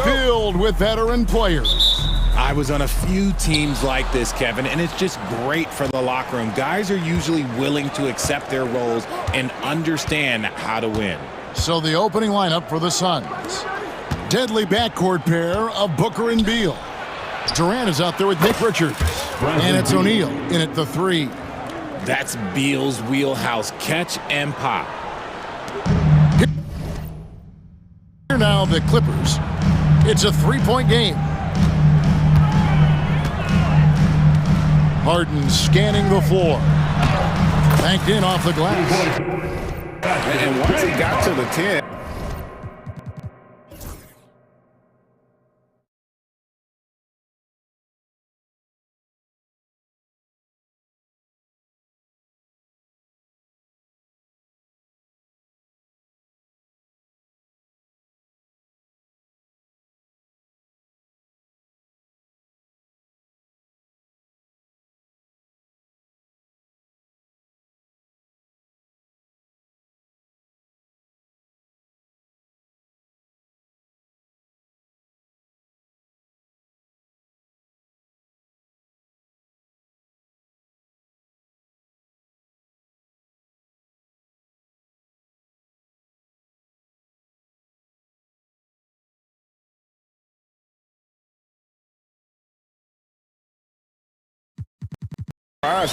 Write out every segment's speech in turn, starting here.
Filled with veteran players. I was on a few teams like this, Kevin, and it's just great for the locker room. Guys are usually willing to accept their roles and understand how to win. So the opening lineup for the Suns. Deadly backcourt pair of Booker and Beal. Durant is out there with Nick Richards. And it's O'Neal in at the 3. That's Beal's wheelhouse. Catch and pop. Here now the Clippers. It's a 3-point game. Harden scanning the floor. Banked in off the glass. And once he got to the 10.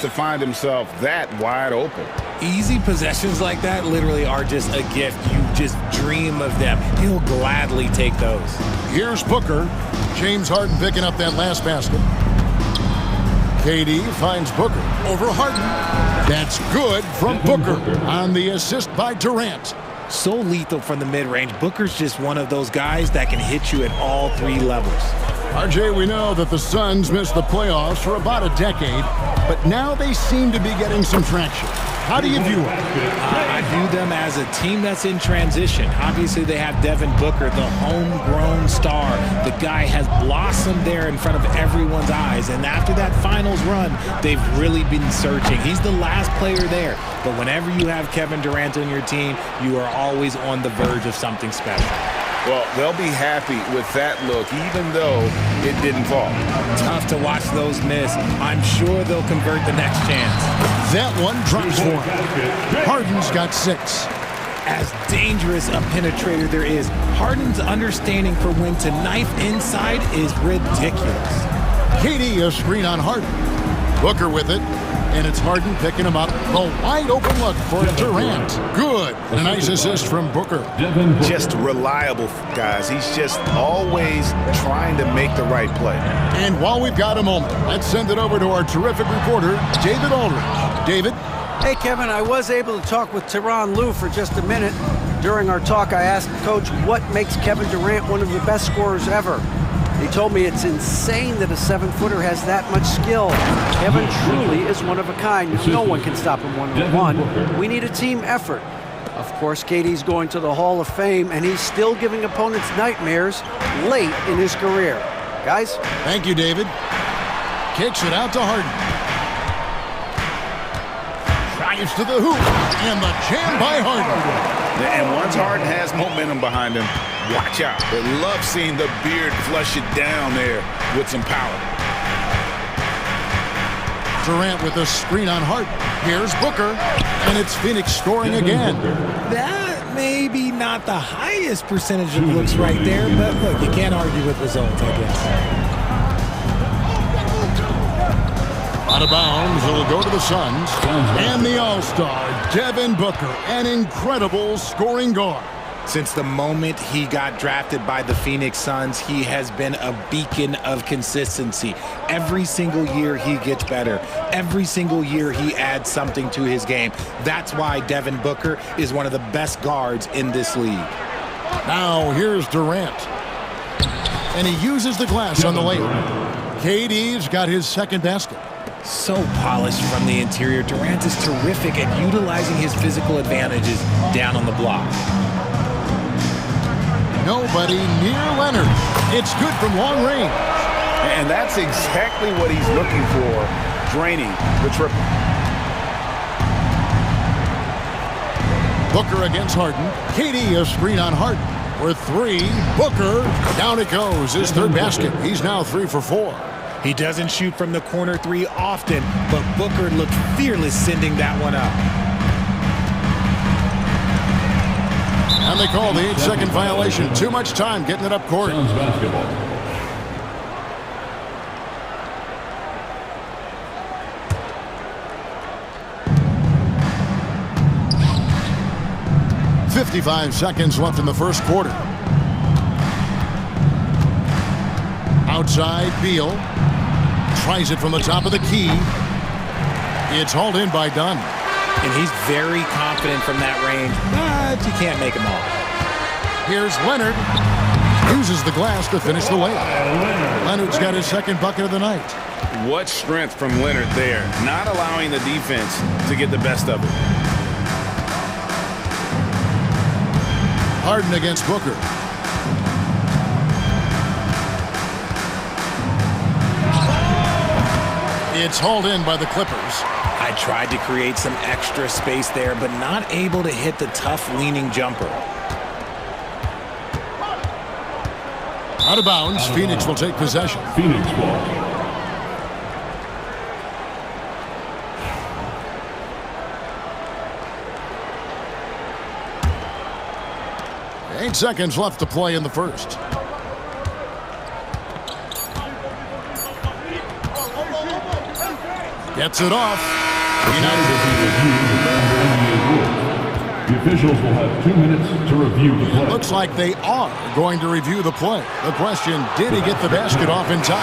To find himself that wide open. Easy possessions like that literally are just a gift. You just dream of them. He'll gladly take those. Here's Booker. James Harden picking up that last basket. KD finds Booker over Harden. That's good from Booker on the assist by Durant. So lethal from the mid-range. Booker's just one of those guys that can hit you at all 3 levels. RJ, we know that the Suns missed the playoffs for about a decade, but now they seem to be getting some traction. How do you view it? I view them as a team that's in transition. Obviously, they have Devin Booker, the homegrown star. The guy has blossomed there in front of everyone's eyes, and after that finals run, they've really been searching. He's the last player there, but whenever you have Kevin Durant on your team, you are always on the verge of something special. Well, they'll be happy with that look, even though it didn't fall. Tough to watch those miss. I'm sure they'll convert the next chance. That one drops for him. Harden's got 6. As dangerous a penetrator there is, Harden's understanding for when to knife inside is ridiculous. KD a screen on Harden. Booker with it. And it's Harden picking him up. The wide open look for Durant. Good. And a nice assist from Booker. Just reliable, guys. He's just always trying to make the right play. And while we've got a moment, let's send it over to our terrific reporter, David Aldridge. David? Hey, Kevin, I was able to talk with Tyronn Lue for just a minute. During our talk, I asked Coach what makes Kevin Durant one of the best scorers ever. He told me it's insane that a 7-footer has that much skill. Kevin truly is one of a kind. No one can stop him one-on-one. We need a team effort. Of course, KD's going to the Hall of Fame, and he's still giving opponents nightmares late in his career. Guys? Thank you, David. Kicks it out to Harden. Drives to the hoop, and the jam by Harden. And once Harden has momentum behind him, watch out. They love seeing the beard flush it down there with some power. Durant with a screen on Harden. Here's Booker, and it's Phoenix scoring again. That may be not the highest percentage of looks right there, but look, you can't argue with results, I guess. Out of bounds, it'll go to the Suns. And the All-Star, Devin Booker, an incredible scoring guard. Since the moment he got drafted by the Phoenix Suns, he has been a beacon of consistency. Every single year he gets better. Every single year he adds something to his game. That's why Devin Booker is one of the best guards in this league. Now here's Durant. And he uses the glass on the layup. KD's got his second basket. So polished from the interior. Durant is terrific at utilizing his physical advantages down on the block. Nobody near Leonard. It's good from long range. And that's exactly what he's looking for, draining the triple. Booker against Harden. KD a screen on Harden. for three. Booker, down it goes. His third basket. He's now 3 for 4. He doesn't shoot from the corner three often, but Booker looked fearless sending that one up. And they call the 8-second violation. Too much time getting it up court. Suns basketball. .55 seconds left in the first quarter. Outside, Beal tries it from the top of the key. It's hauled in by Dunn. And he's very confident from that range, but you can't make him all. Here's Leonard. Uses the glass to finish the layup. Leonard's got his second bucket of the night. What strength from Leonard there, not allowing the defense to get the best of it. Harden against Booker. It's hauled in by the Clippers. I tried to create some extra space there, but not able to hit the tough leaning jumper. Out of bounds, Phoenix will take possession. Phoenix ball. 8 seconds left to play in the first. Gets it off. The officials will have 2 minutes to review the play. Looks like they are going to review the play. The question, did he get the basket off in time?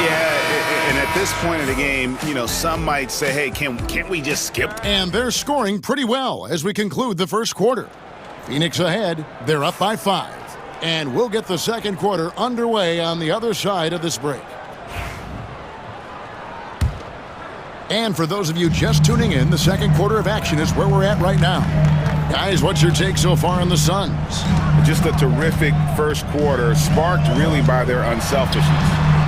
Yeah, and at this point of the game, you know, some might say, hey, can't we just skip? And they're scoring pretty well as we conclude the first quarter. Phoenix ahead. They're up by 5. And we'll get the second quarter underway on the other side of this break. And for those of you just tuning in, the second quarter of action is where we're at right now. Guys, what's your take so far on the Suns? Just a terrific first quarter, sparked really by their unselfishness.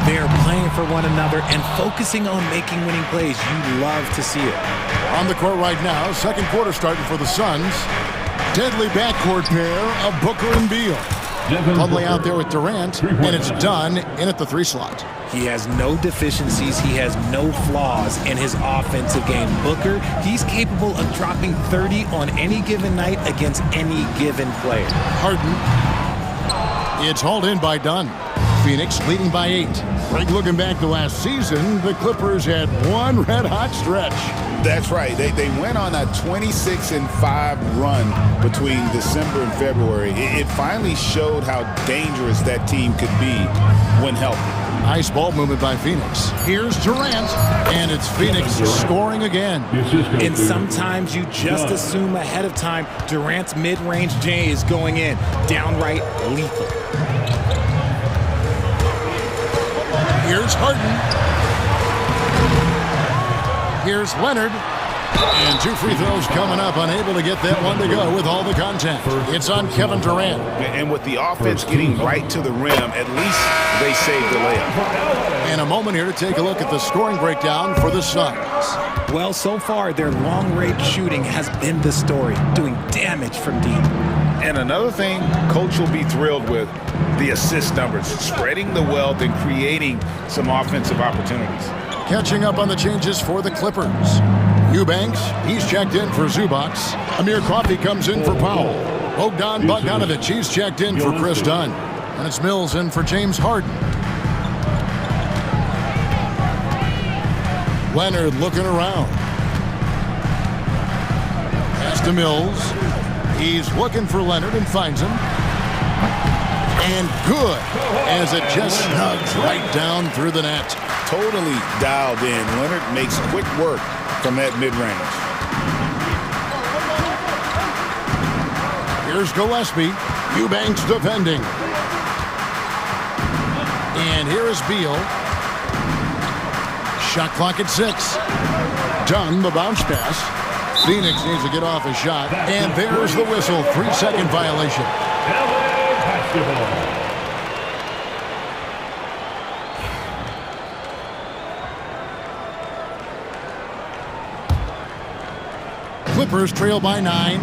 They are playing for one another and focusing on making winning plays. You love to see it. On the court right now, second quarter starting for the Suns. Deadly backcourt pair of Booker and Beal. Lovely out there with Durant, and it's done in at the 3 slot. He has no deficiencies. He has no flaws in his offensive game. Booker, he's capable of dropping 30 on any given night against any given player. Harden. It's hauled in by Dunn. Phoenix leading by 8. Right, looking back to last season, the Clippers had one red-hot stretch. That's right. They went on a 26-5 run between December and February. It finally showed how dangerous that team could be when healthy. Nice ball movement by Phoenix. Here's Durant, and it's Phoenix scoring again. And sometimes you just assume ahead of time Durant's mid-range J is going in. Downright lethal. Here's Harden. Here's Leonard. And 2 free throws coming up, unable to get that one to go with all the contact. It's on Kevin Durant. And with the offense getting right to the rim, at least they saved the layup. And a moment here to take a look at the scoring breakdown for the Suns. Well, so far, their long-range shooting has been the story, doing damage from deep. And another thing Coach will be thrilled with, the assist numbers, spreading the wealth and creating some offensive opportunities. Catching up on the changes for the Clippers. Eubanks, he's checked in for Zubac. Amir Coffey comes in for Powell. Bogdan Bogdanovic, he's checked in for Chris Dunn. And it's Mills in for James Harden. Leonard looking around. Pass to Mills. He's looking for Leonard and finds him. And good, as it just snugs right down through the net. Totally dialed in. Leonard makes quick work from that mid-range. Here's Gillespie. Eubanks defending. And here is Beal. Shot clock at 6. Dunn, the bounce pass. Phoenix needs to get off a shot. And there's the whistle. 3-second violation. Clippers trail by 9.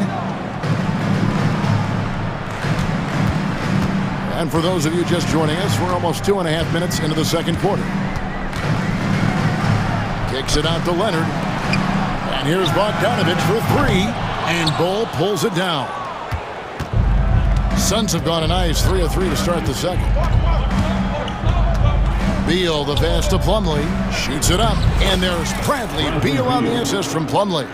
And for those of you just joining us, we're almost 2.5 minutes into the second quarter. Kicks it out to Leonard. And here's Bogdanovich for three. And Bull pulls it down. Suns have gone a nice 3 of 3 to start the second. Beal, the pass to Plumlee. Shoots it up. And there's Bradley Beal on the assist from Plumlee.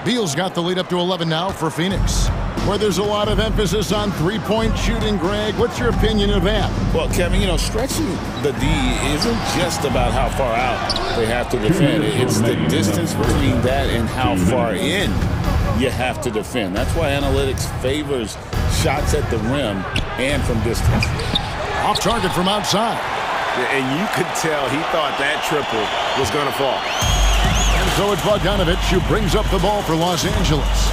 Beal's got the lead up to 11 now for Phoenix, where there's a lot of emphasis on three-point shooting. Greg, what's your opinion of that? Well, Kevin, stretching the D isn't just about how far out they have to defend. It's the distance between that and how far in you have to defend. That's why analytics favors shots at the rim and from distance. Off target from outside. And you could tell he thought that triple was going to fall. And so it's Bogdanovich who brings up the ball for Los Angeles.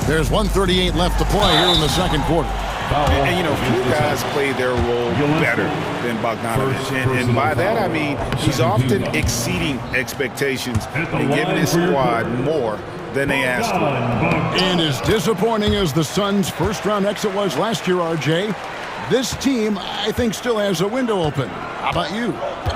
There's 1:38 left to play here in the second quarter. And few guys play their role better than Bogdanovich. And by that, I mean he's often exceeding expectations and giving his squad more than they asked for. And as disappointing as the Suns' first-round exit was last year, RJ, this team, I think, still has a window open. How about you?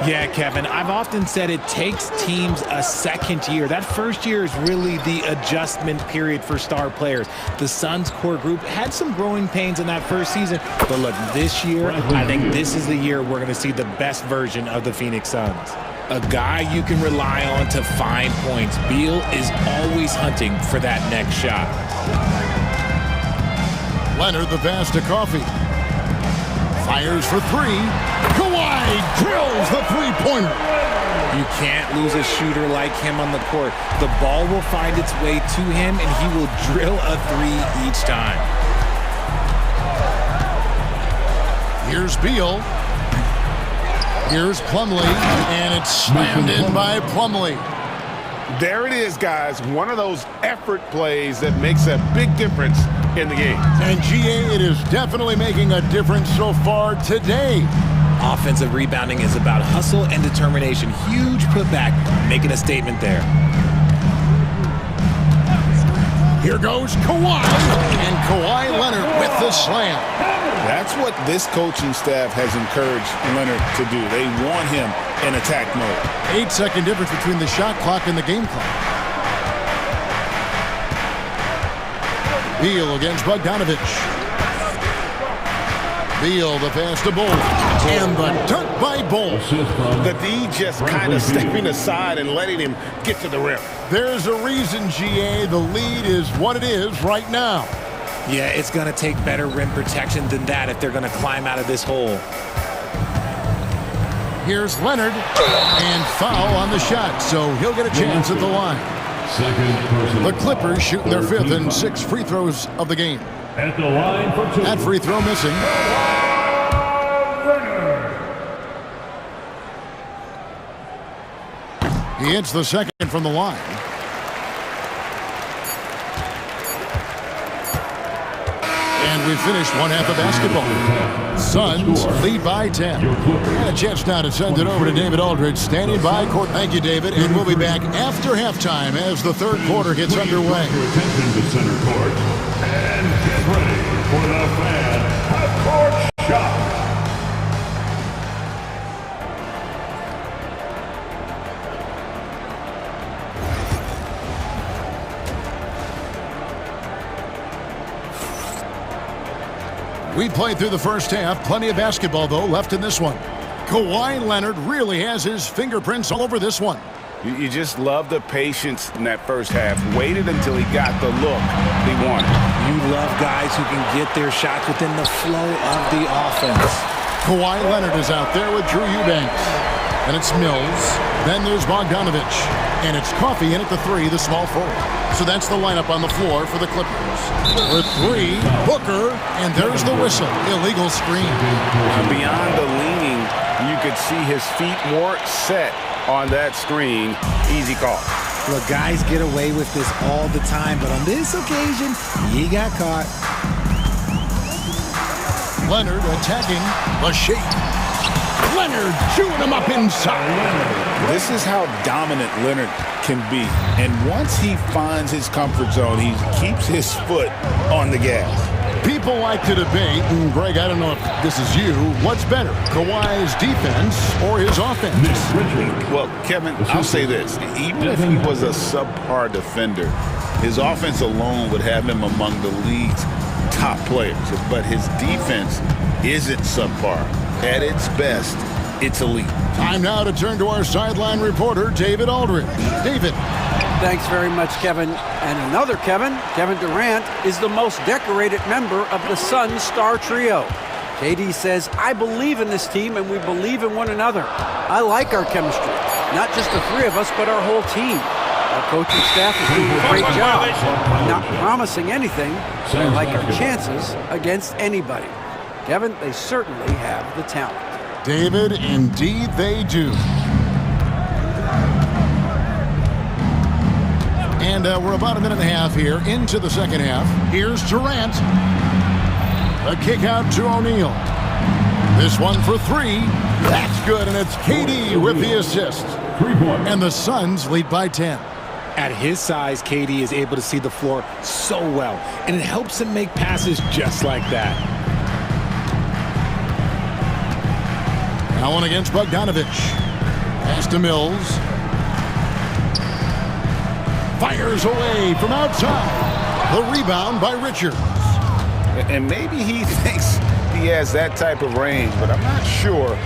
Yeah, Kevin, I've often said it takes teams a second year. That first year is really the adjustment period for star players. The Suns core group had some growing pains in that first season, but look, this year, I think this is the year we're going to see the best version of the Phoenix Suns. A guy you can rely on to find points. Beal is always hunting for that next shot. Leonard, the pass to Coffee. Fires for three. Kawhi drills the three-pointer. You can't lose a shooter like him on the court. The ball will find its way to him, and he will drill a three each time. Here's Beal. Here's Plumlee, and it's slammed in by Plumlee. There it is, guys. One of those effort plays that makes a big difference in the game. And GA, it is definitely making a difference so far today. Offensive rebounding is about hustle and determination. Huge putback, making a statement there. Here goes Kawhi, and Kawhi Leonard with the slam. That's what this coaching staff has encouraged Leonard to do. They want him in attack mode. 8-second difference between the shot clock and the game clock. Beal against Bogdanovich. Beal, the pass to Bull. And the dunk by Bull. The D just kind of stepping aside and letting him get to the rim. There's a reason, GA. The lead is what it is right now. Yeah, it's going to take better rim protection than that if they're going to climb out of this hole. Here's Leonard, and foul on the shot, so he'll get a chance at the line. The Clippers shooting their fifth and sixth free throws of the game. At the line for two. That free throw missing. He hits the second from the line. And we finished one half of basketball. Suns lead by 10. And a chance now to send it over to David Aldridge, standing by court. Thank you, David. And we'll be back after halftime as the third quarter gets underway. Attention to center court. And get ready for the fan half-court shot. We played through the first half. Plenty of basketball, though, left in this one. Kawhi Leonard really has his fingerprints all over this one. You just love the patience in that first half. Waited until he got the look he wanted. You love guys who can get their shots within the flow of the offense. Kawhi Leonard is out there with Drew Eubanks. And it's Mills. Then there's Bogdanovich. And it's Coffee in at the three, the small forward. So that's the lineup on the floor for the Clippers. With three, Booker, and there's the whistle. Illegal screen. Beyond the leaning, you could see his feet more set on that screen. Easy call. Look, guys get away with this all the time, but on this occasion, he got caught. Leonard attacking the shape. Leonard chewing him up inside. This is how dominant Leonard can be. And once he finds his comfort zone, he keeps his foot on the gas. People like to debate, and Greg, I don't know if this is you, what's better, Kawhi's defense or his offense? Well, Kevin, I'll say this. Even if he was a subpar defender, his offense alone would have him among the league's top players. But his defense isn't subpar. At its best, it's elite. Time now to turn to our sideline reporter, David Aldridge. David. Thanks very much, Kevin. And another Kevin, Kevin Durant, is the most decorated member of the Suns star trio. KD says, I believe in this team and we believe in one another. I like our chemistry. Not just the three of us, but our whole team. Our coaching staff is doing a great job. Not promising anything, but I like our chances against anybody. Kevin, they certainly have the talent. David, indeed they do. And we're about a minute and a half here into the second half. Here's Durant. A kick out to O'Neal. This one for three. That's good, and it's KD with the assist. 3 points. And the Suns lead by 10. At his size, KD is able to see the floor so well, and it helps him make passes just like that. Allen against Bogdanovich. Pass to Mills. Fires away from outside. The rebound by Richards. And maybe he thinks he has that type of range, but I'm not sure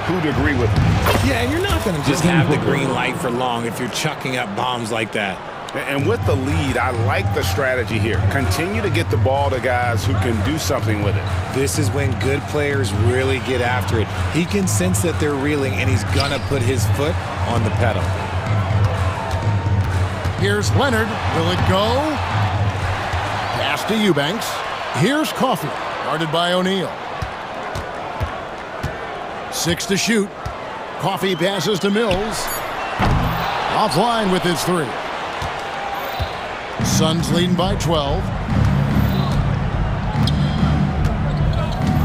who'd agree with him. Yeah, and you're not going to just have the green light for long if you're chucking up bombs like that. And with the lead, I like the strategy here. Continue to get the ball to guys who can do something with it. This is when good players really get after it. He can sense that they're reeling, and he's going to put his foot on the pedal. Here's Leonard. Will it go? Pass to Eubanks. Here's Coffey. Guarded by O'Neal. 6 to shoot. Coffey passes to Mills. Offline with his 3. Suns leading by 12.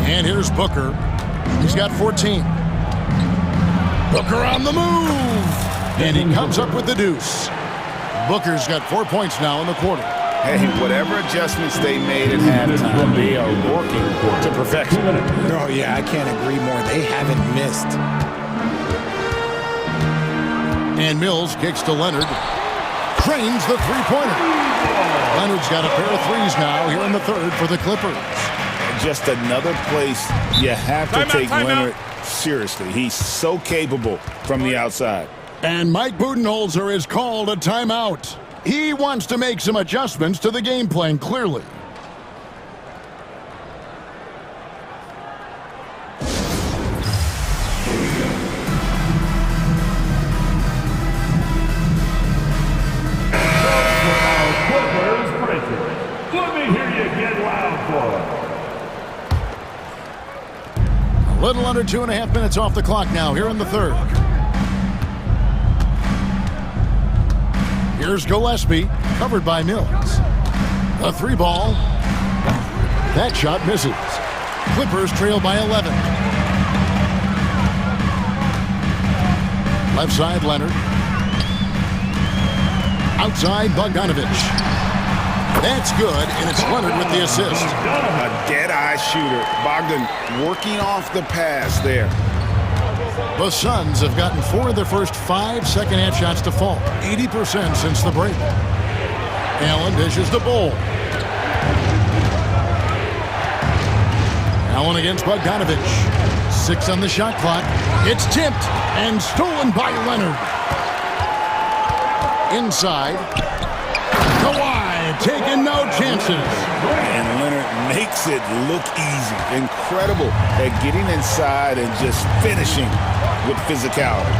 And here's Booker. He's got 14. Booker on the move. And he comes up with the deuce. Booker's got 4 points now in the quarter. Hey, whatever adjustments they made at halftime, they are working to perfection. Oh, yeah, I can't agree more. They haven't missed. And Mills kicks to Leonard. Trains the three-pointer. Leonard's got a pair of threes now here in the third for the Clippers. Just another place you have to take Leonard seriously. He's so capable from the outside. And Mike Budenholzer has called a timeout. He wants to make some adjustments to the game plan, clearly. Let me hear you get loud for it. A little under 2.5 minutes off the clock now here in the third. Here's Gillespie, covered by Mills. A 3-ball. That shot misses. Clippers trail by 11. Left side, Leonard. Outside, Bogdanovich. That's good, and it's Leonard with the assist. A dead-eye shooter. Bogdan working off the pass there. The Suns have gotten 4 of their first 5 second-half shots to fall. 80% since the break. Allen dishes the ball. Allen against Bogdanovich. 6 on the shot clock. It's tipped and stolen by Leonard. Inside. Kawhi taking no chances. And Leonard makes it look easy. Incredible at getting inside and just finishing with physicality.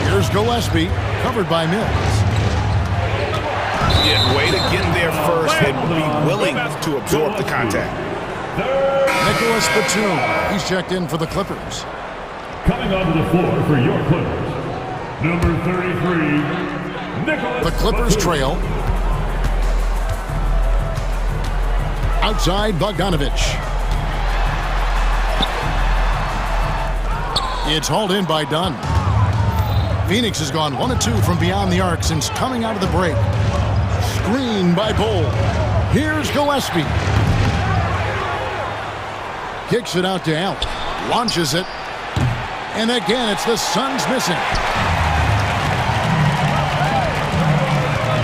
Here's Gillespie, covered by Mills. Yeah, way to get there first and be willing to absorb the contact. Nicholas Batum, he's checked in for the Clippers. Coming onto the floor for your Clippers, number 33, Nicholas. The Clippers trail. Outside, Bogdanovich. It's hauled in by Dunn. Phoenix has gone 1 of 2 from beyond the arc since coming out of the break. Screen by Bull. Here's Gillespie. Kicks it out to Allen. Launches it. And again, it's the Suns missing.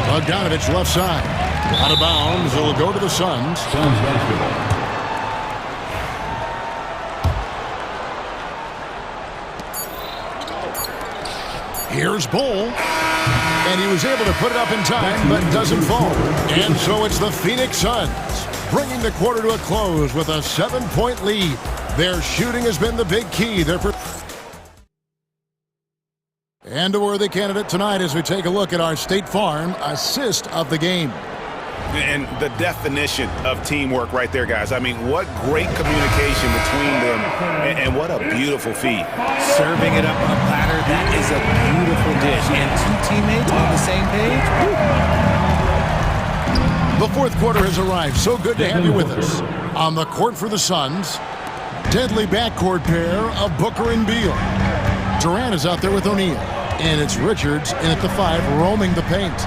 Bogdanovich left side. Out of bounds. It'll go to the Suns. Suns basketball. Here's Bull. And he was able to put it up in time, but doesn't fall. And so it's the Phoenix Suns bringing the quarter to a close with a 7-point lead. Their shooting has been the big key. And a worthy candidate tonight as we take a look at our State Farm assist of the game. And the definition of teamwork right there, guys. I mean, what great communication between them, and what a beautiful feed. Serving it up on a platter, that is a beautiful dish. And 2 teammates on the same page. The fourth quarter has arrived. So good to have you with us. On the court for the Suns, deadly backcourt pair of Booker and Beal. Durant is out there with O'Neal. And it's Richards in at the 5 roaming the paint.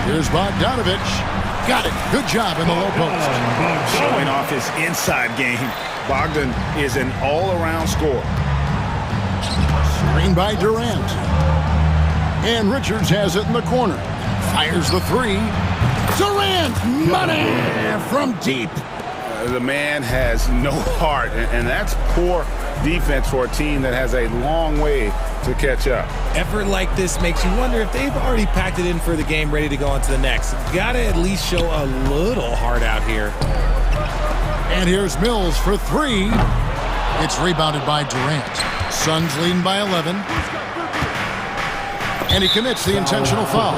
Here's Bogdanovich. Got it. Good job in the low post. Showing off his inside game. Bogdan is an all-around scorer. Screen by Durant. And Richards has it in the corner. Fires the 3. Durant! Money from deep. The man has no heart, and that's poor defense for a team that has a long way to catch up. Effort like this makes you wonder if they've already packed it in for the game, ready to go on to the next. Gotta at least show a little heart out here. And here's Mills for 3. It's rebounded by Durant. Suns leading by 11. And he commits the intentional foul.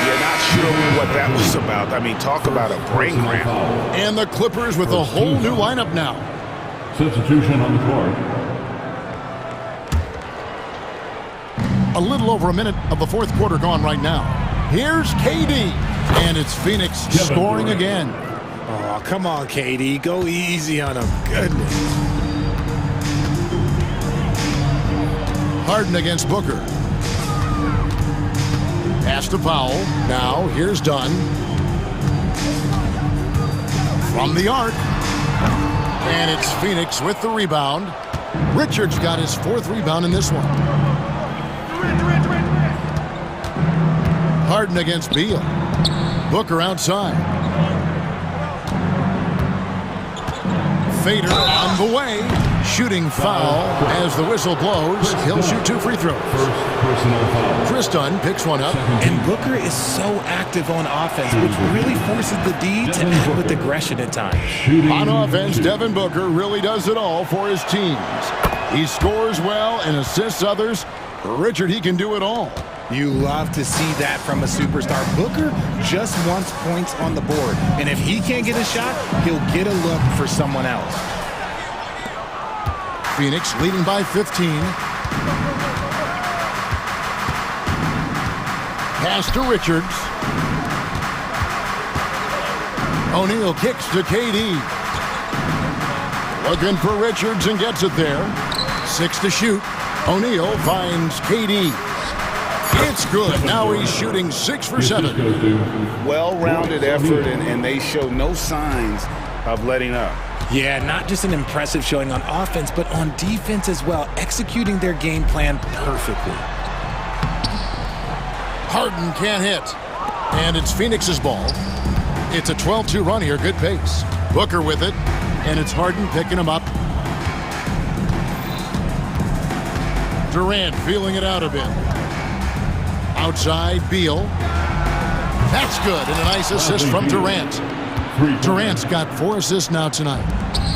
You're not sure what that was about. I mean, talk about a brain cramp. And the Clippers with a whole new lineup now. Substitution on the court. A little over a minute of the fourth quarter gone right now. Here's KD. And it's Phoenix scoring again. Oh, come on, KD. Go easy on him. Goodness. Harden against Booker. Pass to Powell. Now, here's Dunn. From the arc. And it's Phoenix with the rebound. Richards got his 4th rebound in this one. Harden against Beal. Booker outside. Fader on the way. Shooting foul as the whistle blows. He'll shoot 2 free throws. Chris Dunn picks one up. And Booker is so active on offense, which really forces the D to act with aggression at times. On offense, Devin Booker really does it all for his teams. He scores well and assists others. Richard, he can do it all. You love to see that from a superstar. Booker just wants points on the board. And if he can't get a shot, he'll get a look for someone else. Phoenix leading by 15. Pass to Richards. O'Neal kicks to KD. Looking for Richards and gets it there. 6 to shoot. O'Neal finds KD. It's good. Now he's shooting 6 for 7. Well-rounded effort, and they show no signs of letting up. Yeah, not just an impressive showing on offense, but on defense as well, executing their game plan perfectly. Harden can't hit. And it's Phoenix's ball. It's a 12-2 run here. Good pace. Booker with it. And it's Harden picking him up. Durant feeling it out a bit. Outside, Beal. That's good. And a nice assist from Durant. Durant's got 4 assists now tonight.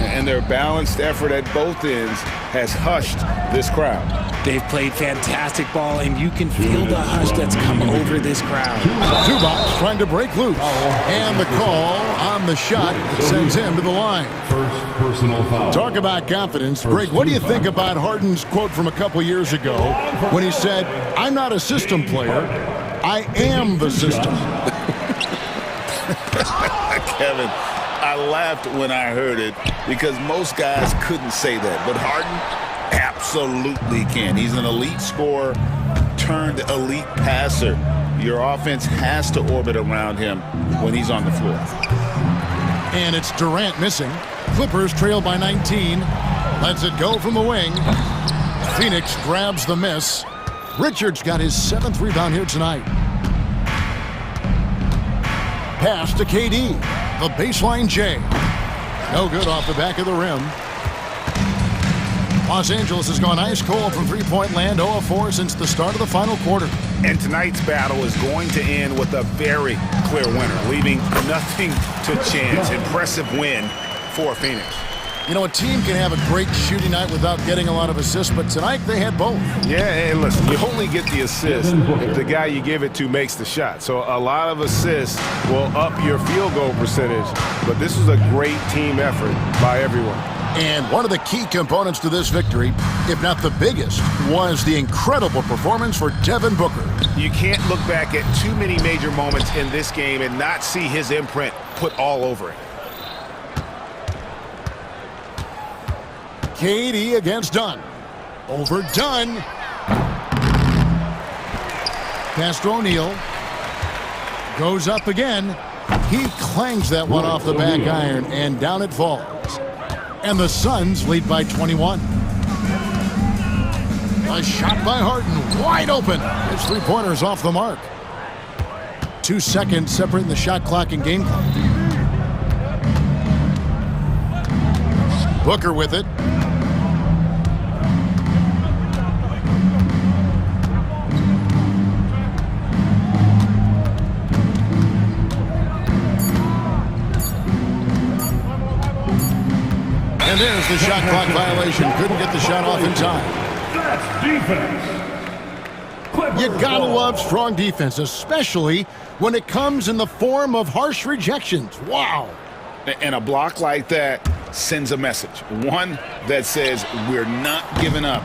And their balanced effort at both ends has hushed this crowd. They've played fantastic ball, and you can feel the hush that's come over this crowd. Zubac trying to break loose. And the call on the shot sends him to the line. First personal foul. Talk about confidence. Greg, what do you think about Harden's quote from a couple years ago when he said, "I'm not a system player, I am the system"? Kevin, I laughed when I heard it because most guys couldn't say that. But Harden absolutely can. He's an elite scorer turned elite passer. Your offense has to orbit around him when he's on the floor. And it's Durant missing. Clippers trail by 19. Lets it go from the wing. Phoenix grabs the miss. Richards got his 7th rebound here tonight. Pass to KD. The baseline J. No good off the back of the rim. Los Angeles has gone ice cold from three-point land, 0-4 since the start of the final quarter. And tonight's battle is going to end with a very clear winner, leaving nothing to chance. Impressive win for Phoenix. You know, a team can have a great shooting night without getting a lot of assists, but tonight they had both. Yeah, and listen, you only get the assist if the guy you give it to makes the shot. So a lot of assists will up your field goal percentage, but this was a great team effort by everyone. And one of the key components to this victory, if not the biggest, was the incredible performance for Devin Booker. You can't look back at too many major moments in this game and not see his imprint put all over it. KD against Dunn. Over Dunn. Pass to O'Neal. Goes up again. He clangs that one off the back iron, and down it falls. And the Suns lead by 21. A shot by Harden, wide open. His three-pointer's off the mark. 2 seconds separating the shot clock and game clock. Booker with it. And there's the shot clock violation. Couldn't get the shot off in time. That's defense. You gotta love strong defense, especially when it comes in the form of harsh rejections. Wow. And a block like that sends a message. One that says we're not giving up.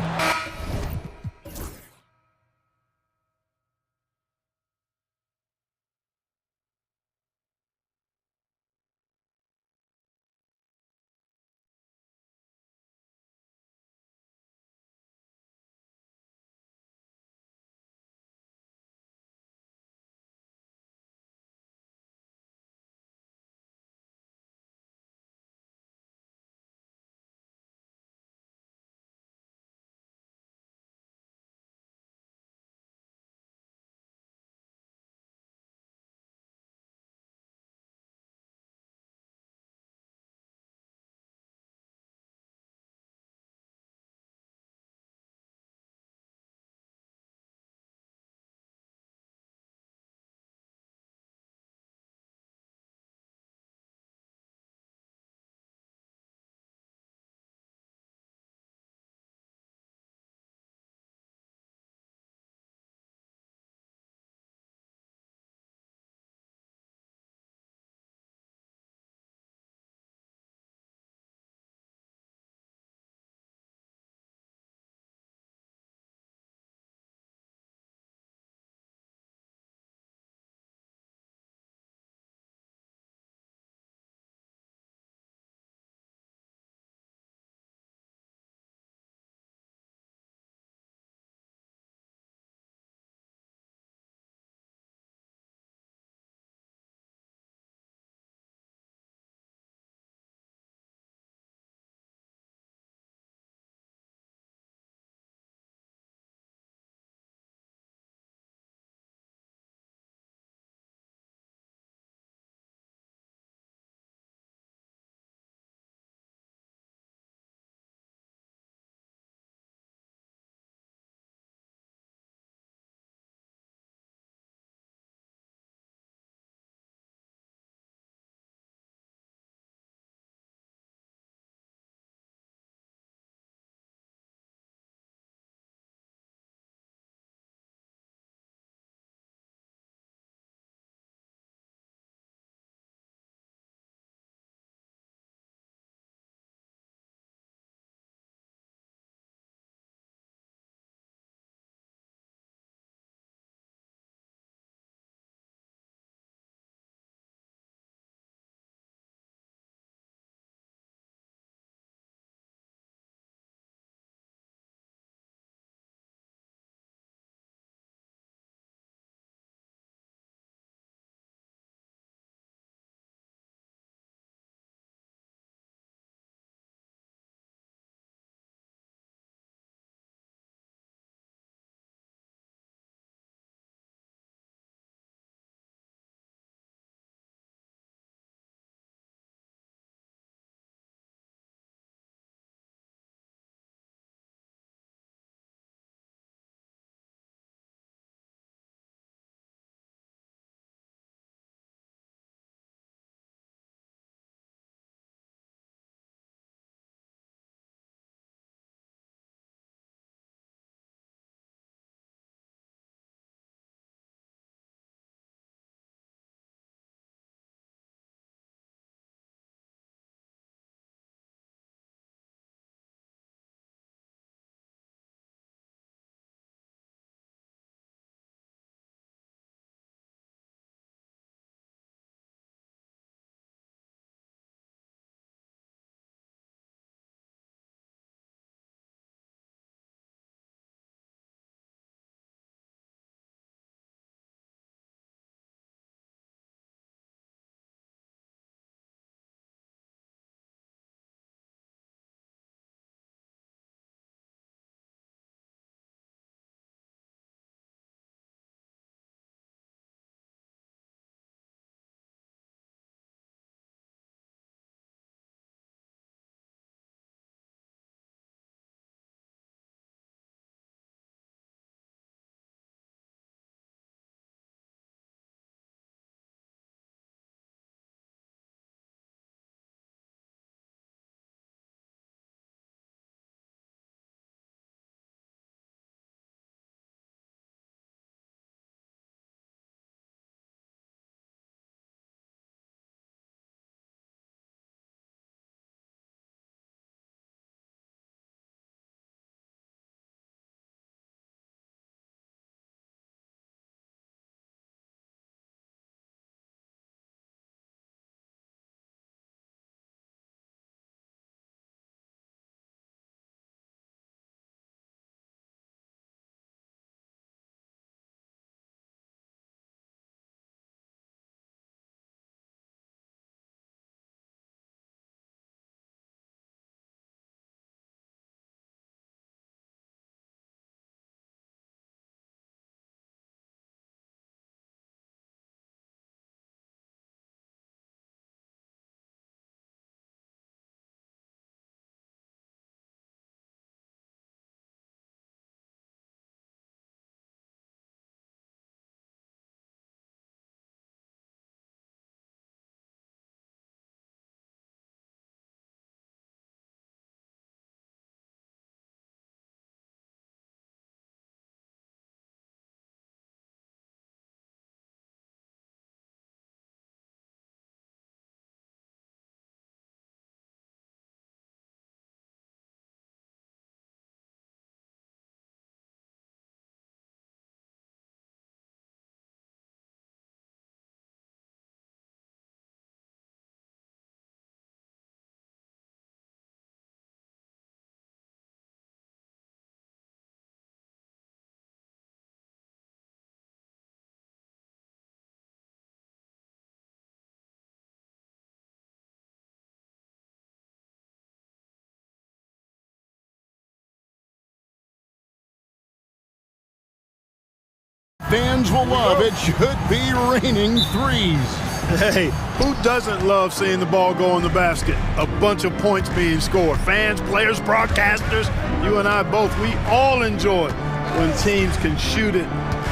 Fans will love it. Should be raining threes. Hey, who doesn't love seeing the ball go in the basket? A bunch of points being scored. Fans, players, broadcasters, you and I both, we all enjoy when teams can shoot it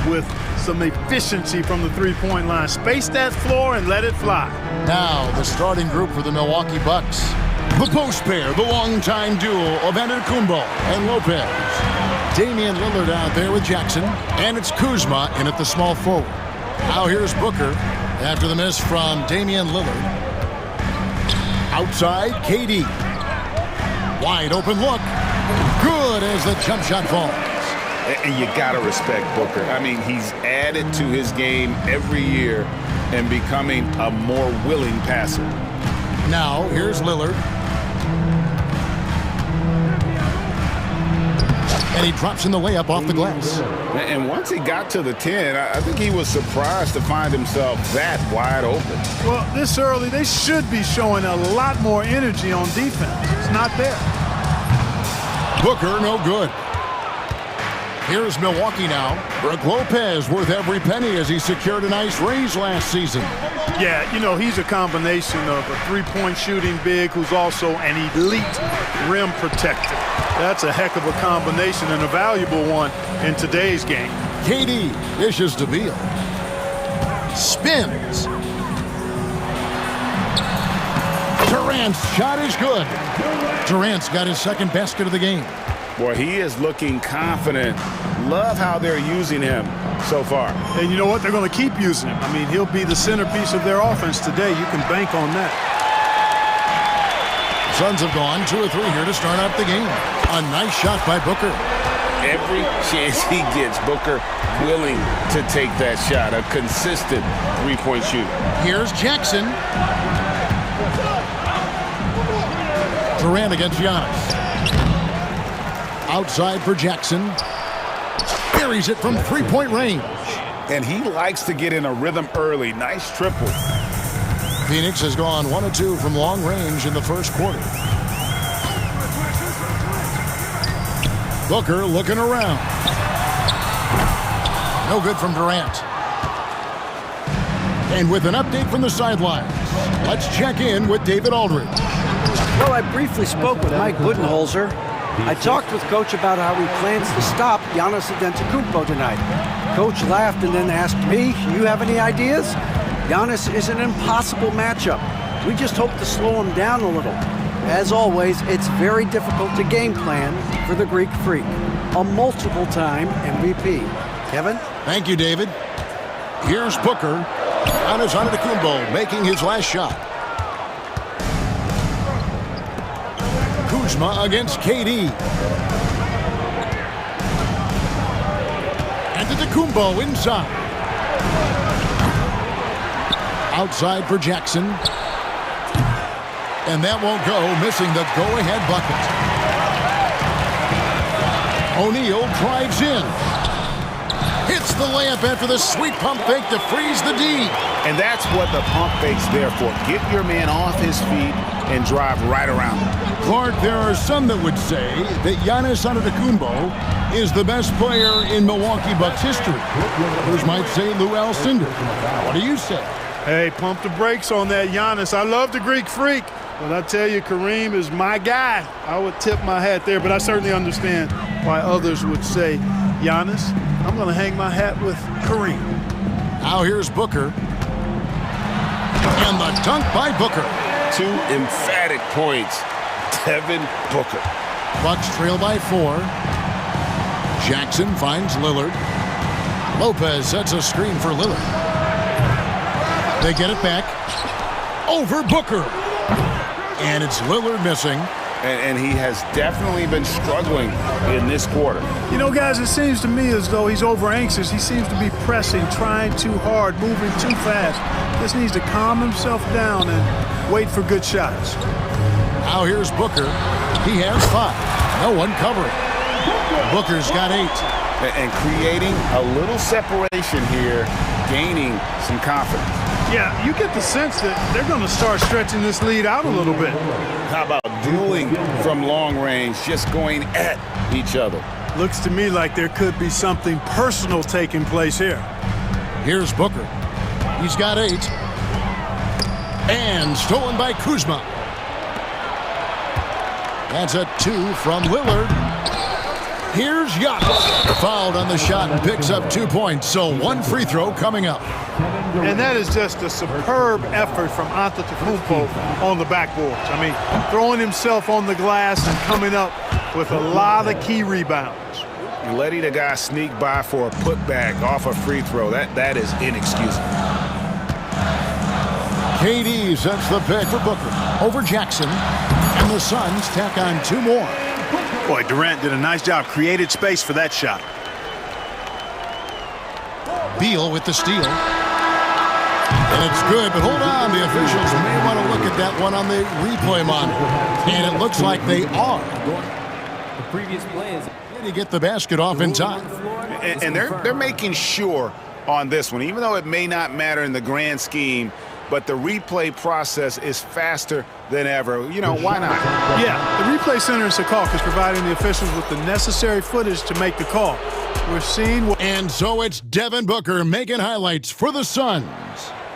with some efficiency from the three-point line. Space that floor and let it fly. Now, the starting group for the Milwaukee Bucks. The post pair, the longtime duo of Antetokounmpo and Lopez. Damian Lillard out there with Jackson, and it's Kuzma in at the small forward. Now here's Booker after the miss from Damian Lillard. Outside, KD. Wide open look. Good as the jump shot falls. And you got to respect Booker. I mean, he's added to his game every year and becoming a more willing passer. Now, here's Lillard. And he drops in the layup off the glass. And once he got to the 10, I think he was surprised to find himself that wide open. Well, this early, they should be showing a lot more energy on defense. It's not there. Booker, no good. Here's Milwaukee now. Brook Lopez worth every penny as he secured a nice raise last season. Yeah, you know, he's a combination of a three-point shooting big who's also an elite rim protector. That's a heck of a combination and a valuable one in today's game. KD dishes to Beal. Spins. Durant's shot is good. Durant's got his second basket of the game. Boy, he is looking confident. Love how they're using him so far. And you know what? They're going to keep using him. I mean, he'll be the centerpiece of their offense today. You can bank on that. Suns have gone 2 or 3 here to start out the game. A nice shot by Booker. Every chance he gets, Booker willing to take that shot. A consistent three-point shooter. Here's Jackson. Durant against Giannis. Outside for Jackson. Buries it from three-point range. And he likes to get in a rhythm early. Nice triple. Phoenix has gone 1 of 2 from long range in the first quarter. Booker looking around. No good from Durant. And with an update from the sidelines, let's check in with David Aldridge. Well, I briefly spoke with Mike Budenholzer. I talked with Coach about how he plans to stop Giannis Antetokounmpo tonight. Coach laughed and then asked me, you have any ideas? Giannis is an impossible matchup. We just hope to slow him down a little. As always, it's very difficult to game plan for the Greek Freak, a multiple-time MVP. Kevin? Thank you, David. Here's Booker. Giannis Antetokounmpo making his last shot. Kuzma against KD. Antetokounmpo inside. Outside for Jackson. And that won't go, missing the go-ahead bucket. O'Neal drives in. Hits the layup after the sweet pump fake to freeze the D. And that's what the pump fake's there for. Get your man off his feet and drive right around him. Clark, there are some that would say that Giannis Antetokounmpo is the best player in Milwaukee Bucks history. Others might say Lou Alcindor. What do you say? Hey, pump the brakes on that Giannis. I love the Greek Freak, but I tell you, Kareem is my guy. I would tip my hat there, but I certainly understand why others would say Giannis. I'm going to hang my hat with Kareem. Now here's Booker. And the dunk by Booker. 2 emphatic points. Devin Booker. Bucks trail by 4. Jackson finds Lillard. Lopez sets a screen for Lillard. They get it back. Over Booker. And it's Lillard missing. And he has definitely been struggling in this quarter. You know, guys, it seems to me as though he's over-anxious. He seems to be pressing, trying too hard, moving too fast. Just needs to calm himself down and wait for good shots. Now here's Booker. He has 5. No one covering. Booker's got 8. And creating a little separation here, gaining some confidence. Yeah, you get the sense that they're going to start stretching this lead out a little bit. How about dueling from long range, just going at each other? Looks to me like there could be something personal taking place here. Here's Booker. He's got 8. And stolen by Kuzma. That's a 2 from Lillard. Here's Giannis. Fouled on the shot and picks up 2 points. So 1 free throw coming up. And that is just a superb effort from Antetokounmpo on the backboards. I mean, throwing himself on the glass and coming up with a lot of key rebounds. And letting a guy sneak by for a putback off a free throw, that is inexcusable. KD sets the pick for Booker over Jackson. And the Suns tack on 2 more. Boy, Durant did a nice job, created space for that shot. Beal with the steal. And it's good, but hold on. The officials may want to look at that one on the replay monitor. And it looks like they are. The previous play is to get the basket off in time. And they're making sure on this one, even though it may not matter in the grand scheme, but the replay process is faster than ever. You know, why not? Yeah, the replay center in Secaucus is providing the officials with the necessary footage to make the call. We're seeing what... And so it's Devin Booker making highlights for the Suns.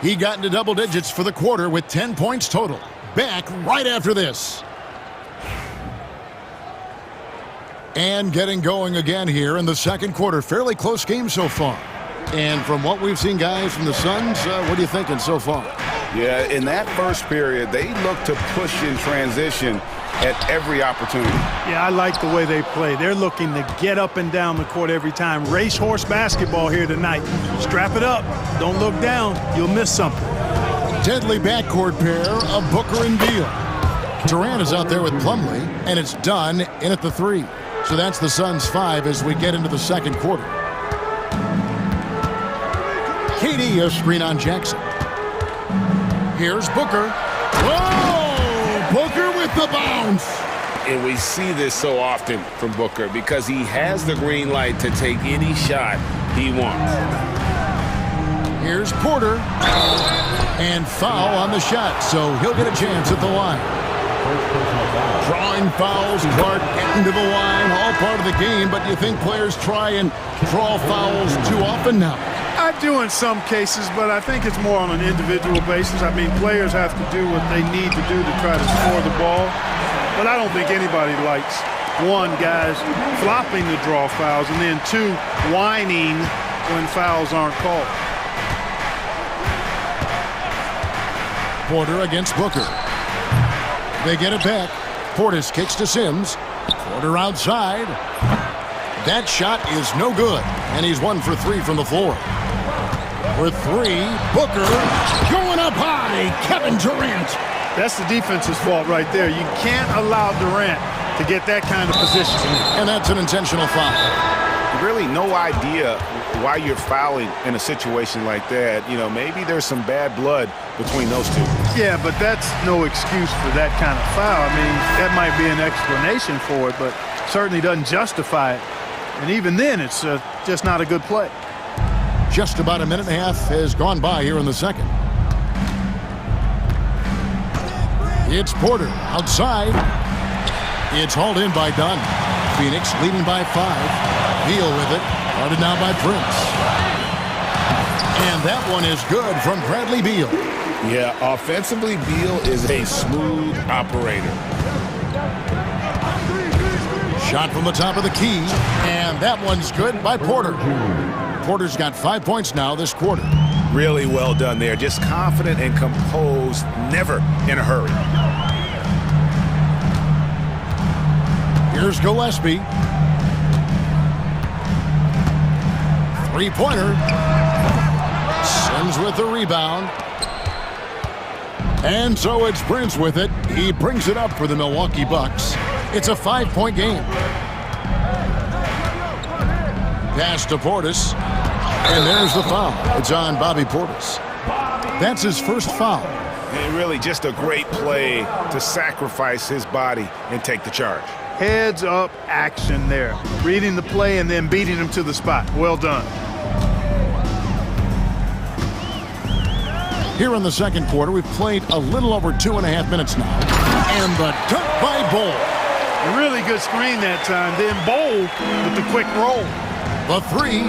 He got into double digits for the quarter with 10 points total. Back right after this. And getting going again here in the second quarter. Fairly close game so far. And from what we've seen, guys, from the Suns, what are you thinking so far? Yeah, in that first period, they looked to push in transition at every opportunity. Yeah, I like the way they play. They're looking to get up and down the court every time. Racehorse basketball here tonight. Strap it up. Don't look down. You'll miss something. Deadly backcourt pair of Booker and Beal. Durant is out there with Plumlee, and it's done in at the 3. So that's the Suns' 5 as we get into the second quarter. KD, a screen on Jackson. Here's Booker. Whoa! Booker with the bounce. And we see this so often from Booker because he has the green light to take any shot he wants. Here's Porter. And foul on the shot, so he'll get a chance at the line. Drawing fouls, Clark getting to the line, all part of the game, but you think players try and draw fouls too often now? I do in some cases, but I think it's more on an individual basis. I mean, players have to do what they need to do to try to score the ball. But I don't think anybody likes, 1, guys flopping to draw fouls, and then 2, whining when fouls aren't called. Porter against Booker. They get it back. Portis kicks to Sims. Porter outside. That shot is no good, and he's 1 for 3 from the floor. For 3, Booker going up high. Kevin Durant. That's the defense's fault right there. You can't allow Durant to get that kind of position. And that's an intentional foul. Really no idea why you're fouling in a situation like that. You know, maybe there's some bad blood between those two. Yeah, but that's no excuse for that kind of foul. I mean, that might be an explanation for it, but certainly doesn't justify it. And even then, it's just not a good play. Just about a minute and a half has gone by here in the second. It's Porter outside. It's hauled in by Dunn. Phoenix leading by 5. Beal with it. Guarded now by Prince. And that one is good from Bradley Beal. Yeah, offensively, Beal is a smooth operator. Shot from the top of the key. And that one's good by Porter. Porter's got 5 points now this quarter. Really well done there. Just confident and composed, never in a hurry. Here's Gillespie. 3-pointer. Sims with the rebound. And so it's Prince with it. He brings it up for the Milwaukee Bucks. It's a 5-point game. Pass to Portis. And there's the foul. It's on Bobby Portis. That's his first foul. And really just a great play to sacrifice his body and take the charge. Heads up action there. Reading the play and then beating him to the spot. Well done. Here in the second quarter, we've played a little over 2.5 minutes now. And the dunk by Bull. Really good screen that time. Then Bowl with the quick roll. The three.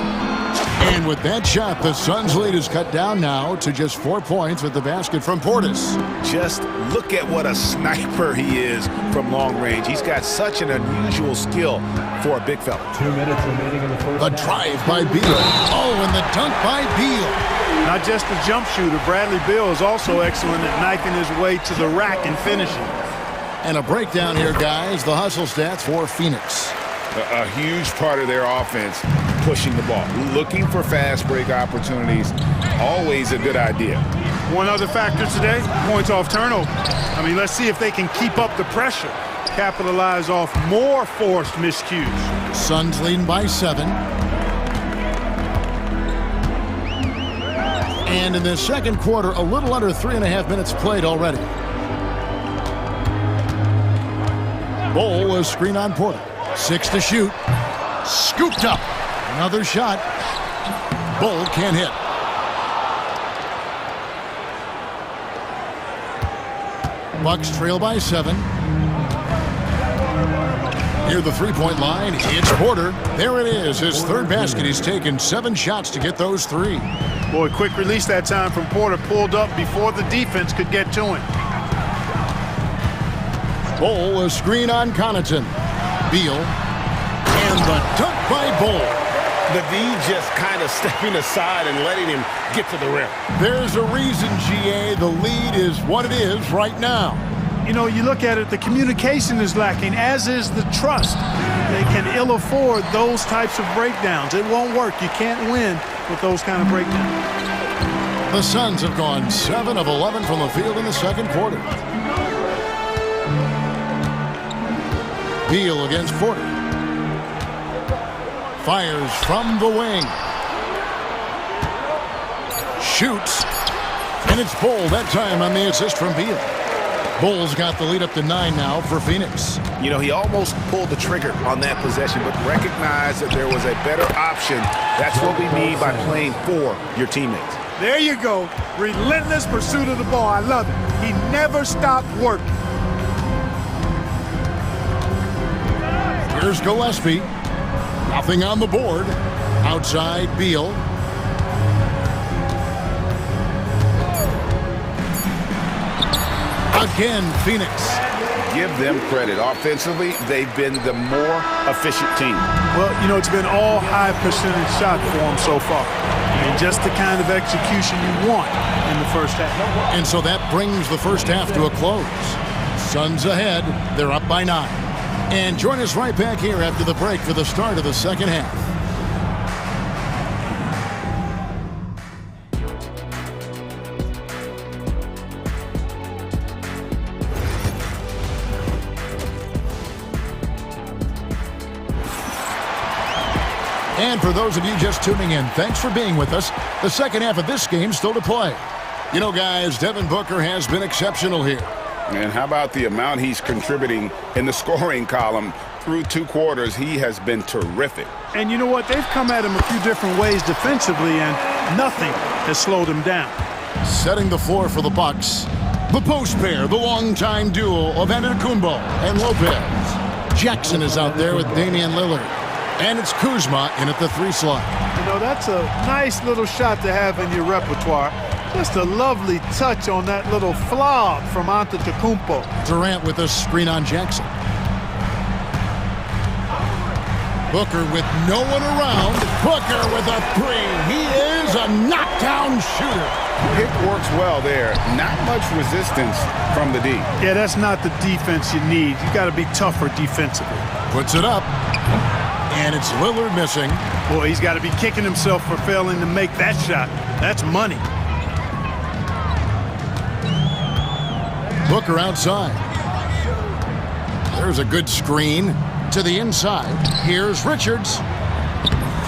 And with that shot, the Suns' lead is cut down now to just 4 points with the basket from Portis. Just look at what a sniper he is from long range. He's got such an unusual skill for a big fella. 2 minutes remaining in the first. The drive by Beal. Oh, and the dunk by Beal. Not just a jump shooter, Bradley Beal is also excellent at knifing his way to the rack and finishing. And a breakdown here, guys. The hustle stats for Phoenix. A huge part of their offense, pushing the ball. Looking for fast break opportunities, always a good idea. One other factor today, points off turnover. I mean, let's see if they can keep up the pressure, capitalize off more forced miscues. Suns leading by 7. And in the second quarter, a little under 3.5 minutes played already. Bowl was screen on Porter. 6 to shoot. Scooped up. Another shot. Bowl can't hit. Bucks trail by 7. Near the three-point line, it's Porter. There it is, his third basket. He's taken 7 shots to get those 3. Boy, quick release that time from Porter. Pulled up before the defense could get to him. Bowl a screen on Connaughton. Beal. And the dunk by Bowl. The D just kind of stepping aside and letting him get to the rim. There's a reason, GA, the lead is what it is right now. You know, you look at it, the communication is lacking, as is the trust. They can ill afford those types of breakdowns. It won't work. You can't win with those kind of breakdowns. The Suns have gone 7 of 11 from the field in the second quarter. Beal against Porter. Fires from the wing. Shoots. And it's Bowl that time on the assist from Beal. Bowl's got the lead up to 9 now for Phoenix. You know, he almost pulled the trigger on that possession, but recognized that there was a better option. That's what we mean by playing for your teammates. There you go. Relentless pursuit of the ball. I love it. He never stopped working. Here's Gillespie. Nothing on the board. Outside Beal. Again, Phoenix. Give them credit. Offensively, they've been the more efficient team. Well, you know, it's been all high percentage shot for them so far. And just the kind of execution you want in the first half. And so that brings the first half to a close. Suns ahead. They're up by 9. And join us right back here after the break for the start of the second half. And for those of you just tuning in, thanks for being with us. The second half of this game still to play. You know, guys, Devin Booker has been exceptional here. And how about the amount he's contributing in the scoring column? Through 2 quarters, he has been terrific. And you know what? They've come at him a few different ways defensively, and nothing has slowed him down. Setting the floor for the Bucks. The post pair, the longtime duo of Antetokounmpo and Lopez. Jackson is out there with Damian Lillard. And it's Kuzma in at the 3 slot. You know, that's a nice little shot to have in your repertoire. Just a lovely touch on that little flob from Antetokounmpo. Durant with a screen on Jackson. Booker with no one around. Booker with a 3. He is a knockdown shooter. Pick works well there. Not much resistance from the D. Yeah, that's not the defense you need. You got to be tougher defensively. Puts it up. And it's Lillard missing. Boy, he's got to be kicking himself for failing to make that shot. That's money. Booker outside. There's a good screen to the inside. Here's Richards.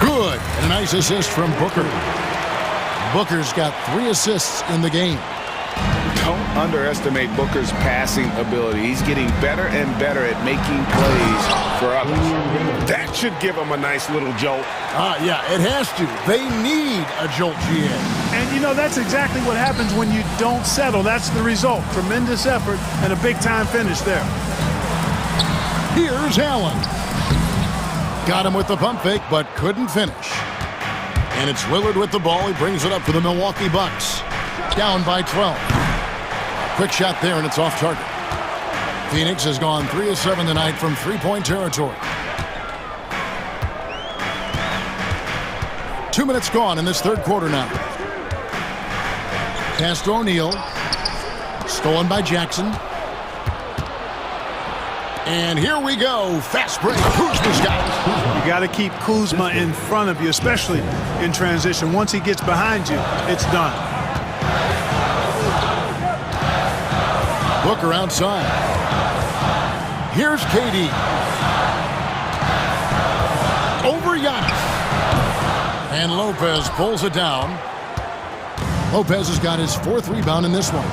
Good. And a nice assist from Booker. Booker's got 3 assists in the game. Don't underestimate Booker's passing ability. He's getting better and better at making plays for others. That should give him a nice little jolt. Yeah, it has to. They need a jolt, GA. And, you know, that's exactly what happens when you don't settle. That's the result. Tremendous effort and a big-time finish there. Here's Allen. Got him with the pump fake, but couldn't finish. And it's Lillard with the ball. He brings it up for the Milwaukee Bucks. Down by 12. Quick shot there, and it's off target. Phoenix has gone 3 of 7 tonight from three-point territory. 2 minutes gone in this third quarter now. Pass to O'Neal. Stolen by Jackson. And here we go. Fast break. Kuzma's got it. You got to keep Kuzma in front of you, especially in transition. Once he gets behind you, it's done. Booker outside. Here's KD. Over Giannis. And Lopez pulls it down. Lopez has got his 4th rebound in this one.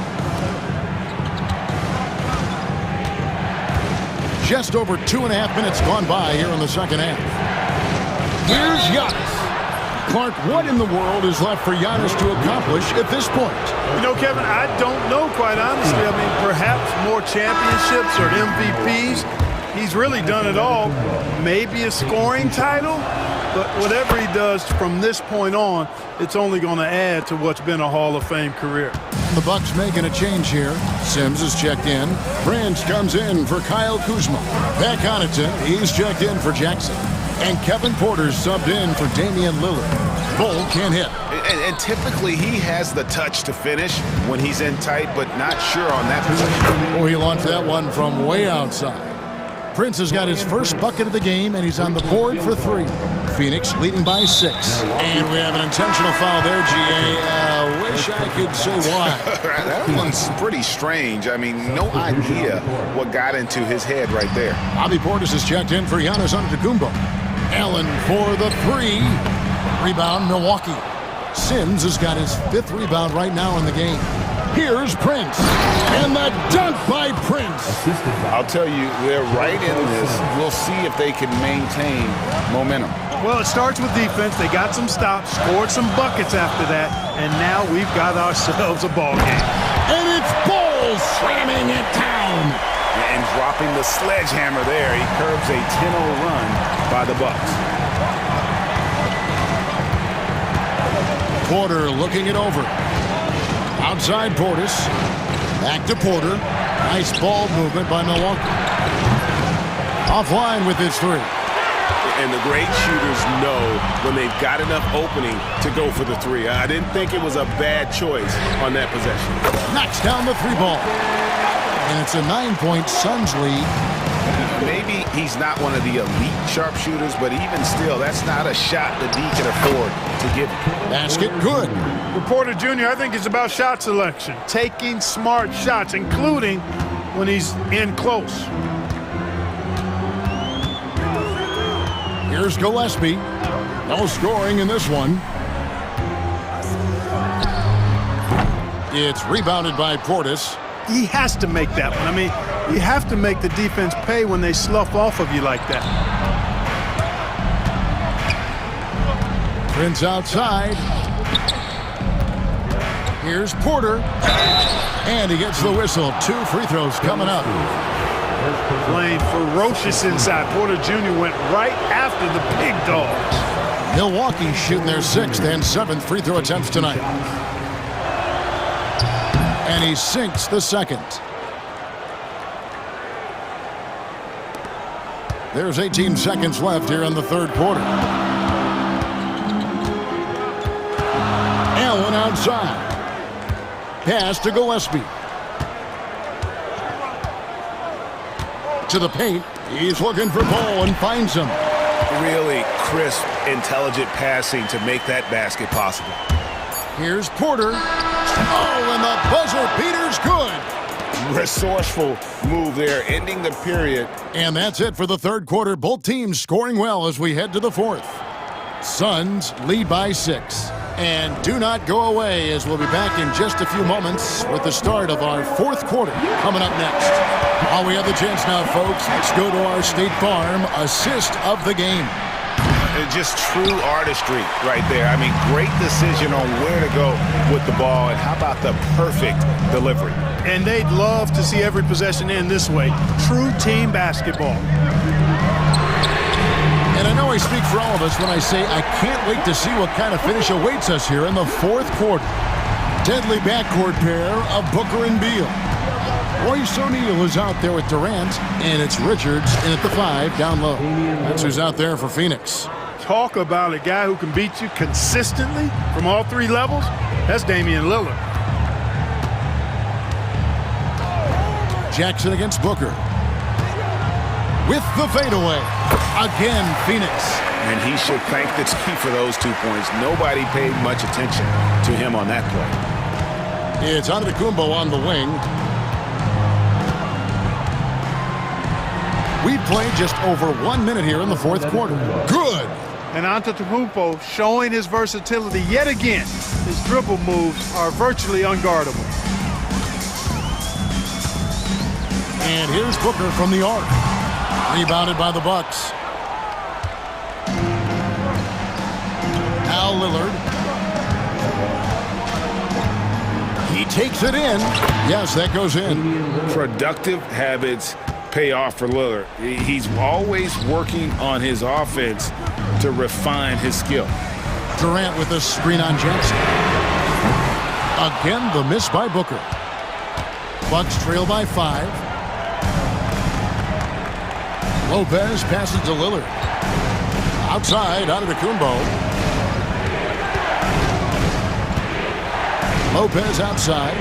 Just over 2.5 minutes gone by here in the second half. Here's Giannis. Clark, what in the world is left for Giannis to accomplish at this point? You know, Kevin, I don't know, quite honestly. I mean, perhaps more championships or MVPs. He's really done it all. Maybe a scoring title, but whatever he does from this point on, it's only going to add to what's been a Hall of Fame career. The Bucks making a change here. Sims is checked in. Prince comes in for Kyle Kuzma. Pat Connaughton, he's checked in for Jackson. And Kevin Porter's subbed in for Damian Lillard. Bull can't hit. And typically he has the touch to finish when he's in tight, but not sure on that position. Oh, he launched that one from way outside. Prince has got his first bucket of the game, and he's on the board for 3. Phoenix leading by 6. And we have an intentional foul there, GA. Wish I could say why. That one's pretty strange. I mean, no idea what got into his head right there. Bobby Portis is checked in for Giannis Antetokounmpo. Allen for the 3. Rebound, Milwaukee. Sims has got his 5th rebound right now in the game. Here's Prince. And the dunk by Prince. I'll tell you, they're right in this. We'll see if they can maintain momentum. Well, it starts with defense. They got some stops, scored some buckets after that, and now we've got ourselves a ball game. And it's Bull slamming it down. And dropping the sledgehammer there. He curbs a 10-0 run by the Bucks. Porter looking it over. Outside Portis. Back to Porter. Nice ball movement by Milwaukee. Offline with his 3. And the great shooters know when they've got enough opening to go for the 3. I didn't think it was a bad choice on that possession. Knocks down the 3 ball. And it's a 9-point Suns lead. Maybe he's not one of the elite sharpshooters, but even still, that's not a shot that D can afford to give him. Basket good. Porter Jr., I think it's about shot selection. Taking smart shots, including when he's in close. Here's Gillespie. No scoring in this one. It's rebounded by Portis. He has to make that one. I mean, you have to make the defense pay when they slough off of you like that. Prince outside. Here's Porter. And he gets the whistle. 2 free throws coming up. Playing ferocious inside. Porter Jr. went right after the big dogs. Milwaukee shooting their 6th and 7th free throw attempts tonight. And he sinks the 2nd. There's 18 seconds left here in the third quarter. Allen outside. Pass to Gillespie. To the paint. He's looking for Ball and finds him. Really crisp, intelligent passing to make that basket possible. Here's Porter. Oh, and the buzzer beater's good. Resourceful move there, ending the period. And that's it for the third quarter. Both teams scoring well as we head to the 4th. Suns lead by 6. And do not go away, as we'll be back in just a few moments with the start of our 4th quarter coming up next. While we have the chance now, folks, let's go to our State Farm assist of the game. Just true artistry right there. I mean, great decision on where to go with the ball, and how about the perfect delivery? And they'd love to see every possession end this way. True team basketball. And I know I speak for all of us when I say I can't wait to see what kind of finish awaits us here in the fourth quarter. Deadly backcourt pair of Booker and Beal. Royce O'Neal is out there with Durant, and it's Richards in at the 5 down low. That's who's out there for Phoenix. Talk about a guy who can beat you consistently from all three levels. That's Damian Lillard. Jackson against Booker. With the fadeaway. Again, Phoenix. And he should thank the team for those 2 points. Nobody paid much attention to him on that play. It's Antetokounmpo on the wing. We've played just over 1 minute here in the fourth quarter. Good. And Antetokounmpo showing his versatility yet again. His dribble moves are virtually unguardable. And here's Booker from the arc. Rebounded by the Bucks. Now Lillard. He takes it in. Yes, that goes in. Productive habits pay off for Lillard. He's always working on his offense to refine his skill. Durant with a screen on Jackson. Again, the miss by Booker. Bucks trail by 5. Lopez passes to Lillard. Outside, Antetokounmpo. Lopez outside.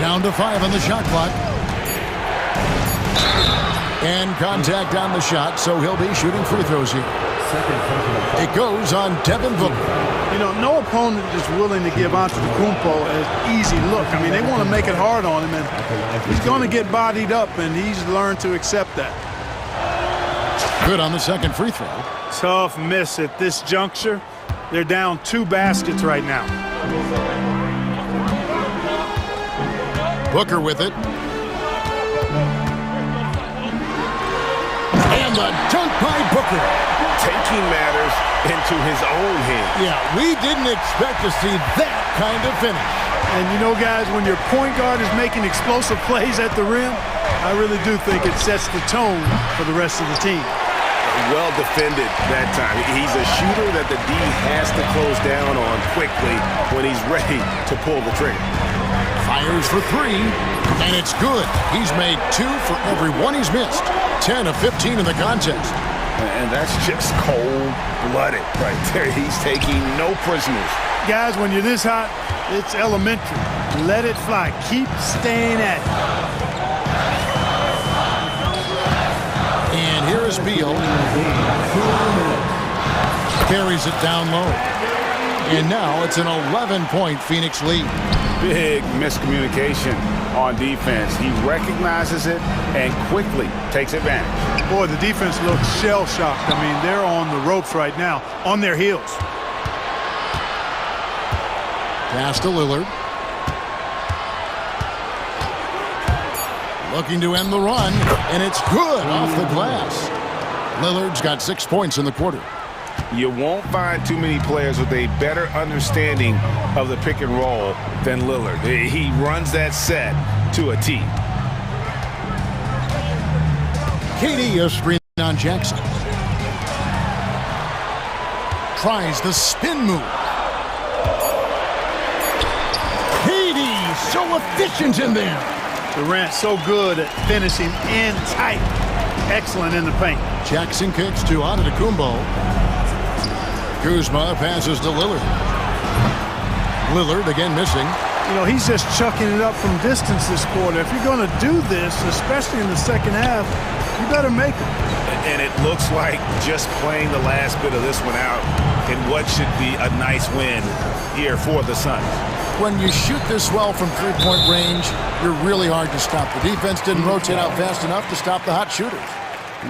Down to 5 on the shot clock. And contact on the shot, so he'll be shooting free throws here. It goes on Devin Booker. You know, no opponent is willing to give Antetokounmpo an easy look. I mean, they want to make it hard on him, and he's going to get bodied up, and he's learned to accept that. Good on the second free throw. Tough miss at this juncture. They're down 2 baskets right now. Booker with it. And the dunk by Booker. Taking matters into his own hands. Yeah, we didn't expect to see that kind of finish. And you know, guys, when your point guard is making explosive plays at the rim, I really do think it sets the tone for the rest of the team. Well defended that time. He's a shooter that the D has to close down on quickly when he's ready to pull the trigger. Fires for 3, and it's good. He's made 2 for every one he's missed. 10 of 15 in the contest. And that's just cold-blooded right there. He's taking no prisoners. Guys, when you're this hot, it's elementary. Let it fly. Keep staying at it. And here is Beal. Carries it down low. And now it's an 11-point Phoenix lead. Big miscommunication on defense. He recognizes it and quickly takes advantage. Boy, the defense looks shell-shocked. I mean, they're on the ropes right now, on their heels. Pass to Lillard. Looking to end the run, and it's good off the glass. Lillard's got 6 points in the quarter. You won't find too many players with a better understanding of the pick and roll than Lillard. He runs that set to a T. KD a screen on Jackson. Tries the spin move. KD so efficient in there. Durant so good at finishing in tight. Excellent in the paint. Jackson kicks to Antetokounmpo. Kuzma passes to Lillard. Lillard again missing. You know, he's just chucking it up from distance this quarter. If you're going to do this, especially in the second half, you better make it. And it looks like just playing the last bit of this one out in what should be a nice win here for the Suns. When you shoot this well from three-point range, you're really hard to stop. The defense didn't rotate out fast enough to stop the hot shooters.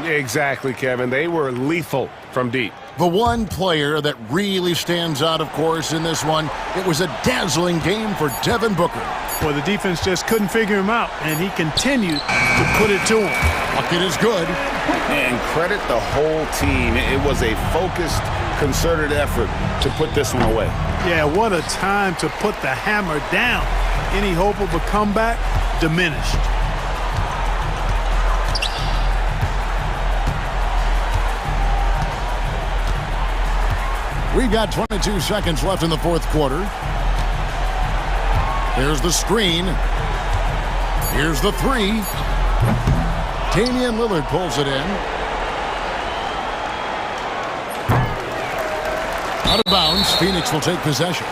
Exactly, Kevin. They were lethal from deep. The one player that really stands out, of course, in this one, it was a dazzling game for Devin Booker. Well, the defense just couldn't figure him out, and he continued to put it to him. A bucket is good. And credit the whole team. It was a focused, concerted effort to put this one away. Yeah, what a time to put the hammer down. Any hope of a comeback diminished. We've got 22 seconds left in the fourth quarter. Here's the screen. Here's the three. Damian Lillard pulls it in. Out of bounds. Phoenix will take possession.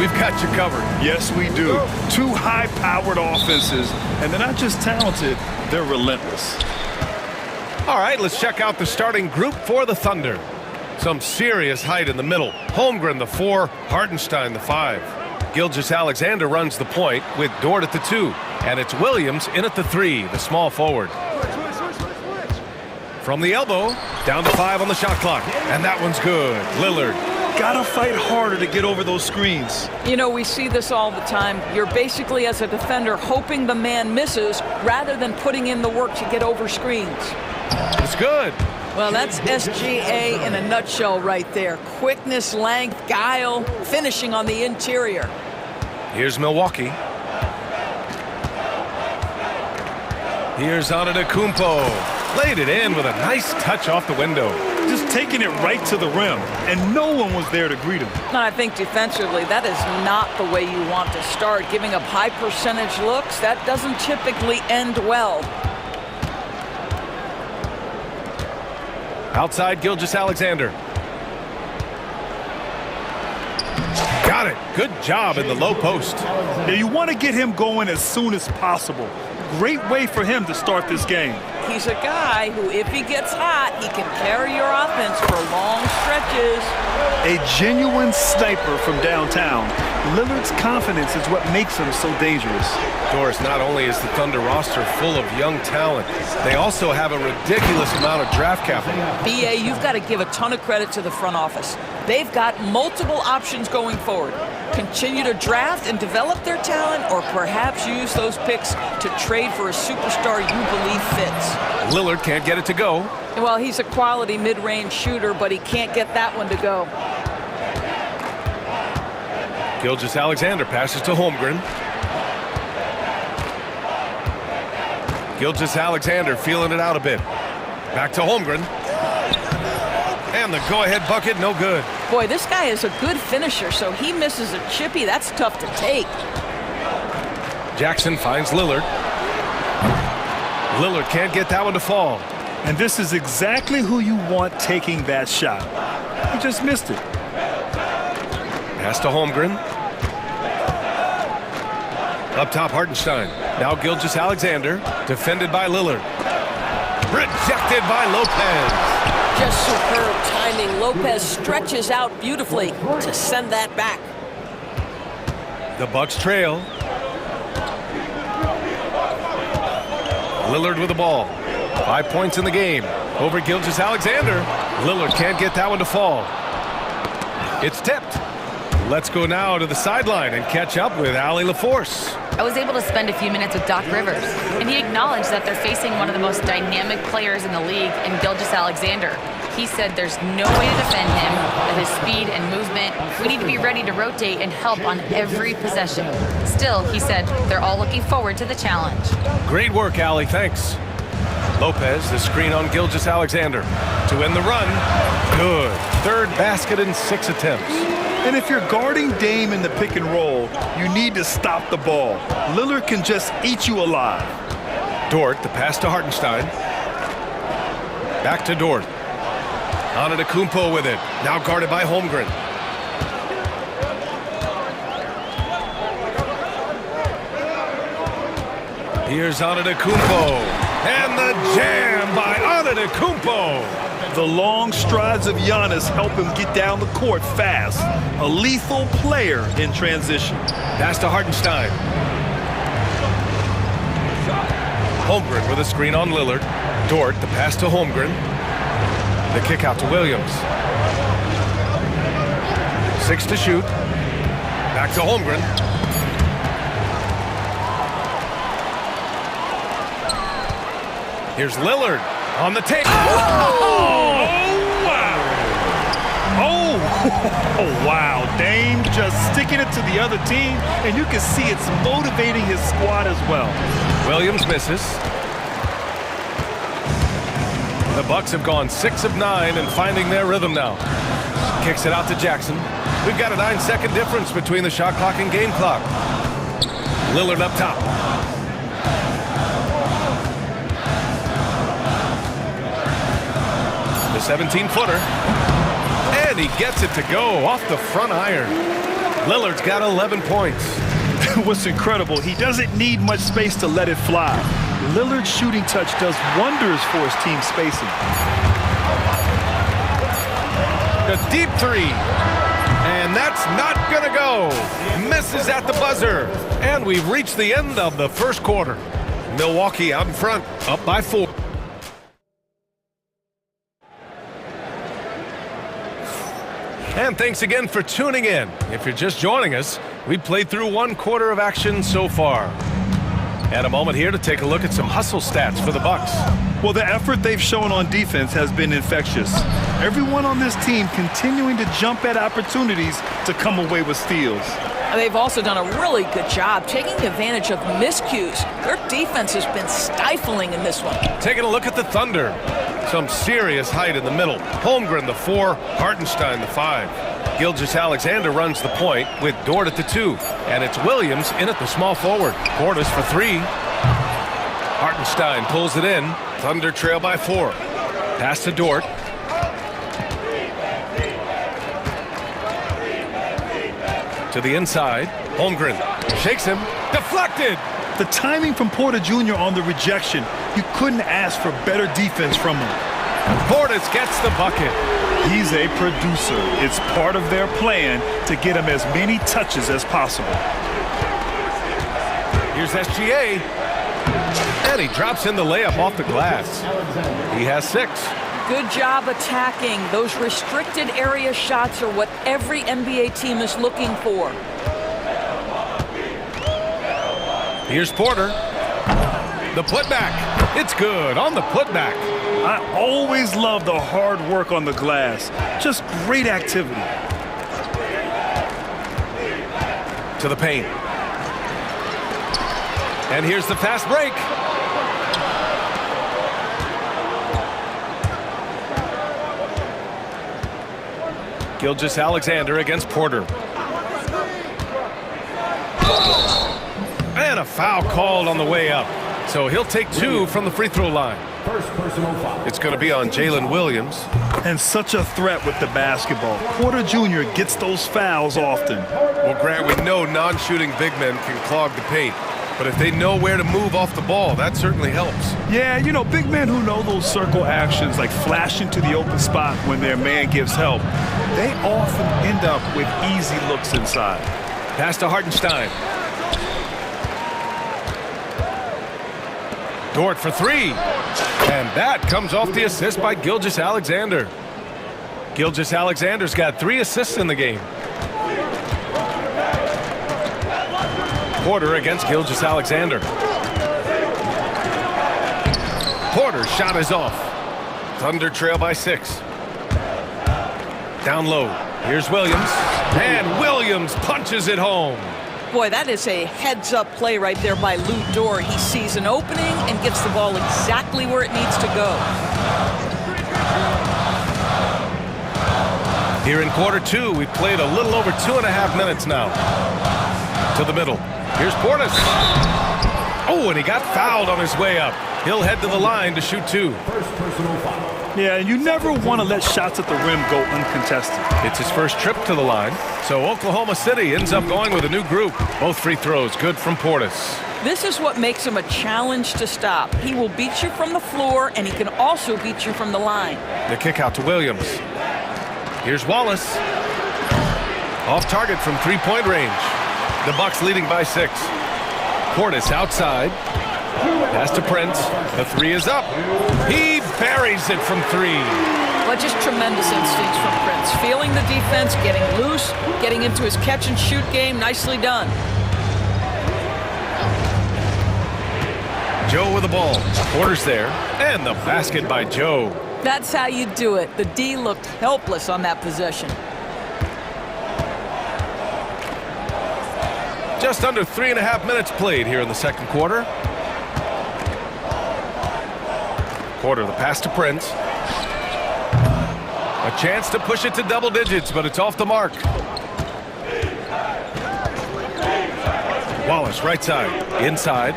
we've got you covered. Yes, we do. Two high-powered offenses, and they're not just talented, they're relentless. All right, let's check out the starting group for the Thunder. Some serious height in the middle. Holmgren, the 4, Hartenstein, the 5. Gilgeous-Alexander runs the point with Dort at the 2. And it's Williams in at the 3, the small forward. From the elbow, down to 5 on the shot clock. And that one's good. Lillard. Gotta fight harder to get over those screens. You know, we see this all the time. You're basically, as a defender, hoping the man misses rather than putting in the work to get over screens. It's good. Well, that's SGA in a nutshell right there. Quickness, length, guile, finishing on the interior. Here's Milwaukee. Here's Antetokounmpo. Laid it in with a nice touch off the window. Just taking it right to the rim, and no one was there to greet him. And I think defensively, that is not the way you want to start. Giving up high percentage looks, that doesn't typically end well. Outside, Gilgeous-Alexander. Got it. Good job in the low post. Now you want to get him going as soon as possible. Great way for him to start this game. He's a guy who, if he gets hot, he can carry your offense for long stretches. A genuine sniper from downtown. Lillard's confidence is what makes him so dangerous. Doris, not only is the Thunder roster full of young talent, they also have a ridiculous amount of draft capital. BA, you've got to give a ton of credit to the front office. They've got multiple options going forward. Continue to draft and develop their talent, or perhaps use those picks to trade for a superstar you believe fits. Lillard can't get it to go. Well, he's a quality mid-range shooter, but he can't get that one to go. Gilgeous-Alexander passes to Holmgren. Gilgeous-Alexander feeling it out a bit. Back to Holmgren. And the go-ahead bucket, no good. Boy, this guy is a good finisher, so he misses a chippy. That's tough to take. Jackson finds Lillard. Lillard can't get that one to fall. And this is exactly who you want taking that shot. He just missed it. Pass to Holmgren. Up top, Hartenstein. Now Gilgeous-Alexander, defended by Lillard. Rejected by Lopez. Just superb timing. Lopez stretches out beautifully to send that back. The Bucks trail. Lillard with the ball. 5 points in the game. Over Gilgeous-Alexander. Lillard can't get that one to fall. It's tipped. Let's go now to the sideline and catch up with Allie LaForce. I was able to spend a few minutes with Doc Rivers, and he acknowledged that they're facing one of the most dynamic players in the league in Gilgeous-Alexander. He said there's no way to defend him, that his speed and movement, we need to be ready to rotate and help on every possession. Still, he said, they're all looking forward to the challenge. Great work, Allie, thanks. Lopez, the screen on Gilgeous-Alexander. To end the run, good. Third basket in 6 attempts. And if you're guarding Dame in the pick and roll, you need to stop the ball. Lillard can just eat you alive. Dort, the pass to Hartenstein. Back to Dort. Antetokounmpo with it. Now guarded by Holmgren. Here's Antetokounmpo. And the jam by Antetokounmpo. The long strides of Giannis help him get down the court fast. A lethal player in transition. Pass to Hartenstein. Holmgren with a screen on Lillard. Dort, the pass to Holmgren. The kick out to Williams. 6 to shoot. Back to Holmgren. Here's Lillard on the tape. Oh, wow. Oh, wow. Dame just sticking it to the other team, and you can see it's motivating his squad as well. Williams misses. The Bucks have gone 6 of 9 and finding their rhythm now. Kicks it out to Jackson. We've got a 9-second difference between the shot clock and game clock. Lillard up top. The 17-footer. And he gets it to go off the front iron. Lillard's got 11 points. What's incredible, he doesn't need much space to let it fly. Lillard's shooting touch does wonders for his team spacing. A deep three. And that's not gonna go. Misses at the buzzer. And we've reached the end of the first quarter. Milwaukee out in front, up by 4. And thanks again for tuning in. If you're just joining us, we played through one quarter of action so far. And a moment here to take a look at some hustle stats for the Bucks. Well, the effort they've shown on defense has been infectious. Everyone on this team continuing to jump at opportunities to come away with steals. They've also done a really good job taking advantage of miscues. Their defense has been stifling in this one. Taking a look at the Thunder. Some serious height in the middle. Holmgren, the 4, Hartenstein, the 5. Gilgeous-Alexander runs the point with Dort at the 2. And it's Williams in at the small forward. Portis for 3. Hartenstein pulls it in. Thunder trail by 4. Pass to Dort. To the inside. Holmgren shakes him. Deflected. The timing from Porter Jr. on the rejection, you couldn't ask for better defense from him. Portis gets the bucket. He's a producer. It's part of their plan to get him as many touches as possible. Here's SGA. And he drops in the layup off the glass. He has 6. Good job attacking. Those restricted area shots are what every NBA team is looking for. Here's Porter. The putback. It's good on the putback. I always love the hard work on the glass. Just great activity. To the paint. And here's the fast break. Gilgeous-Alexander against Porter. And a foul called on the way up. So he'll take 2 from the free throw line. First personal foul. It's going to be on Jalen Williams. And such a threat with the basketball. Porter Jr. gets those fouls often. Well, Grant, we know non-shooting big men can clog the paint. But if they know where to move off the ball, that certainly helps. Yeah, you know, big men who know those circle actions, like flashing to the open spot when their man gives help, they often end up with easy looks inside. Pass to Hartenstein. Dort for 3. And that comes off the assist by Gilgeous-Alexander. Gilgeous-Alexander's got 3 assists in the game. Porter against Gilgeous-Alexander. Porter's shot is off. Thunder trail by 6. Down low. Here's Williams. And Williams punches it home. Boy, that is a heads-up play right there by Lou Dort. He sees an opening and gets the ball exactly where it needs to go. Here in quarter 2, we've played a little over 2.5 minutes now. To the middle. Here's Portis. Oh, and he got fouled on his way up. He'll head to the line to shoot 2. First personal foul. Yeah, and you never want to let shots at the rim go uncontested. It's his first trip to the line. So Oklahoma City ends up going with a new group. Both free throws good from Portis. This is what makes him a challenge to stop. He will beat you from the floor, and he can also beat you from the line. The kick out to Williams. Here's Wallace. Off target from three-point range. The Bucks leading by 6. Portis outside. Pass to Prince. The 3 is up. He buries it from 3. Well, just tremendous instincts from Prince. Feeling the defense, getting loose, getting into his catch-and-shoot game. Nicely done. Joe with the ball. Porter's there. And the basket by Joe. That's how you do it. The D looked helpless on that possession. Just under 3.5 minutes played here in the second quarter. Porter, the pass to Prince. A chance to push it to double digits, but it's off the mark. Wallace, right side. Inside.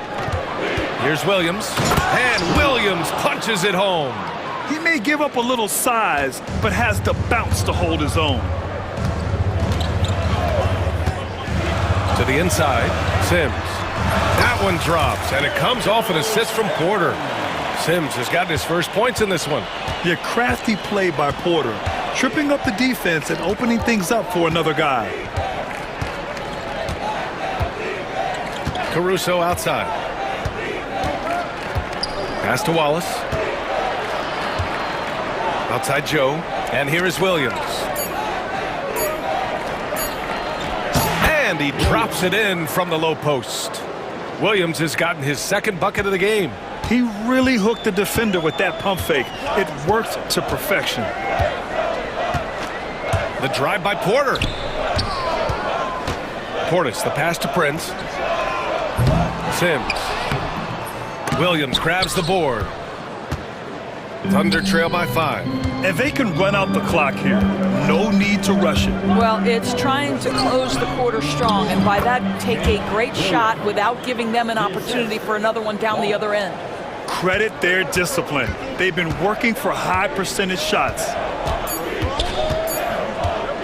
Here's Williams. And Williams punches it home. He may give up a little size, but has the bounce to hold his own. To the inside, Sims. That one drops, and it comes off an assist from Porter. Sims has gotten his first points in this one. Yeah, crafty play by Porter, tripping up the defense and opening things up for another guy. Caruso outside. Pass to Wallace. Outside Joe, and here is Williams. And he drops it in from the low post. Williams has gotten his second bucket of the game. He really hooked the defender with that pump fake. It worked to perfection. The drive by Porter. Portis, the pass to Prince. Sims. Williams grabs the board. Thunder trail by 5. And they can run out the clock here. No need to rush it. Well, it's trying to close the quarter strong, and by that, take a great shot without giving them an opportunity for another one down the other end. Credit their discipline. They've been working for high percentage shots.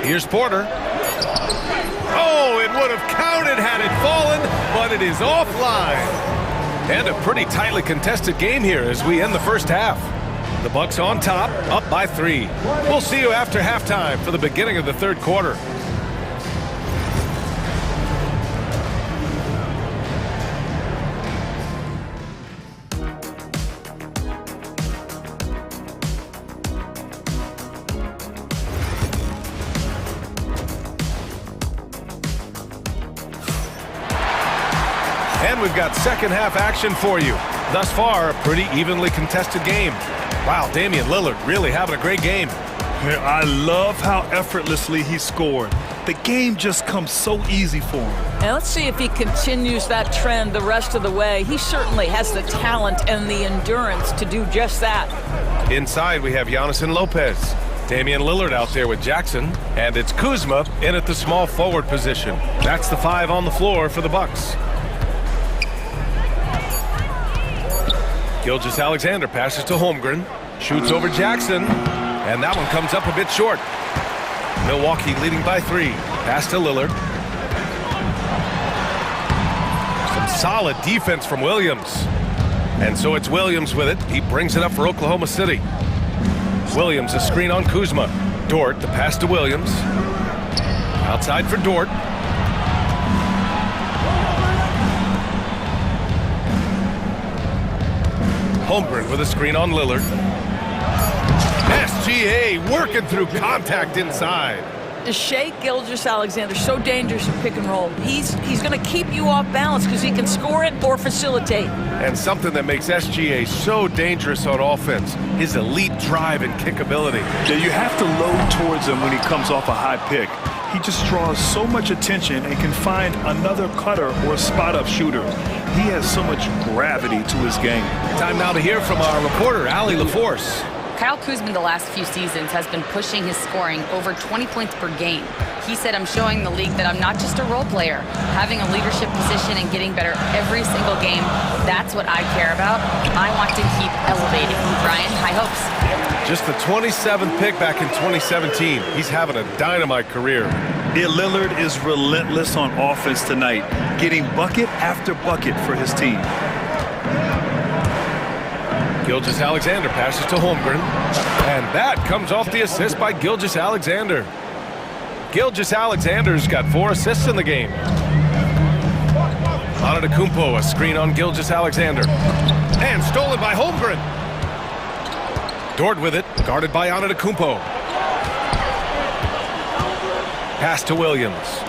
Here's Porter. Oh, it would have counted had it fallen, but it is offline. And a pretty tightly contested game here as we end the first half. The Bucks on top, up by 3. We'll see you after halftime for the beginning of the third quarter. And we've got second half action for you. Thus far, a pretty evenly contested game. Wow, Damian Lillard really having a great game. I love how effortlessly he scored. The game just comes so easy for him. And let's see if he continues that trend the rest of the way. He certainly has the talent and the endurance to do just that. Inside, we have Giannis and Lopez. Damian Lillard out there with Jackson, and it's Kuzma in at the small forward position. That's the 5 on the floor for the Bucks. Gilgeous-Alexander passes to Holmgren, shoots over Jackson, and that one comes up a bit short. Milwaukee leading by 3. Pass to Lillard. Some solid defense from Williams. And so it's Williams with it. He brings it up for Oklahoma City. Williams, a screen on Kuzma. Dort, the pass to Williams. Outside for Dort. Holmgren with a screen on Lillard. SGA working through contact inside. Shea Gilgeous-Alexander, so dangerous in pick and roll. He's going to keep you off balance because he can score it or facilitate. And something that makes SGA so dangerous on offense, his elite drive and kickability. Yeah, you have to load towards him when he comes off a high pick. He just draws so much attention and can find another cutter or spot-up shooter. He has so much gravity to his game. Time now to hear from our reporter, Allie LaForce. Kyle Kuzma the last few seasons has been pushing his scoring over 20 points per game. He said, I'm showing the league that I'm not just a role player. Having a leadership position and getting better every single game, that's what I care about. I want to keep elevating. Brian, high hopes. Just the 27th pick back in 2017. He's having a dynamite career. Yeah, Lillard is relentless on offense tonight, getting bucket after bucket for his team. Gilgeous-Alexander passes to Holmgren. And that comes off the assist by Gilgeous-Alexander. Gilgeous-Alexander's got 4 assists in the game. Antetokounmpo, a screen on Gilgeous-Alexander. And stolen by Holmgren. Dort with it, guarded by Antetokounmpo. Pass to Williams.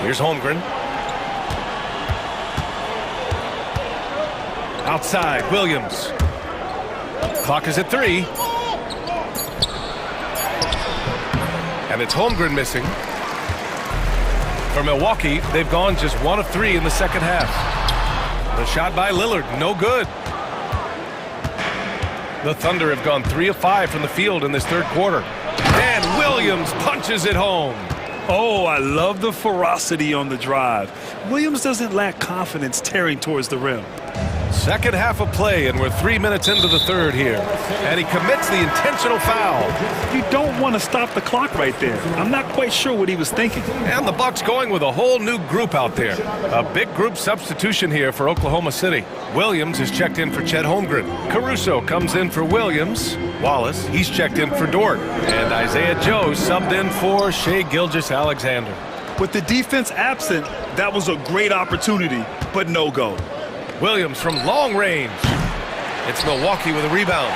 Here's Holmgren. Outside, Williams. Clock is at 3. And it's Holmgren missing. For Milwaukee, they've gone just 1 of 3 in the second half. The shot by Lillard, no good. The Thunder have gone 3 of 5 from the field in this third quarter. And Williams punches it home. Oh, I love the ferocity on the drive. Williams doesn't lack confidence tearing towards the rim. Second half of play, and we're 3 minutes into the third here. And he commits the intentional foul. You don't want to stop the clock right there. I'm not quite sure what he was thinking. And the Bucks going with a whole new group out there. A big group substitution here for Oklahoma City. Williams is checked in for Chet Holmgren. Caruso comes in for Williams. Wallace, he's checked in for Dort. And Isaiah Joe subbed in for Shai Gilgeous-Alexander. With the defense absent, that was a great opportunity, but no go. Williams from long range. It's Milwaukee with a rebound.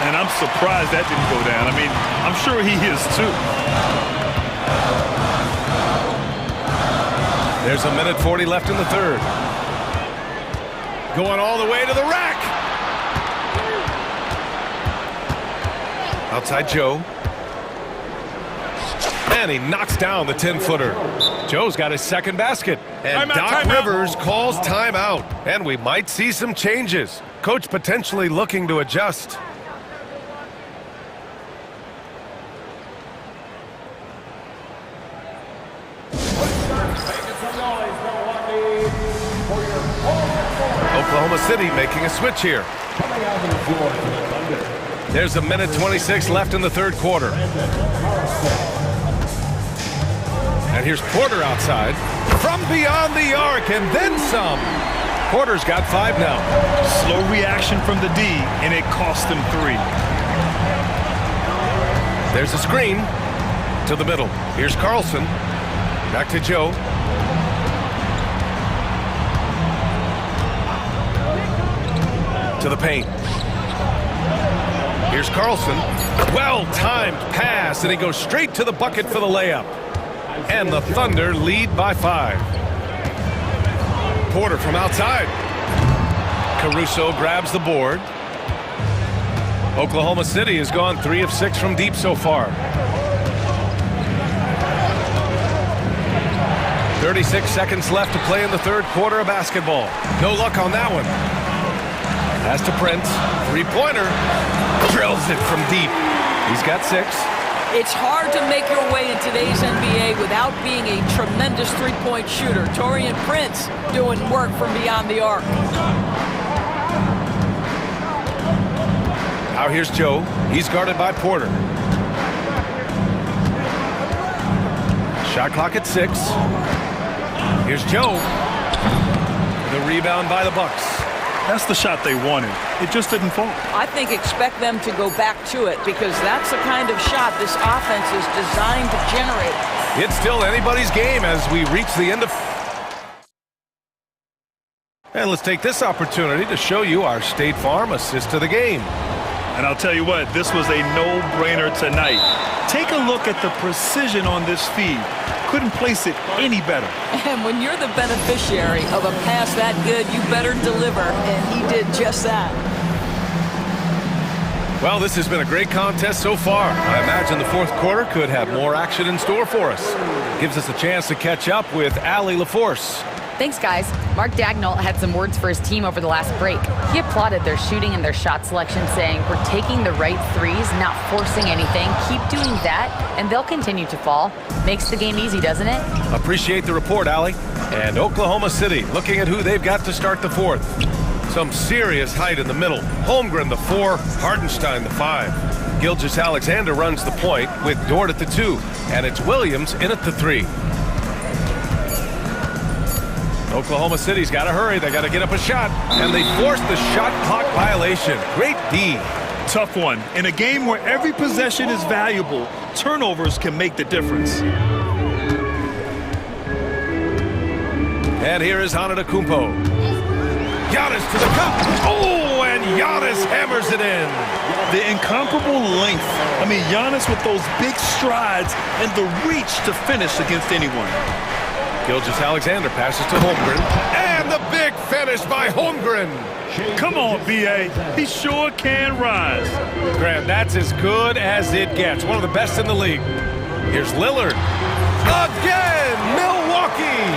And I'm surprised that didn't go down. I mean, I'm sure he is too. There's 1:40 left in the third. Going all the way to the rack. Outside Joe. And he knocks down the 10-footer. Joe's got his second basket. And Doc Rivers calls timeout. And we might see some changes. Coach potentially looking to adjust. Oklahoma City making a switch here. There's 1:26 left in the third quarter. And here's Porter outside. From beyond the arc, and then some. Porter's got 5 now. Slow reaction from the D, and it cost him 3. There's a screen to the middle. Here's Carlson. Back to Joe. To the paint. Here's Carlson. Well-timed pass, and he goes straight to the bucket for the layup. And the Thunder lead by 5. Porter from outside. Caruso grabs the board. Oklahoma City has gone 3 of 6 from deep so far. 36 seconds left to play in the third quarter of basketball. No luck on that one. Pass to Prince. Three-pointer. Drills it from deep. He's got 6. It's hard to make your way in today's NBA without being a tremendous three-point shooter. Taurean Prince doing work from beyond the arc. Now here's Joe. He's guarded by Porter. Shot clock at 6. Here's Joe. The rebound by the Bucks. That's the shot they wanted. It just didn't fall. I think expect them to go back to it because that's the kind of shot this offense is designed to generate. It's still anybody's game as we reach the end of... And let's take this opportunity to show you our State Farm assist to the game. And I'll tell you what, this was a no-brainer tonight. Take a look at the precision on this feed. Couldn't place it any better. And when you're the beneficiary of a pass that good, you better deliver, and he did just that. Well, this has been a great contest so far. I imagine the fourth quarter could have more action in store for us. Gives us a chance to catch up with Allie LaForce. Thanks, guys. Mark Dagnall had some words for his team over the last break. He applauded their shooting and their shot selection, saying, "We're taking the right threes, not forcing anything. Keep doing that, and they'll continue to fall." Makes the game easy, doesn't it? Appreciate the report, Allie. And Oklahoma City looking at who they've got to start the fourth. Some serious height in the middle. Holmgren, the 4, Hardenstein, the 5. Gilgeous-Alexander runs the point with Dort at the 2, and it's Williams in at the 3. Oklahoma City's got to hurry. They got to get up a shot, and they force the shot clock violation. Great D. Tough one. In a game where every possession is valuable, turnovers can make the difference. And here is Antetokounmpo. Giannis to the cup. Oh, and Giannis hammers it in. The incomparable length. I mean, Giannis with those big strides and the reach to finish against anyone. Gilgeous-Alexander passes to Holmgren. And the big finish by Holmgren. Come on, B.A. He sure can rise. Grant, that's as good as it gets. One of the best in the league. Here's Lillard. Again, Milwaukee.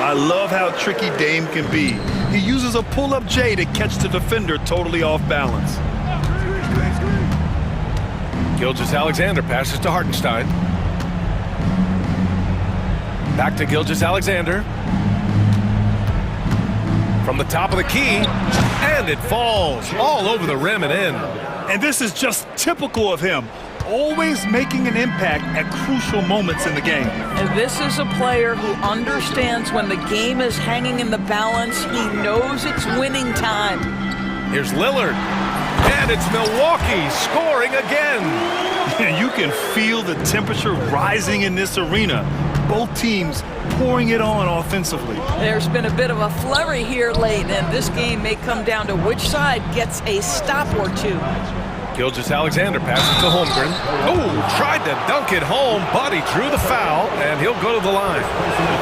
I love how tricky Dame can be. He uses a pull-up J to catch the defender totally off balance. Gilgeous-Alexander passes to Hardenstein. Back to Gilgeous-Alexander. From from the top of the key, and it falls all over the rim and in. And this is just typical of him, always making an impact at crucial moments in the game. And this is a player who understands when the game is hanging in the balance. He knows it's winning time. Here's Lillard, and it's Milwaukee scoring again. Yeah, you can feel the temperature rising in this arena. Both teams pouring it on offensively. There's been a bit of a flurry here late, and this game may come down to which side gets a stop or two. Gilgeous-Alexander passes to Holmgren. Oh, tried to dunk it home, but he drew the foul, and he'll go to the line.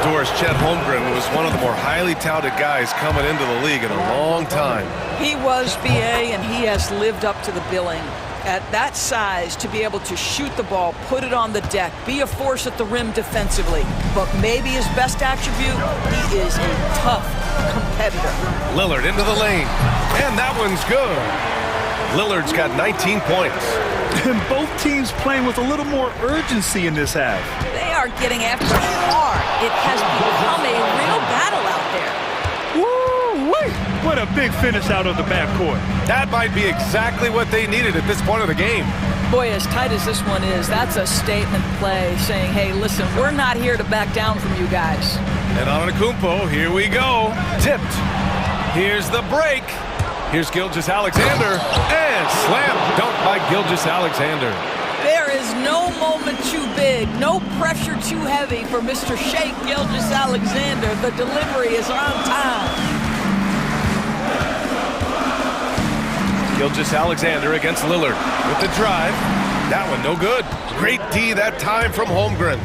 Doris Chet Holmgren was one of the more highly touted guys coming into the league in a long time. He was, BA, and he has lived up to the billing. At that size, to be able to shoot the ball, put it on the deck, be a force at the rim defensively. But maybe his best attribute, he is a tough competitor. Lillard into the lane, and that one's good. Lillard's got 19 points. And both teams playing with a little more urgency in this half. They are getting after hard. It has become a real battle out there. Woo-wee! What a big finish out of the backcourt. That might be exactly what they needed at this point of the game. Boy, as tight as this one is, that's a statement play saying, hey, listen, we're not here to back down from you guys. And Antetokounmpo, here we go. Tipped. Here's the break. Here's Gilgeous-Alexander, and slam dunk by Gilgeous-Alexander. There is no moment too big, no pressure too heavy for Mr. Shake Gilgeous-Alexander. The delivery is on time. Gilgeous-Alexander against Lillard with the drive. That one no good. Great D that time from Holmgren.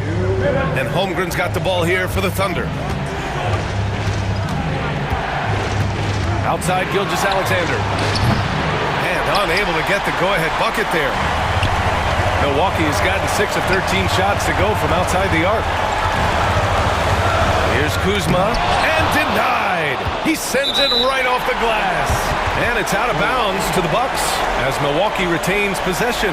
And Holmgren's got the ball here for the Thunder. Outside Gilgeous-Alexander. And unable to get the go-ahead bucket there. Milwaukee has gotten 6 of 13 shots to go from outside the arc. Here's Kuzma, and denied. He sends it right off the glass. And it's out of bounds to the Bucks as Milwaukee retains possession.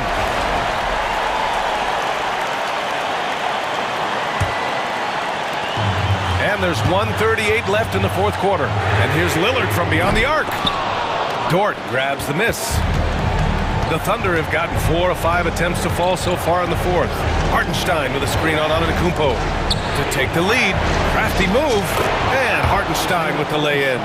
And there's 1:38 left in the fourth quarter. And here's Lillard from beyond the arc. Dort grabs the miss. The Thunder have gotten 4 of 5 attempts to fall so far in the fourth. Hartenstein with a screen on Antetokounmpo to take the lead. Crafty move. And Hartenstein with the lay-in.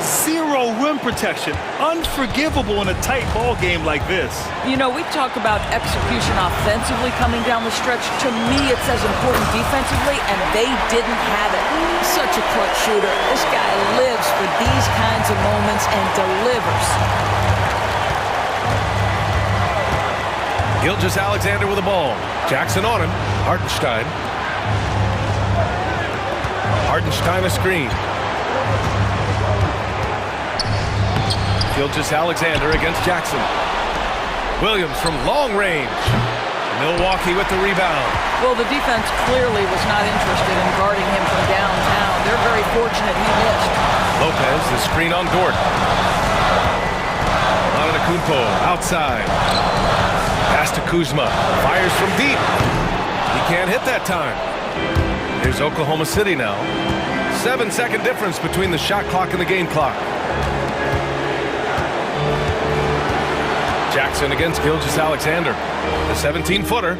Zero rim protection. Unforgivable in a tight ball game like this. You know, we talk about execution offensively coming down the stretch. To me, it's as important defensively, and they didn't have it. Such a clutch shooter. This guy lives for these kinds of moments and delivers. Gilgeous-Alexander with the ball. Jackson on him. Hartenstein. Hartenstein a screen. Gilgeous-Alexander against Jackson. Williams from long range. Milwaukee with the rebound. Well, the defense clearly was not interested in guarding him from downtown. They're very fortunate he missed. Lopez, the screen on Dort. Antetokounmpo outside. Pass to Kuzma. Fires from deep. He can't hit that time. Here's Oklahoma City now. 7-second difference between the shot clock and the game clock. Jackson against Gilgeous-Alexander. The 17-footer.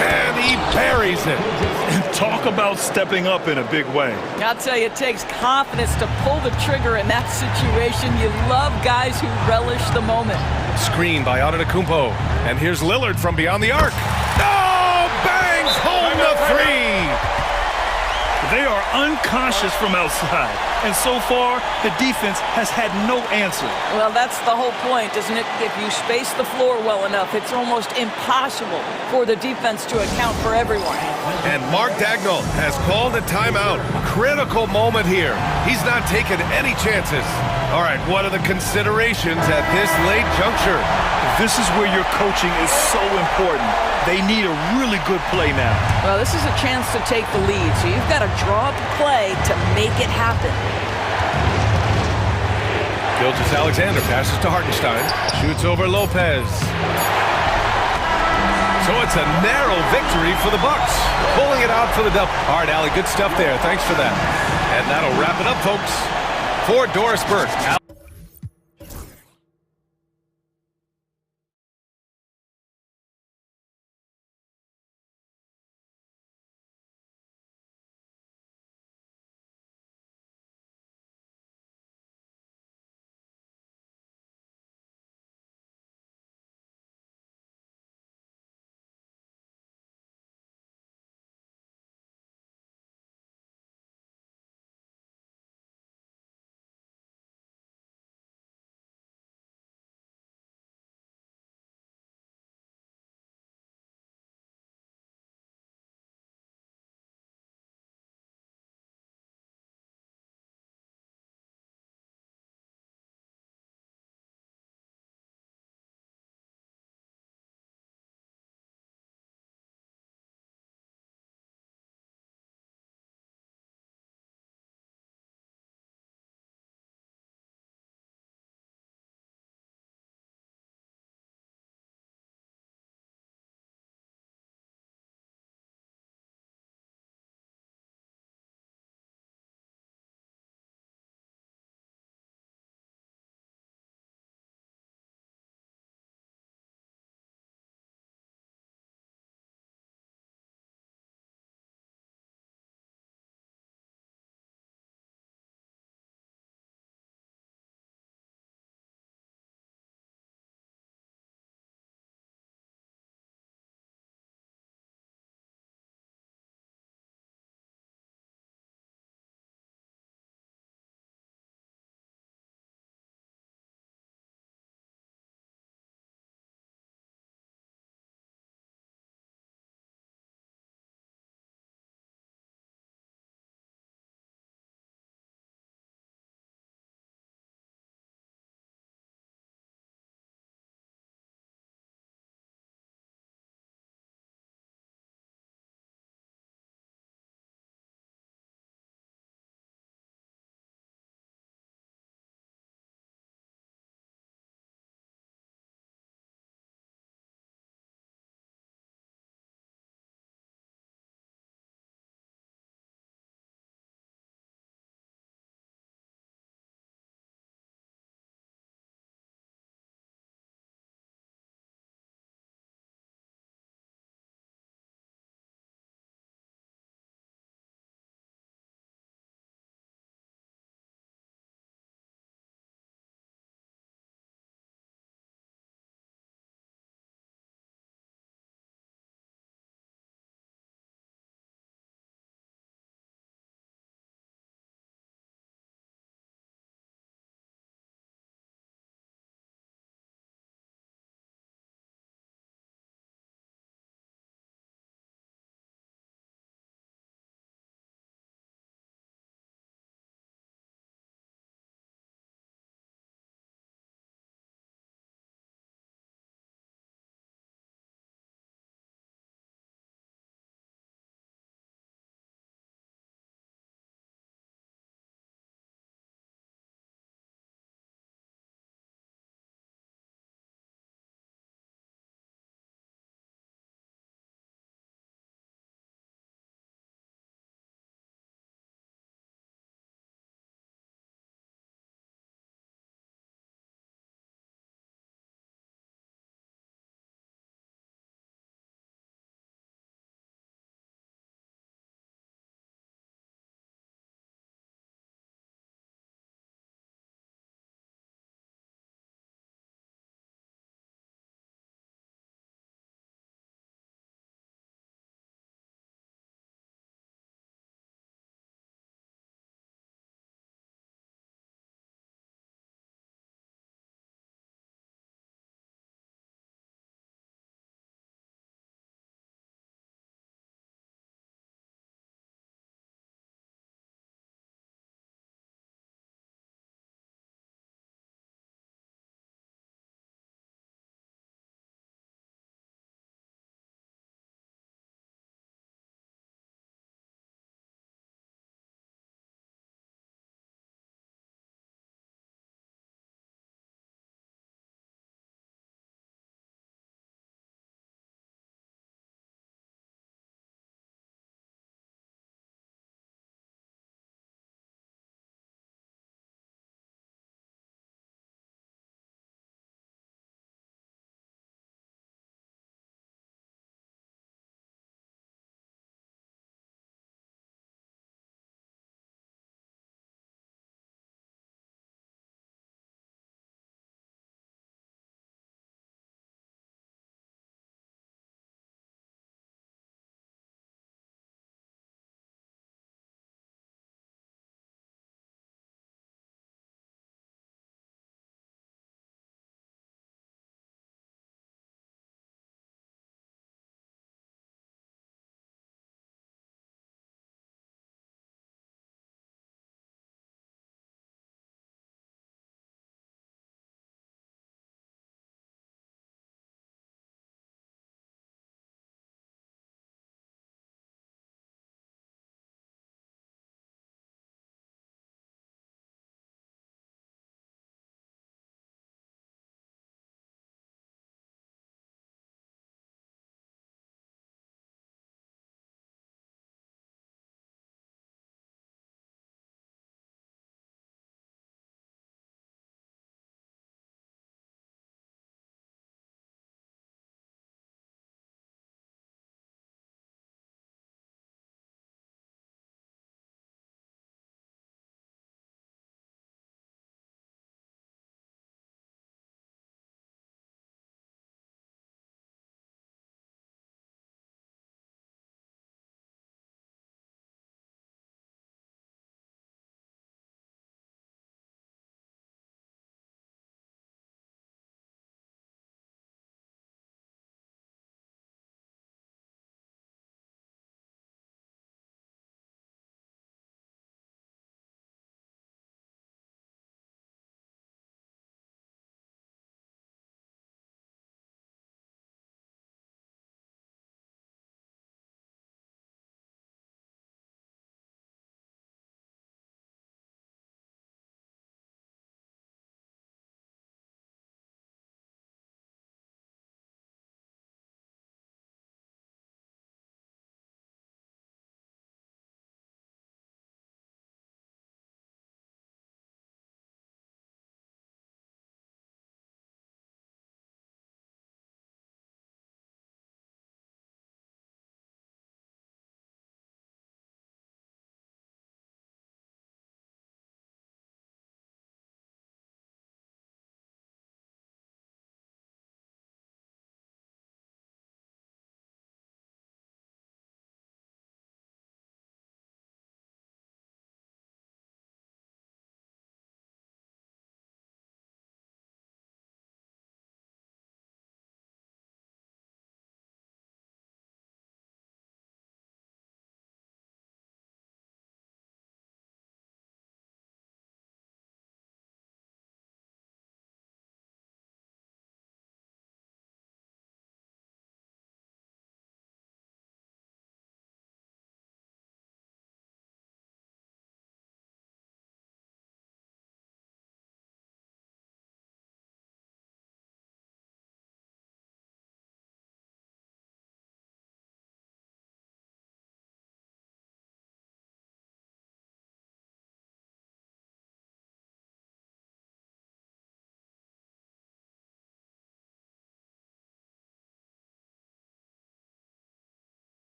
And he buries it. And talk about stepping up in a big way. I'll tell you, it takes confidence to pull the trigger in that situation. You love guys who relish the moment. Screen by Antetokounmpo. And here's Lillard from beyond the arc. Oh, bangs home the three. They are unconscious from outside. And so far, the defense has had no answer. Well, that's the whole point, isn't it? If you space the floor well enough, it's almost impossible for the defense to account for everyone. And Mark Dagnall has called a timeout. Critical moment here. He's not taking any chances. All right, what are the considerations at this late juncture? This is where your coaching is so important. They need a really good play now. Well, this is a chance to take the lead, so you've got to draw up a play to make it happen. Gilgeous-Alexander passes to Hartenstein. Shoots over Lopez. So it's a narrow victory for the Bucks. Pulling it out for the double. All right, Allie, good stuff there. Thanks for that. And that'll wrap it up, folks. for Doris Burke.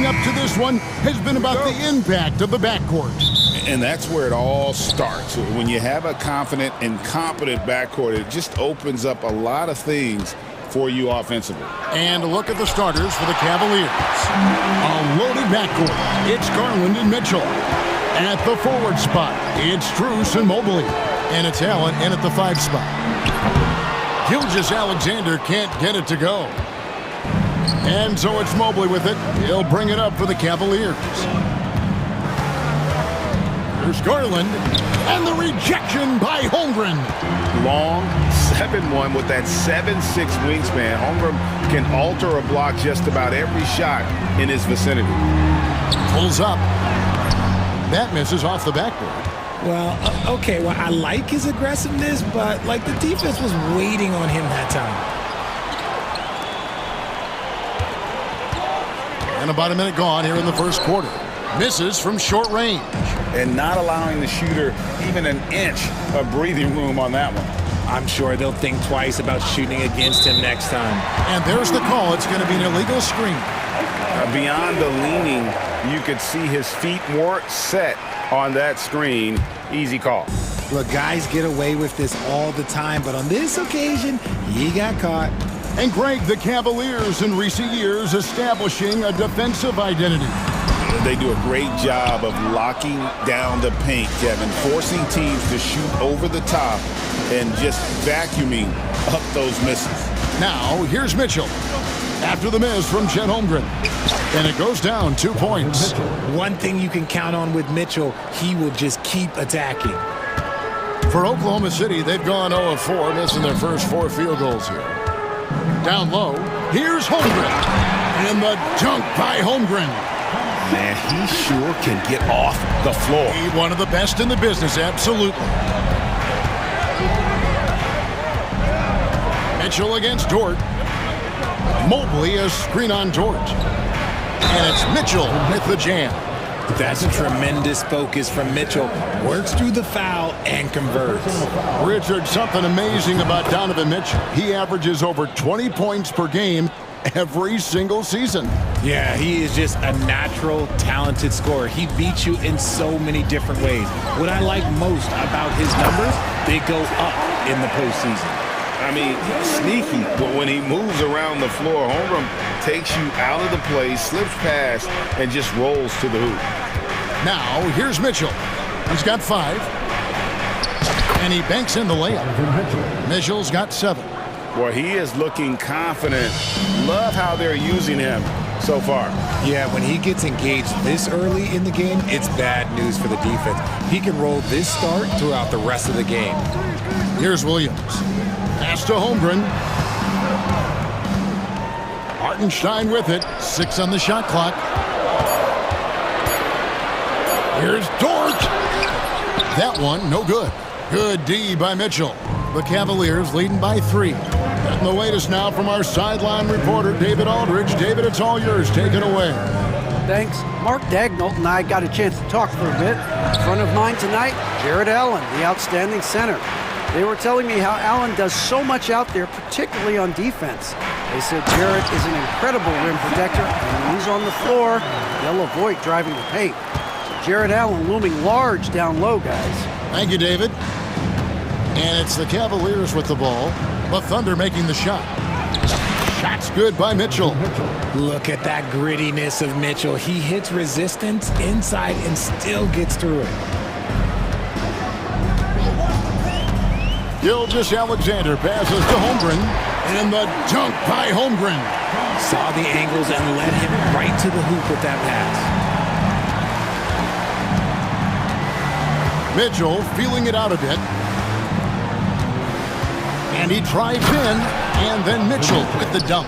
leading up to this one has been about the impact of the backcourt. And that's where it all starts. When you have a confident and competent backcourt, it just opens up a lot of things for you offensively. And look at the starters for the Cavaliers. A loaded backcourt. It's Garland and Mitchell. At the forward spot, it's Strus and Mobley. And it's Allen in at the 5 spot. Gilgeous-Alexander can't get it to go. And so it's Mobley with it. He'll bring it up for the Cavaliers. Here's Garland, and the rejection by Holmgren. Long 7-1 with that 7'6" wingspan. Holmgren can alter a block just about every shot in his vicinity. Pulls up. That misses off the backboard. Well, okay, well, I like his aggressiveness, but, like, the defense was waiting on him that time. And about a minute gone here in the first quarter. Misses from short range. And not allowing the shooter even an inch of breathing room on that one. I'm sure they'll think twice about shooting against him next time. And there's the call. It's going to be an illegal screen. Beyond the leaning, you could see his feet weren't set on that screen. Easy call. Look, guys get away with this all the time, but on this occasion, he got caught. And Greg, the Cavaliers in recent years establishing a defensive identity. They do a great job of locking down the paint, Kevin, forcing teams to shoot over the top and just vacuuming up those misses. Now, here's Mitchell. After the miss from Chet Holmgren. And it goes down 2 points. One thing you can count on with Mitchell, he will just keep attacking. For Oklahoma City, they've gone 0 of 4, missing their first 4 field goals here. Down low, here's Holmgren. And the dunk by Holmgren. Man, he sure can get off the floor. He's one of the best in the business, absolutely. Mitchell against Dort. Mobley a screen on Dort. And it's Mitchell with the jam. That's a tremendous focus from Mitchell. Works through the foul and converts. Richard, something amazing about Donovan Mitchell. He averages over 20 points per game every single season. Yeah, he is just a natural, talented scorer. He beats you in so many different ways. What I like most about his numbers, they go up in the postseason. I mean, sneaky, but when he moves around the floor, Holmgren takes you out of the play, slips past, and just rolls to the hoop. Now, here's Mitchell. He's got 5. And he banks in the layup. Mitchell's got 7. Boy, he is looking confident. Love how they're using him so far. Yeah, when he gets engaged this early in the game, it's bad news for the defense. He can roll this start throughout the rest of the game. Here's Williams. Pass to Holmgren. Hartenstein with it. 6 on the shot clock. Here's Dort. That one, no good. Good D by Mitchell. The Cavaliers leading by 3. And the latest now from our sideline reporter, David Aldridge. David, it's all yours. Take it away. Thanks. Mark Daignault and I got a chance to talk for a bit. In front of mine tonight, Jarrett Allen, the outstanding center. They were telling me how Allen does so much out there, particularly on defense. They said Jarrett is an incredible rim protector, and when he's on the floor, they'll avoid driving the paint. So Jarrett Allen looming large down low, guys. Thank you, David. And it's the Cavaliers with the ball. The Thunder making the shot. Shot's good by Mitchell. Look at that grittiness of Mitchell. He hits resistance inside and still gets through it. Gilgeous-Alexander passes to Holmgren. And the dunk by Holmgren. Saw the angles and led him right to the hoop with that pass. Mitchell feeling it out a bit. And he drives in, and then Mitchell with the dunk.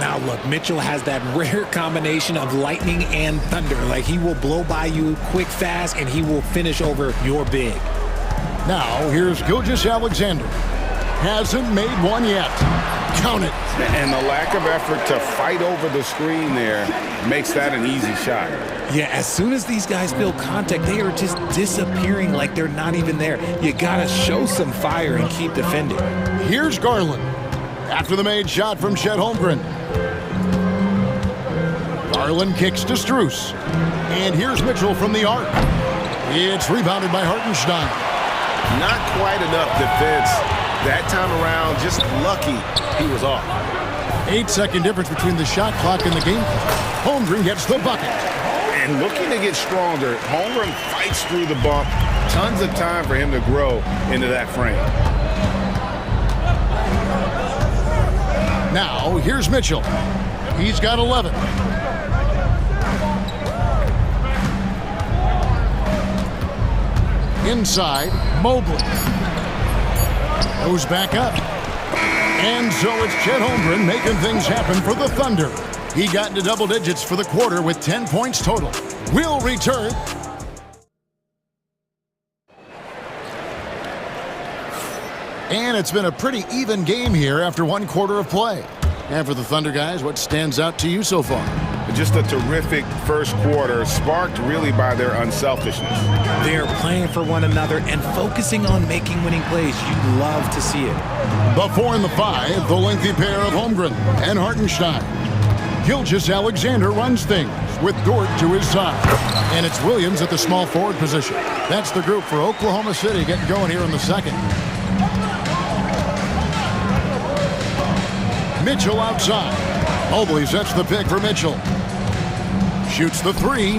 Now look, Mitchell has that rare combination of lightning and thunder. Like, he will blow by you quick, fast, and he will finish over your big. Now, here's Gilgeous-Alexander. Hasn't made one yet. Count it. And the lack of effort to fight over the screen there makes that an easy shot. Yeah, as soon as these guys feel contact, they are just disappearing like they're not even there. You gotta show some fire and keep defending. Here's Garland. After the made shot from Chet Holmgren. Garland kicks to Strus. And here's Mitchell from the arc. It's rebounded by Hartenstein. Not quite enough defense that time around. Just lucky he was off. 8-second difference between the shot clock and the game clock. Holmgren gets the bucket. And looking to get stronger, Holmgren fights through the bump. Tons of time for him to grow into that frame. Now, here's Mitchell. He's got 11. Inside, Mobley. Goes back up. And so it's Chet Holmgren making things happen for the Thunder. He got into double digits for the quarter with 10 points total. We'll return. And it's been a pretty even game here after one quarter of play. And for the Thunder guys, what stands out to you so far? Just a terrific first quarter, sparked really by their unselfishness. They're playing for one another and focusing on making winning plays. You'd love to see it. The 4 and the 5, the lengthy pair of Holmgren and Hartenstein. Gilgeous-Alexander runs things with Dort to his side. And it's Williams at the small forward position. That's the group for Oklahoma City getting going here in the second. Mitchell outside. Mobley sets the pick for Mitchell. Shoots the 3.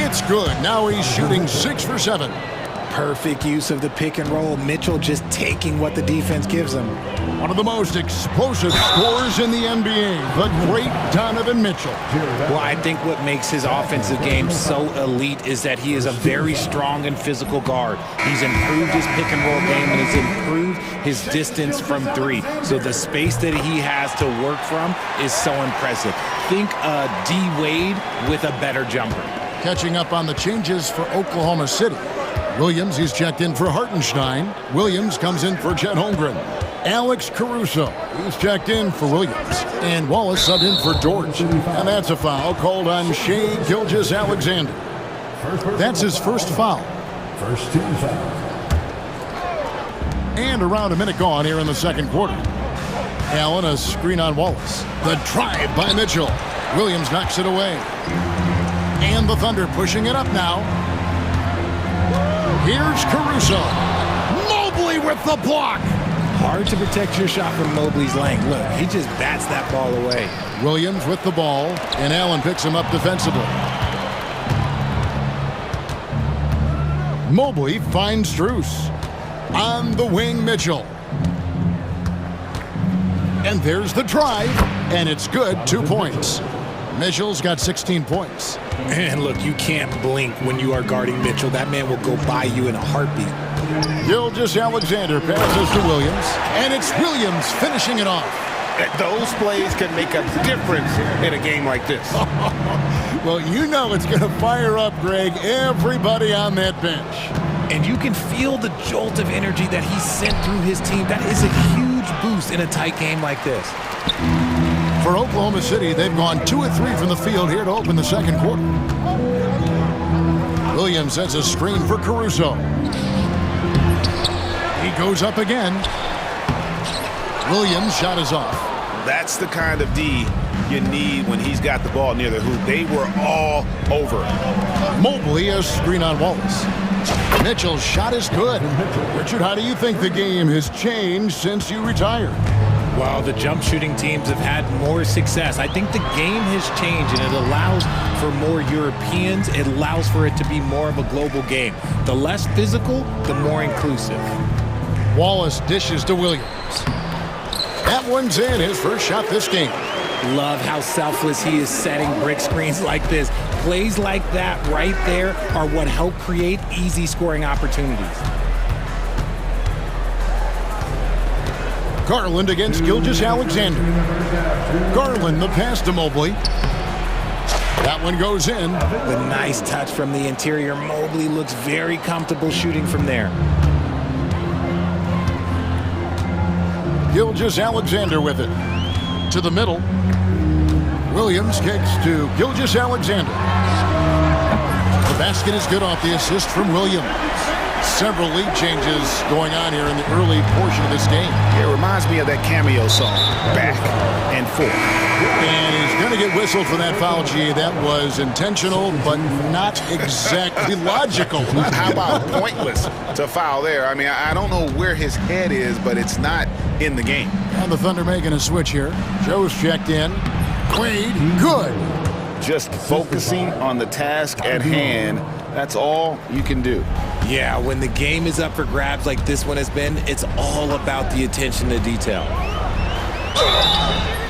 It's good. Now he's shooting 6 for 7. Perfect use of the pick and roll. Mitchell just taking what the defense gives him. One of the most explosive scorers in the NBA, the great Donovan Mitchell. Well, I think what makes his offensive game so elite is that he is a very strong and physical guard. He's improved his pick and roll game and he's improved his distance from 3. So the space that he has to work from is so impressive. Think D. Wade with a better jumper. Catching up on the changes for Oklahoma City. Williams, he's checked in for Hartenstein. Williams comes in for Chet Holmgren. Alex Caruso, he's checked in for Williams. And Wallace subbed in for Dort. And that's a foul called on Shai Gilgeous-Alexander. That's his first foul. First team foul. And around a minute gone here in the second quarter. Allen, a screen on Wallace. The drive by Mitchell. Williams knocks it away. And the Thunder pushing it up now. Here's Caruso. Mobley with the block. Hard to protect your shot from Mobley's length. Look, he just bats that ball away. Williams with the ball, and Allen picks him up defensively. Mobley finds Strus. On the wing, Mitchell. And there's the drive, and it's good, 2 points. Mitchell's got 16 points. And look, you can't blink when you are guarding Mitchell. That man will go by you in a heartbeat. Gilgeous-Alexander passes to Williams, and it's Williams finishing it off. Those plays can make a difference in a game like this. Well, you know it's going to fire up, Greg, everybody on that bench. And you can feel the jolt of energy that he sent through his team. That is a huge boost in a tight game like this. For Oklahoma City, they've gone 2 of 3 from the field here to open the second quarter. Williams sets a screen for Caruso. He goes up again. Williams' shot is off. That's the kind of D you need when he's got the ball near the hoop. They were all over. Mobley, a screen on Wallace. Mitchell's shot is good. Richard, how do you think the game has changed since you retired? Well, the jump shooting teams have had more success. I think the game has changed, and it allows for more Europeans. It allows for it to be more of a global game. The less physical, the more inclusive. Wallace dishes to Williams. That one's in, his first shot this game. Love how selfless he is setting brick screens like this. Plays like that right there are what help create easy scoring opportunities. Garland against Gilgeous-Alexander. Garland, the pass to Mobley. That one goes in. The nice touch from the interior. Mobley looks very comfortable shooting from there. Gilgeous-Alexander with it. To the middle. Williams kicks to Gilgeous-Alexander. The basket is good off the assist from Williams. Several lead changes going on here in the early portion of this game. It reminds me of that cameo song, Back and Forth. And he's going to get whistled for that foul, G. That was intentional, but not exactly logical. How about pointless to foul there? I mean, I don't know where his head is, but it's not in the game. And the Thunder making a switch here. Joe's checked in. Quaid, good. Just focusing on the task at hand, that's all you can do. Yeah, when the game is up for grabs like this one has been, it's all about the attention to detail.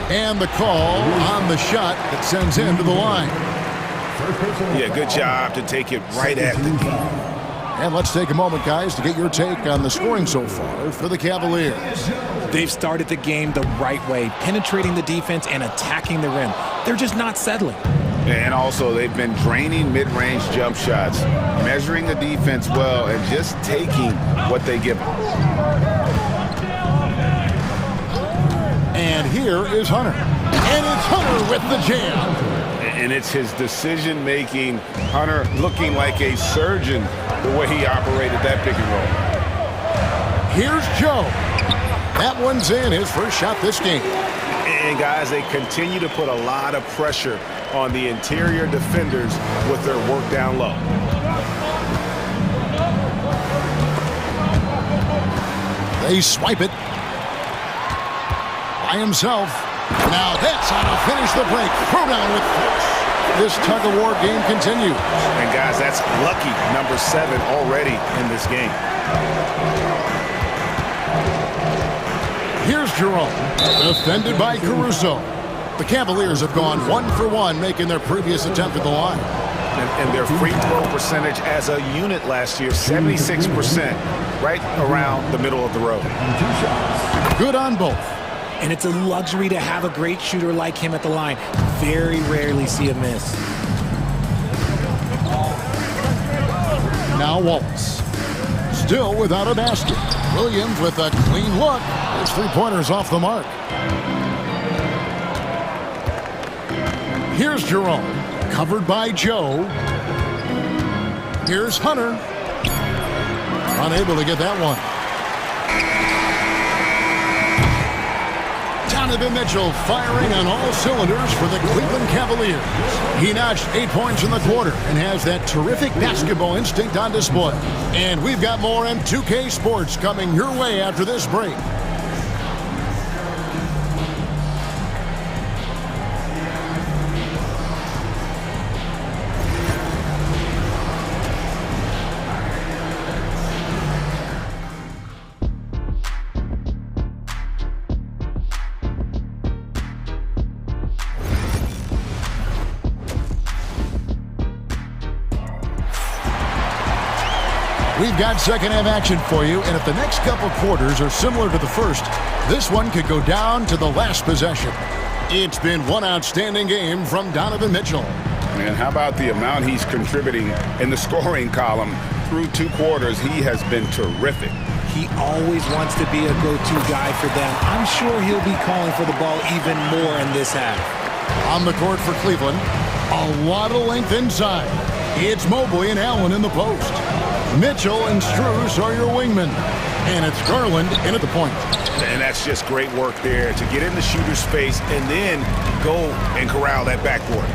And the call on the shot that sends him to the line. Yeah, good job to take it right at the D. And let's take a moment, guys, to get your take on the scoring so far for the Cavaliers. They've started the game the right way, penetrating the defense and attacking the rim. They're just not settling. And also, they've been draining mid-range jump shots, measuring the defense well, and just taking what they give them. And here is Hunter. And it's Hunter with the jam. And it's his decision-making. Hunter looking like a surgeon the way he operated that pick and roll. Here's Joe. That one's in, his first shot this game. And guys, they continue to put a lot of pressure on the interior defenders with their work down low. They swipe it by himself. Now that's how to finish the break. Throw down with force. This tug-of-war game continues. And guys, that's lucky number 7 already in this game. Here's Jerome, defended by Caruso. The Cavaliers have gone 1 for 1, making their previous attempt at the line. And their free throw percentage as a unit last year, 76%, right around the middle of the road. Good on both. And it's a luxury to have a great shooter like him at the line. Very rarely see a miss. Now Wallace. Still without a basket. Williams with a clean look. His three-pointer's off the mark. Here's Jerome. Covered by Joe. Here's Hunter. Unable to get that one. Donovan Mitchell firing on all cylinders for the Cleveland Cavaliers. He notched 8 points in the quarter and has that terrific basketball instinct on display. And we've got more M2K Sports coming your way after this break. We've got second-half action for you, and if the next couple quarters are similar to the first, this one could go down to the last possession. It's been one outstanding game from Donovan Mitchell. And how about the amount he's contributing in the scoring column? Through 2 quarters, he has been terrific. He always wants to be a go-to guy for them. I'm sure he'll be calling for the ball even more in this half. On the court for Cleveland, a lot of length inside. It's Mobley and Allen in the post. Mitchell and Strus are your wingmen. And it's Garland in at the point. And that's just great work there to get in the shooter's space and then go and corral that backboard.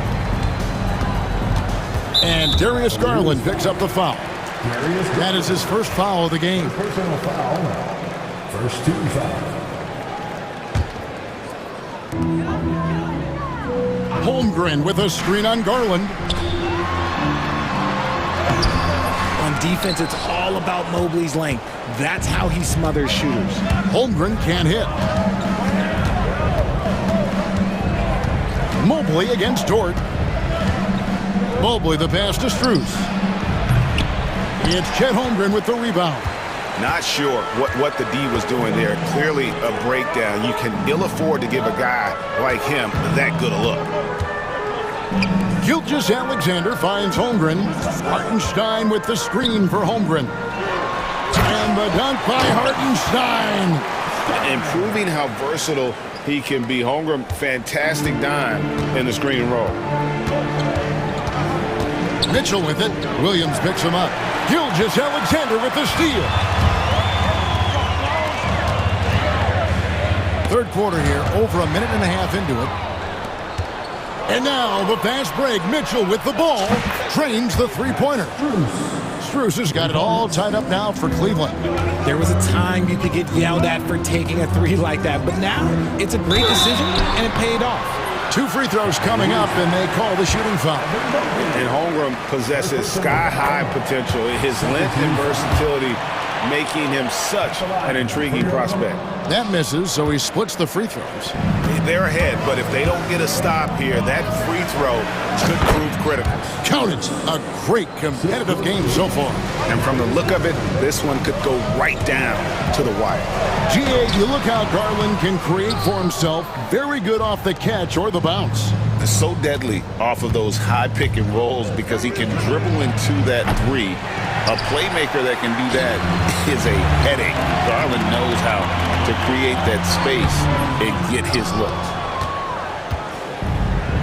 And Darius Garland picks up the foul. That is his first foul of the game. Personal foul. First team foul. Holmgren with a screen on Garland. On defense, it's all about Mobley's length. That's how he smothers shooters. Holmgren can't hit. Mobley against Dort. Mobley the pass to Strus. It's Chet Holmgren with the rebound. Not sure what the D was doing there. Clearly a breakdown. You can ill afford to give a guy like him that good a look. Gilgeous Alexander finds Holmgren. Hartenstein with the screen for Holmgren. And the dunk by Hartenstein. And proving how versatile he can be. Holmgren, fantastic dime in the screen and roll. Mitchell with it. Williams picks him up. Gilgeous-Alexander with the steal. Third quarter here, over a minute and a half into it. And now the fast break. Mitchell with the ball. Trains the three-pointer. Strus has got it all tied up now for Cleveland. There was a time you could get yelled at for taking a three like that, but now it's a great decision, and it paid off. 2 free throws coming up, and they call the shooting foul. And Holmgren possesses sky-high potential. His length and versatility making him such an intriguing prospect. That misses, so he splits the free throws. They're ahead, but if they don't get a stop here, that free throw could prove critical. Count it. A great competitive game so far. And from the look of it, this one could go right down to the wire. GA, you look how Garland can create for himself. Very good off the catch or the bounce. It's so deadly off of those high pick and rolls because he can dribble into that three. A playmaker that can do that is a headache. Garland knows how to create that space and get his looks.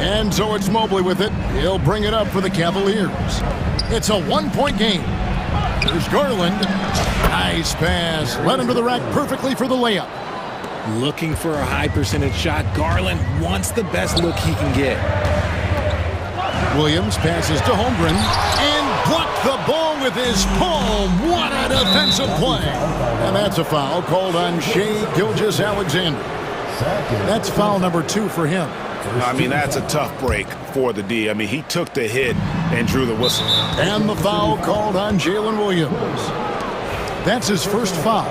And so it's Mobley with it. He'll bring it up for the Cavaliers. It's a one-point game. There's Garland. Nice pass. Led him to the rack perfectly for the layup. Looking for a high percentage shot. Garland wants the best look he can get. Williams passes to Holmgren and blocked the ball with his palm. What a defensive play. And that's a foul called on Shai Gilgeous-Alexander. That's foul number 2 for him. I mean, that's a tough break for the D. I mean, he took the hit and drew the whistle. And the foul called on Jalen Williams. That's his first foul.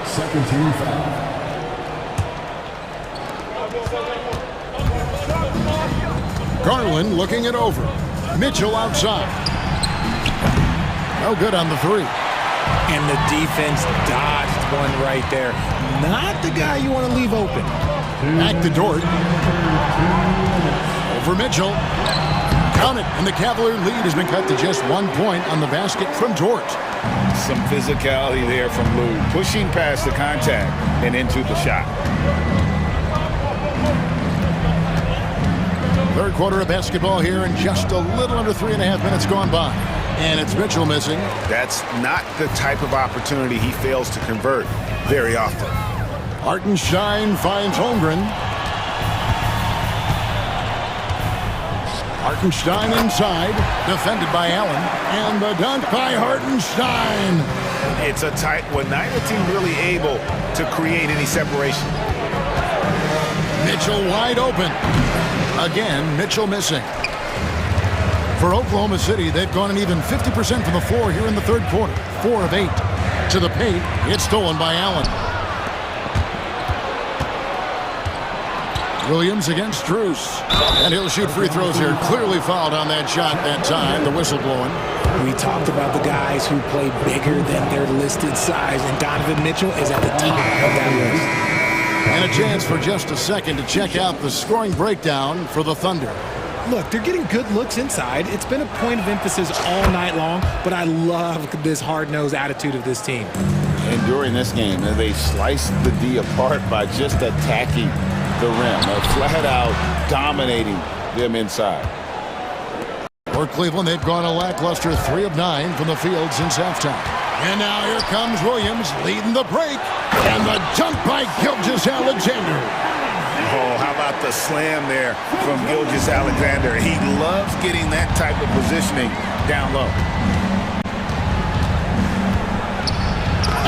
Second team foul. Garland looking it over. Mitchell outside. No good on the three. And the defense dodged one right there. Not the guy you want to leave open. Back to Dort. Over Mitchell. Count it. And the Cavalier lead has been cut to just 1 point on the basket from Dort. Some physicality there from Lou. Pushing past the contact and into the shot. Third quarter of basketball here, and just a little under 3.5 minutes gone by. And it's Mitchell missing. That's not the type of opportunity he fails to convert very often. Hartenstein finds Holmgren. Hartenstein inside, defended by Allen. And the dunk by Hartenstein. It's a tight one. Neither team really able to create any separation. Mitchell wide open. Again, Mitchell missing. For Oklahoma City, they've gone an even 50% from the floor here in the third quarter. 4 of 8. To the paint, it's stolen by Allen. Williams against Strus. And he'll shoot free throws here. Clearly fouled on that shot that time. The whistle blowing. We talked about the guys who play bigger than their listed size, and Donovan Mitchell is at the top of that list. And a chance for just a second to check out the scoring breakdown for the Thunder. Look, they're getting good looks inside. It's been a point of emphasis all night long, but I love this hard-nosed attitude of this team. And during this game, they sliced the D apart by just attacking the rim. Flat out dominating them inside. For Cleveland, they've gone a lackluster 3 of 9 from the field since halftime. And now here comes Williams leading the break. And the dunk by Gilgeous-Alexander. Oh, how about the slam there from Gilgeous-Alexander? He loves getting that type of positioning down low.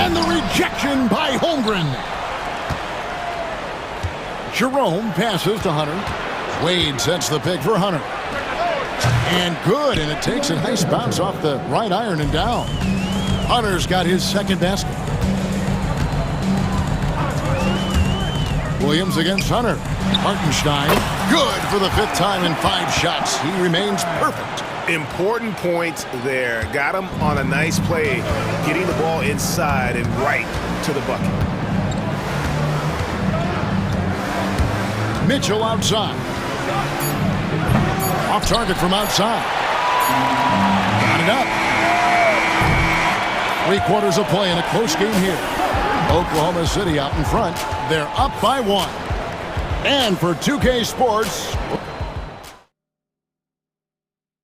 And the rejection by Holmgren. Jerome passes to Hunter. Wade sets the pick for Hunter. And good, and it takes a nice bounce off the right iron and down. Hunter's got his second basket. Williams against Hunter. Hartenstein, good for the 5th time in 5 shots. He remains perfect. Important points there. Got him on a nice play, getting the ball inside and right to the bucket. Mitchell outside. Off target from outside. Got it up. 3 quarters of play in a close game here. Oklahoma City out in front. They're up by 1. And for 2K Sports,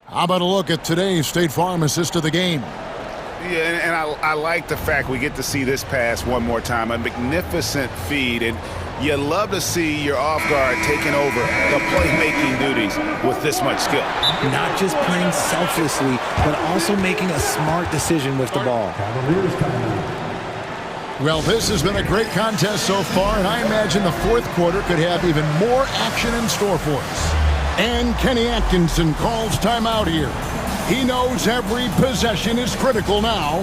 how about a look at today's State Farm assist of the game? Yeah, and I like the fact we get to see this pass one more time. A magnificent feed, and you love to see your off guard taking over the playmaking duties with this much skill. Not just playing selflessly, but also making a smart decision with the ball. Well, this has been a great contest so far, and I imagine the fourth quarter could have even more action in store for us. And Kenny Atkinson calls timeout here. He knows every possession is critical now.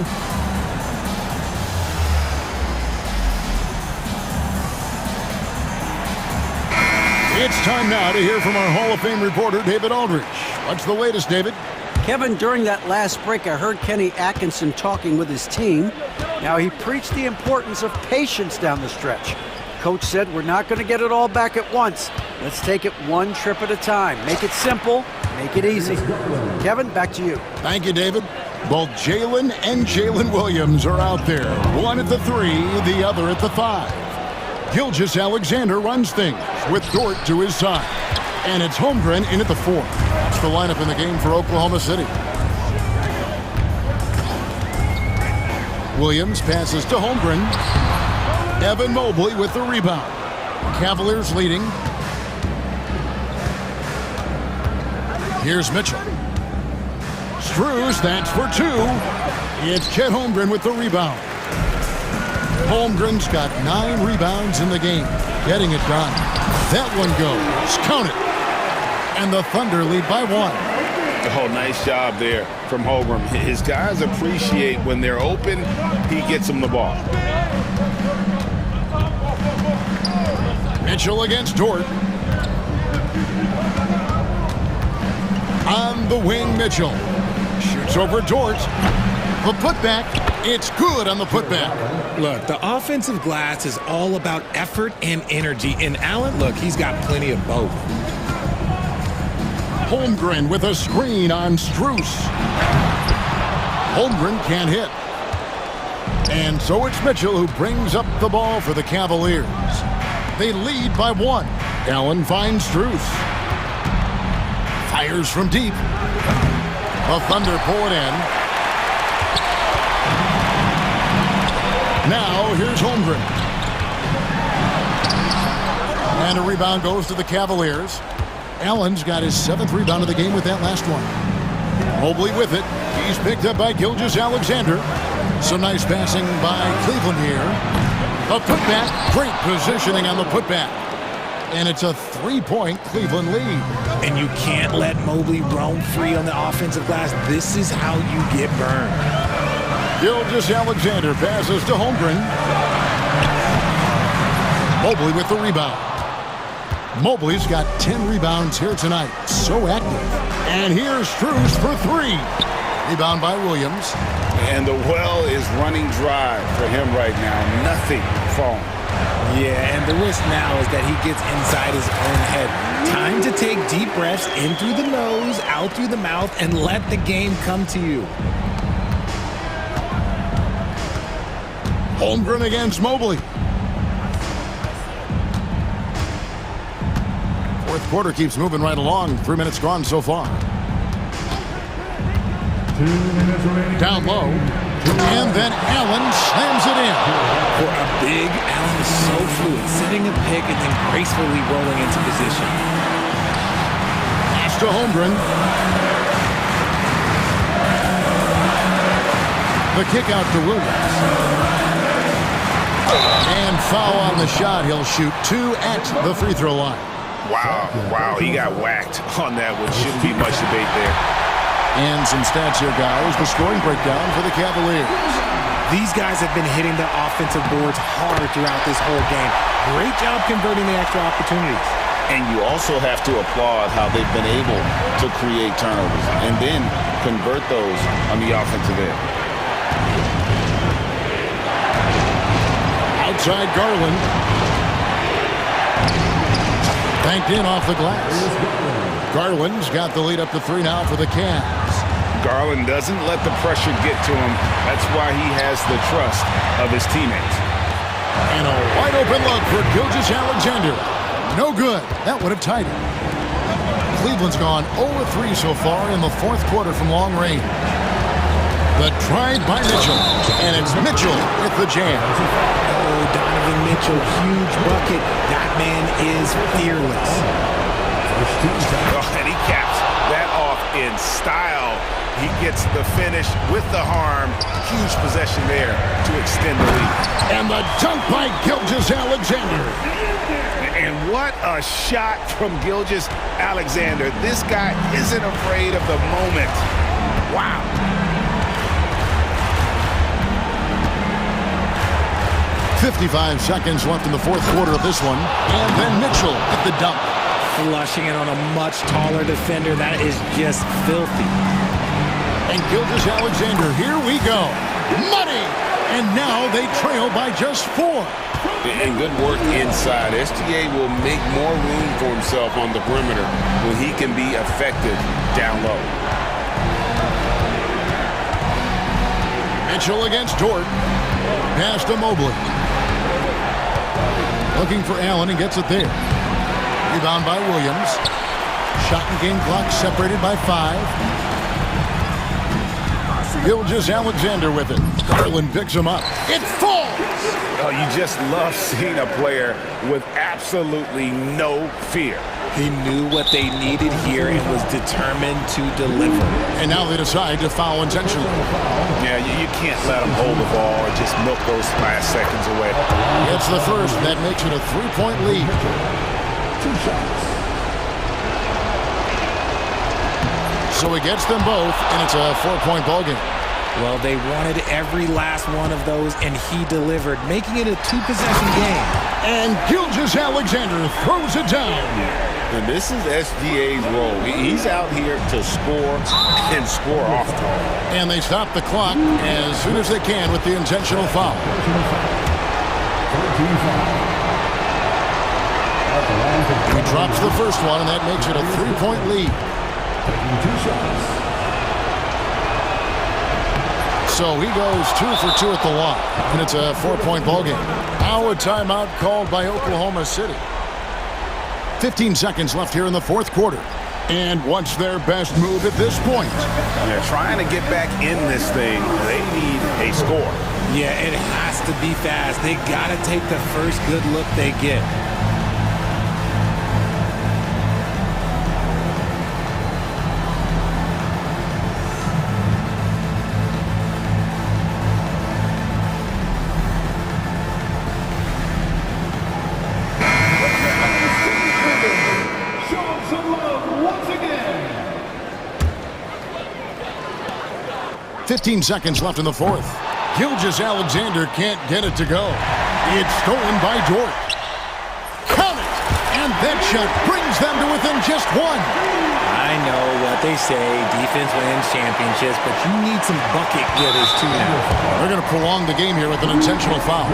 It's time now to hear from our Hall of Fame reporter, David Aldridge. What's the latest, David? Kevin, during that last break, I heard Kenny Atkinson talking with his team. Now, he preached the importance of patience down the stretch. Coach said, we're not going to get it all back at once. Let's take it one trip at a time. Make it simple, make it easy. Kevin, back to you. Thank you, David. Both Jalen and Jalen Williams are out there. One at the 3, the other at the 5. Gilgeous-Alexander runs things with Dort to his side. And it's Holmgren in at the 4. That's the lineup in the game for Oklahoma City. Williams passes to Holmgren. Evan Mobley with the rebound. Cavaliers leading. Here's Mitchell. Strus, that's for 2. It's Chet Holmgren with the rebound. Holmgren's got 9 rebounds in the game. Getting it done. That one goes. Count it. And the Thunder lead by 1. Oh, nice job there from Holmgren. His guys appreciate when they're open, he gets them the ball. Mitchell against Dort. On the wing, Mitchell. Shoots over Dort. The putback. It's good on the putback. Look, the offensive glass is all about effort and energy. And Allen, look, he's got plenty of both. Holmgren with a screen on Strus. Holmgren can't hit. And so it's Mitchell who brings up the ball for the Cavaliers. They lead by 1. Allen finds Strus. Fires from deep. The Thunder pull it in. Now here's Holmgren. And a rebound goes to the Cavaliers. Allen's got his 7th rebound of the game with that last one. Mobley with it. He's picked up by Gilgeous-Alexander. Some nice passing by Cleveland here. A putback. Great positioning on the putback. And it's a 3-point Cleveland lead. And you can't let Mobley roam free on the offensive glass. This is how you get burned. Gilgeous-Alexander passes to Holmgren. Mobley with the rebound. Mobley's got 10 rebounds here tonight. So active. And here's Strus for 3. Rebound by Williams. And the well is running dry for him right now. Nothing falling. Yeah, and the risk now is that he gets inside his own head. Time to take deep breaths in through the nose, out through the mouth, and let the game come to you. Holmgren against Mobley. Fourth quarter keeps moving right along. 3 minutes gone so far. 2 minutes remaining. Down low. And then Allen slams it in. For a big, Allen is so fluid, setting a pick and then gracefully rolling into position. Pass to Holmgren. The kick out to Williams. And foul on the shot. He'll shoot 2 at the free throw line. Wow, he got whacked on that one. Shouldn't be much debate there. And some stats here, guys. The scoring breakdown for the Cavaliers. These guys have been hitting the offensive boards hard throughout this whole game. Great job converting the extra opportunities. And you also have to applaud how they've been able to create turnovers and then convert those on the offensive end. Outside Garland. Banked in off the glass. Garland's got the lead up to 3 now for the Cavs. Garland doesn't let the pressure get to him. That's why he has the trust of his teammates. And a wide open look for Gilgeous-Alexander. No good. That would have tied it. Cleveland's gone 0-3 so far in the fourth quarter from long range. The drive by Mitchell. And it's Mitchell with the jam. Oh, Donovan Mitchell, huge bucket. That man is fearless. Oh, and he caps that off in style. He gets the finish with the harm. Huge possession there to extend the lead. And the dunk by Gilgeous-Alexander. And what a shot from Gilgeous-Alexander. This guy isn't afraid of the moment. Wow. .55 seconds left in the fourth quarter of this one. And then Mitchell at the dunk. Flushing it on a much taller defender. That is just filthy. And Gilgeous-Alexander, here we go. Money! And now they trail by just 4. And good work inside. SGA will make more room for himself on the perimeter when he can be effective down low. Mitchell against Dort. Pass to Mobley. Looking for Allen and gets it there. Rebound by Williams. Shot and game clock separated by 5. Gilgeous-Alexander with it. Garland picks him up. It falls! Oh, you just love seeing a player with absolutely no fear. He knew what they needed here and was determined to deliver. And now they decide to foul intentionally. Yeah, you can't let them hold the ball or just milk those last seconds away. It's the first. That makes it a 3-point lead. 2 shots. So he gets them both, and it's a 4-point ballgame. Well, they wanted every last one of those, and he delivered, making it a 2-possession game. And Gilgeous-Alexander throws it down. And this is SGA's role. He's out here to score and score often. And they stop the clock as soon as they can with the intentional foul. He drops the first one, and that makes it a 3-point lead. Taking 2 shots. So he goes 2 for 2 at the line, and it's a 4-point ballgame. Now a timeout called by Oklahoma City. 15 seconds left here in the fourth quarter. And what's their best move at this point? They're trying to get back in this thing. They need a score. Yeah, it has to be fast. They got to take the first good look they get. Once again. 15 seconds left in the fourth. Gilgeous-Alexander can't get it to go. It's stolen by Dort. Count it! And that shot brings them to within just 1. I know what they say, defense wins championships, but you need some bucket getters too now. They're going to prolong the game here with an intentional foul.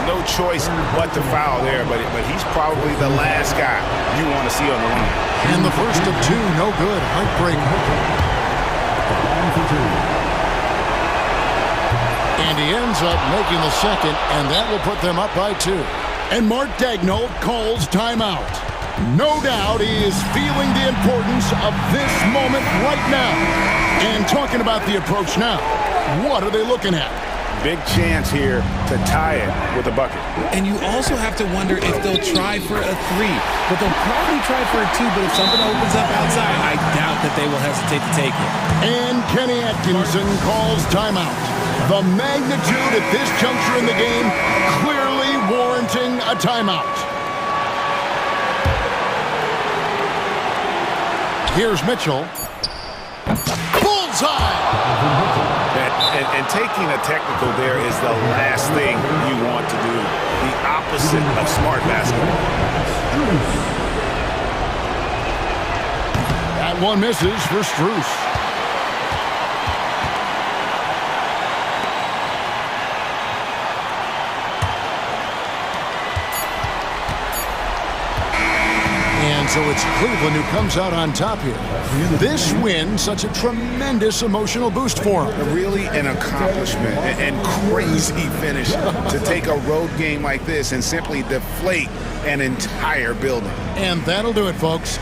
No choice but to foul there, but he's probably the last guy you want to see on the line. And the first of 2, no good. Heartbreak. And he ends up making the second, and that will put them up by 2. And Mark Daigneault calls timeout. No doubt he is feeling the importance of this moment right now. And talking about the approach now, what are they looking at? Big chance here to tie it with a bucket. And you also have to wonder if they'll try for a 3. But they'll probably try for a 2, but if something opens up outside, I doubt that they will hesitate to take it. And Kenny Atkinson calls timeout. The magnitude at this juncture in the game clearly warranting a timeout. Here's Mitchell. Bullseye! And taking a technical there is the last thing you want to do. The opposite of smart basketball. That one misses for Strus. And so it's Cleveland who comes out on top here. This win, such a tremendous emotional boost for them. Really an accomplishment and crazy finish to take a road game like this and simply deflate an entire building. And that'll do it, folks.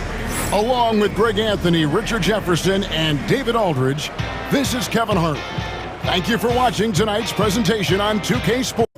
Along with Greg Anthony, Richard Jefferson, and David Aldridge, this is Kevin Hart. Thank you for watching tonight's presentation on 2K Sports.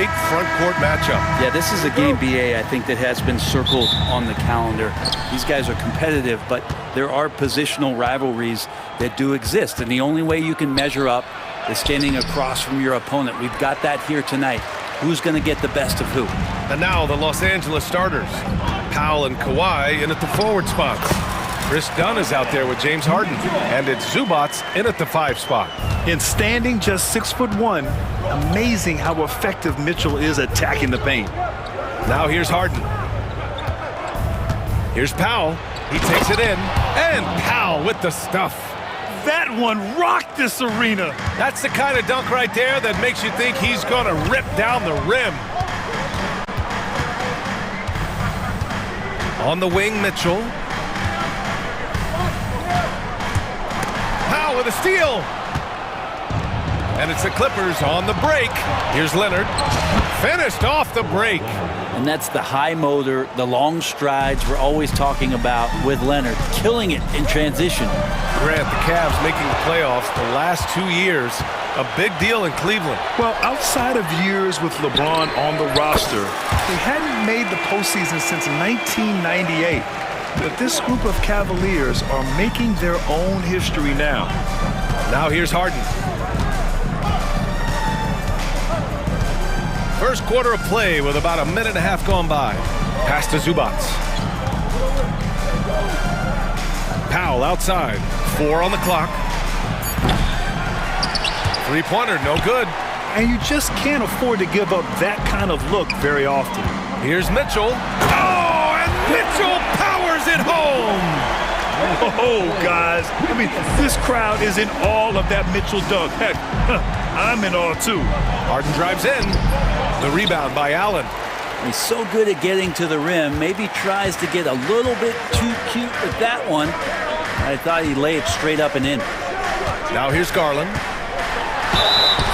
great front court matchup. Yeah, this is a game, BA, I think, that has been circled on the calendar. These guys are competitive, but there are positional rivalries that do exist, and the only way you can measure up is standing across from your opponent. We've got that here tonight. Who's going to get the best of who? And now the Los Angeles starters. Powell and Kawhi in at the forward spots. Chris Dunn is out there with James Harden, and it's Zubats in at the 5 spot. In standing just 6'1", amazing how effective Mitchell is attacking the paint. Now here's Harden. Here's Powell. He takes it in, and Powell with the stuff. That one rocked this arena. That's the kind of dunk right there that makes you think he's going to rip down the rim. On the wing, Mitchell. Powell with a steal. And it's the Clippers on the break. Here's Leonard. Finished off the break. And that's the high motor, the long strides we're always talking about with Leonard. Killing it in transition. Durant, the Cavs making the playoffs the last 2 years. A big deal in Cleveland. Well, outside of years with LeBron on the roster, they hadn't made the postseason since 1998. But this group of Cavaliers are making their own history now. Now here's Harden. First quarter of play with about a minute and a half gone by. Pass to Zubats. Powell outside. 4 on the clock. Three-pointer, no good. And you just can't afford to give up that kind of look very often. Here's Mitchell. Oh, and Mitchell powers it home. Oh, guys. I mean, this crowd is in awe of that Mitchell dunk. Heck, I'm in awe, too. Harden drives in. The rebound by Allen. He's so good at getting to the rim. Maybe tries to get a little bit too cute with that one. I thought he'd lay it straight up and in. Now here's Garland.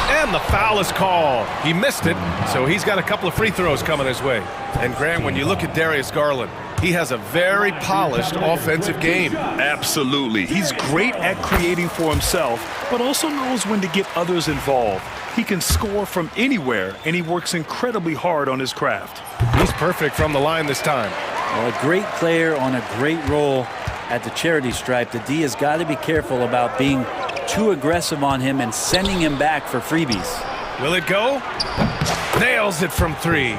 And the foul is called. He missed it, so he's got a couple of free throws coming his way. And Graham, when you look at Darius Garland, he has a very polished offensive game. Absolutely. He's great at creating for himself, but also knows when to get others involved. He can score from anywhere, and he works incredibly hard on his craft. He's perfect from the line this time. Well, a great player on a great role at the charity stripe. The D has got to be careful about being too aggressive on him and sending him back for freebies. Will it go? Nails it from 3.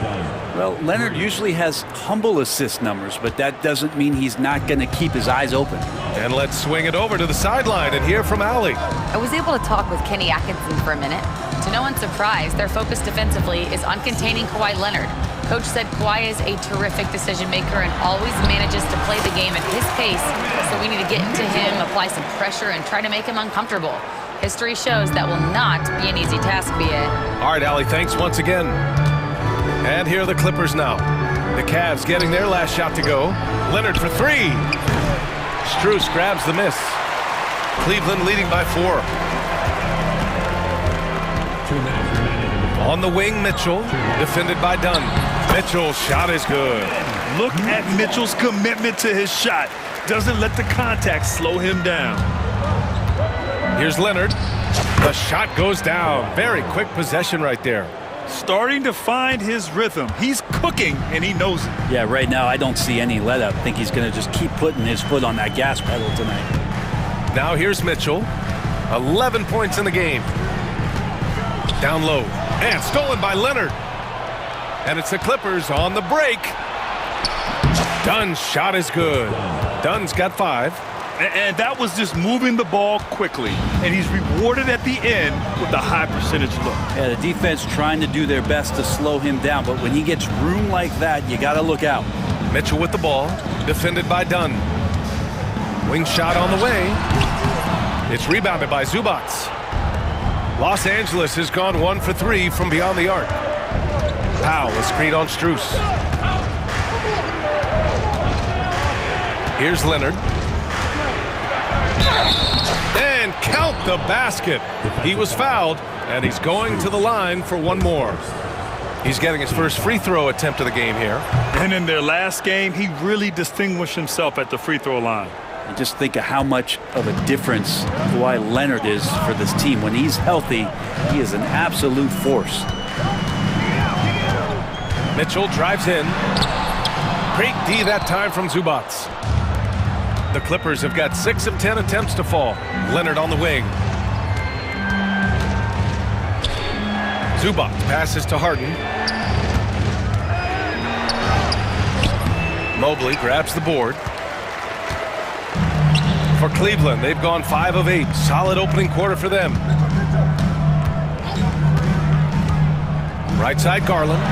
Well, Leonard usually has humble assist numbers, but that doesn't mean he's not going to keep his eyes open. And let's swing it over to the sideline and hear from Allie. I was able to talk with Kenny Atkinson for a minute. To no one's surprise, their focus defensively is on containing Kawhi Leonard. Coach said Kawhi is a terrific decision maker and always manages to play the game at his pace, so we need to get into him, apply some pressure, and try to make him uncomfortable. History shows that will not be an easy task, B.A. All right, Allie, thanks once again. And here are the Clippers now. The Cavs getting their last shot to go. Leonard for 3. Strus grabs the miss. Cleveland leading by 4. On the wing, Mitchell, defended by Dunn. Mitchell's shot is good. Look at Mitchell's commitment to his shot. Doesn't let the contact slow him down. Here's Leonard. The shot goes down. Very quick possession right there. Starting to find his rhythm. He's cooking, and he knows it. Yeah, right now I don't see any let up. I think he's going to just keep putting his foot on that gas pedal tonight. Now here's Mitchell. 11 points in the game. Down low. And stolen by Leonard. And it's the Clippers on the break. Dunn's shot is good. Dunn's got 5. And that was just moving the ball quickly. And he's rewarded at the end with a high percentage look. Yeah, the defense trying to do their best to slow him down. But when he gets room like that, you got to look out. Mitchell with the ball. Defended by Dunn. Wing shot on the way. It's rebounded by Zubats. Los Angeles has gone 1 for 3 from beyond the arc. Powell, a screen on Strus. Here's Leonard. And count the basket. He was fouled, and he's going to the line for 1 more. He's getting his first free throw attempt of the game here. And in their last game, he really distinguished himself at the free throw line. You just think of how much of a difference Kawhi Leonard is for this team. When he's healthy, he is an absolute force. Mitchell drives in. Great D that time from Zubac. The Clippers have got 6 of 10 attempts to fall. Leonard on the wing. Zubac passes to Harden. Mobley grabs the board. For Cleveland, they've gone 5 of 8. Solid opening quarter for them. Right side, Garland.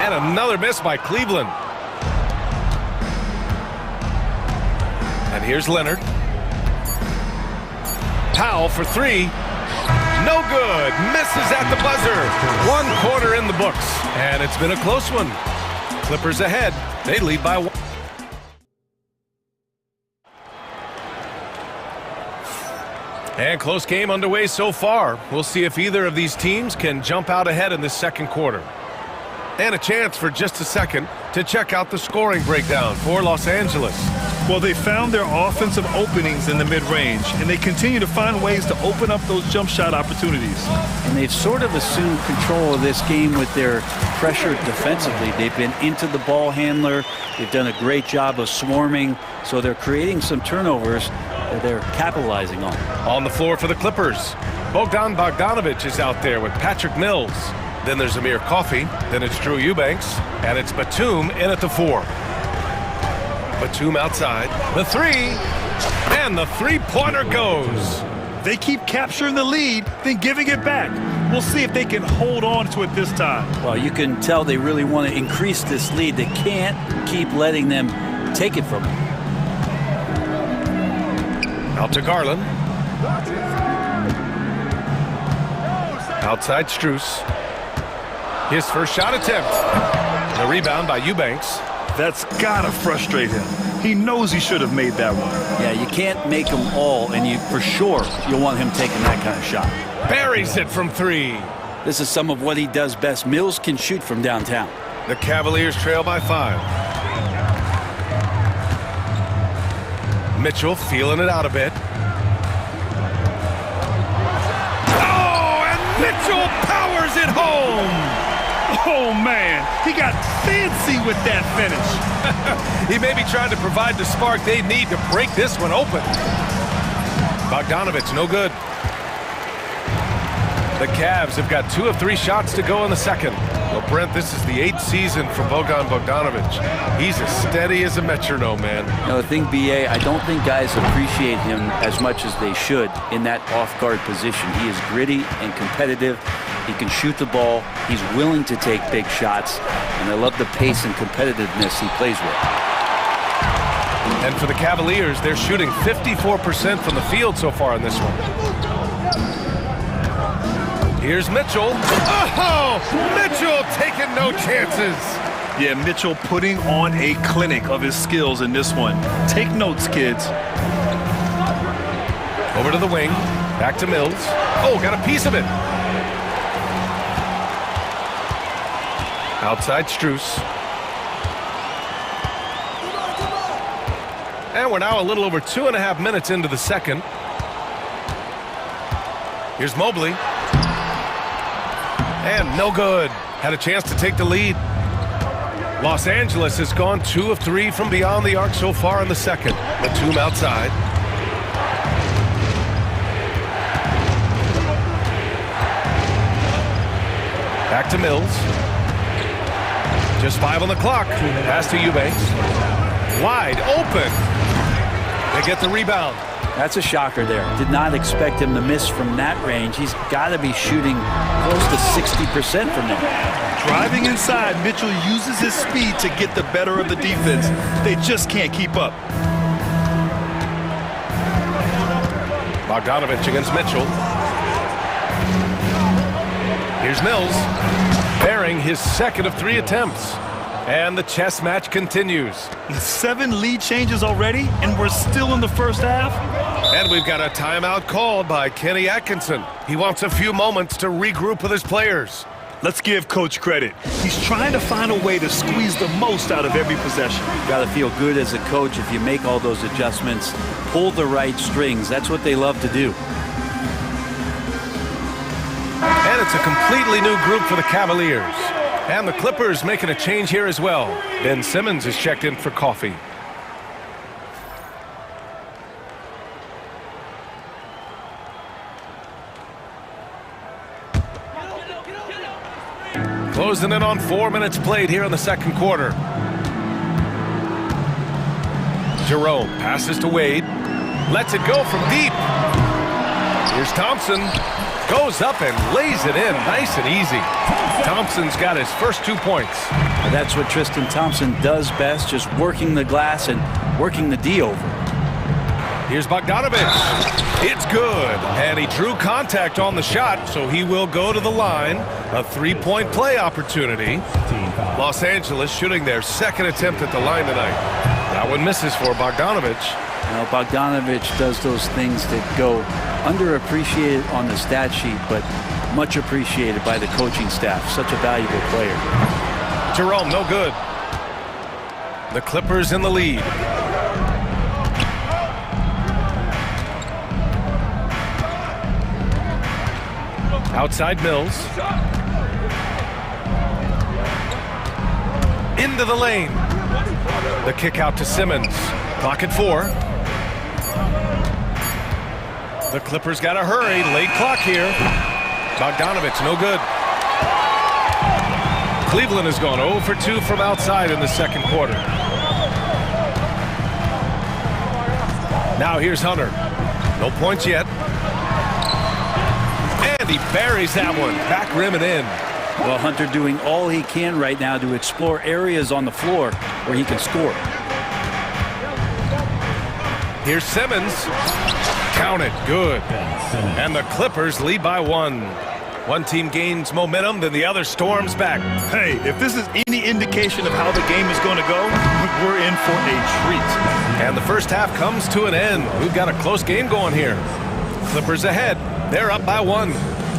And another miss by Cleveland. And here's Leonard. Powell for 3. No good. Misses at the buzzer. 1 quarter in the books. And it's been a close one. Clippers ahead. They lead by 1. And close game underway so far. We'll see if either of these teams can jump out ahead in the second quarter. And a chance for just a second to check out the scoring breakdown for Los Angeles. Well, they found their offensive openings in the mid-range, and they continue to find ways to open up those jump shot opportunities. And they've sort of assumed control of this game with their pressure defensively. They've been into the ball handler. They've done a great job of swarming, so they're creating some turnovers that they're capitalizing on. On the floor for the Clippers, Bogdan Bogdanovic is out there with Patrick Mills. Then there's Amir Coffey. Then it's Drew Eubanks. And it's Batum in at the 4. Batum outside. The 3. And the three-pointer goes. They keep capturing the lead, then giving it back. We'll see if they can hold on to it this time. Well, you can tell they really want to increase this lead. They can't keep letting them take it from them. Out to Garland. Outside Strus. His first shot attempt. The rebound by Eubanks. That's gotta frustrate him. He knows he should have made that one. Yeah, you can't make them all, and for sure you'll want him taking that kind of shot. Buries it from 3. This is some of what he does best. Mills can shoot from downtown. The Cavaliers trail by 5. Mitchell feeling it out a bit. Oh, and Mitchell powers it home. Oh, man, he got fancy with that finish. He may be trying to provide the spark they need to break this one open. Bogdanovic, no good. The Cavs have got 2 of 3 shots to go in the second. Well, Brent, this is the 8th season for Bogdan Bogdanovic. He's as steady as a metronome, man. You know, the thing, B.A., I don't think guys appreciate him as much as they should in that off-guard position. He is gritty and competitive. He can shoot the ball. He's willing to take big shots. And I love the pace and competitiveness he plays with. And for the Cavaliers, they're shooting 54% from the field so far in this one. Here's Mitchell. Oh! Mitchell taking no chances. Yeah, Mitchell putting on a clinic of his skills in this one. Take notes, kids. Over to the wing. Back to Mills. Oh, got a piece of it. Outside Strus. And we're now a little over 2.5 minutes into the second. Here's Mobley. And no good. Had a chance to take the lead. Los Angeles has gone 2 of 3 from beyond the arc so far in the second. Batum outside. Back to Mills. Just 5 on the clock. Pass to Eubanks. Wide open. They get the rebound. That's a shocker there. Did not expect him to miss from that range. He's got to be shooting close to 60% from there. Driving inside, Mitchell uses his speed to get the better of the defense. They just can't keep up. Bogdanovic against Mitchell. Here's Mills, bearing his second of 3 attempts. And the chess match continues. 7 lead changes already, and we're still in the first half. And we've got a timeout called by Kenny Atkinson. He wants a few moments to regroup with his players. Let's give Coach credit. He's trying to find a way to squeeze the most out of every possession. Got to feel good as a coach if you make all those adjustments, pull the right strings. That's what they love to do. And it's a completely new group for the Cavaliers. And the Clippers making a change here as well. Ben Simmons is checked in for coffee. Closing in on 4 minutes played here in the second quarter. Jerome passes to Wade. Lets it go from deep. Here's Thompson. Goes up and lays it in nice and easy. Thompson's got his first 2 points. That's what Tristan Thompson does best, just working the glass and working the D over. Here's Bogdanovic. It's good. And he drew contact on the shot, so he will go to the line. A 3-point play opportunity. Los Angeles shooting their second attempt at the line tonight. That one misses for Bogdanovic. Now, Bogdanovic does those things that go underappreciated on the stat sheet, but much appreciated by the coaching staff. Such a valuable player. Jerome, no good. The Clippers in the lead. Outside Mills. Into the lane. The kick out to Simmons. Clock at 4. The Clippers got to hurry. Late clock here. Bogdanovic, no good. Cleveland has gone 0 for 2 from outside in the second quarter. Now here's Hunter. No points yet. And he buries that one. Back rim and in. Well, Hunter doing all he can right now to explore areas on the floor where he can score. Here's Simmons. Count it. Good. And the Clippers lead by 1. One team gains momentum, then the other storms back. Hey, if this is any indication of how the game is going to go, we're in for a treat. And the first half comes to an end. We've got a close game going here. Clippers ahead. They're up by 1.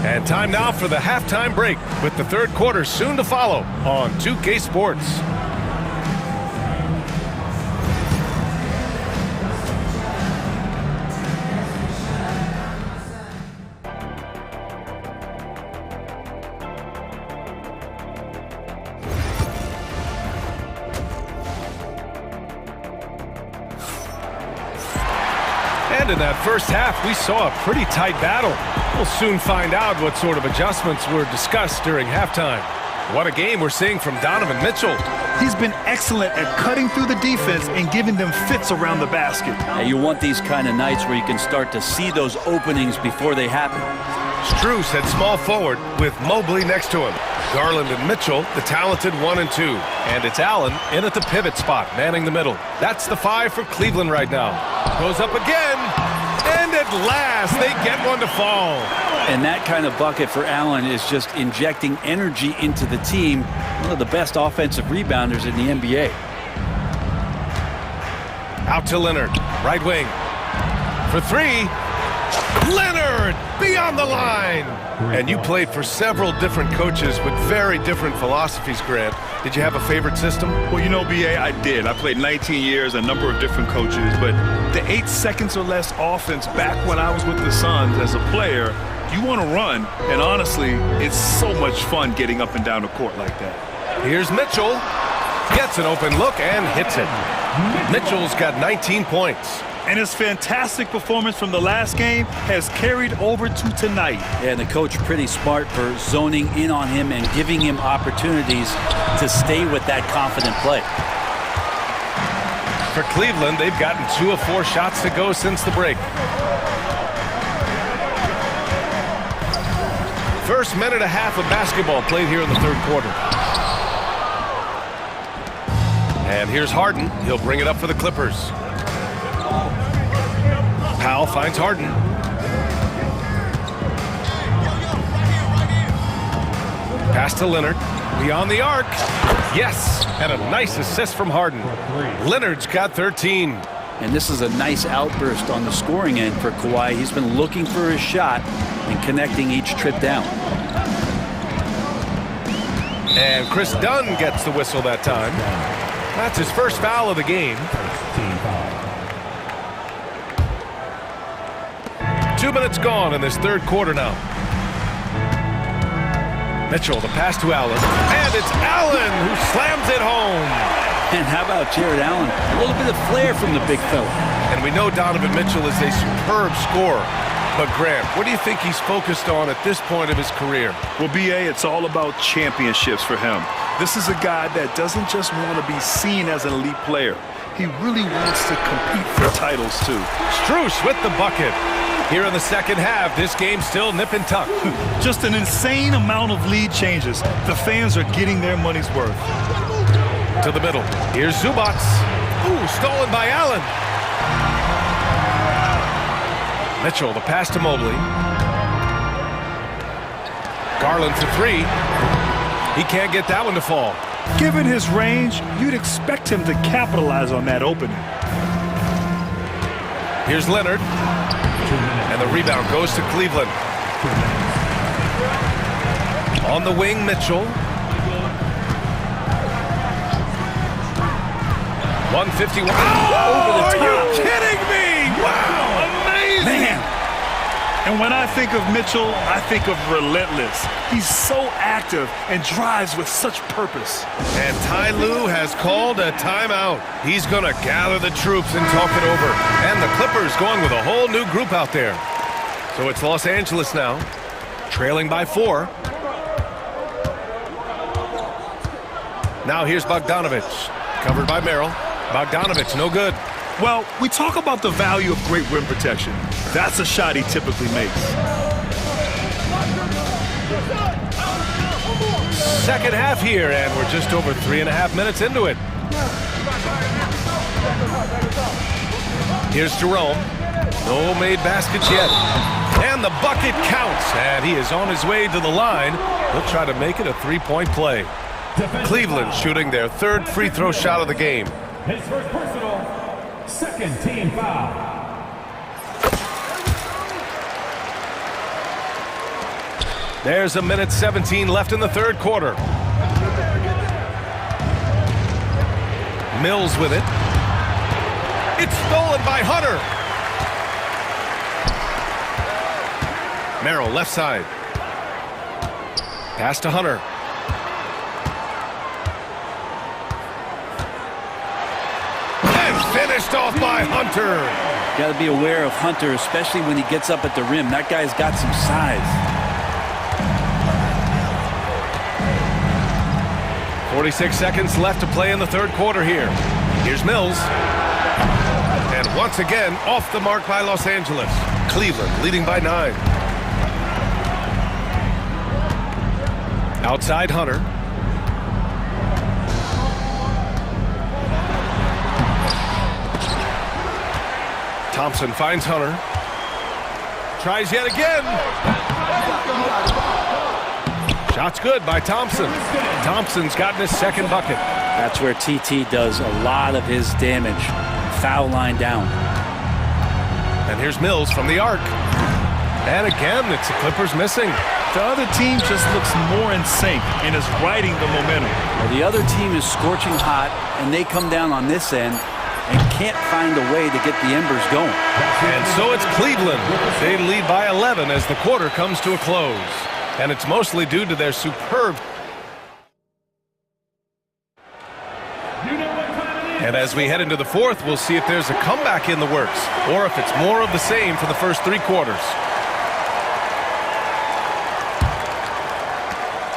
And time now for the halftime break, with the third quarter soon to follow on 2K Sports. In that first half, we saw a pretty tight battle. We'll soon find out what sort of adjustments were discussed during halftime. What a game we're seeing from Donovan Mitchell. He's been excellent at cutting through the defense and giving them fits around the basket. Yeah, you want these kind of nights where you can start to see those openings before they happen. Strus at small forward with Mobley next to him. Garland and Mitchell, the talented 1 and 2. And it's Allen in at the pivot spot, manning the middle. That's the 5 for Cleveland right now. Goes up again, and at last they get one to fall. And that kind of bucket for Allen is just injecting energy into the team. One of the best offensive rebounders in the NBA. Out to Leonard, right wing. For 3. Leonard beyond the line. And you played for several different coaches with very different philosophies, Grant. Did you have a favorite system? Well, you know, BA, I did. I played 19 years, a number of different coaches, but the 8 seconds or less offense back when I was with the Suns as a player, you want to run, and honestly, it's so much fun getting up and down the court like that. Here's Mitchell. Gets an open look and hits it. Mitchell's got 19 points. And his fantastic performance from the last game has carried over to tonight. Yeah, and the coach pretty smart for zoning in on him and giving him opportunities to stay with that confident play. For Cleveland, they've gotten 2 of 4 shots to go since the break. First minute and a half of basketball played here in the third quarter. And here's Harden. He'll bring it up for the Clippers. Powell finds Harden. Pass to Leonard. Beyond the arc. Yes, and a nice assist from Harden. Leonard's got 13. And this is a nice outburst on the scoring end for Kawhi. He's been looking for his shot and connecting each trip down. And Chris Dunn gets the whistle that time. That's his first foul of the game. 2 minutes gone in this third quarter now. Mitchell, the pass to Allen. And it's Allen who slams it home. And how about Jared Allen? A little bit of flair from the big fella. And we know Donovan Mitchell is a superb scorer. But Grant, what do you think he's focused on at this point of his career? Well, B.A., it's all about championships for him. This is a guy that doesn't just want to be seen as an elite player. He really wants to compete for titles, too. Strus with the bucket. Here in the second half, this game's still nip and tuck. Just an insane amount of lead changes. The fans are getting their money's worth. To the middle. Here's Zubac. Ooh, stolen by Allen. Mitchell, the pass to Mobley. Garland for three. He can't get that one to fall. Given his range, you'd expect him to capitalize on that opening. Here's Leonard. And the rebound goes to Cleveland. On the wing, Mitchell. 151. Oh, over the top. Are you kidding me? Wow, amazing. Man. And when I think of Mitchell, I think of relentless. He's so active and drives with such purpose. And Ty Lue has called a timeout. He's going to gather the troops and talk it over. And the Clippers going with a whole new group out there. So it's Los Angeles now, trailing by 4. Now here's Bogdanovic, covered by Merrill. Bogdanovic, no good. Well, we talk about the value of great rim protection. That's a shot he typically makes. Second half here, and we're just over 3.5 minutes into it. Here's Jerome. No made baskets yet. And the bucket counts, and he is on his way to the line. He'll try to make it a three-point play. Cleveland shooting their third free throw shot of the game. His first personal, second team foul. There's a minute 17 left in the third quarter. Mills with it. It's stolen by Hunter. Merrill, left side. Pass to Hunter. Finished off by Hunter. Got to be aware of Hunter, especially when he gets up at the rim. That guy's got some size. 46 seconds left to play in the third quarter here. Here's Mills. And once again, off the mark by Los Angeles. Cleveland leading by 9. Outside Hunter. Thompson finds Hunter. Tries yet again. Shot's good by Thompson. Thompson's gotten his second bucket. That's where TT does a lot of his damage. Foul line down. And here's Mills from the arc. And again, it's the Clippers missing. The other team just looks more in sync and is riding the momentum. Well, the other team is scorching hot, and they come down on this end and can't find a way to get the embers going. And so it's Cleveland. They lead by 11 as the quarter comes to a close. And it's mostly due to their superb. And as we head into the fourth, we'll see if there's a comeback in the works or if it's more of the same for the first 3 quarters.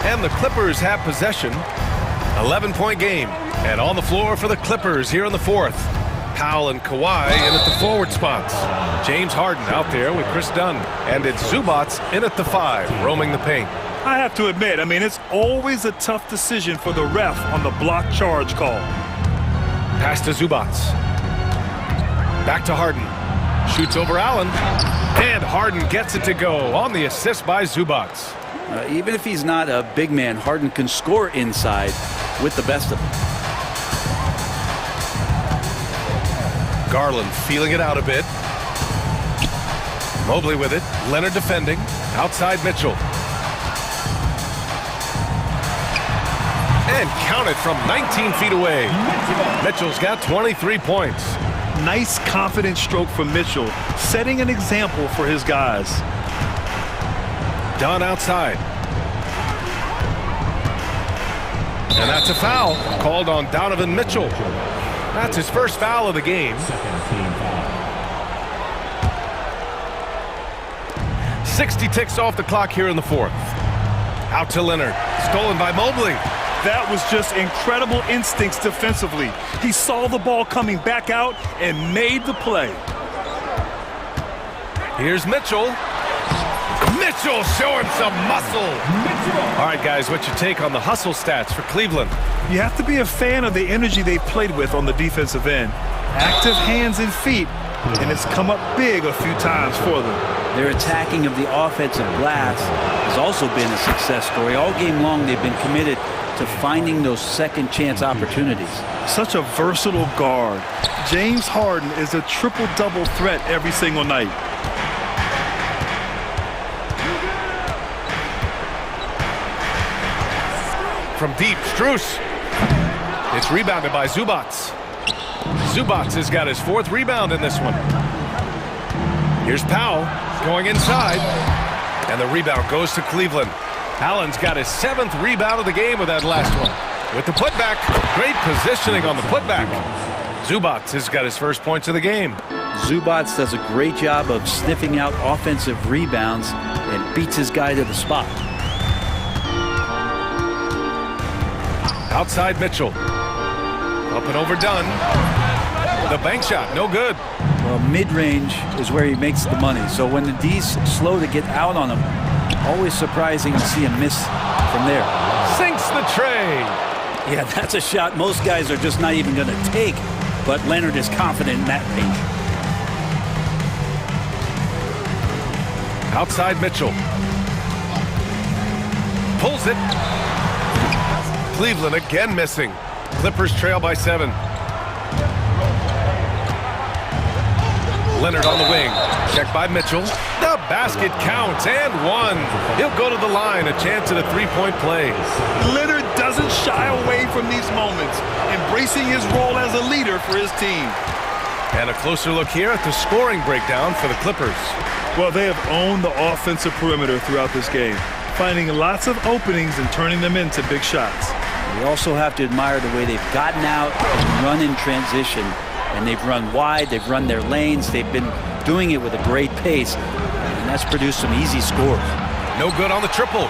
And the Clippers have possession. 11-point game. And on the floor for the Clippers here in the fourth. Powell and Kawhi in at the forward spots. James Harden out there with Chris Dunn. And it's Zubac in at the 5, roaming the paint. I have to admit, it's always a tough decision for the ref on the block charge call. Pass to Zubac. Back to Harden. Shoots over Allen. And Harden gets it to go on the assist by Zubac. Even if he's not a big man, Harden can score inside with the best of them. Garland feeling it out a bit. Mobley with it. Leonard defending. Outside Mitchell. And count it from 19 feet away. Mitchell's got 23 points. Nice confident stroke from Mitchell, setting an example for his guys. Dunn outside. And that's a foul called on Donovan Mitchell. That's his first foul of the game. 60 ticks off the clock here in the fourth. Out to Leonard. Stolen by Mobley. That was just incredible instincts defensively. He saw the ball coming back out and made the play. Here's Mitchell. Mitchell showing some muscle. All right, guys, what's your take on the hustle stats for Cleveland? You have to be a fan of the energy they played with on the defensive end. Active hands and feet, and it's come up big a few times for them. Their attacking of the offensive glass has also been a success story. All game long, they've been committed to finding those second chance opportunities. Such a versatile guard. James Harden is a triple-double threat every single night. From deep, Strus. It's rebounded by Zubac. Zubac has got his fourth rebound in this one. Here's Powell going inside, and the rebound goes to Cleveland. Allen's got his seventh rebound of the game with that last one. With the putback, great positioning on the putback. Zubac has got his first points of the game. Zubac does a great job of sniffing out offensive rebounds and beats his guy to the spot. Outside Mitchell. Up and overdone. The bank shot, no good. Well, mid-range is where he makes the money. So when the D's slow to get out on him, always surprising to see him miss from there. Sinks the tray. Yeah, that's a shot most guys are just not even going to take, but Leonard is confident in that range. Outside Mitchell. Pulls it. Cleveland again missing. Clippers trail by 7. Leonard on the wing. Checked by Mitchell. The basket counts and one. He'll go to the line. A chance at a three-point play. Leonard doesn't shy away from these moments, embracing his role as a leader for his team. And a closer look here at the scoring breakdown for the Clippers. Well, they have owned the offensive perimeter throughout this game, finding lots of openings and turning them into big shots. We also have to admire the way they've gotten out and run in transition. And they've run wide, they've run their lanes, they've been doing it with a great pace, and that's produced some easy scores. No good on the triple.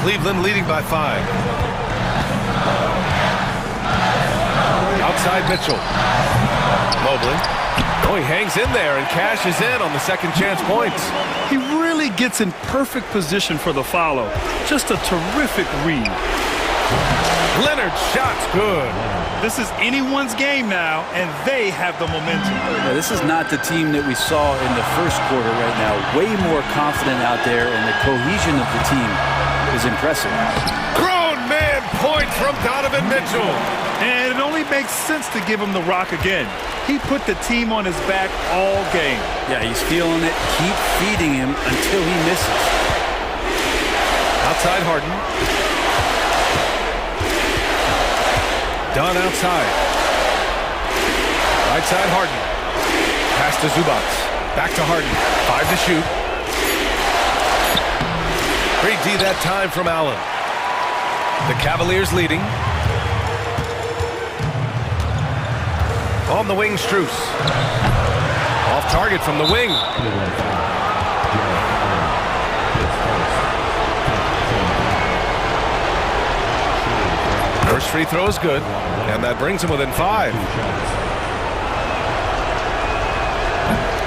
Cleveland leading by 5. Outside Mitchell. Mobley. Oh, he hangs in there and cashes in on the second chance points. He really gets in perfect position for the follow. Just a terrific read. Leonard's shot's good. This is anyone's game now, and they have the momentum. Yeah, this is not the team that we saw in the first quarter right now. Way more confident out there, and the cohesion of the team is impressive. Grown man point from Donovan Mitchell. And it only makes sense to give him the rock again. He put the team on his back all game. Yeah, he's feeling it. Keep feeding him until he misses. Outside Harden. Done outside. Right side Harden. Pass to Zubac. Back to Harden. 5 to shoot. Great D that time from Allen. The Cavaliers leading. On the wing, Strus. Off target from the wing. First free throw is good, and that brings him within 5.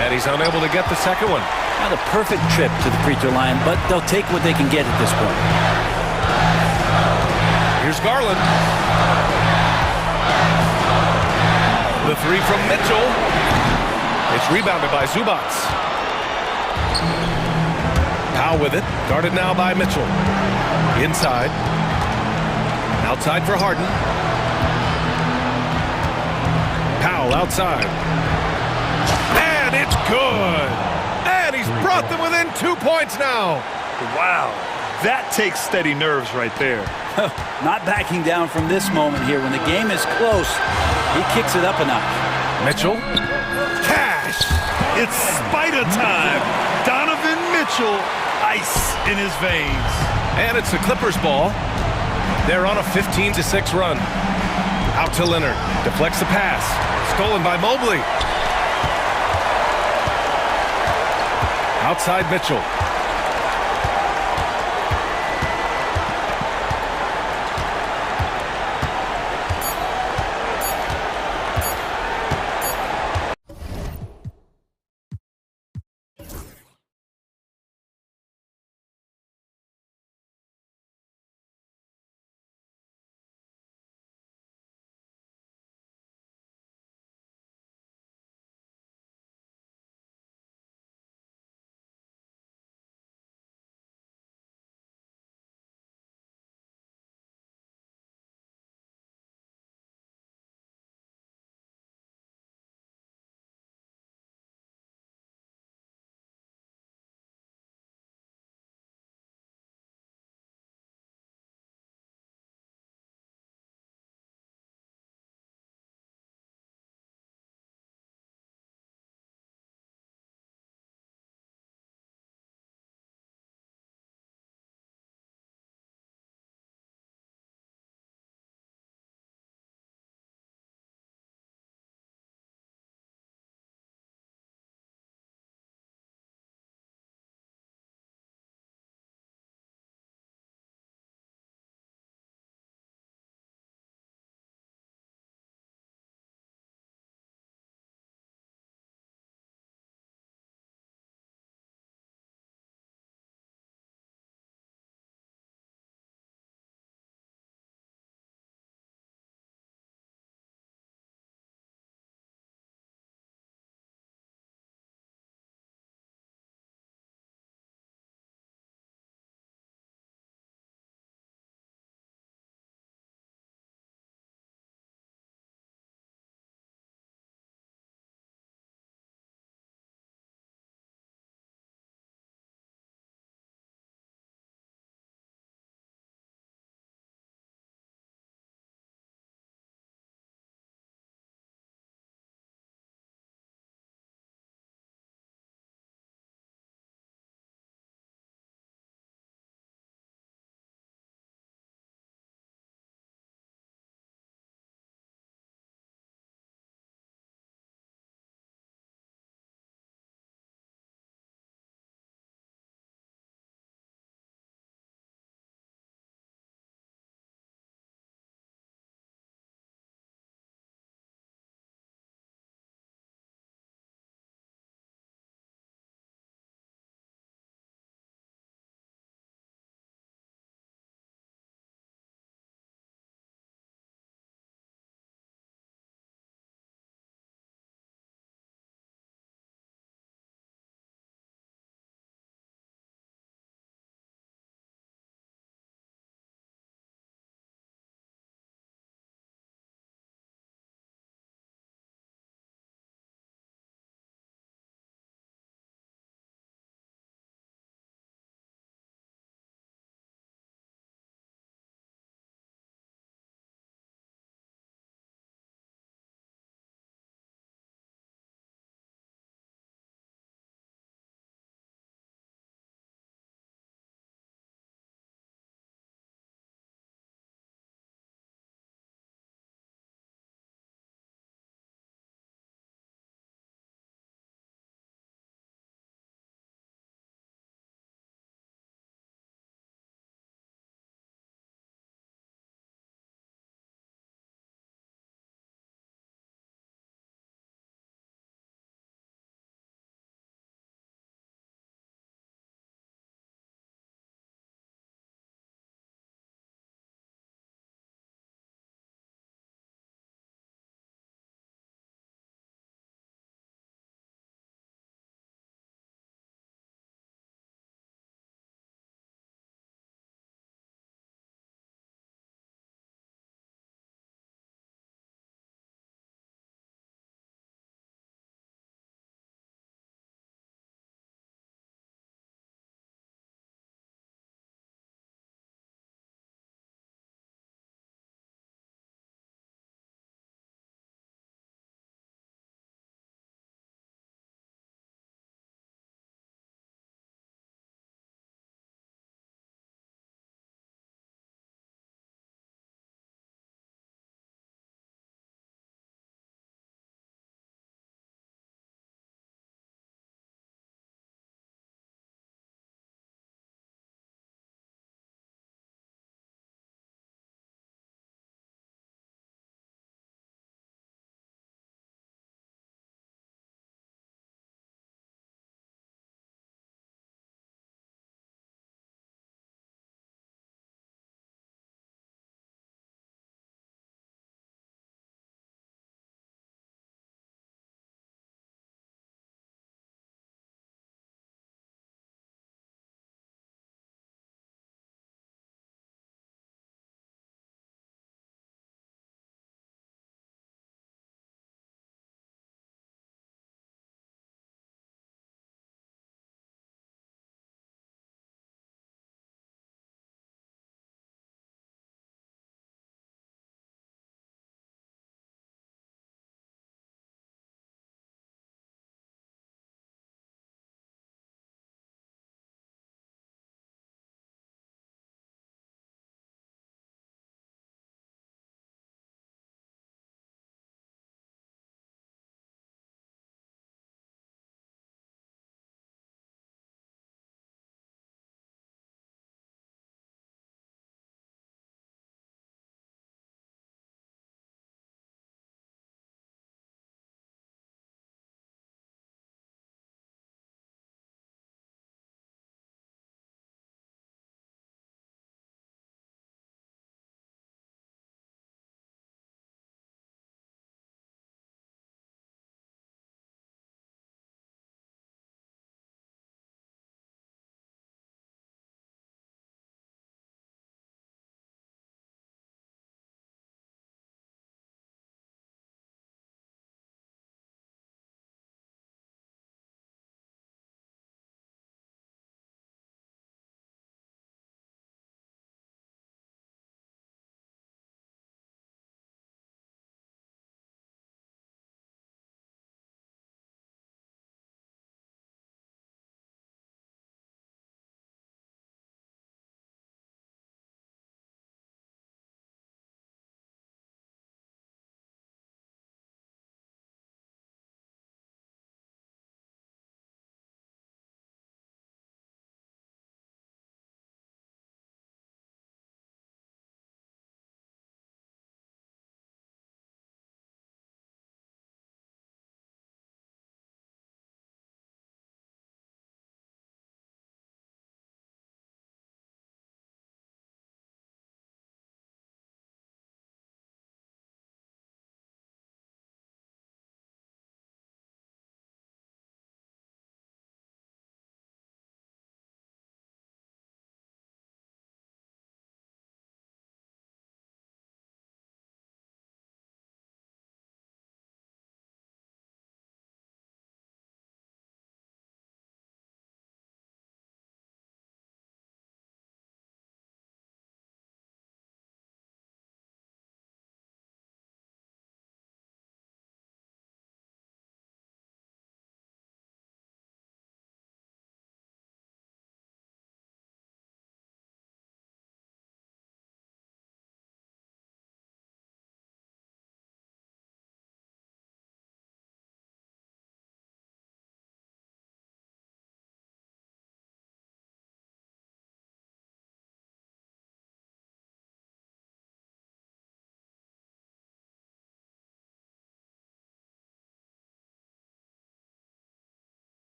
And he's unable to get the second one. Not a perfect trip to the free throw line, but they'll take what they can get at this point. Here's Garland. The three from Mitchell. It's rebounded by Zubac. Powell with it. Guarded now by Mitchell. Inside. Outside for Harden. Powell outside. And it's good. And he's brought them within 2 points now. Wow. That takes steady nerves right there. Not backing down from this moment here. When the game is close, he kicks it up a notch. Mitchell. Cash. It's Spider time. Donovan Mitchell, ice in his veins. And it's the Clippers ball. They're on a 15-6 run. Out to Leonard. Deflects the pass. Stolen by Mobley. Outside Mitchell.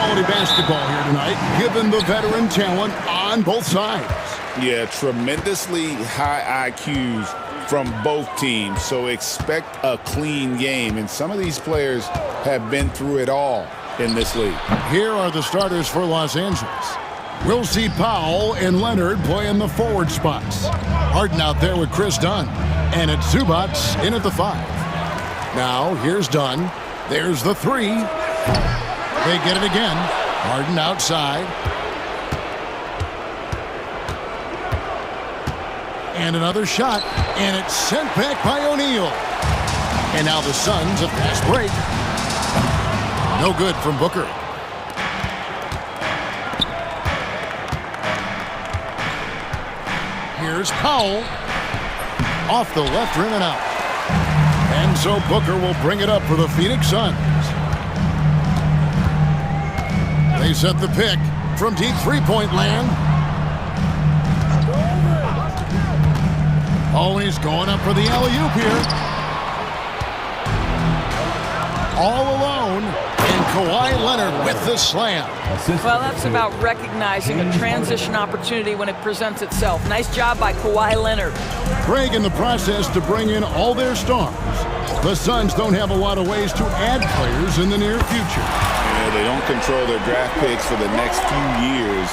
quality basketball here tonight, given the veteran talent on both sides. Yeah, tremendously high IQs from both teams, so expect a clean game. And some of these players have been through it all in this league. Here are the starters for Los Angeles. We'll see Powell and Leonard play in the forward spots. Harden out there with Chris Dunn. And it's Zubats in at the 5. Now, here's Dunn. There's the 3. They get it again. Harden outside. And another shot. And it's sent back by O'Neal. And now the Suns a fast break. No good from Booker. Here's Powell. Off the left rim and out. And so Booker will bring it up for the Phoenix Suns. They set the pick from deep three-point land. Always going up for the alley-oop here. All alone. And Kawhi Leonard with the slam. Well, that's about recognizing a transition opportunity when it presents itself. Nice job by Kawhi Leonard. Craig in the process to bring in all their stars. The Suns don't have a lot of ways to add players in the near future. Yeah, they don't control their draft picks for the next few years.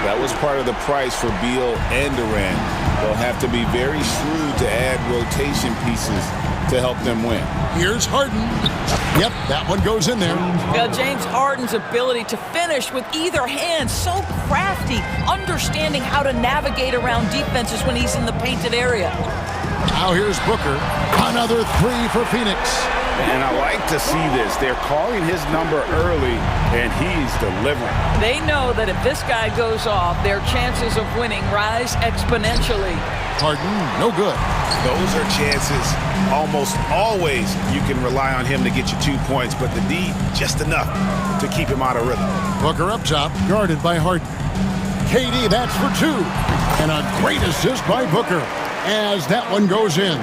That was part of the price for Beal and Durant. They'll have to be very shrewd to add rotation pieces to help them win. Here's Harden. Yep, that one goes in there. James Harden's ability to finish with either hand, so crafty, understanding how to navigate around defenses when he's in the painted area. Now here's Booker. Another 3 for Phoenix. And I like to see this. They're calling his number early, and he's delivering. They know that if this guy goes off, their chances of winning rise exponentially. Harden, no good. Those are chances. Almost always you can rely on him to get you 2 points, but the D, just enough to keep him out of rhythm. Booker up top, guarded by Harden. KD, that's for 2. And a great assist by Booker as that one goes in.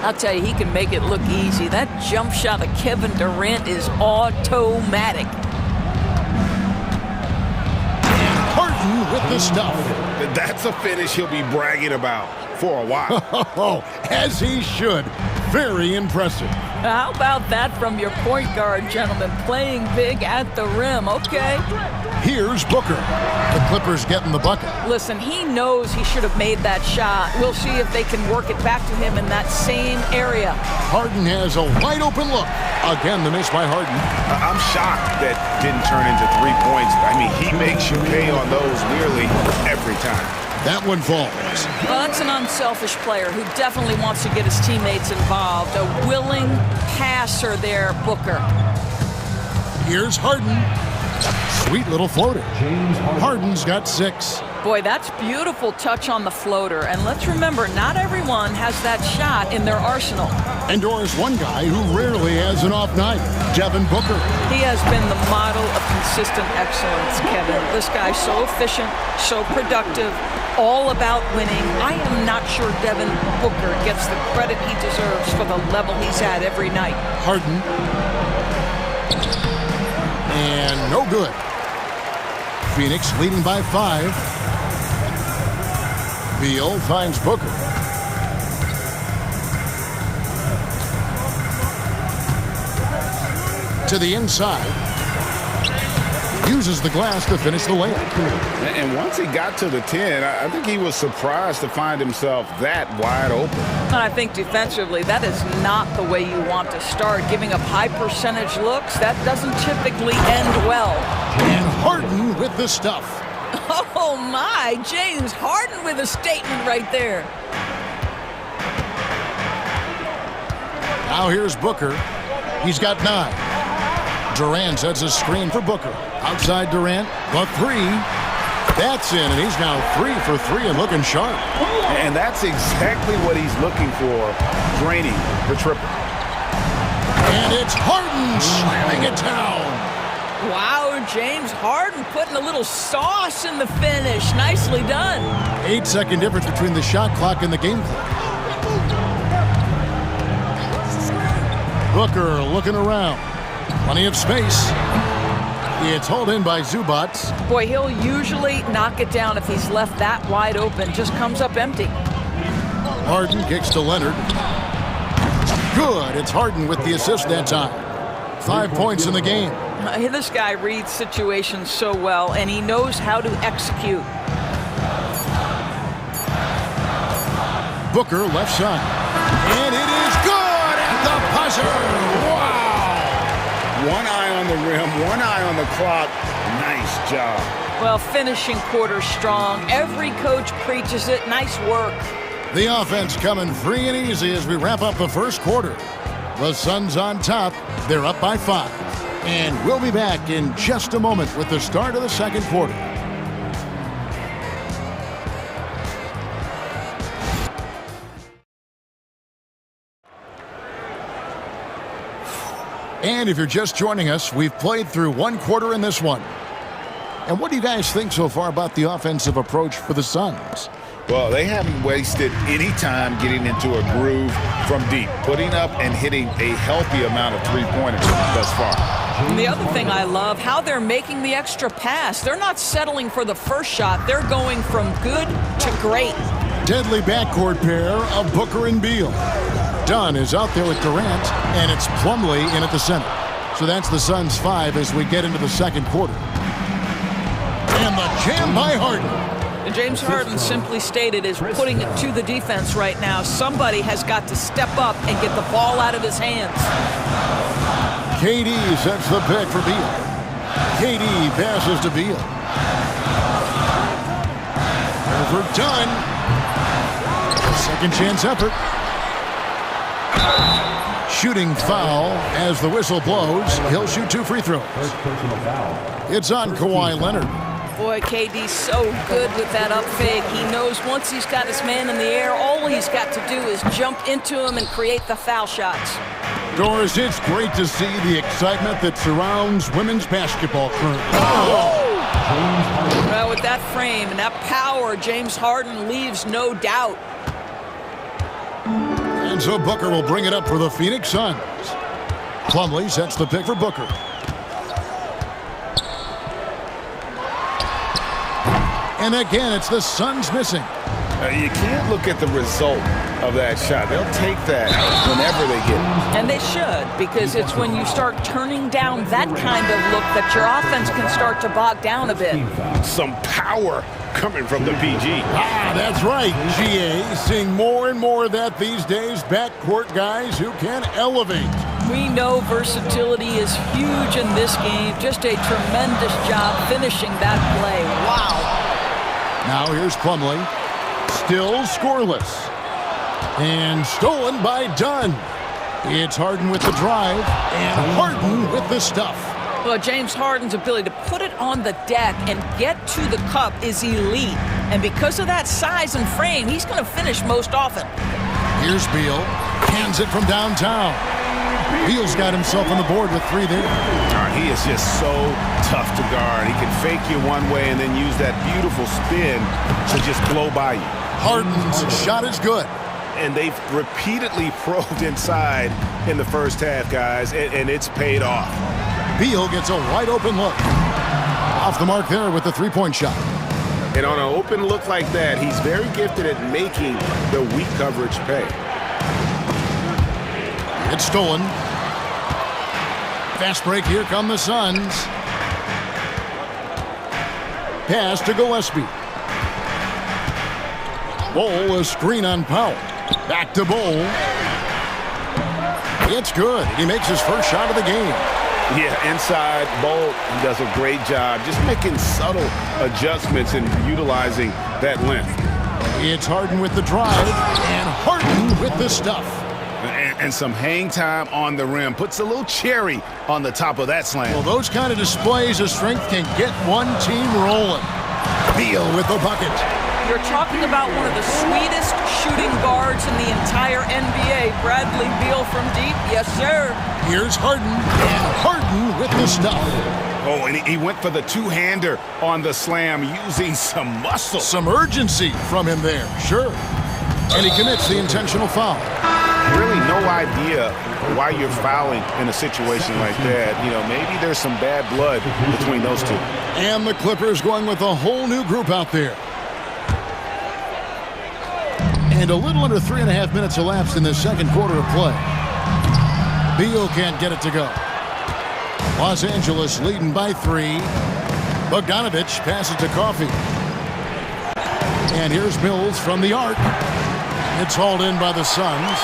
I'll tell you, he can make it look easy. That jump shot of Kevin Durant is automatic. And Harden with the stuff. That's a finish he'll be bragging about for a while. As he should. Very impressive. How about that from your point guard, gentlemen? Playing big at the rim. Okay. Here's Booker. The Clippers getting the bucket. Listen, he knows he should have made that shot. We'll see if they can work it back to him in that same area. Harden has a wide open look. Again, the miss by Harden. I'm shocked that didn't turn into 3 points. I mean, he makes you pay on those nearly every time. That one falls. Well, that's an unselfish player who definitely wants to get his teammates involved. A willing passer there, Booker. Here's Harden. Sweet little floater. Harden's got 6. Boy, that's beautiful touch on the floater. And let's remember, not everyone has that shot in their arsenal. And Doris, one guy who rarely has an off night, Devin Booker. He has been the model of consistent excellence, Kevin. This guy's so efficient, so productive, all about winning. I am not sure Devin Booker gets the credit he deserves for the level he's at every night. Harden. And no good. Phoenix leading by 5. Beal finds Booker. To the inside. Uses the glass to finish the layup. And once he got to the 10, I think he was surprised to find himself that wide open. And I think defensively, that is not the way you want to start. Giving up high percentage looks, that doesn't typically end well. And Harden with the stuff. Oh my, James Harden with a statement right there. Now here's Booker. He's got 9. Durant sets a screen for Booker. Outside Durant, the 3. That's in, and he's now 3 for 3 and looking sharp. And that's exactly what he's looking for, draining the triple. And it's Harden slamming it down. Wow, James Harden putting a little sauce in the finish. Nicely done. 8-second difference between the shot clock and the game clock. Booker looking around. Plenty of space. It's hauled in by Zubac. Boy, he'll usually knock it down if he's left that wide open. Just comes up empty. Harden kicks to Leonard. Good. It's Harden with the assist that time. 5 points in the game. This guy reads situations so well, and he knows how to execute. Booker left side. And it is good at the buzzer. Wow. One eye on the rim, one eye on the clock. Nice job. Well, finishing quarter strong. Every coach preaches it. Nice work. The offense coming free and easy as we wrap up the first quarter. The Suns on top. They're up by 5. And we'll be back in just a moment with the start of the second quarter. And if you're just joining us, we've played through one quarter in this one. And what do you guys think so far about the offensive approach for the Suns? Well, they haven't wasted any time getting into a groove from deep, putting up and hitting a healthy amount of three-pointers thus far. And the other thing I love, how they're making the extra pass. They're not settling for the first shot. They're going from good to great. Deadly backcourt pair of Booker and Beal. Dunn is out there with Durant, and it's Plumlee in at the center. So that's the Suns' 5 as we get into the second quarter. And the jam by Harden. And James Harden simply stated is putting it to the defense right now. Somebody has got to step up and get the ball out of his hands. KD sets the pick for Beal. KD passes to Beal. Over Dunn. Second chance effort. Shooting foul as the whistle blows. He'll shoot 2 free throws. It's on Kawhi Leonard. Boy, KD's so good with that up fake. He knows once he's got his man in the air, all he's got to do is jump into him and create the foul shots. Doris, it's great to see the excitement that surrounds women's basketball currently. Oh! Well, with that frame and that power, James Harden leaves no doubt. And so Booker will bring it up for the Phoenix Suns. Plumlee sets the pick for Booker. And again, it's the Suns missing. You can't look at the result of that shot. They'll take that whenever they get it. And they should, because it's when you start turning down that kind of look that your offense can start to bog down a bit. Some power coming from the PG. That's right, GA. Seeing more and more of that these days. Backcourt guys who can elevate. We know versatility is huge in this game. Just a tremendous job finishing that play. Wow. Now here's Plumlee. Still scoreless. And stolen by Dunn. It's Harden with the drive. And Harden with the stuff. Well, James Harden's ability to put it on the deck and get to the cup is elite. And because of that size and frame, he's going to finish most often. Here's Beal. Hands it from downtown. Beal's got himself on the board with 3 there. He is just so tough to guard. He can fake you one way and then use that beautiful spin to just blow by you. Harden's shot is good. And they've repeatedly probed inside in the first half, guys, and it's paid off. Beal gets a wide open look. Off the mark there with the 3-point shot. And on an open look like that, he's very gifted at making the weak coverage pay. It's stolen. Fast break, here come the Suns. Pass to Gillespie. Bol, a screen on Powell. Back to Bol. It's good. He makes his first shot of the game. Yeah, inside, Bol does a great job just making subtle adjustments and utilizing that length. It's Harden with the drive, and Harden with the stuff. And some hang time on the rim. Puts a little cherry on the top of that slam. Well, those kind of displays of strength can get one team rolling. Beal with the bucket. You're talking about one of the sweetest shooting guards in the entire NBA. Bradley Beal from deep. Yes, sir. Here's Harden, and Harden with the stuff. Oh, and he went for the two-hander on the slam using some muscle. Some urgency from him there, sure. And he commits the intentional foul. really no idea why you're fouling in a situation like that. You know, maybe there's some bad blood between those two. And the Clippers going with a whole new group out there. And a little under 3.5 minutes elapsed in the second quarter of play. Beal can't get it to go. Los Angeles leading by 3. Bogdanovich passes to Coffey. And here's Mills from the arc. It's hauled in by the Suns.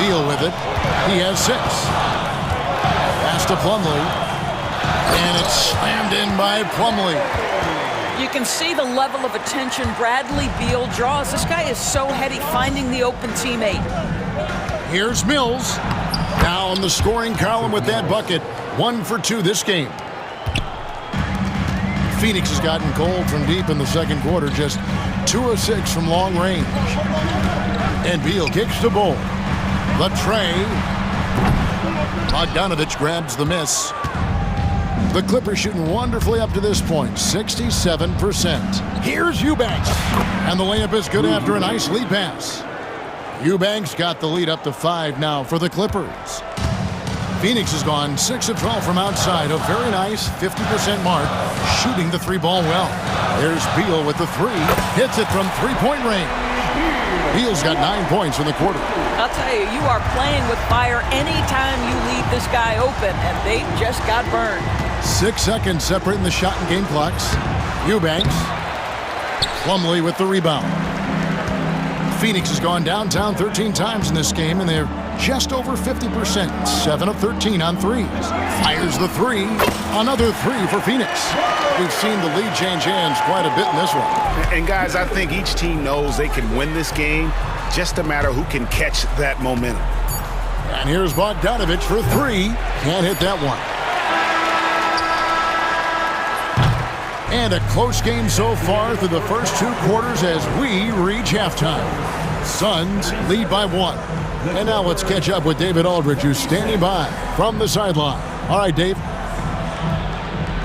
Beal with it. He has 6. Pass to Plumlee. And it's slammed in by Plumlee. You can see the level of attention Bradley Beal draws. This guy is so heady finding the open teammate. Here's Mills. Now in the scoring column with that bucket. 1 for 2 this game. Phoenix has gotten cold from deep in the second quarter. Just 2 of 6 from long range. And Beal kicks the ball. The tray. Bogdanovich grabs the miss. The Clippers shooting wonderfully up to this point, 67%. Here's Eubanks. And the layup is good after a nice lead pass. Eubanks got the lead up to 5 now for the Clippers. Phoenix has gone 6 of 12 from outside, a very nice 50% mark, shooting the 3-ball well. There's Beal with the 3, hits it from 3-point range. Beal's got 9 points in the quarter. I'll tell you, you are playing with fire anytime you leave this guy open, and they just got burned. 6 seconds separating the shot and game clocks. Eubanks. Plumlee with the rebound. Phoenix has gone downtown 13 times in this game, and they're just over 50%. 7 of 13 on threes. Fires the 3. Another 3 for Phoenix. We've seen the lead change hands quite a bit in this one. And guys, I think each team knows they can win this game. Just a matter who can catch that momentum. And here's Bogdanovich for 3. Can't hit that one. And a close game so far through the first 2 quarters as we reach halftime. Suns lead by 1. And now let's catch up with David Aldridge, who's standing by from the sideline. All right, Dave.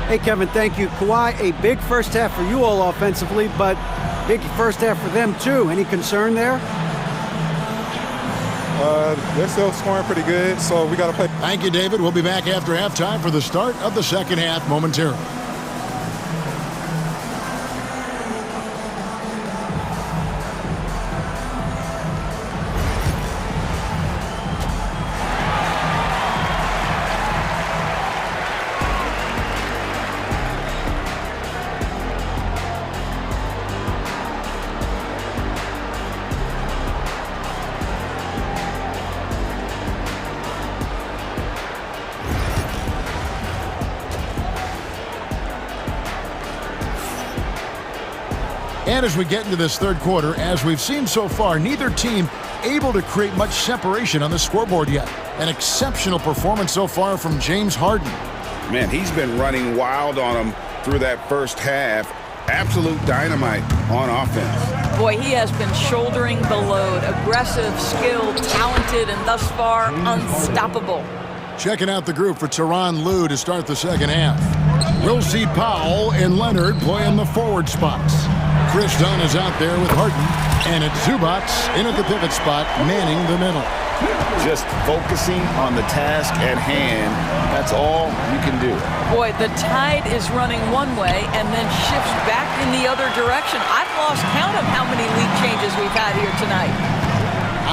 Hey, Kevin, thank you. Kawhi, a big first half for you all offensively, but big first half for them, too. Any concern there? They're still scoring pretty good, so we got to play. Thank you, David. We'll be back after halftime for the start of the second half momentarily. And as we get into this third quarter, as we've seen so far, neither team able to create much separation on the scoreboard yet. An exceptional performance so far from James Harden. Man, he's been running wild on them through that first half. Absolute dynamite on offense. Boy, he has been shouldering the load. Aggressive, skilled, talented, and thus far, unstoppable. Checking out the group for Tyronn Lue to start the second half. We'll see Powell and Leonard playing the forward spots. Chris Dunn is out there with Harden, and it's Zubac in at the pivot spot, manning the middle. Just focusing on the task at hand, that's all you can do. Boy, the tide is running one way and then shifts back in the other direction. I've lost count of how many lead changes we've had here tonight.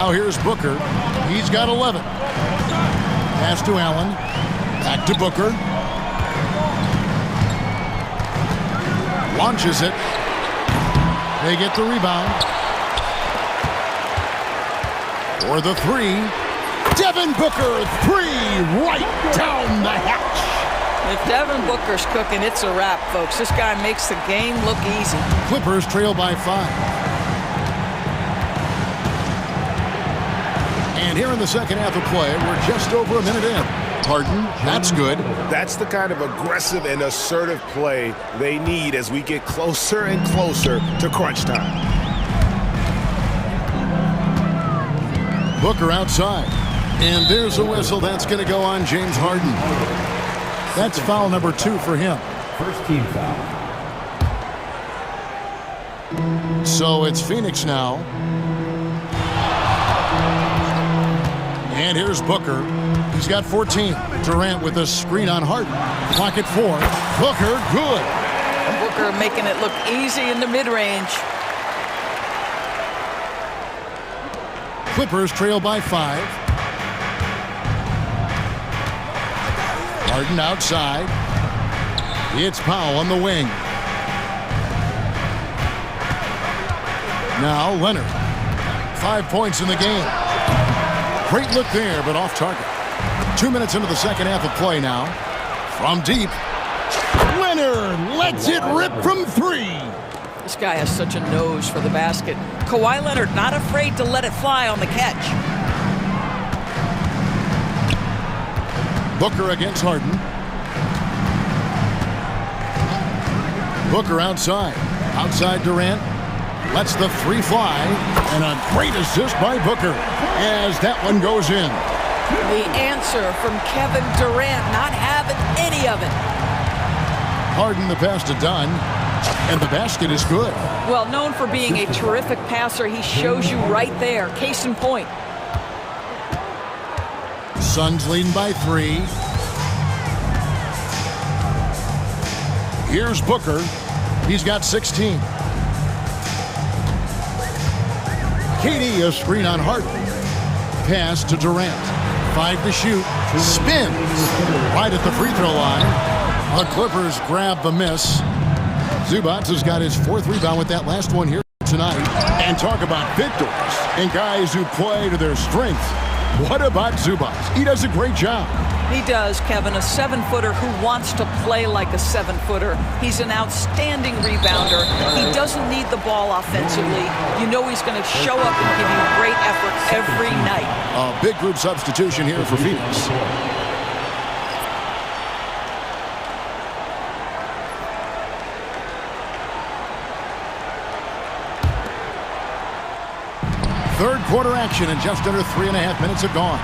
Now here's Booker. He's got 11. Pass to Allen. Back to Booker. Launches it. They get the rebound. For the 3. Devin Booker, 3 right down the hatch. If Devin Booker's cooking, it's a wrap, folks. This guy makes the game look easy. Clippers trail by 5. And here in the second half of play, we're just over a minute in. Harden, that's good. That's the kind of aggressive and assertive play they need as we get closer and closer to crunch time. Booker outside. And there's a whistle. That's going to go on James Harden. That's foul number 2 for him. First team foul. So it's Phoenix now. And here's Booker. He's got 14. Durant with a screen on Harden. Clock at 4. Booker, good. Booker making it look easy in the mid-range. Clippers trail by 5. Harden outside. It's Powell on the wing. Now Leonard. 5 points in the game. Great look there, but off target. 2 minutes into the second half of play now. From deep. Leonard lets it rip from 3. This guy has such a nose for the basket. Kawhi Leonard not afraid to let it fly on the catch. Booker against Harden. Booker outside. Outside Durant. Lets the 3 fly. And a great assist by Booker as that one goes in. The answer from Kevin Durant, not having any of it. Harden the pass to Dunn. And the basket is good. Well, known for being a terrific passer, he shows you right there. Case in point. Suns leading by 3. Here's Booker. He's got 16. KD a screen on Harden. Pass to Durant. 5 to shoot. Spins. Right at the free throw line. The Clippers grab the miss. Zubac has got his 4th rebound with that last one here tonight. And talk about victors and guys who play to their strength. What about Zubac? He does a great job. He does, Kevin, a 7-footer who wants to play like a 7-footer. He's an outstanding rebounder. He doesn't need the ball offensively. You know he's going to show up and give you great effort every night. A big group substitution here for Phoenix. Third quarter action and just under 3.5 minutes have gone.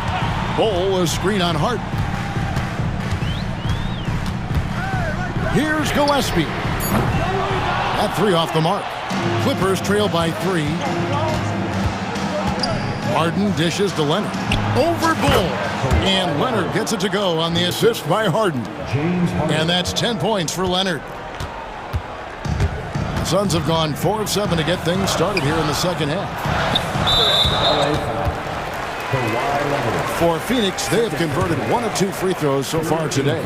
Bol a screen on Harden. Here's Gillespie. That 3 off the mark. Clippers trail by 3. Harden dishes to Leonard. Over Bol. And Leonard gets it to go on the assist by Harden. And that's 10 points for Leonard. The Suns have gone 4 of 7 to get things started here in the second half. For Phoenix, they have converted 1 of 2 free throws so far today.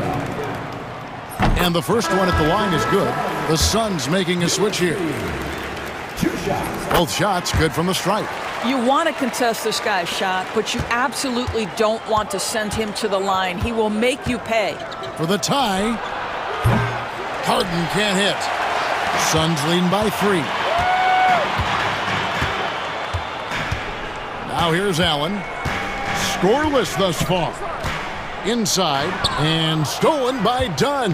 And the first one at the line is good. The Suns making a switch here. Both shots good from the stripe. You want to contest this guy's shot, but you absolutely don't want to send him to the line. He will make you pay. For the tie, Harden can't hit. Suns leading by 3. Now here's Allen. Scoreless thus far. Inside and stolen by Dunn.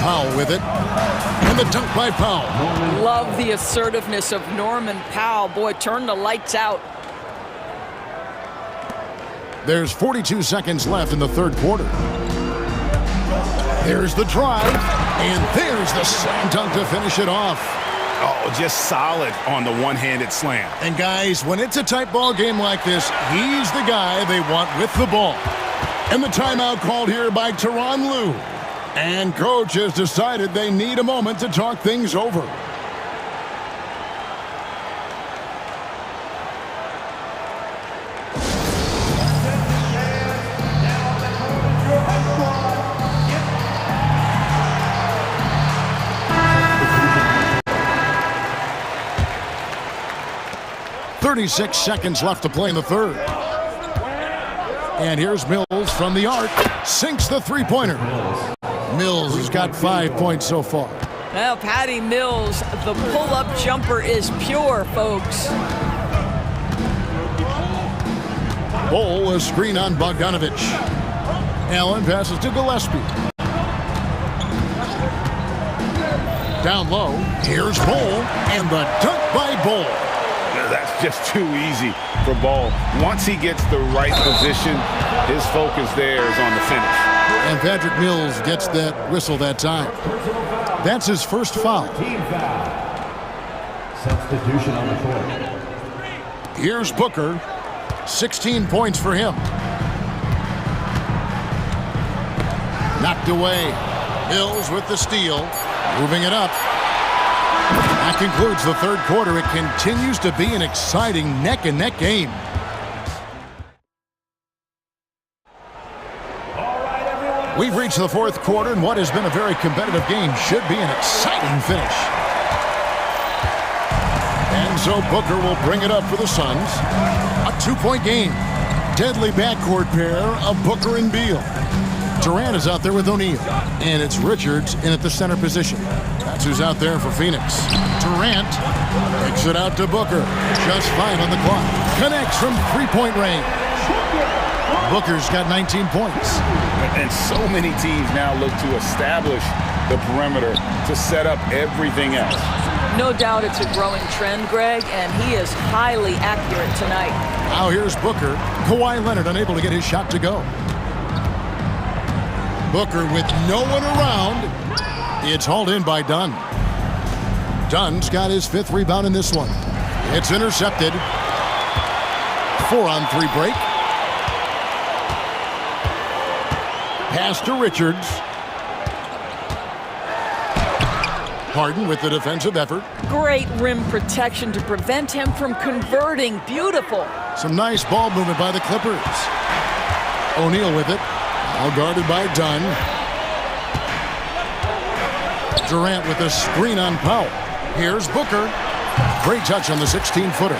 Powell with it. And the dunk by Powell. Love the assertiveness of Norman Powell. Boy, turn the lights out. There's 42 seconds left in the third quarter. There's the drive. And there's the slam dunk to finish it off. Oh, just solid on the one-handed slam. And guys, when it's a tight ball game like this, he's the guy they want with the ball. And the timeout called here by Tyronn Lue. And coach has decided they need a moment to talk things over. .36 seconds left to play in the third. And here's Mills from the arc. Sinks the three-pointer. Mills has got 5 points so far. Well, Patty Mills, the pull-up jumper is pure, folks. Bol a screen on Bogdanovich. Allen passes to Gillespie. Down low, here's Bol, and the dunk by Bol. That's just too easy for Bol. Once he gets the right position, his focus there is on the finish. And Patrick Mills gets that whistle that time. That's his first foul. Team foul. Substitution on the court. Here's Booker. 16 points for him. Knocked away. Mills with the steal. Moving it up. That concludes the third quarter. It continues to be an exciting neck-and-neck game. We've reached the fourth quarter, and what has been a very competitive game should be an exciting finish. And so Booker will bring it up for the Suns. A two-point game. Deadly backcourt pair of Booker and Beal. Durant is out there with O'Neal. And it's Richards in at the center position. That's who's out there for Phoenix. Durant kicks it out to Booker. Just 5 on the clock. Connects from three-point range. Booker's got 19 points. And so many teams now look to establish the perimeter to set up everything else. No doubt it's a growing trend, Greg, and he is highly accurate tonight. Now here's Booker. Kawhi Leonard unable to get his shot to go. Booker with no one around. It's hauled in by Dunn. Dunn's got his 5th rebound in this one. It's intercepted. 4-on-3 break. Pass to Richards. Harden with the defensive effort. Great rim protection to prevent him from converting. Beautiful. Some nice ball movement by the Clippers. O'Neal with it. All guarded by Dunn. Durant with a screen on Powell. Here's Booker. Great touch on the 16-footer.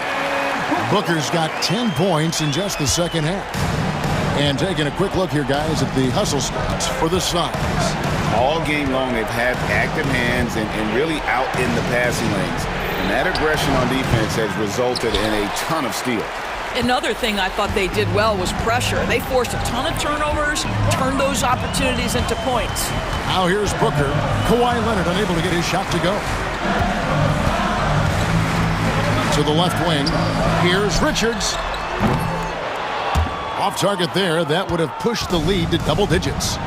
Booker's got 10 points in just the second half. And taking a quick look here, guys, at the hustle stats for the Suns. All game long, they've had active hands and really out in the passing lanes. And that aggression on defense has resulted in a ton of steals. Another thing I thought they did well was pressure. They forced a ton of turnovers, turned those opportunities into points. Now here's Booker. Kawhi Leonard unable to get his shot to go. To the left wing. Here's Richards. Off target there. That would have pushed the lead to double digits.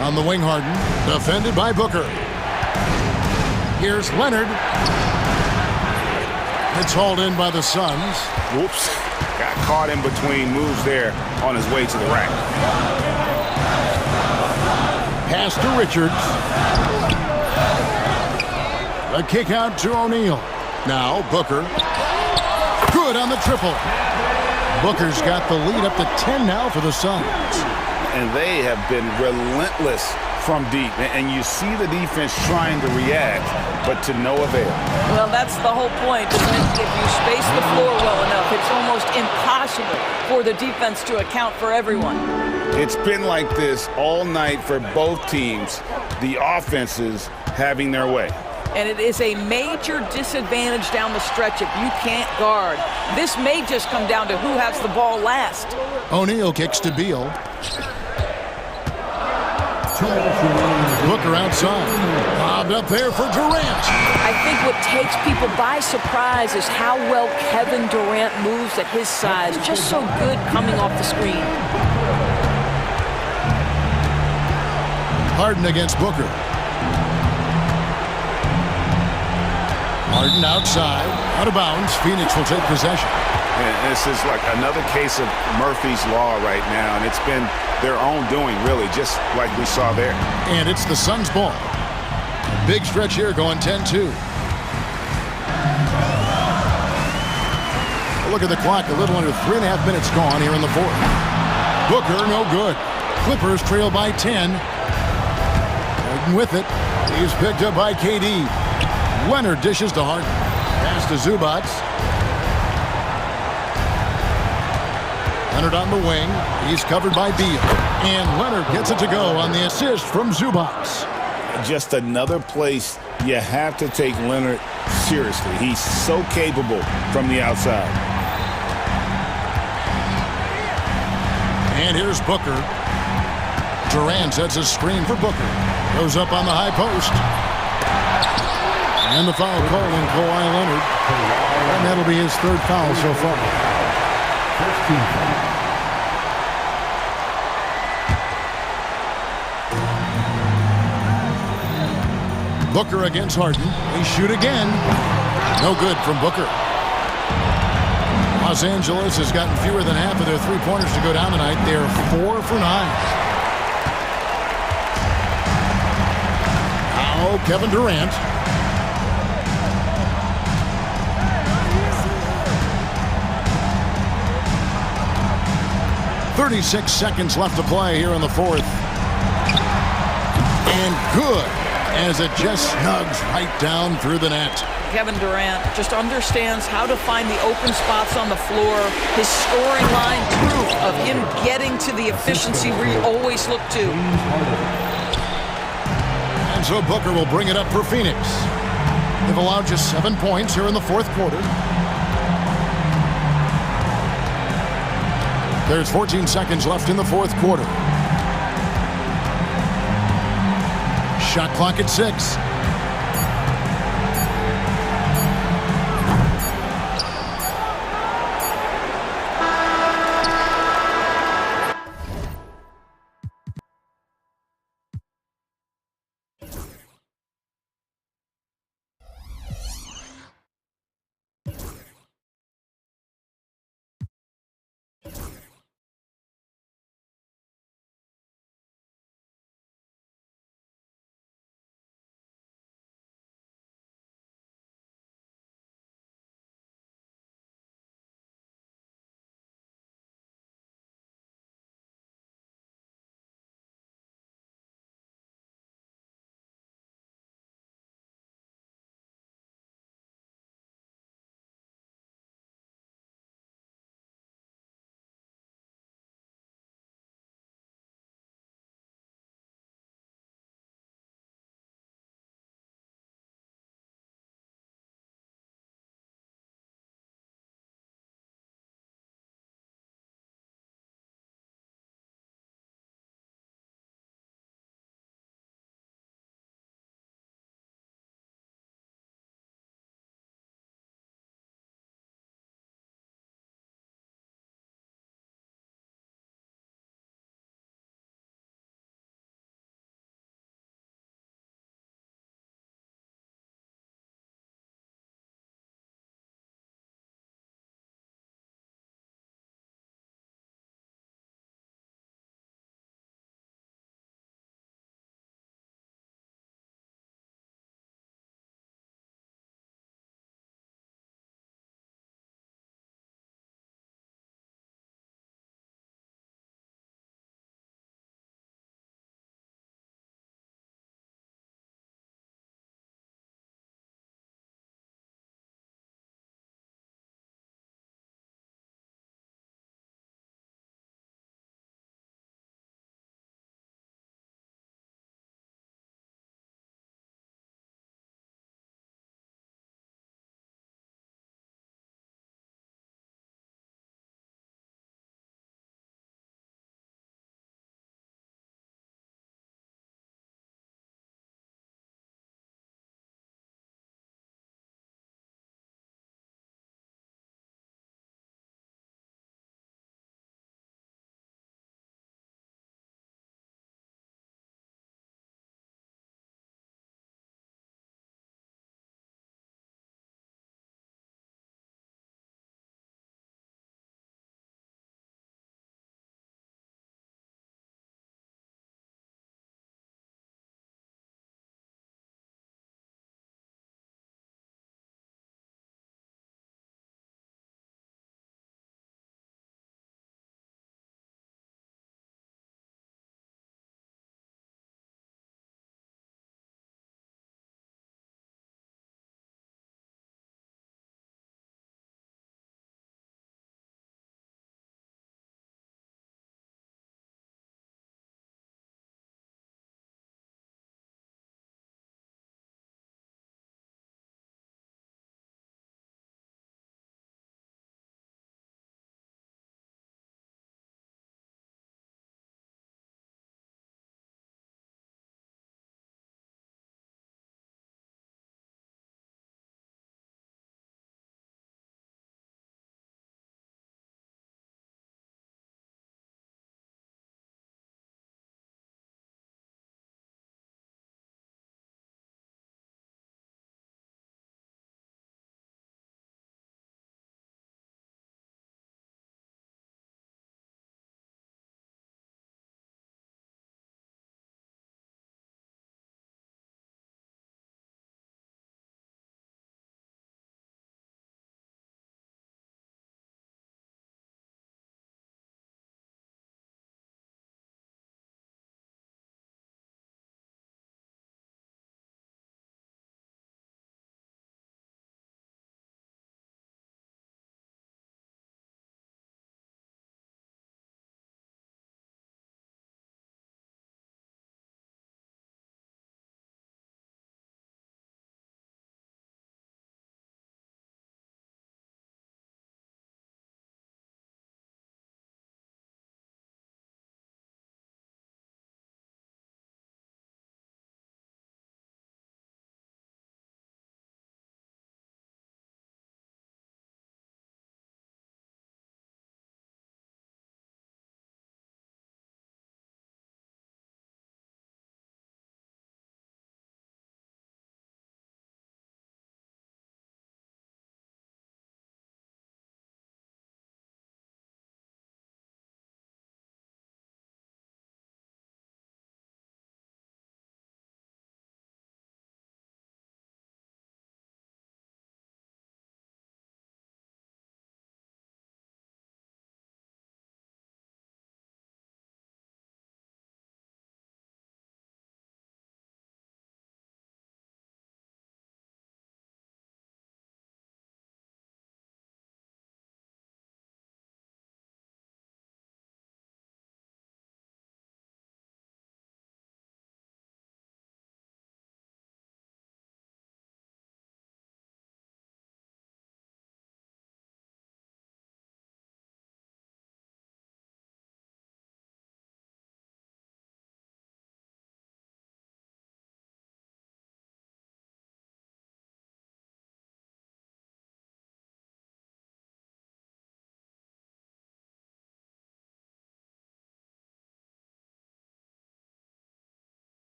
On the wing, Harden. Defended by Booker. Here's Leonard. It's hauled in by the Suns. Whoops. Got caught in between moves there on his way to the rack. Pass to Richards. A kick out to O'Neal. Now Booker. Good on the triple. Booker's got the lead up to 10 now for the Suns. And they have been relentless from deep. And you see the defense trying to react, but to no avail. Well, that's the whole point, isn't it? If you space the floor well enough, it's almost impossible for the defense to account for everyone. It's been like this all night for both teams, the offenses having their way. And it is a major disadvantage down the stretch if you can't guard. This may just come down to who has the ball last. O'Neal kicks to Beal. Booker outside. Bobbed up there for Durant. I think what takes people by surprise is how well Kevin Durant moves at his size. Just so good coming off the screen. Harden against Booker. Harden outside, out of bounds. Phoenix will take possession. And this is like another case of Murphy's Law right now, and it's been their own doing, really, just like we saw there. And it's the Suns' ball. Big stretch here going 10-2. Look at the clock, a little under 3.5 minutes gone here in the fourth. Booker, no good. Clippers trail by 10. Harden with it. He's picked up by KD. Leonard dishes to Harden. Pass to Zubats. Leonard on the wing. He's covered by Beal. And Leonard gets it to go on the assist from Zubats. Just another place you have to take Leonard seriously. He's so capable from the outside. And here's Booker. Durant sets a screen for Booker. Goes up on the high post. And the foul called on Kawhi Leonard. And that'll be his third foul so far. Booker against Harden. They shoot again. No good from Booker. Los Angeles has gotten fewer than half of their three-pointers to go down tonight. They're 4 for 9. Now Kevin Durant. .36 seconds left to play here in the fourth. And good, as it just snugs right down through the net. Kevin Durant just understands how to find the open spots on the floor. His scoring line, proof of him getting to the efficiency where you always look to. And so Booker will bring it up for Phoenix. They've allowed just 7 points here in the fourth quarter. There's 14 seconds left in the fourth quarter. Shot clock at 6.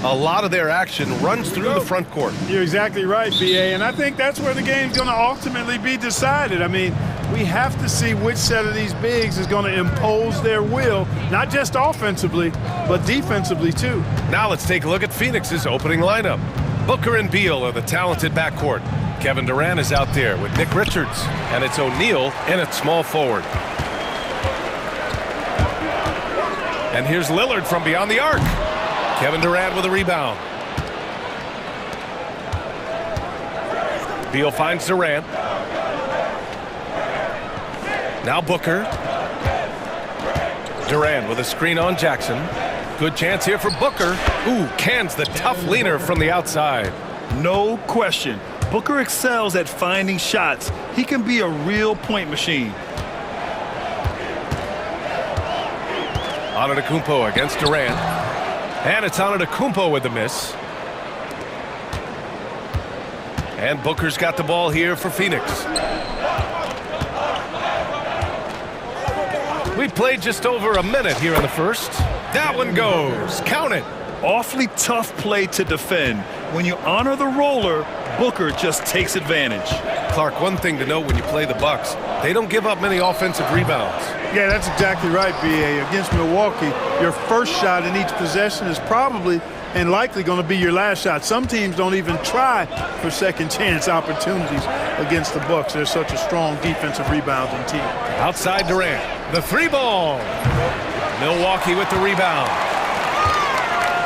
A lot of their action runs through the front court. You're exactly right, B.A., and I think that's where the game's going to ultimately be decided. I mean, we have to see which set of these bigs is going to impose their will, not just offensively, but defensively too. Now let's take a look at Phoenix's opening lineup. Booker and Beal are the talented backcourt. Kevin Durant is out there with Nick Richards, and it's O'Neal in at small forward. And here's Lillard from beyond the arc. Kevin Durant with a rebound. Beal finds Durant. Now Booker. Durant with a screen on Jackson. Good chance here for Booker. Ooh, cans the tough leaner from the outside. No question. Booker excels at finding shots. He can be a real point machine. Antetokounmpo against Durant. And it's Antetokounmpo with the miss. And Booker's got the ball here for Phoenix. We played just over a minute here in the first. That one goes. Count it. Awfully tough play to defend. When you honor the roller, Booker just takes advantage. Clark, one thing to note when you play the Bucks, they don't give up many offensive rebounds. Yeah, that's exactly right, B.A. Against Milwaukee, your first shot in each possession is probably and likely going to be your last shot. Some teams don't even try for second chance opportunities against the Bucks. They're such a strong defensive rebounding team. Outside Durant, the three ball. Milwaukee with the rebound.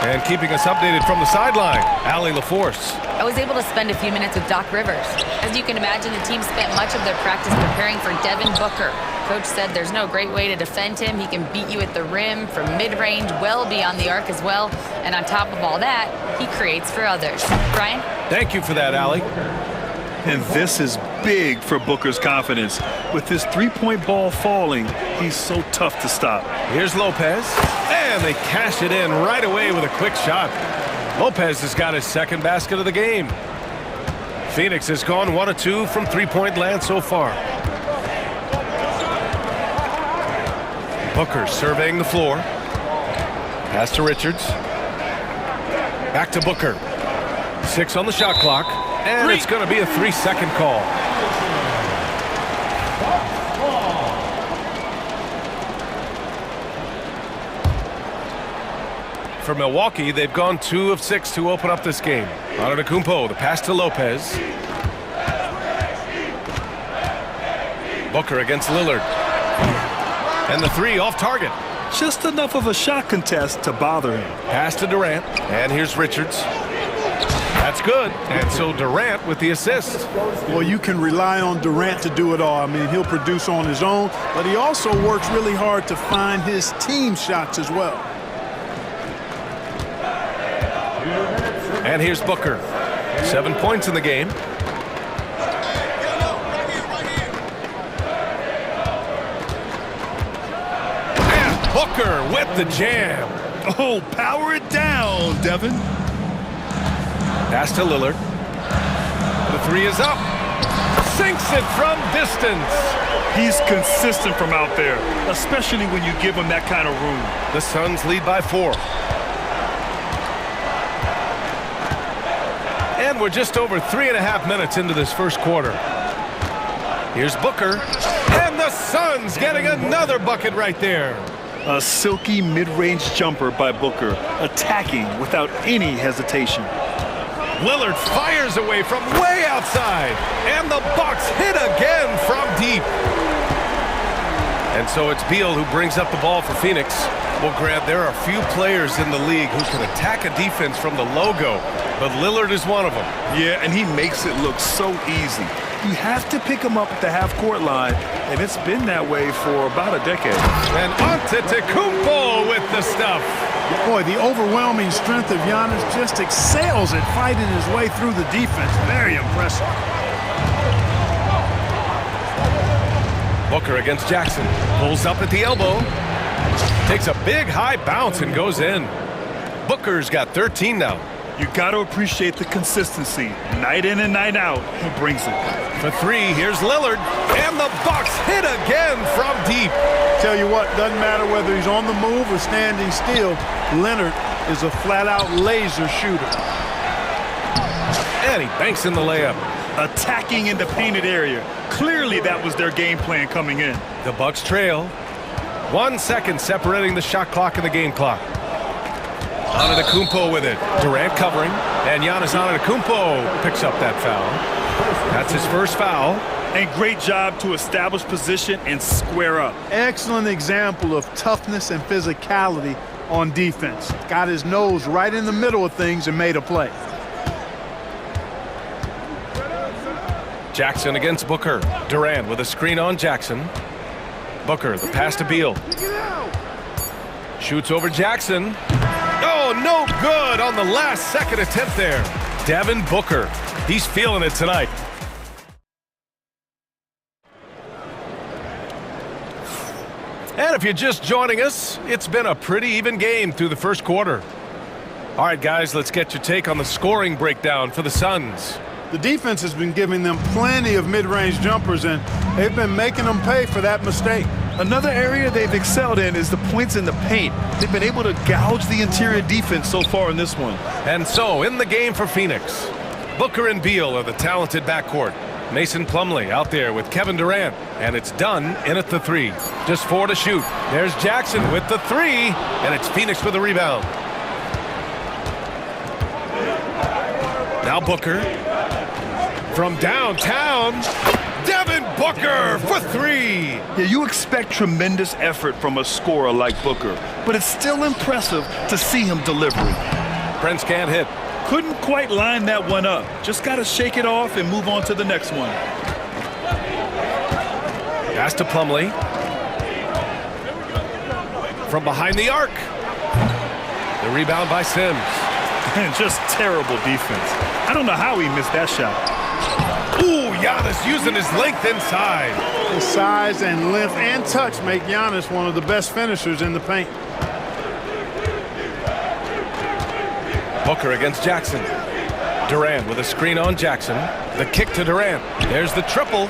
And keeping us updated from the sideline, Allie LaForce. I was able to spend a few minutes with Doc Rivers. As you can imagine, the team spent much of their practice preparing for Devin Booker. Coach said there's no great way to defend him. He can beat you at the rim, from mid-range, well beyond the arc as well. And on top of all that, he creates for others. Brian? Thank you for that, Allie. And this is big for Booker's confidence. With his three-point ball falling, he's so tough to stop. Here's Lopez. And they cash it in right away with a quick shot. Lopez has got his second basket of the game. Phoenix has gone 1 of 2 from three-point land so far. Booker surveying the floor. Pass to Richards. Back to Booker. 6 on the shot clock. And it's going to be a 3-second call. For Milwaukee, they've gone 2 of 6 to open up this game. Antetokounmpo, the pass to Lopez. Booker against Lillard. And the three off target. Just enough of a shot contest to bother him. Pass to Durant. And here's Richards. That's good. And so Durant with the assist. Well, you can rely on Durant to do it all. I mean, he'll produce on his own, but he also works really hard to find his team shots as well. And here's Booker. 7 points in the game. And Booker with the jam. Oh, power it down, Devin. Pass to Lillard. The three is up. Sinks it from distance. He's consistent from out there, especially when you give him that kind of room. The Suns lead by 4. And we're just over 3.5 minutes into this first quarter. Here's Booker. And the Suns getting another bucket right there. A silky mid-range jumper by Booker, attacking without any hesitation. Lillard fires away from way outside. And the Bucks hit again from deep. And so it's Beal who brings up the ball for Phoenix. Well, Grant, there are few players in the league who can attack a defense from the logo, but Lillard is one of them. Yeah, and he makes it look so easy. You have to pick him up at the half-court line, and it's been that way for about a decade. And Antetokounmpo with the stuff. Boy, the overwhelming strength of Giannis just excels at fighting his way through the defense. Very impressive. Booker against Jackson. Pulls up at the elbow. Takes a big high bounce and goes in. Booker's got 13 now. You got to appreciate the consistency. Night in and night out, he brings it. For 3, here's Lillard. And the Bucks hit again from deep. Tell you what, doesn't matter whether he's on the move or standing still, Leonard is a flat-out laser shooter. And he banks in the layup. Attacking in the painted area. Clearly that was their game plan coming in. The Bucks trail. 1 second separating the shot clock and the game clock. Antetokounmpo with it. Durant covering. And Giannis Antetokounmpo picks up that foul. That's his first foul. And great job to establish position and square up. Excellent example of toughness and physicality on defense. Got his nose right in the middle of things and made a play. Jackson against Booker. Durant with a screen on Jackson. Booker, the pass to Beal. Shoots over Jackson. Oh, no good on the last second attempt there. Devin Booker. He's feeling it tonight. And if you're just joining us, it's been a pretty even game through the first quarter. All right, guys, let's get your take on the scoring breakdown for the Suns. The defense has been giving them plenty of mid-range jumpers, and they've been making them pay for that mistake. Another area they've excelled in is the points in the paint. They've been able to gouge the interior defense so far in this one. And so, in the game for Phoenix, Booker and Beal are the talented backcourt. Mason Plumlee out there with Kevin Durant, and it's done in at the three. Just 4 to shoot. There's Jackson with the three, and it's Phoenix with the rebound. Now Booker from downtown. Devin Booker for three. Yeah, you expect tremendous effort from a scorer like Booker, but it's still impressive to see him delivering. Prince can't hit. Couldn't quite line that one up. Just got to shake it off and move on to the next one. Pass to Plumlee. From behind the arc. The rebound by Sims. And just terrible defense. I don't know how he missed that shot. Ooh, Giannis using his length inside. His size and length and touch make Giannis one of the best finishers in the paint. Booker against Jackson. Durant with a screen on Jackson. The kick to Durant. There's the triple.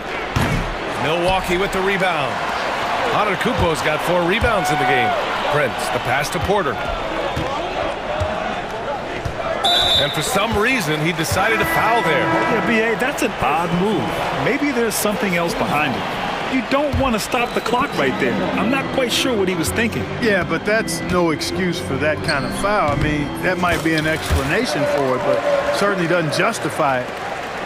Milwaukee with the rebound. Antetokounmpo's got 4 rebounds in the game. Prince, the pass to Porter. And for some reason, he decided to foul there. Yeah, B.A., that's an odd move. Maybe there's something else behind it. You don't want to stop the clock right there. I'm not quite sure what he was thinking. Yeah, but that's no excuse for that kind of foul. I mean, that might be an explanation for it, but certainly doesn't justify it.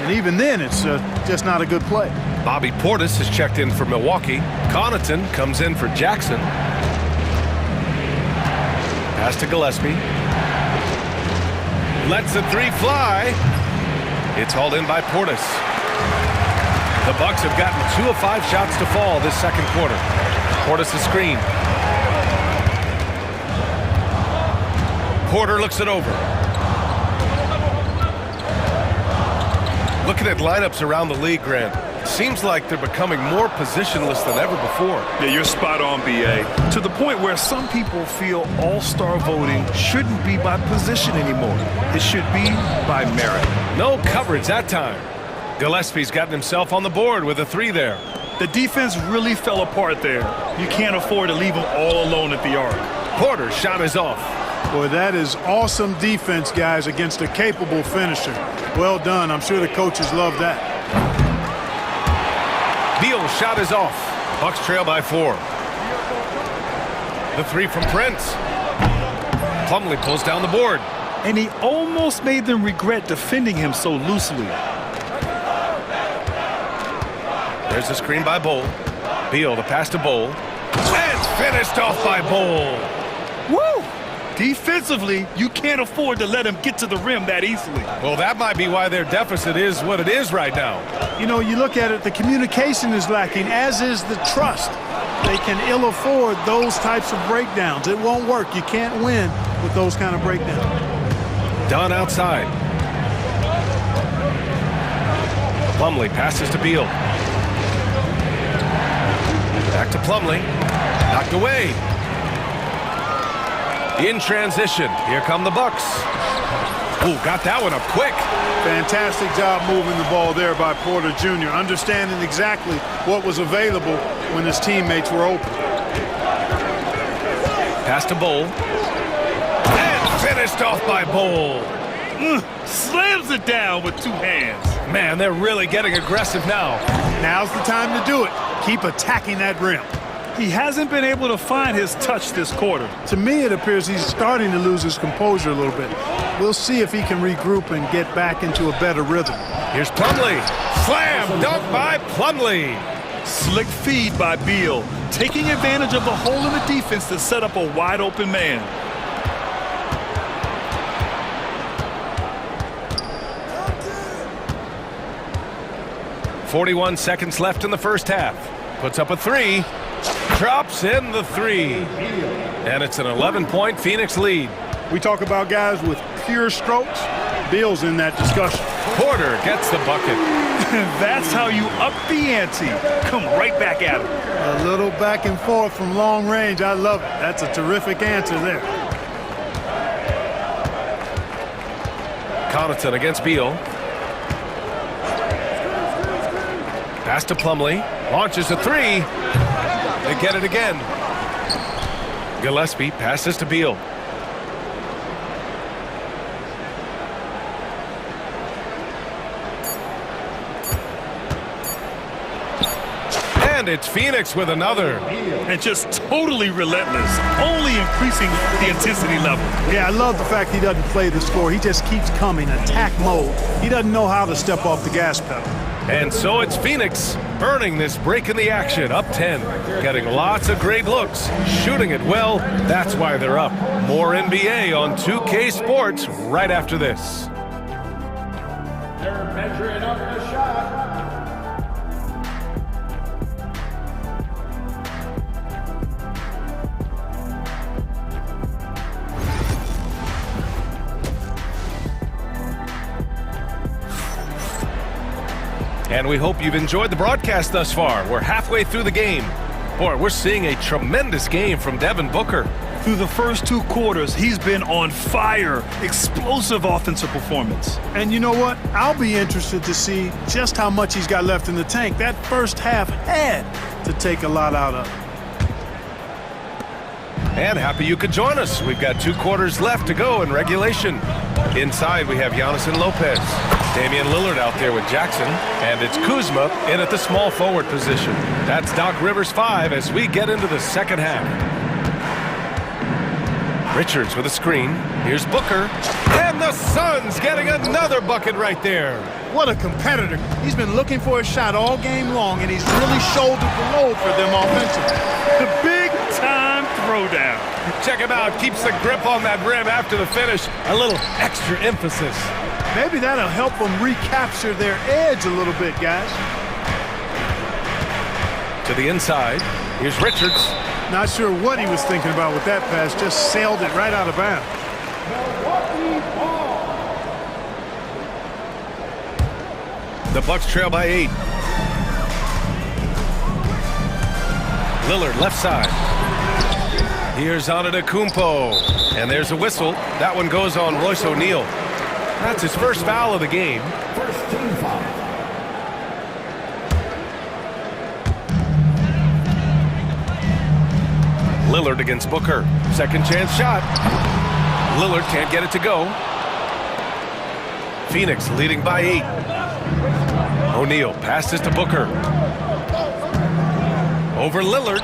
And even then, it's just not a good play. Bobby Portis has checked in for Milwaukee. Connaughton comes in for Jackson. Pass to Gillespie. Lets the three fly. It's hauled in by Portis. The Bucks have gotten 2 of 5 shots to fall this second quarter. Portis' screen. Porter looks it over. Looking at lineups around the league, Grant, seems like they're becoming more positionless than ever before. Yeah, you're spot on, B.A. To the point where some people feel all-star voting shouldn't be by position anymore. It should be by merit. No coverage that time. Gillespie's gotten himself on the board with a 3 there. The defense really fell apart there. You can't afford to leave them all alone at the arc. Porter's shot is off. Boy, that is awesome defense, guys, against a capable finisher. Well done. I'm sure the coaches love that. Beal's shot is off. Bucks trail by 4. The 3 from Prince. Plumlee pulls down the board. And he almost made them regret defending him so loosely. There's a screen by Bowl. Beal, the pass to Bowl. And finished off by Bowl. Woo! Defensively, you can't afford to let him get to the rim that easily. Well, that might be why their deficit is what it is right now. You know, you look at it, the communication is lacking, as is the trust. They can ill afford those types of breakdowns. It won't work. You can't win with those kind of breakdowns. Dunn outside. Plumlee passes to Beal. Back to Plumlee. Knocked away. In transition. Here come the Bucks. Ooh, got that one up quick. Fantastic job moving the ball there by Porter Jr., understanding exactly what was available when his teammates were open. Pass to Bowl. And Finished off by Bowl. Slams it down with two hands. Man, they're really getting aggressive now. Now's the time to do it. Keep attacking that rim. He hasn't been able to find his touch this quarter. To me, it appears he's starting to lose his composure a little bit. We'll see if he can regroup and get back into a better rhythm. Here's Plumlee. Slam dunk by Plumlee. Slick feed by Beal, taking advantage of the hole in the defense to set up a wide open man. .41 seconds left in the first half. Puts up a three. Drops in the three. And it's an 11-point Phoenix lead. We talk about guys with pure strokes. Beal's in that discussion. Porter gets the bucket. That's how you up the ante. Come right back at him. A little back and forth from long range. I love it. That's a terrific answer there. Connaughton against Beal. Pass to Plumlee. Launches a three. They get it again. Gillespie passes to Beal. And it's Phoenix with another. And just totally relentless, only increasing the intensity level. Yeah, I love the fact he doesn't play the score. He just keeps coming, attack mode. He doesn't know how to step off the gas pedal. And so it's Phoenix earning this break in the action, up 10. Getting lots of great looks, shooting it well. That's why they're up. More NBA on 2K Sports right after this. They're measuring up the shot. And we hope you've enjoyed the broadcast thus far. We're halfway through the game. Boy, we're seeing a tremendous game from Devin Booker. Through the first two quarters, he's been on fire. Explosive offensive performance. And you know what? I'll be interested to see just how much he's got left in the tank. That first half had to take a lot out of it. And happy you could join us. We've got 2 quarters left to go in regulation. Inside, we have Giannis and Lopez. Damian Lillard out there with Jackson. And it's Kuzma in at the small forward position. That's Doc Rivers 5 as we get into the second half. Richards with a screen. Here's Booker. And the Suns getting another bucket right there. What a competitor. He's been looking for a shot all game long, and he's really shouldered the load for them offensively. The big-time throwdown. Check him out. Keeps the grip on that rim after the finish. A little extra emphasis. Maybe that'll help them recapture their edge a little bit, guys. To the inside. Here's Richards. Not sure what he was thinking about with that pass. Just sailed it right out of bounds. The Bucks trail by 8. Lillard left side. Here's Antetokounmpo. And there's a whistle. That one goes on Royce O'Neal. That's his first foul of the game. First team foul. Lillard against Booker. Second chance shot. Lillard can't get it to go. Phoenix leading by 8. O'Neal passes to Booker. Over Lillard.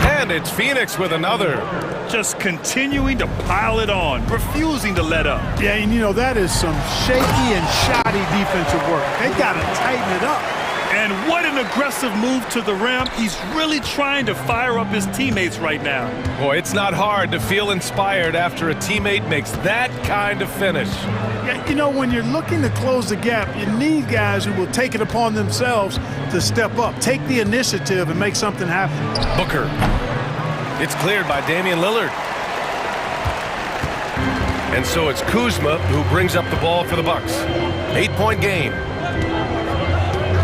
And it's Phoenix with another. Just continuing to pile it on, refusing to let up. Yeah, and you know, that is some shaky and shoddy defensive work. They got to tighten it up. And what an aggressive move to the rim. He's really trying to fire up his teammates right now. Boy, it's not hard to feel inspired after a teammate makes that kind of finish. Yeah, you know, when you're looking to close the gap, you need guys who will take it upon themselves to step up, take the initiative, and make something happen. Booker. It's cleared by Damian Lillard. And so it's Kuzma who brings up the ball for the Bucks. 8-point game.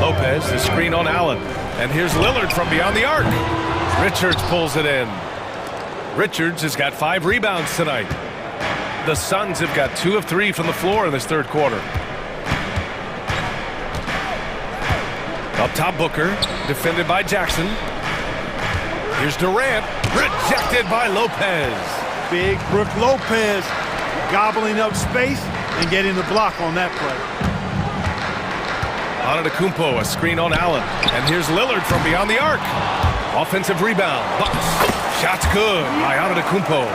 Lopez, the screen on Allen. And here's Lillard from beyond the arc. Richards pulls it in. Richards has got 5 rebounds tonight. The Suns have got 2 of 3 from the floor in this third quarter. Up top, Booker, defended by Jackson. Here's Durant, rejected by Lopez. Big Brook Lopez. gobbling up space and getting the block on that play. Antetokounmpo, a screen on Allen. And here's Lillard from beyond the arc. Offensive rebound. Bucks. Shot's good by Antetokounmpo.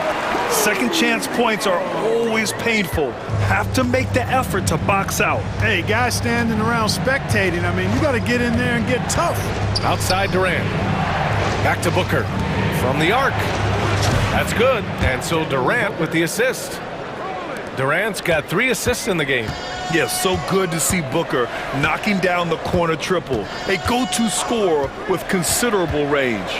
Second chance points are always painful. Have to make the effort to box out. Hey, guys standing around spectating, I mean, you got to get in there and get tough. Outside Durant. Back to Booker. From the arc. That's good. And so Durant with the assist. Durant's got 3 assists in the game. Yes, so good to see Booker knocking down the corner triple. A go-to scorer with considerable range.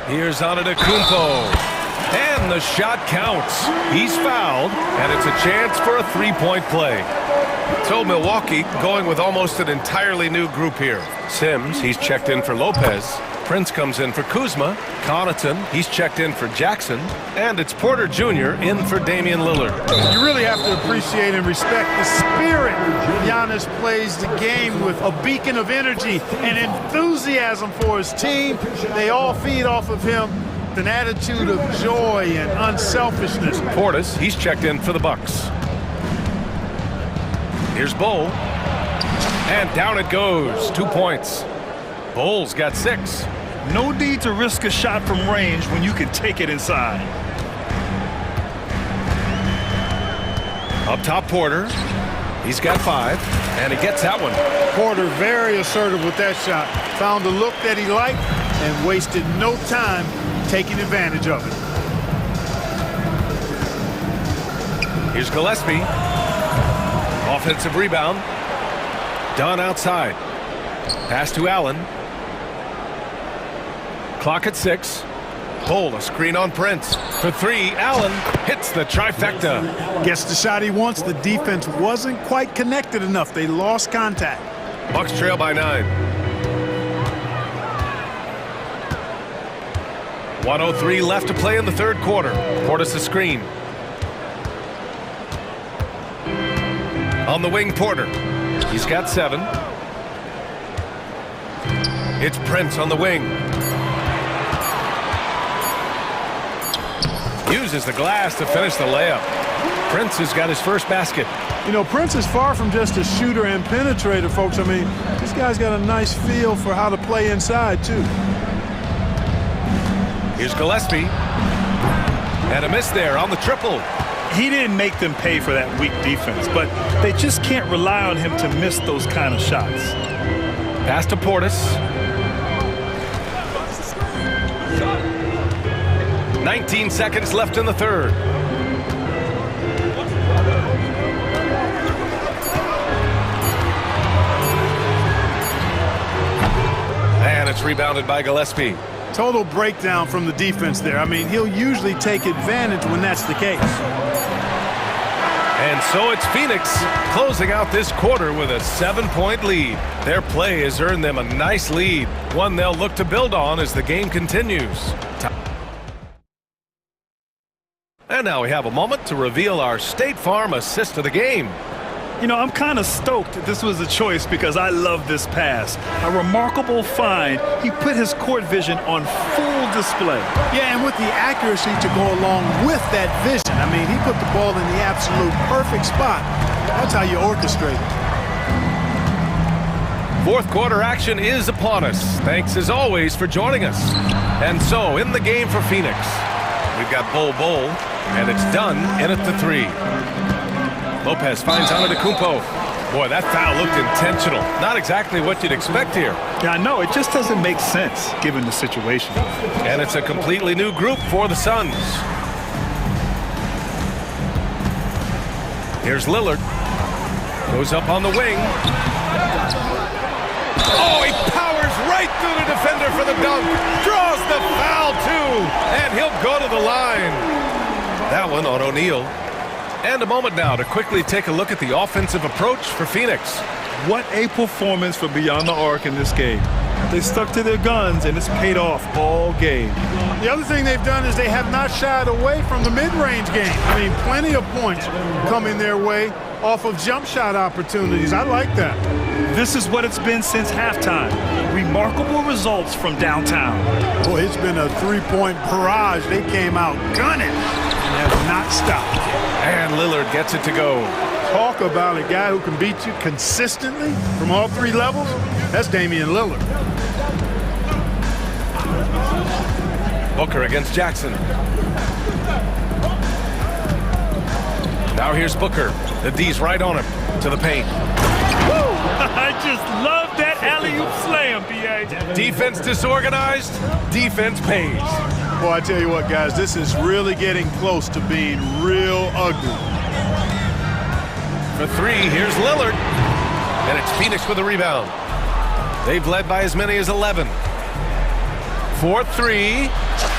Here's Antetokounmpo. And the shot counts. He's fouled, and it's a chance for a 3-point play. So Milwaukee going with almost an entirely new group here. Sims, he's checked in for Lopez. Prince comes in for Kuzma. Connaughton, he's checked in for Jackson. And it's Porter Jr. in for Damian Lillard. You really have to appreciate and respect the spirit Giannis plays the game with, a beacon of energy and enthusiasm for his team. They all feed off of him, an attitude of joy and unselfishness. Portis, he's checked in for the Bucks. Here's Bull. And down it goes. 2 points. Bull's got 6. No need to risk a shot from range when you can take it inside. Up top, Porter. He's got 5, and he gets that one. Porter very assertive with that shot. Found a look that he liked and wasted no time taking advantage of it. Here's Gillespie. Offensive rebound. Done outside. Pass to Allen. Clock at 6. Bull, a screen on Prince. For 3, Allen hits the trifecta. Gets the shot he wants. The defense wasn't quite connected enough. They lost contact. Bucks trail by 9. 1:03 left to play in the third quarter. Portis a screen. On the wing, Porter. He's got 7. It's Prince on the wing. Uses the glass to finish the layup. Prince has got his first basket. You know, Prince is far from just a shooter and penetrator, folks. I mean, this guy's got a nice feel for how to play inside, too. Here's Gillespie. And a miss there on the triple. He didn't make them pay for that weak defense, but they just can't rely on him to miss those kind of shots. Pass to Portis. 19 seconds left in the third. And it's rebounded by Gillespie. Total breakdown from the defense there. I mean, he'll usually take advantage when that's the case. And so it's Phoenix closing out this quarter with a 7-point lead. Their play has earned them a nice lead, one they'll look to build on as the game continues. And now we have a moment to reveal our State Farm assist of the game. You know, I'm kind of stoked that this was a choice because I love this pass. A remarkable find. He put his court vision on full display. Yeah, and with the accuracy to go along with that vision. I mean, he put the ball in the absolute perfect spot. That's how you orchestrate it. Fourth quarter action is upon us. Thanks as always for joining us. And so in the game for Phoenix, we've got Bull, and it's done in at the 3. Lopez finds Antetokounmpo. Boy, that foul looked intentional. Not exactly what you'd expect here. Yeah, I know. It just doesn't make sense given the situation. And it's a completely new group for the Suns. Here's Lillard. Goes up on the wing. Oh, he powers right through the defender for the dunk. Draws the foul, too. And he'll go to the line. That one on O'Neal. And a moment now to quickly take a look at the offensive approach for Phoenix. What a performance from beyond the arc in this game. They stuck to their guns, and it's paid off all game. The other thing they've done is they have not shied away from the mid-range game. I mean, plenty of points coming their way off of jump shot opportunities. I like that. This is what it's been since halftime. Remarkable results from downtown. Boy, it's been a three-point barrage. They came out gunning and have not stop. And Lillard gets it to go. Talk about a guy who can beat you consistently from all three levels. That's Damian Lillard. Booker against Jackson. Now here's Booker. The D's right on him to the paint. Woo! I just love that alley-oop slam, B.A. Defense disorganized, defense pays. Boy, I tell you what, guys, this is really getting close to being real ugly. For three, here's Lillard. And it's Phoenix with a rebound. They've led by as many as 11. 4-3.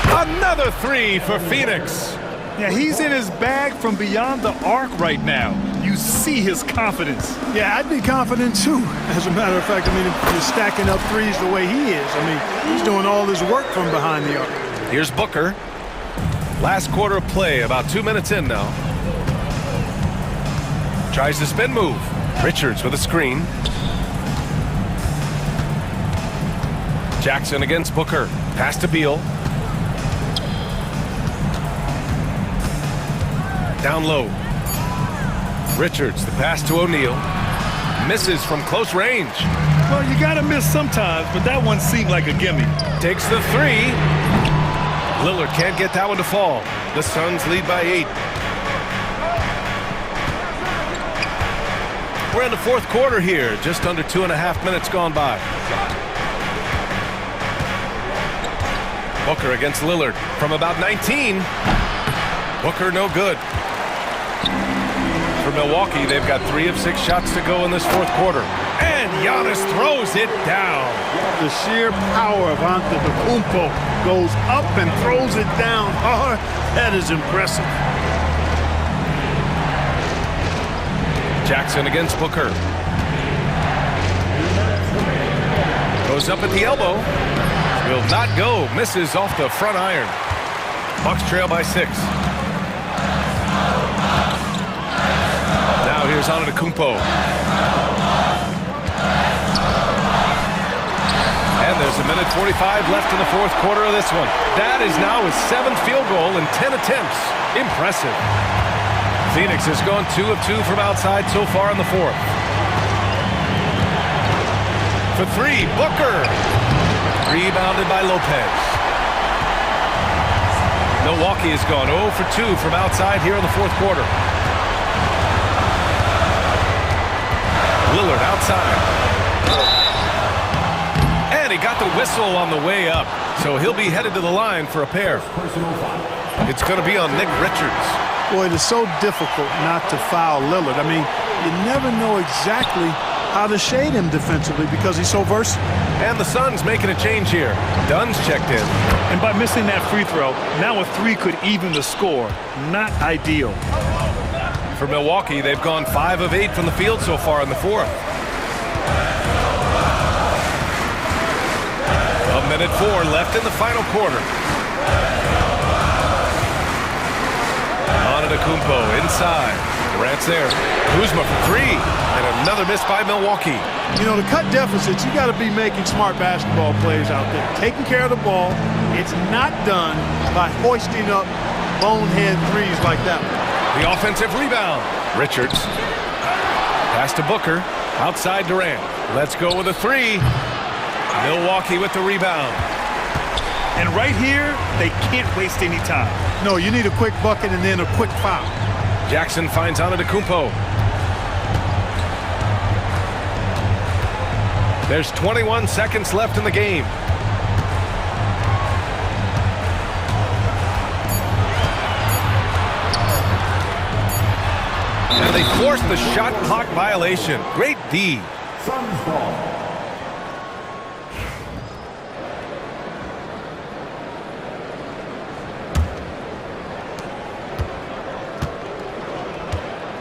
Another three for Phoenix. Yeah, he's in his bag from beyond the arc right now. You see his confidence. Yeah, I'd be confident too. As a matter of fact, I mean, if you're stacking up threes the way he is, I mean, he's doing all this work from behind the arc. Here's Booker. Last quarter of play, about 2 minutes in now. Tries the spin move. Richards with a screen. Jackson against Booker. Pass to Beal. Down low. Richards, the pass to O'Neal. Misses from close range. Well, you gotta miss sometimes, but that one seemed like a gimme. Takes the three. Lillard can't get that one to fall. The Suns lead by 8. We're in the fourth quarter here. Just under 2.5 minutes gone by. Booker against Lillard from about 19. Booker no good. For Milwaukee, they've got 3 of 6 shots to go in this fourth quarter. And Giannis throws it down. The sheer power of Antetokounmpo goes up and throws it down hard. That is impressive. Jackson against Booker. Goes up at the elbow. Will not go. Misses off the front iron. Bucks trail by 6. Now here's Antetokounmpo. And there's a minute 45 left in the fourth quarter of this one. That is now his 7th field goal in 10 attempts. Impressive. Phoenix has gone 2 of 2 from outside so far in the fourth. For 3, Booker. Rebounded by Lopez. Milwaukee has gone 0 for 2 from outside here in the fourth quarter. Lillard outside. And he got the whistle on the way up. So he'll be headed to the line for a pair. It's going to be on Nick Richards. Boy, it is so difficult not to foul Lillard. I mean, you never know exactly how to shade him defensively because he's so versatile. And the Suns making a change here. Dunn's checked in. And by missing that free throw, now a 3 could even the score. Not ideal. For Milwaukee, they've gone 5 of 8 from the field so far in the fourth. A minute 4 left in the final quarter. Antetokounmpo inside. Durant's there. Kuzma for 3. And another miss by Milwaukee. You know, to cut deficits, you got to be making smart basketball plays out there. Taking care of the ball. It's not done by hoisting up bonehead threes like that one. The offensive rebound. Richards. Pass to Booker. Outside Durant. Let's go with a 3. Milwaukee with the rebound. And right here, they can't waste any time. No, you need a quick bucket and then a quick foul. Jackson finds Antetokounmpo. There's 21 seconds left in the game. And they force the shot clock violation. Great D.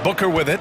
Booker with it.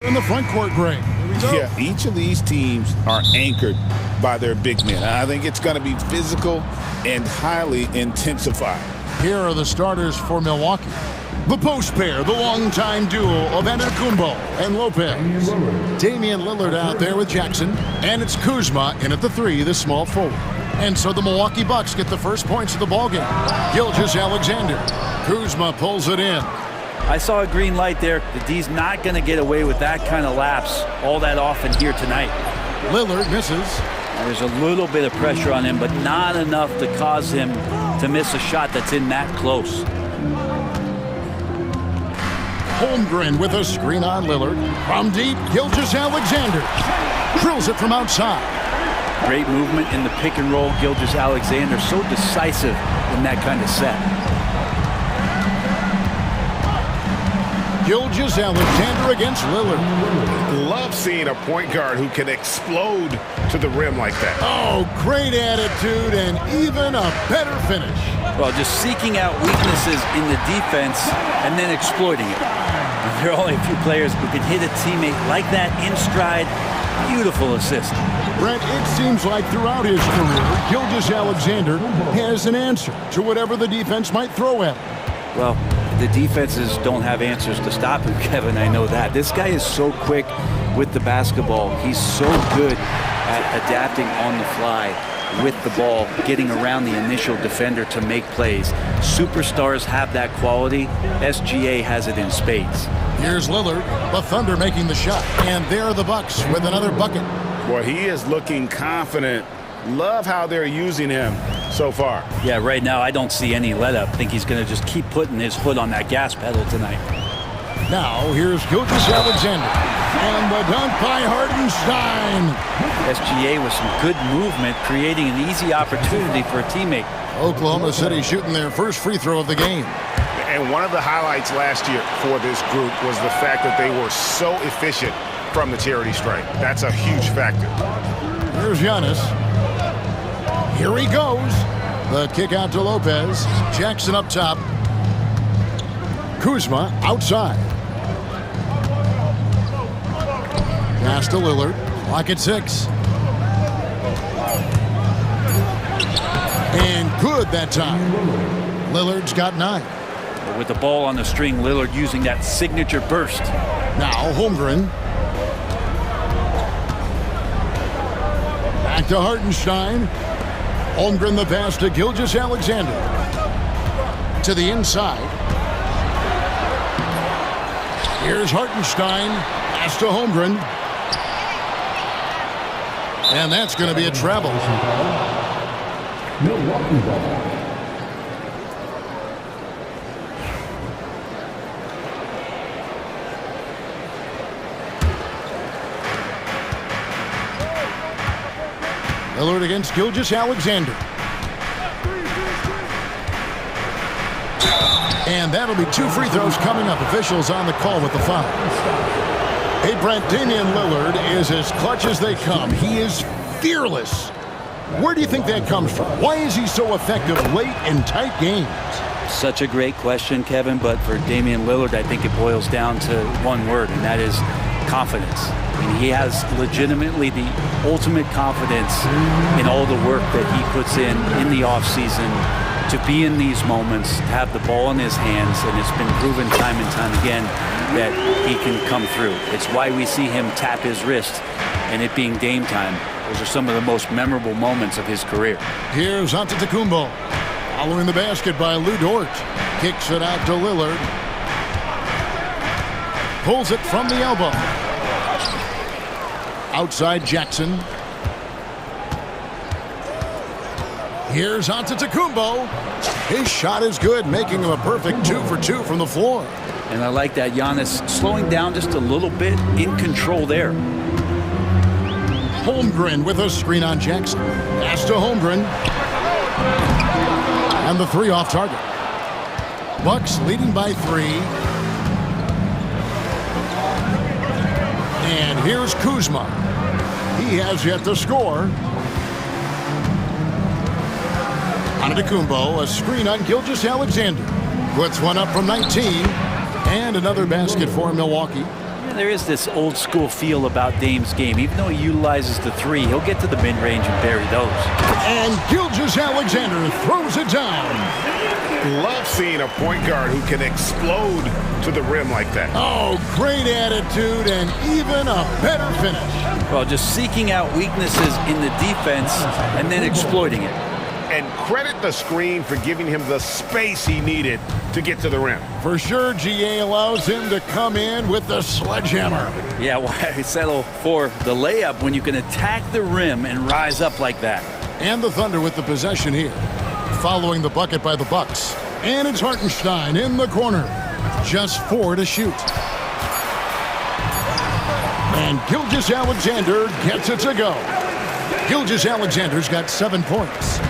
In the front court, Greg. Yeah, each of these teams are anchored by their big men. I think it's going to be physical and highly intensified. Here are the starters for Milwaukee. The post pair, the longtime duo of Antetokounmpo and Lopez. Damian Lillard out there with Jackson, and it's Kuzma in at the 3, the small forward. And so the Milwaukee Bucks get the first points of the ballgame. Gilgeous-Alexander. Kuzma pulls it in. I saw a green light there. The D's not going to get away with that kind of lapse all that often here tonight. Lillard misses. There's a little bit of pressure on him, but not enough to cause him to miss a shot that's in that close. Holmgren with a screen on Lillard. From deep, Gilgeous-Alexander drills it from outside. Great movement in the pick and roll. Gilgeous-Alexander so decisive in that kind of set. Gilgeous-Alexander against Lillard. Love seeing a point guard who can explode to the rim like that. Oh, great attitude and even a better finish. Well, just seeking out weaknesses in the defense and then exploiting it. There are only a few players who can hit a teammate like that in stride. Beautiful assist. Brent, it seems like throughout his career, Gilgeous-Alexander has an answer to whatever the defense might throw at him. Well, the defenses don't have answers to stop him, Kevin. I know that. This guy is so quick with the basketball. He's so good at adapting on the fly with the ball, getting around the initial defender to make plays. Superstars have that quality. SGA has it in spades. Here's Lillard, the Thunder making the shot, and there are the Bucks with another bucket. Boy, he is looking confident. Love how they're using him so far. Yeah, right now I don't see any let up. I think he's going to just keep putting his foot on that gas pedal tonight. Now here's Gilgeous-Alexander, and the dunk by Hartenstein. SGA with some good movement, creating an easy opportunity for a teammate. Oklahoma City shooting their first free throw of the game. And one of the highlights last year for this group was the fact that they were so efficient from the charity stripe. That's a huge factor. Here's Giannis. Here he goes. The kick out to Lopez. Jackson up top. Kuzma outside. Pass to Lillard. Clock at 6. And good that time. Lillard's got 9. With the ball on the string, Lillard using that signature burst. Now Holmgren. Back to Hartenstein. Holmgren the pass to Gilgeous-Alexander. To the inside. Here's Hartenstein. Pass to Holmgren. And that's going to be a travel. Milwaukee ball. Lillard against Gilgeous-Alexander. And that'll be 2 free throws coming up. Officials on the call with the foul. Hey, Brent, Damian Lillard is as clutch as they come. He is fearless. Where do you think that comes from? Why is he so effective late in tight games? Such a great question, Kevin, but for Damian Lillard, I think it boils down to one word, and that is confidence. I mean, he has legitimately the ultimate confidence in all the work that he puts in the offseason to be in these moments, to have the ball in his hands, and it's been proven time and time again that he can come through. It's why we see him tap his wrist and it being game time. Those are some of the most memorable moments of his career. Here's Antetokounmpo. Following the basket by Lou Dort. Kicks it out to Lillard. Pulls it from the elbow. Outside Jackson. Here's Antetokounmpo. His shot is good, making him a perfect 2 for 2 from the floor. And I like that Giannis slowing down just a little bit, in control there. Holmgren with a screen on Jackson. Pass to Holmgren. And the 3 off target. Bucks leading by 3. And here's Kuzma. He has yet to score. Antetokounmpo, a screen on Gilgeous-Alexander. Puts one up from 19. And another basket for Milwaukee. There is this old school feel about Dame's game. Even though he utilizes the three, he'll get to the mid-range and bury those. And Gilgeous-Alexander throws it down. Love seeing a point guard who can explode to the rim like that. Oh, great attitude and even a better finish. Well, just seeking out weaknesses in the defense and then exploiting it. And credit the screen for giving him the space he needed to get to the rim. For sure, GA allows him to come in with the sledgehammer. Yeah, why settle for the layup when you can attack the rim and rise up like that? And the Thunder with the possession here, following the bucket by the Bucks. And it's Hartenstein in the corner. Just 4 to shoot. And Gilgeous-Alexander gets it to go. Gilgeous-Alexander's got 7 points.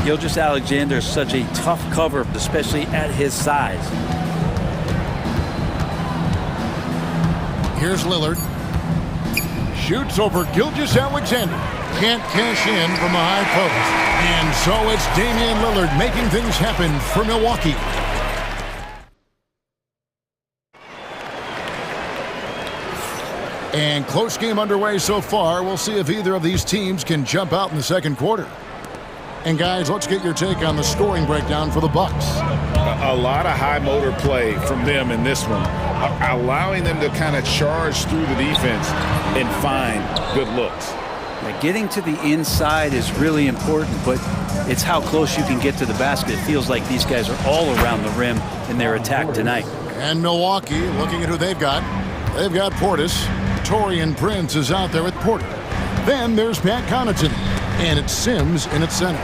Gilgeous-Alexander is such a tough cover, especially at his size. Here's Lillard. Shoots over Gilgeous-Alexander. Can't cash in from the high post. And so it's Damian Lillard making things happen for Milwaukee. And close game underway so far. We'll see if either of these teams can jump out in the second quarter. And guys, let's get your take on the scoring breakdown for the Bucks. A lot of high motor play from them in this one, allowing them to kind of charge through the defense and find good looks. Yeah, getting to the inside is really important, but it's how close you can get to the basket. It feels like these guys are all around the rim in their attack tonight. And Milwaukee, looking at who they've got Portis. Taurean Prince is out there with Porter. Then there's Pat Connaughton, and it's Sims in its center.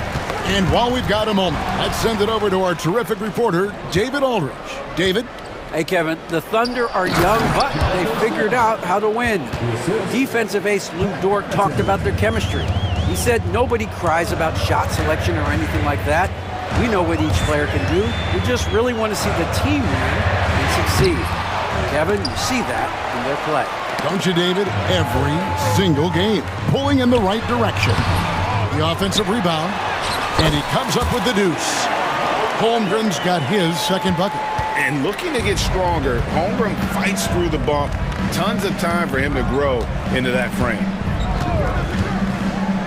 And while we've got a moment, let's send it over to our terrific reporter, David Aldridge. David? Hey, Kevin, the Thunder are young, but they figured out how to win. Defensive ace Lou Dort talked about their chemistry. He said nobody cries about shot selection or anything like that. We know what each player can do. We just really want to see the team win and succeed. Kevin, you see that in their play. Don't you, David? Every single game, pulling in the right direction. The offensive rebound, and he comes up with the deuce. Holmgren's got his second bucket. And looking to get stronger, Holmgren fights through the bump. Tons of time for him to grow into that frame.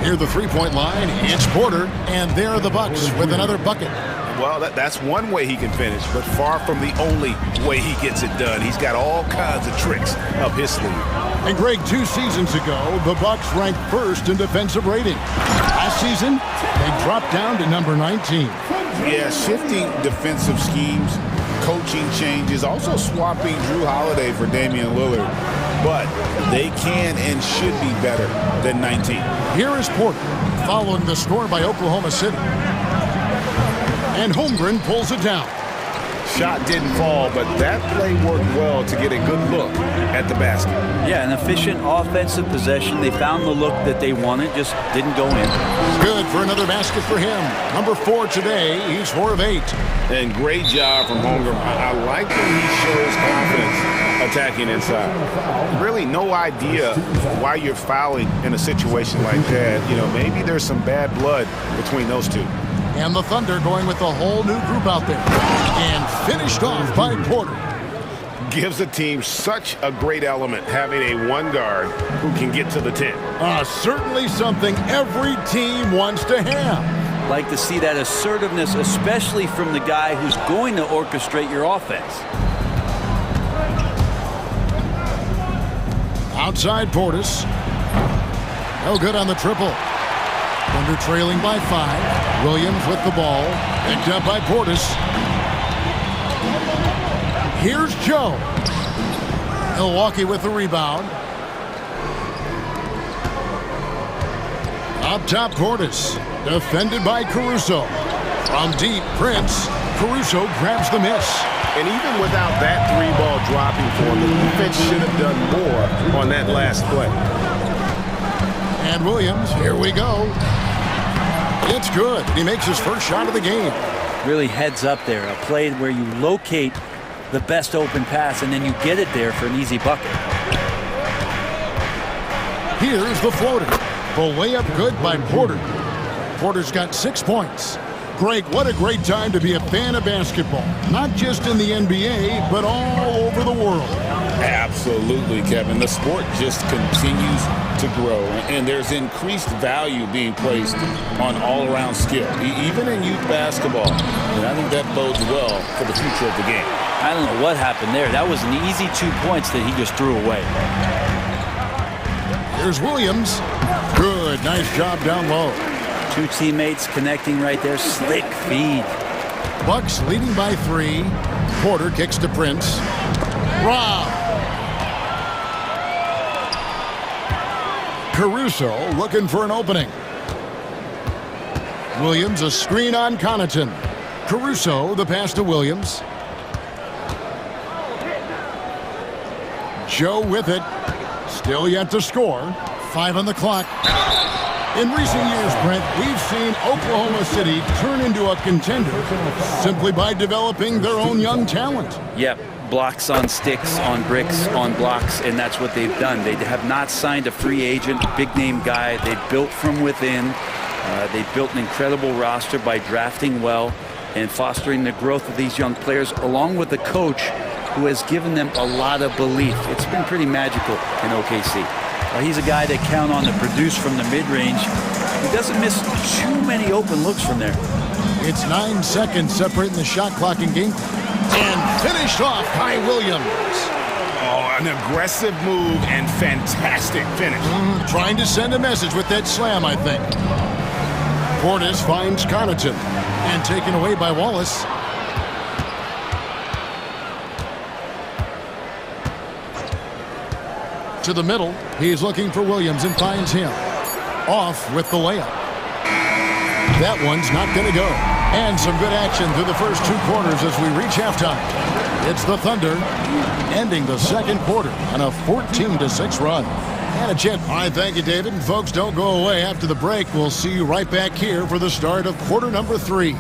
Near the three-point line, it's Porter, and there are the Bucks with another bucket. Well, that's one way he can finish, but far from the only way he gets it done. He's got all kinds of tricks up his sleeve. And Greg, 2 seasons ago, the Bucks ranked first in defensive rating. Last season, they dropped down to number 19. Yeah, shifting defensive schemes, coaching changes, also swapping Drew Holiday for Damian Lillard. But they can and should be better than 19. Here is Porter, following the score by Oklahoma City. And Holmgren pulls it down. Shot didn't fall, but that play worked well to get a good look at the basket. Yeah, an efficient offensive possession. They found the look that they wanted, just didn't go in. Good for another basket for him. Number 4 today. He's 4 of 8. And great job from Holmgren. I like when he shows confidence attacking inside. Really no idea why you're fouling in a situation like that. You know, maybe there's some bad blood between those two. And the Thunder going with a whole new group out there. And finished off by Porter. Gives the team such a great element, having a one guard who can get to the 10. Certainly something every team wants to have. Like to see that assertiveness, especially from the guy who's going to orchestrate your offense. Outside Portis. No good on the triple. Thunder trailing by 5. Williams with the ball. Picked up by Portis. Here's Joe. Milwaukee with the rebound. Up top, Portis. Defended by Caruso. From deep, Prince. Caruso grabs the miss. And even without that 3-ball dropping for him, the defense should have done more on that last play. And Williams, here we go. It's good. He makes his first shot of the game. Really heads up there. A play where you locate the best open pass and then you get it there for an easy bucket. Here's the floater. The layup good by Porter. Porter's got 6 points. Craig, what a great time to be a fan of basketball. Not just in the NBA, but all over the world. Absolutely, Kevin. The sport just continues to grow, and there's increased value being placed on all-around skill, even in youth basketball. And I think that bodes well for the future of the game. I don't know what happened there. That was an easy 2 points that he just threw away. Here's Williams. Good, nice job down low. Two teammates connecting right there. Slick feed. Bucks leading by 3. Porter kicks to Prince. Rob. Caruso looking for an opening. Williams a screen on Connaughton. Caruso the pass to Williams. Joe with it. Still yet to score. 5 on the clock. In recent years, Brent, we've seen Oklahoma City turn into a contender simply by developing their own young talent. Yep, blocks on sticks, on bricks, on blocks, and that's what they've done. They have not signed a free agent, big-name guy. They built from within. They built an incredible roster by drafting well and fostering the growth of these young players, along with the coach who has given them a lot of belief. It's been pretty magical in OKC. He's a guy that count on to produce from the mid-range. He doesn't miss too many open looks from there. It's 9 seconds separating the shot clock and game clock. And finished off by Williams. Oh, an aggressive move and fantastic finish. Trying to send a message with that slam, I think. Portis finds Connaughton and taken away by Wallace. To the middle, he's looking for Williams and finds him. Off with the layup. That one's not going to go. And some good action through the first 2 quarters as we reach halftime. It's the Thunder ending the second quarter on a 14-6 run. And a chip. All right, thank you, David. And folks, don't go away. After the break, we'll see you right back here for the start of quarter number 3.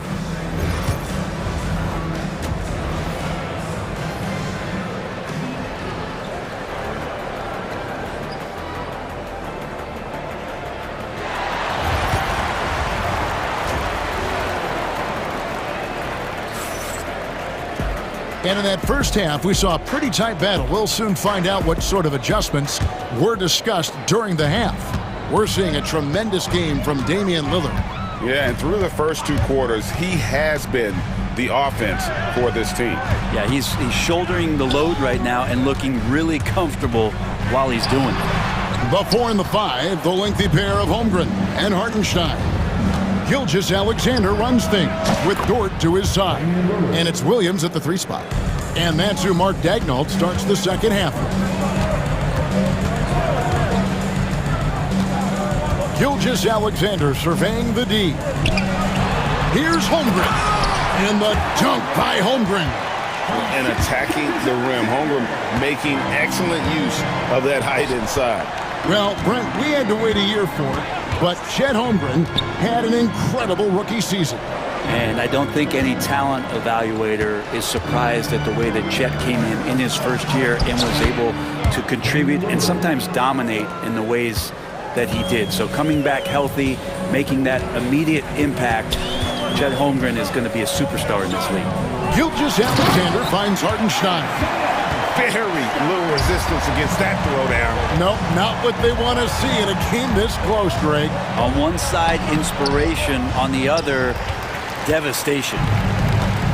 And in that first half, we saw a pretty tight battle. We'll soon find out what sort of adjustments were discussed during the half. We're seeing a tremendous game from Damian Lillard. Yeah, and through the first 2 quarters, he has been the offense for this team. Yeah, he's shouldering the load right now and looking really comfortable while he's doing it. The 4 and the 5, the lengthy pair of Holmgren and Hartenstein. Gilgeous-Alexander runs things with Dort to his side. And it's Williams at the 3 spot. And that's who Mark Daigneault starts the second half. Gilgeous-Alexander surveying the D. Here's Holmgren. And the dunk by Holmgren. And attacking the rim. Holmgren making excellent use of that height inside. Well, Brent, we had to wait a year for it, but Chet Holmgren had an incredible rookie season. And I don't think any talent evaluator is surprised at the way that Chet came in his first year and was able to contribute and sometimes dominate in the ways that he did. So coming back healthy, making that immediate impact, Chet Holmgren is going to be a superstar in this league. Gilgeous-Alexander finds Hartenstein. Very little resistance against that throwdown. Nope, not what they want to see in a game this close, Greg. On one side, inspiration. On the other, devastation.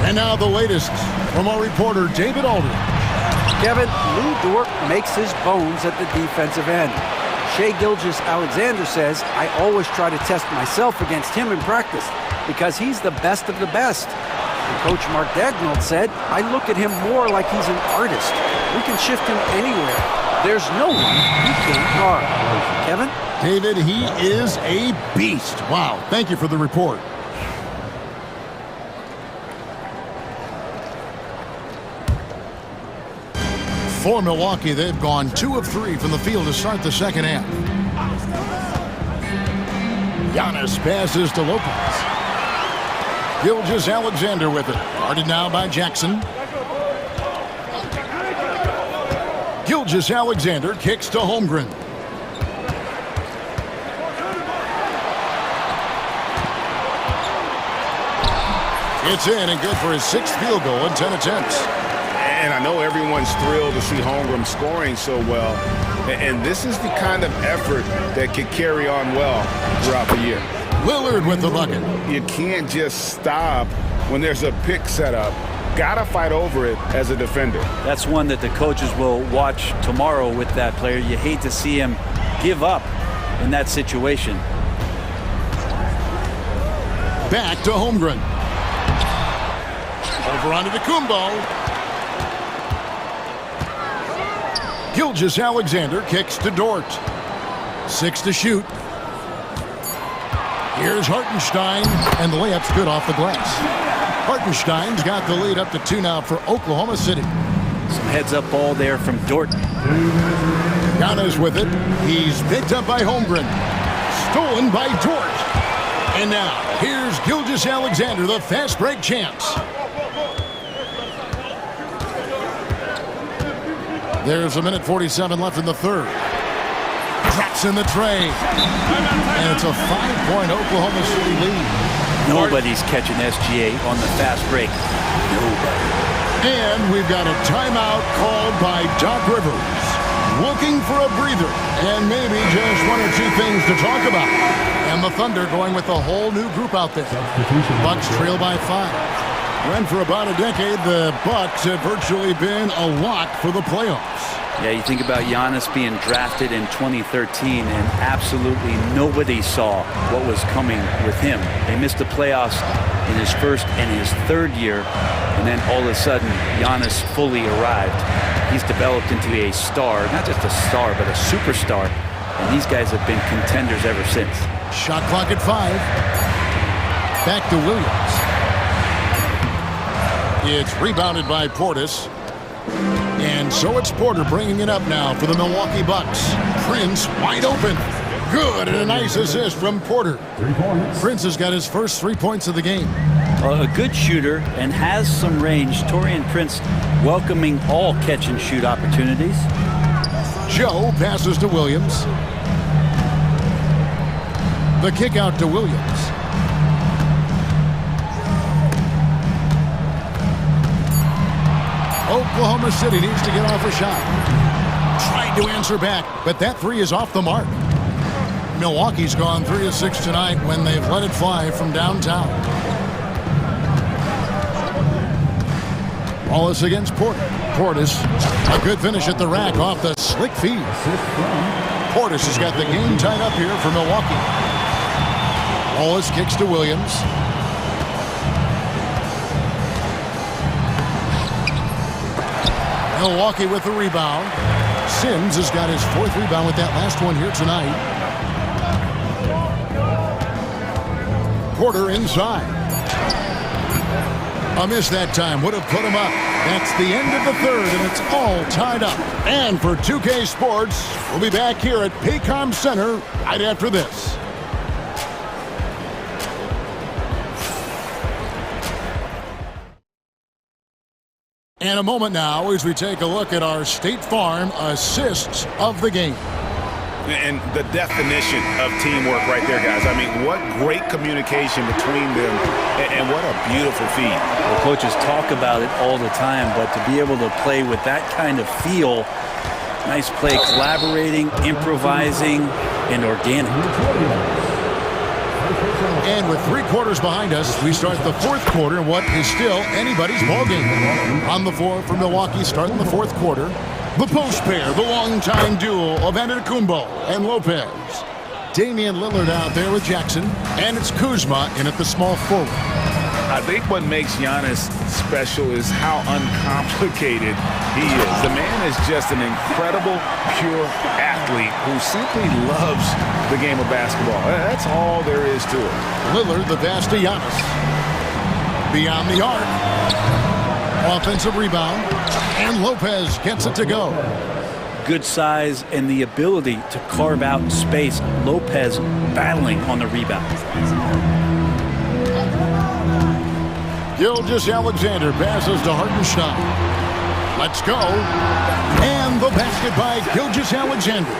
And now the latest from our reporter, David Aldridge. Kevin, Lou Dort makes his bones at the defensive end. Shai Gilgeous-Alexander says, I always try to test myself against him in practice because he's the best of the best. Coach Mark Daigneault said, I look at him more like he's an artist. We can shift him anywhere. There's no one he can't guard. Kevin? David, he is a beast. Wow, thank you for the report. For Milwaukee, they've gone 2 of 3 from the field to start the second half. Giannis passes to Lopez. Gilgeous-Alexander with it. Guarded now by Jackson. Gilgeous-Alexander kicks to Holmgren. It's in and good for his 6th field goal in 10 attempts. And I know everyone's thrilled to see Holmgren scoring so well. And this is the kind of effort that can carry on well throughout the year. Lillard with the bucket. You can't just stop when there's a pick set up. Gotta fight over it as a defender. That's one that the coaches will watch tomorrow with that player. You hate to see him give up in that situation. Back to Holmgren. Over onto the Kumbo. Gilgeous-Alexander kicks to Dort. 6 to shoot. Here's Hartenstein, and the layup's good off the glass. Hartenstein's got the lead up to 2 now for Oklahoma City. Some heads-up ball there from Dort. Giannis with it. He's picked up by Holmgren. Stolen by Dort. And now, here's Gilgeous-Alexander, the fast break champs. There's 1:47 left in the third. Drops in the tray. And it's a 5-point Oklahoma City lead. Nobody's catching SGA on the fast break. Nobody. And we've got a timeout called by Doc Rivers. Looking for a breather and maybe just 1 or 2 things to talk about. And the Thunder going with a whole new group out there. Bucks trail by 5. When for about a decade, the Bucks have virtually been a lock for the playoffs. Yeah, you think about Giannis being drafted in 2013, and absolutely nobody saw what was coming with him. They missed the playoffs in his first and his third year, and then all of a sudden, Giannis fully arrived. He's developed into a star, not just a star, but a superstar, and these guys have been contenders ever since. Shot clock at 5. Back to Williams. It's rebounded by Portis. And so it's Porter bringing it up now for the Milwaukee Bucks. Prince wide open. Good, and a nice assist from Porter. Prince has got his first 3 points of the game. A good shooter and has some range. Taurean Prince welcoming all catch-and-shoot opportunities. Joe passes to Williams. The kick out to Williams. Oklahoma City needs to get off a shot. Tried to answer back, but that 3 is off the mark. Milwaukee's gone 3 of 6 tonight when they've let it fly from downtown. Wallace against Porter. Portis, a good finish at the rack off the slick feed. Portis has got the game tied up here for Milwaukee. Wallace kicks to Williams. Milwaukee with the rebound. Sims has got his 4th rebound with that last one here tonight. Porter inside. A miss that time would have put him up. That's the end of the third, and it's all tied up. And for 2K Sports, we'll be back here at Paycom Center right after this. And a moment now as we take a look at our State Farm assists of the game. And the definition of teamwork right there, guys. I mean, what great communication between them, and what a beautiful feed. The coaches talk about it all the time, but to be able to play with that kind of feel, nice play, collaborating, improvising, and organic. And with 3 quarters behind us, we start the 4th quarter in what is still anybody's ballgame. On the floor for Milwaukee starting the 4th quarter, the post pair, the longtime duo of Antetokounmpo and Lopez. Damian Lillard out there with Jackson, and it's Kuzma in at the small forward. I think what makes Giannis special is how uncomplicated he is. The man is just an incredible, pure athlete who simply loves the game of basketball. That's all there is to it. Lillard, the pass to Giannis. Beyond the arc. Offensive rebound. And Lopez gets it to go. Good size and the ability to carve out space. Lopez battling on the rebound. Gilgeous-Alexander passes to Hartenstein. Let's go. And the basket by Gilgeous-Alexander.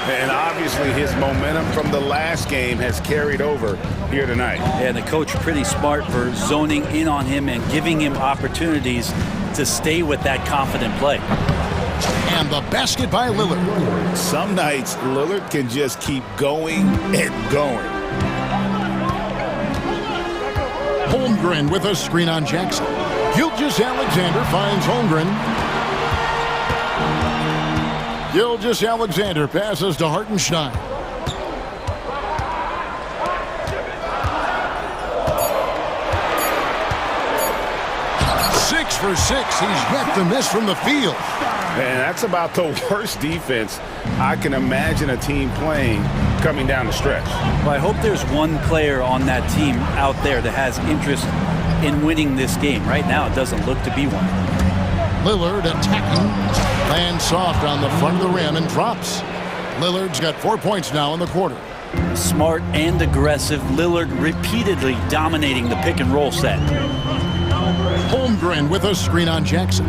And obviously his momentum from the last game has carried over here tonight. And the coach pretty smart for zoning in on him and giving him opportunities to stay with that confident play. And the basket by Lillard. Some nights, Lillard can just keep going and going. Holmgren with a screen on Jackson. Gilgeous-Alexander finds Holmgren. Gilgeous-Alexander passes to Hartenstein. Six for 6. He's yet to miss from the field. And that's about the worst defense I can imagine a team playing coming down the stretch. Well, I hope there's one player on that team out there that has interest in winning this game. Right now, it doesn't look to be one. Lillard attacking. Lands soft on the front of the rim and drops. Lillard's got 4 points now in the quarter. Smart and aggressive. Lillard repeatedly dominating the pick and roll set. Holmgren with a screen on Jackson.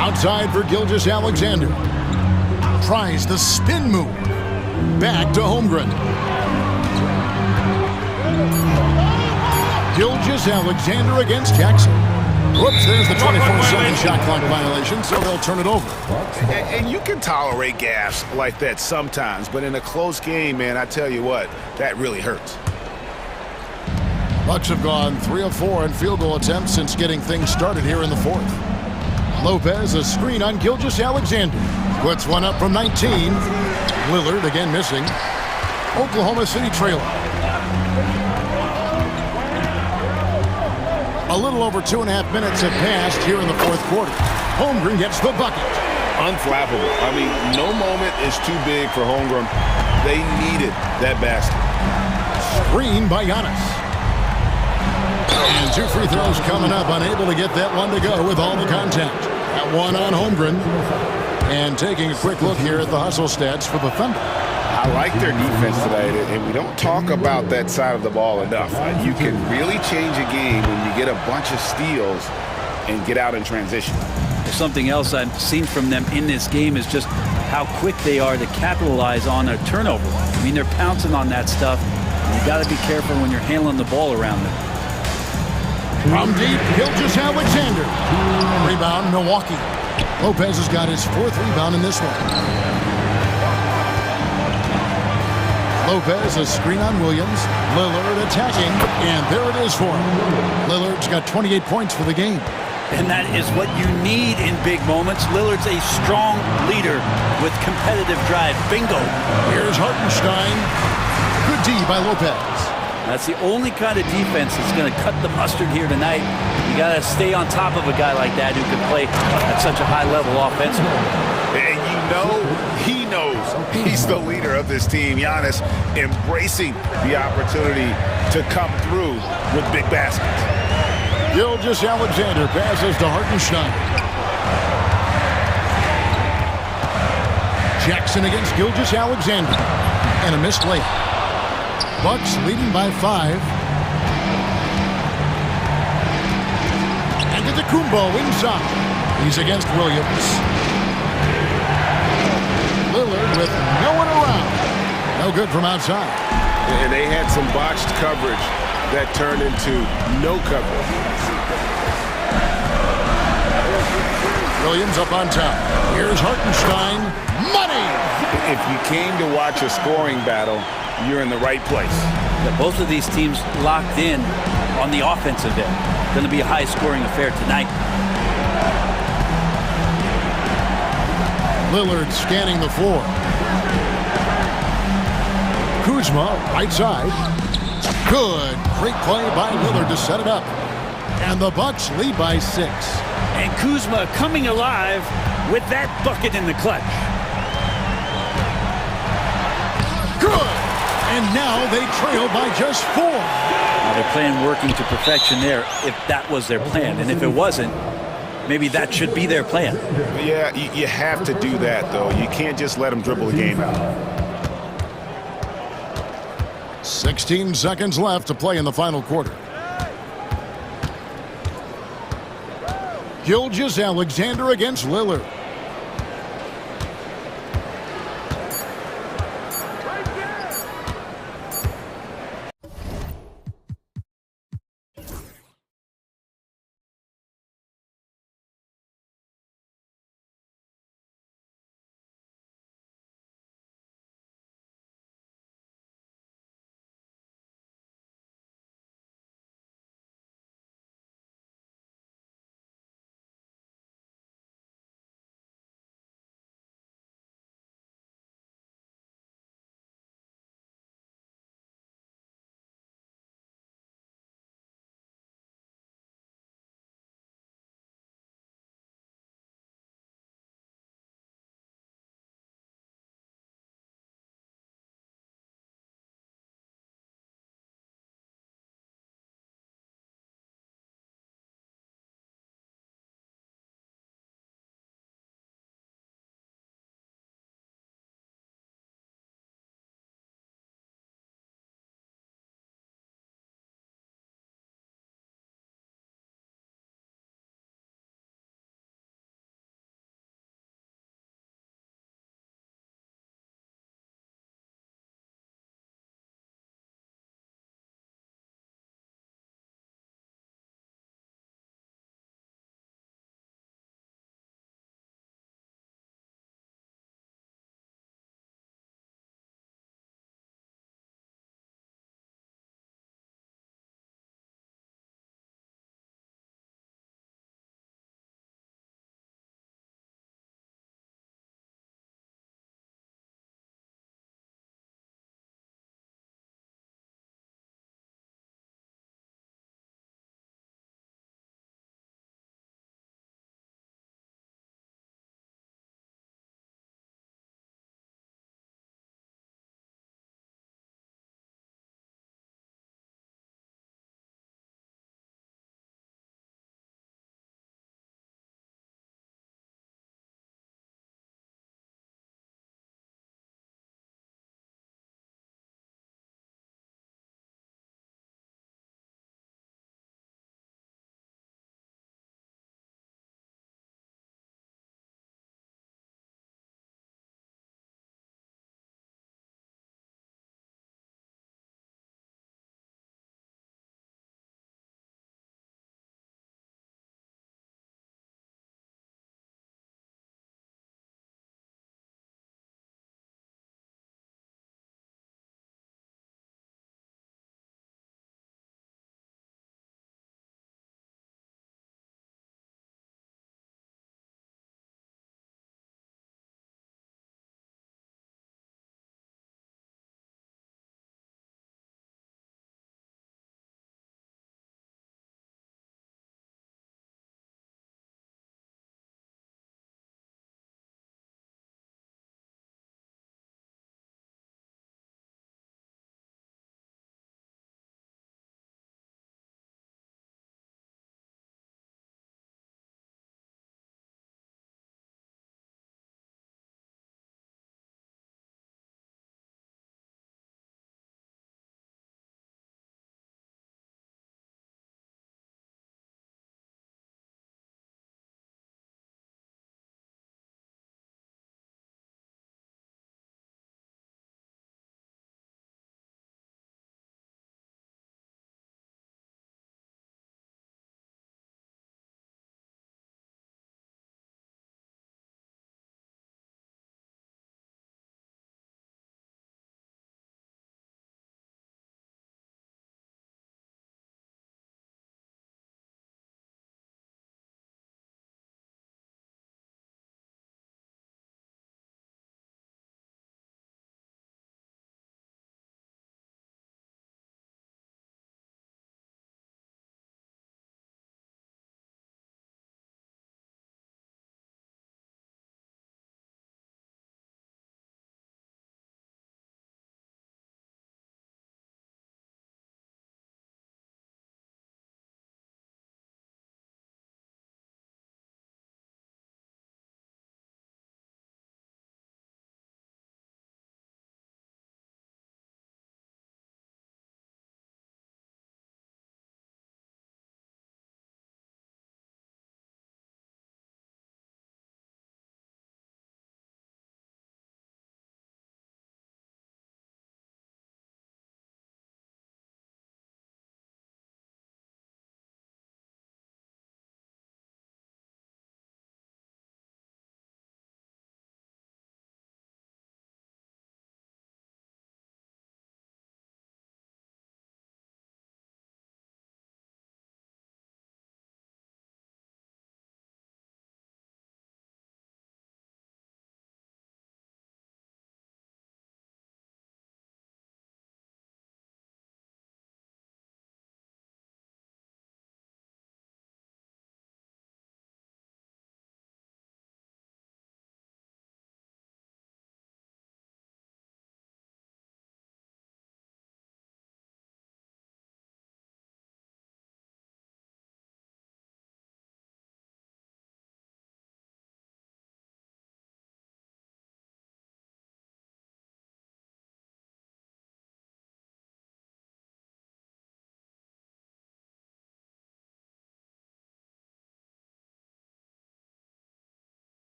Outside for Gilgeous-Alexander. Tries the spin move. Back to Holmgren. Gilgeous-Alexander against Jackson. Whoops, there's the 24-second shot clock violation, so they'll turn it over. And you can tolerate gaffes like that sometimes, but in a close game, man, I tell you what, that really hurts. Bucks have gone 3 of 4 in field goal attempts since getting things started here in the fourth. Lopez, a screen on Gilgeous-Alexander. Puts one up from 19. Lillard again missing. Oklahoma City trailing. A little over 2.5 minutes have passed here in the fourth quarter. Holmgren gets the bucket. Unflappable. I mean, no moment is too big for Holmgren. They needed that basket. Screen by Giannis. And 2 free throws coming up. Unable to get that one to go with all the contact. That one on Holmgren. And taking a quick look here at the hustle stats for the Thunder. I like their defense tonight, and we don't talk about that side of the ball enough. You can really change a game when you get a bunch of steals and get out in transition. Something else I've seen from them in this game is just how quick they are to capitalize on a turnover. I mean, they're pouncing on that stuff. You got to be careful when you're handling the ball around them. From deep, Gilgeous-Alexander. Rebound, Milwaukee. Lopez has got his 4th rebound in this one. Lopez, a screen on Williams. Lillard attacking, and there it is for him. Lillard's got 28 points for the game. And that is what you need in big moments. Lillard's a strong leader with competitive drive. Bingo. Here's Hartenstein. Good D by Lopez. That's the only kind of defense that's going to cut the mustard here tonight. You got to stay on top of a guy like that who can play at such a high level offensively. And you know he knows he's the leader of this team. Giannis embracing the opportunity to come through with big baskets. Gilgeous-Alexander passes to Hartenstein. Jackson against Gilgeous-Alexander. And a missed layup. Bucks leading by 5. And Antetokounmpo inside. He's against Williams. Lillard with no one around. No good from outside. And they had some botched coverage that turned into no coverage. Williams up on top. Here's Hartenstein. Money! If you came to watch a scoring battle, you're in the right place. Yeah, both of these teams locked in on the offensive end. Going to be a high-scoring affair tonight. Lillard scanning the floor. Kuzma, right side. Good. Great play by Lillard to set it up. And the Bucks lead by 6. And Kuzma coming alive with that bucket in the clutch. Good. And now they trail by just 4. Now they're playing working to perfection there if that was their plan. And if it wasn't, maybe that should be their plan. Yeah, you have to do that, though. You can't just let them dribble the game out. 16 seconds left to play in the final quarter. Gilgeous-Alexander against Lillard.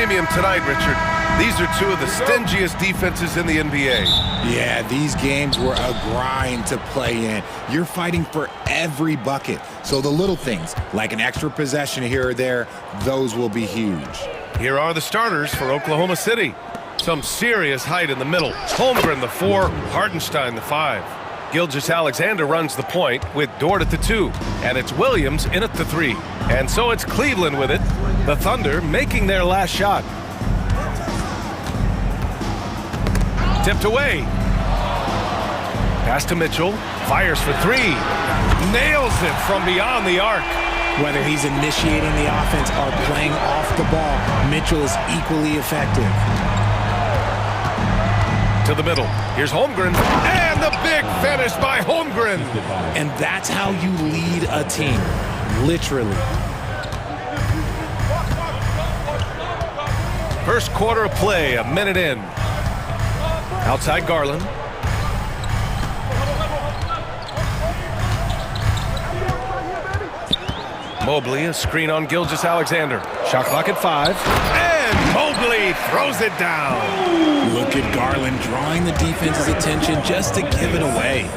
premium tonight, Richard. These are two of the stingiest defenses in the NBA. Yeah, these games were a grind to play in. You're fighting for every bucket. So the little things, like an extra possession here or there, those will be huge. Here are the starters for Oklahoma City. Some serious height in the middle. Holmgren, the 4, Hartenstein, the 5. Gilgeous-Alexander runs the point with Dort at the 2. And it's Williams in at the 3. And so it's Cleveland with it. The Thunder making their last shot. Tipped away. Pass to Mitchell. Fires for 3. Nails it from beyond the arc. Whether he's initiating the offense or playing off the ball, Mitchell is equally effective. To the middle. Here's Holmgren. And the big finish by Holmgren. And that's how you lead a team. Literally. First quarter of play, a minute in. Outside Garland. Mobley, a screen on Gilgeous-Alexander. Shot clock at 5. And Mobley throws it down. Look at Garland drawing the defense's attention just to give it away.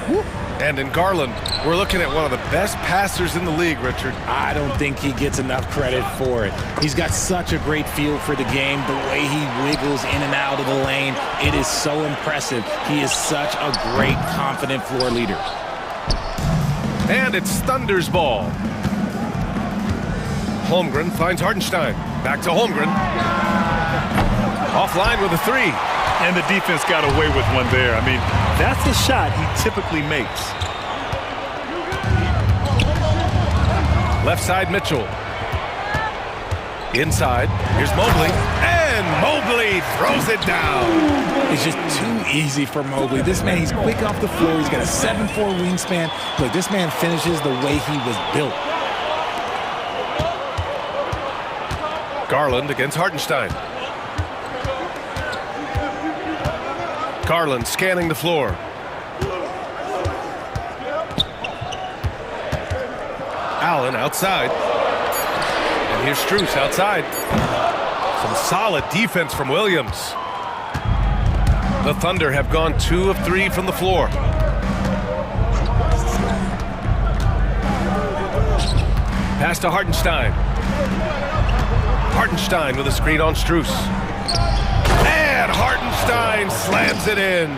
And in Garland, we're looking at one of the best passers in the league, Richard. I don't think he gets enough credit for it. He's got such a great feel for the game, the way he wiggles in and out of the lane. It is so impressive. He is such a great, confident floor leader. And it's Thunder's ball. Holmgren finds Hartenstein. Back to Holmgren. Offline with a 3. And the defense got away with one there. I mean, that's a shot he typically makes. Left side, Mitchell. Inside, here's Mobley. And Mobley throws it down. It's just too easy for Mobley. This man, he's quick off the floor. He's got a 7'4" wingspan. Look, this man finishes the way he was built. Garland against Hartenstein. Garland scanning the floor. Allen outside. And here's Strus outside. Some solid defense from Williams. The Thunder have gone 2 of 3 from the floor. Pass to Hartenstein. Hartenstein with a screen on Strus. And Hartenstein slams it in.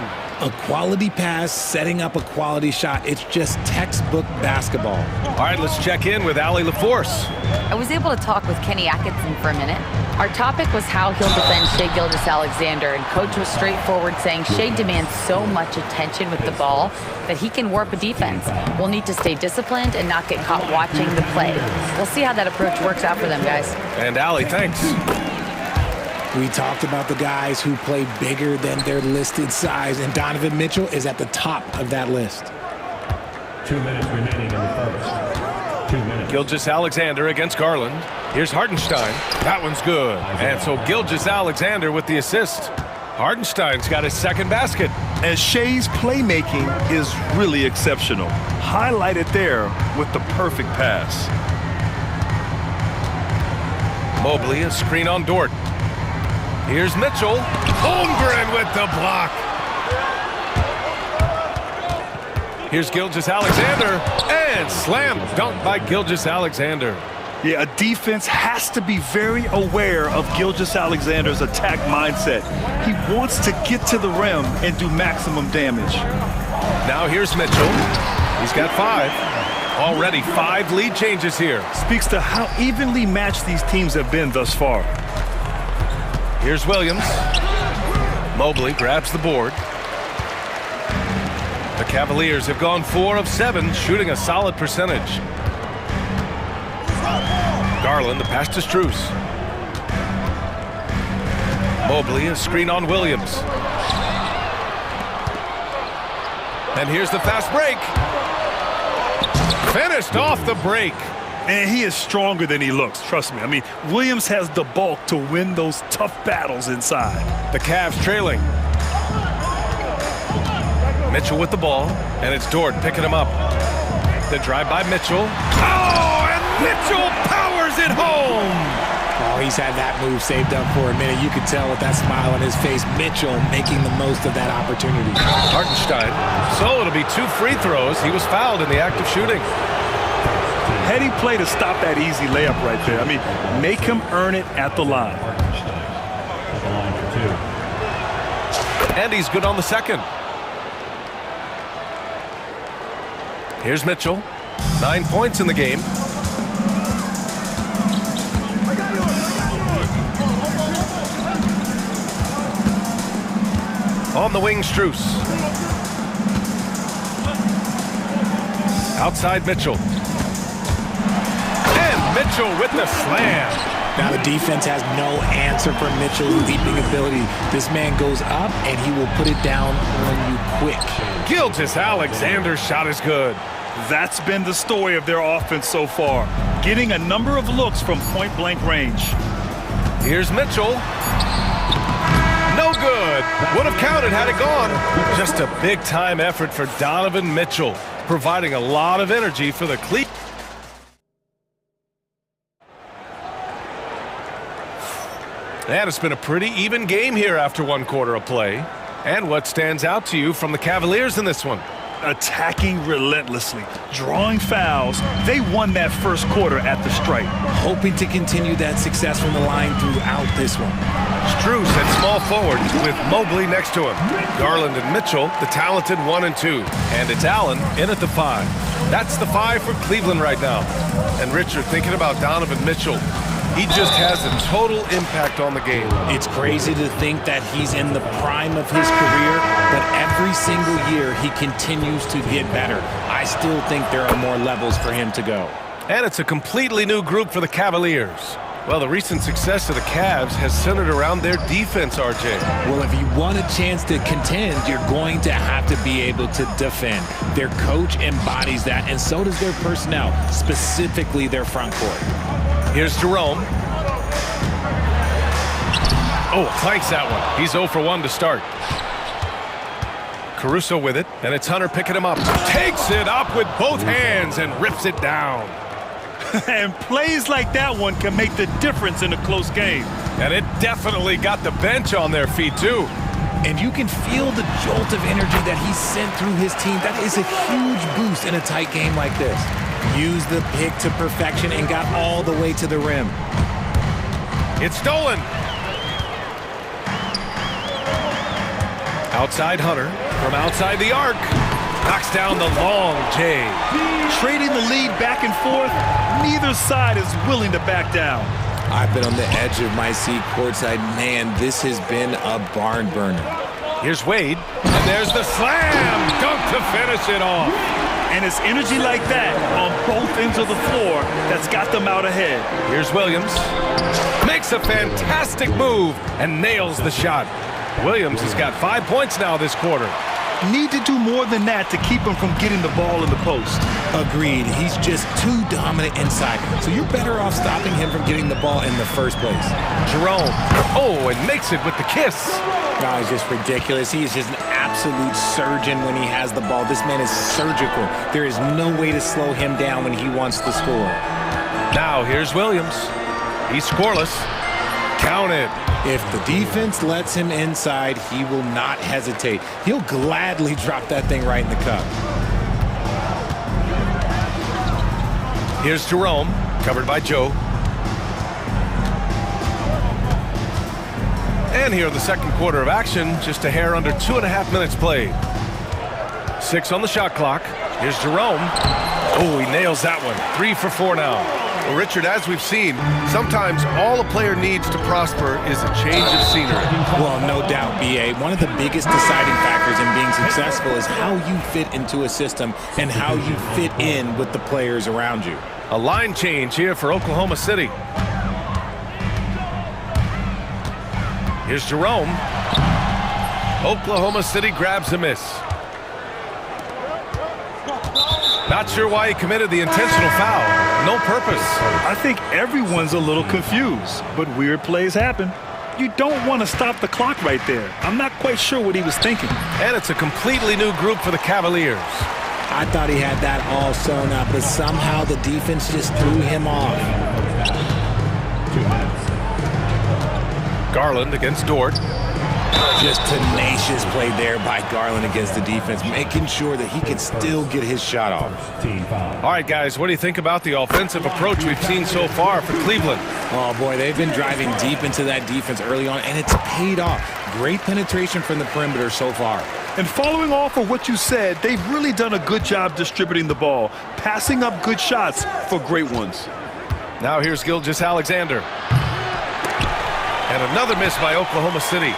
A quality pass, setting up a quality shot. It's just textbook basketball. All right, let's check in with Allie LaForce. I was able to talk with Kenny Atkinson for a minute. Our topic was how he'll defend Shai Gilgeous-Alexander, and Coach was straightforward, saying Shai demands so much attention with the ball that he can warp a defense. We'll need to stay disciplined and not get caught watching the play. We'll see how that approach works out for them, guys. And Allie, thanks. We talked about the guys who play bigger than their listed size, and Donovan Mitchell is at the top of that list. 2 minutes remaining in the first. 2 minutes. Gilgeous-Alexander against Garland. Here's Hartenstein. That one's good. And so Gilgeous-Alexander with the assist. Hartenstein's got his second basket. And Shai's playmaking is really exceptional. Highlighted there with the perfect pass. Mobley, a screen on Dort. Here's Mitchell. Holmgren with the block. Here's Gilgeous-Alexander. And slam dunk by Gilgeous-Alexander. Yeah, a defense has to be very aware of Gilgeous-Alexander's attack mindset. He wants to get to the rim and do maximum damage. Now here's Mitchell. He's got 5. Already 5 lead changes here. Speaks to how evenly matched these teams have been thus far. Here's Williams. Mobley grabs the board. The Cavaliers have gone 4 of 7, shooting a solid percentage. Garland, the pass to Strus. Mobley, a screen on Williams. And here's the fast break. Finished off the break. And he is stronger than he looks, trust me. I mean, Williams has the bulk to win those tough battles inside. The Cavs trailing. Mitchell with the ball, and it's Dort picking him up. The drive by Mitchell. Oh, and Mitchell powers it home! Oh, he's had that move saved up for a minute. You could tell with that smile on his face. Mitchell making the most of that opportunity. Hartenstein. So it'll be 2 free throws. He was fouled in the act of shooting. Heady play to stop that easy layup right there. I mean, make him earn it at the line. And he's good on the second. Here's Mitchell. 9 points in the game. On the wing, Strus. Outside Mitchell. And Mitchell with the slam. Now the defense has no answer for Mitchell's leaping ability. This man goes up and he will put it down on you quick. Gilgeous-Alexander's shot is good. That's been the story of their offense so far. Getting a number of looks from point-blank range. Here's Mitchell. No good. Would have counted had it gone. Just a big-time effort for Donovan Mitchell, providing a lot of energy for the Cleveland. And it's been a pretty even game here after 1 quarter of play. And what stands out to you from the Cavaliers in this one? Attacking relentlessly, drawing fouls. They won that first quarter at the stripe. Hoping to continue that success from the line throughout this one. Strus at small forward with Mobley next to him. Garland and Mitchell, the talented 1 and 2. And it's Allen in at the 5. That's the 5 for Cleveland right now. And Richard, thinking about Donovan Mitchell, he just has a total impact on the game. It's crazy to think that he's in the prime of his career, but every single year he continues to get better. I still think there are more levels for him to go. And it's a completely new group for the Cavaliers. Well, the recent success of the Cavs has centered around their defense, RJ. Well, if you want a chance to contend, you're going to have to be able to defend. Their coach embodies that, and so does their personnel, specifically their front court. Here's Jerome. Oh, clanks that one. He's 0 for 1 to start. Caruso with it, and it's Hunter picking him up. Takes it up with both hands and rips it down. And plays like that one can make the difference in a close game. And it definitely got the bench on their feet, too. And you can feel the jolt of energy that he sent through his team. That is a huge boost in a tight game like this. Used the pick to perfection and got all the way to the rim. It's stolen. Outside Hunter from outside the arc. Knocks down the long J. Trading the lead back and forth, neither side is willing to back down. I've been on the edge of my seat courtside. Man, this has been a barn burner. Here's Wade, and there's the slam dunk to finish it off. And it's energy like that on both ends of the floor that's got them out ahead. Here's Williams. Makes a fantastic move and nails the shot. Williams has got 5 points now this quarter. Need to do more than that to keep him from getting the ball in the post. Agreed. He's just too dominant inside. So you're better off stopping him from getting the ball in the first place. Jerome. Oh, and makes it with the kiss. No, he's just ridiculous. He is just an absolute surgeon when he has the ball. This man is surgical. There is no way to slow him down when he wants to score. Now here's Williams. He's scoreless. Count it. If the defense lets him inside, he will not hesitate. He'll gladly drop that thing right in the cup. Here's Jerome, covered by Joe. And here in the second quarter of action, just a hair under 2.5 minutes played. 6 on the shot clock. Here's Jerome. Oh, he nails that one. 3 for 4 now. Well, Richard, as we've seen, sometimes all a player needs to prosper is a change of scenery. Well, no doubt, B.A. One of the biggest deciding factors in being successful is how you fit into a system and how you fit in with the players around you. A line change here for Oklahoma City. Here's Jerome. Oklahoma City grabs a miss. Not sure why he committed the intentional foul. No purpose. I think everyone's a little confused, but weird plays happen. You don't want to stop the clock right there. I'm not quite sure what he was thinking. And it's a completely new group for the Cavaliers. I thought he had that all sewn up, but somehow the defense just threw him off. 2 minutes. Garland against Dort. Just tenacious play there by Garland against the defense, making sure that he can still get his shot off. All right, guys, what do you think about the offensive approach we've seen so far for Cleveland? Oh, boy, they've been driving deep into that defense early on, and it's paid off. Great penetration from the perimeter so far. And following off of what you said, they've really done a good job distributing the ball, passing up good shots for great ones. Now here's Gilgeous-Alexander. And another miss by Oklahoma City.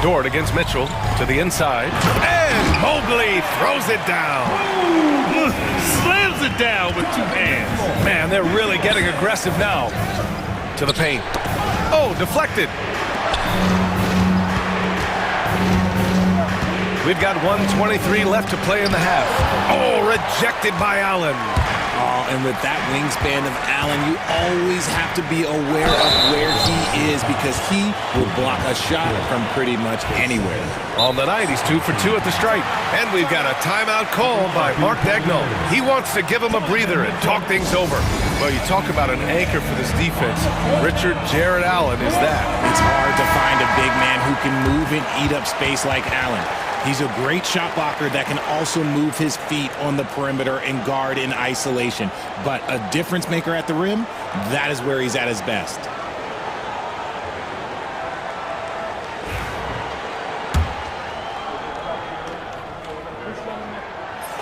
Dort against Mitchell to the inside. And Mobley throws it down. Slams it down with two hands. Man, they're really getting aggressive now. To the paint. Oh, deflected. We've got 1:23 left to play in the half. Oh, rejected by Allen. Oh, and with that wingspan of Allen, you always have to be aware of where he is because he will block a shot from pretty much anywhere. On the night, he's 2 for 2 at the stripe. And we've got a timeout called by Mark Daigneault. He wants to give him a breather and talk things over. Well, you talk about an anchor for this defense. Richard Jared Allen is that. It's hard to find a big man who can move and eat up space like Allen. He's a great shot blocker that can also move his feet on the perimeter and guard in isolation. But a difference maker at the rim, that is where he's at his best.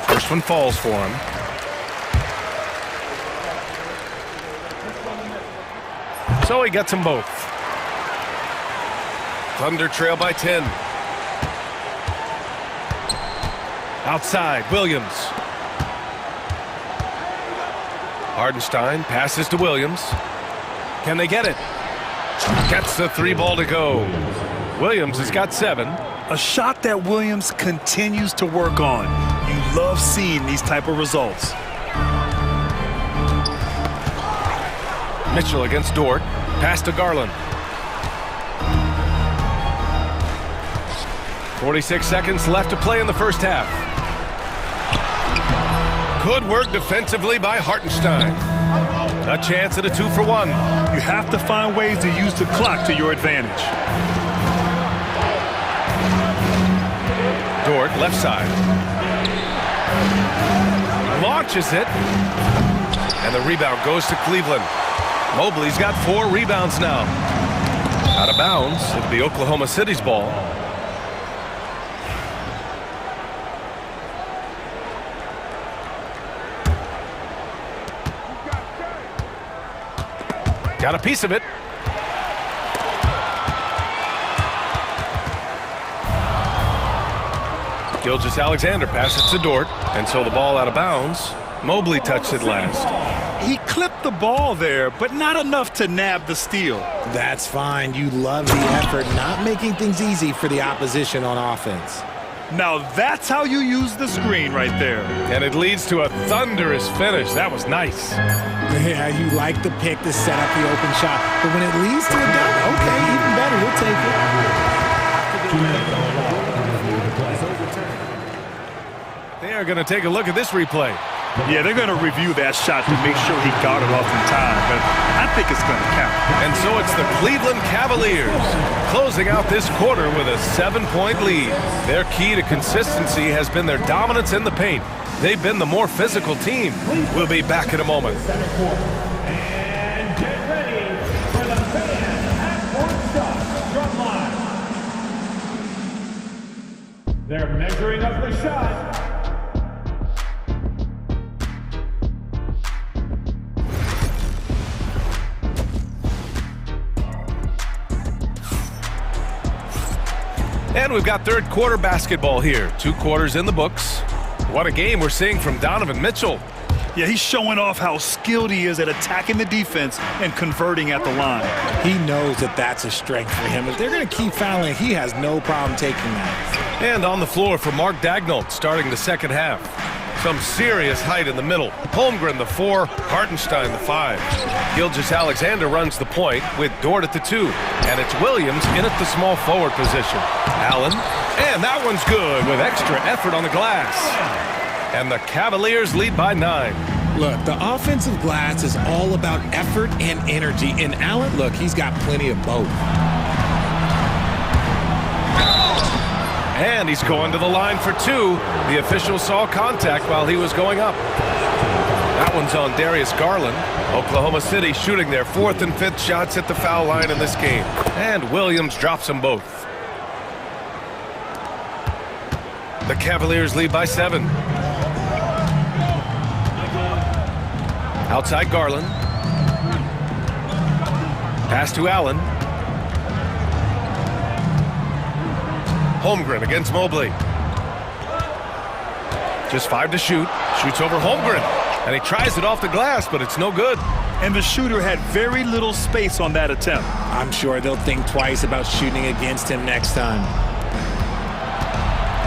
First one falls for him. So he gets them both. Thunder trail by 10. Outside, Williams. Hardenstein passes to Williams. Can they get it? Gets the 3 ball to go. Williams has got 7. A shot that Williams continues to work on. You love seeing these type of results. Mitchell against Dort. Pass to Garland. 46 seconds left to play in the first half. Good work defensively by Hartenstein. A chance at a 2 for 1. You have to find ways to use the clock to your advantage. Dort, left side. Launches it. And the rebound goes to Cleveland. Mobley's got 4 rebounds now. Out of bounds, it'll be Oklahoma City's ball. Got a piece of it. Gilgeous-Alexander passes to Dort, and so the ball out of bounds. Mobley touched it last. He clipped the ball there, but not enough to nab the steal. That's fine. You love the effort, not making things easy for the opposition on offense. Now that's how you use the screen right there. And it leads to a thunderous finish. That was nice. Yeah, you like the pick to set up the open shot, but when it leads to a dunk, okay, even better, you'll take it. They are going to take a look at this replay. Yeah, they're going to review that shot to make sure he got it off in time, but I think it's going to count. And so it's the Cleveland Cavaliers closing out this quarter with a 7-point lead. Their key to consistency has been their dominance in the paint. They've been the more physical team. We'll be back in a moment. And get ready for the fan half-court shot drum line. They're measuring up the shot. And we've got third quarter basketball here. 2 quarters in the books. What a game we're seeing from Donovan Mitchell. Yeah, he's showing off how skilled he is at attacking the defense and converting at the line. He knows that that's a strength for him. If they're going to keep fouling, he has no problem taking that. And on the floor for Mark Daigneault starting the second half. Some serious height in the middle. Holmgren the 4, Hartenstein the 5. Gilgeous-Alexander runs the point with Dort at the 2. And it's Williams in at the small forward position. Allen, and that one's good with extra effort on the glass. And the Cavaliers lead by 9. Look, the offensive glass is all about effort and energy. And Allen, look, he's got plenty of both. And he's going to the line for two. The official saw contact while he was going up. That one's on Darius Garland. Oklahoma City shooting their 4th and 5th shots at the foul line in this game. And Williams drops them both. The Cavaliers lead by 7. Outside Garland. Pass to Allen. Holmgren against Mobley. Just 5 to shoot. Shoots over Holmgren. And he tries it off the glass, but it's no good. And the shooter had very little space on that attempt. I'm sure they'll think twice about shooting against him next time.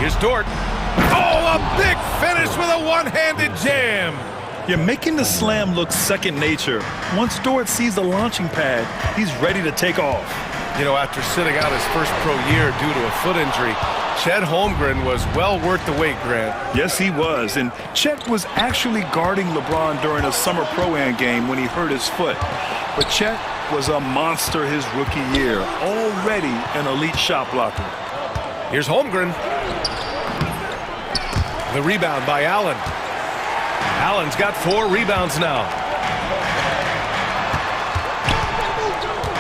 Here's Dort. Oh, a big finish with a one-handed jam. You're making the slam look second nature. Once Dort sees the launching pad, he's ready to take off. You know, after sitting out his first pro year due to a foot injury, Chet Holmgren was well worth the wait, Grant. Yes, he was. And Chet was actually guarding LeBron during a summer pro-am game when he hurt his foot. But Chet was a monster his rookie year, already an elite shot blocker. Here's Holmgren. The rebound by Allen. Allen's got 4 rebounds now.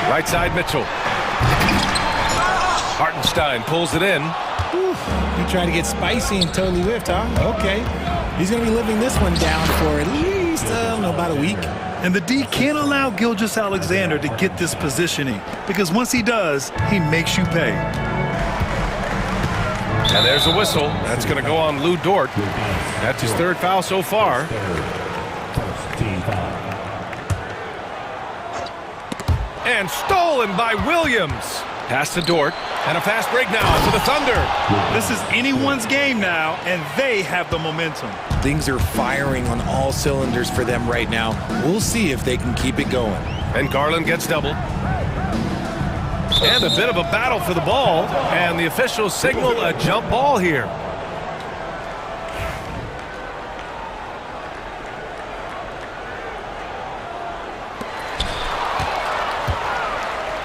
Right side Mitchell. Hartenstein pulls it in. He tried to get spicy and totally whiffed, huh? Okay. He's going to be living this one down for at least, about a week. And the D can't allow Gilgeous-Alexander to get this positioning, because once he does, he makes you pay. And there's a whistle. That's going to go on Lou Dort. That's his 3rd foul so far. And stolen by Williams. Pass to Dort. And a fast break now for the Thunder. This is anyone's game now, and they have the momentum. Things are firing on all cylinders for them right now. We'll see if they can keep it going. And Garland gets doubled. And a bit of a battle for the ball. And the officials signal a jump ball here.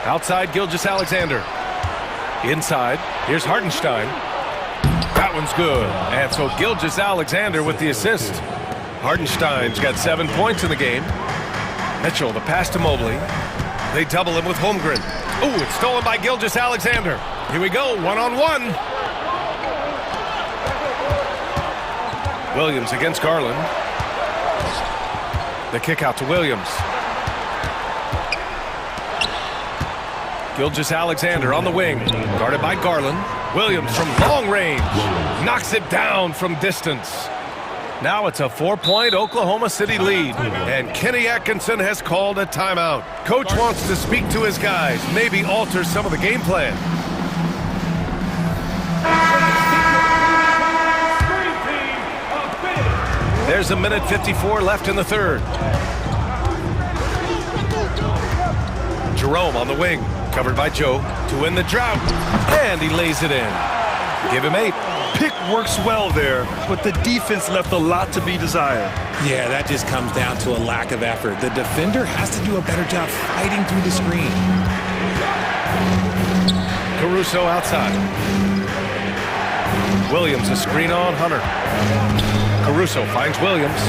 Outside Gilgeous-Alexander. Inside, here's Hartenstein. That one's good. And so Gilgeous-Alexander with the assist. Hartenstein's got 7 points in the game. Mitchell, the pass to Mobley. They double him with Holmgren. Ooh, it's stolen by Gilgeous-Alexander. Here we go, 1-on-1. Williams against Garland. The kick out to Williams. Gilgeous-Alexander on the wing, guarded by Garland. Williams from long range, knocks it down from distance. Now it's a 4-point Oklahoma City lead, and Kenny Atkinson has called a timeout. Coach wants to speak to his guys, maybe alter some of the game plan. There's a minute 54 left in the 3rd. Jerome on the wing. Covered by Joe to win the drought. And he lays it in. Give him 8. Pick works well there, but the defense left a lot to be desired. Yeah, that just comes down to a lack of effort. The defender has to do a better job fighting through the screen. Caruso outside. Williams a screen on Hunter. Caruso finds Williams.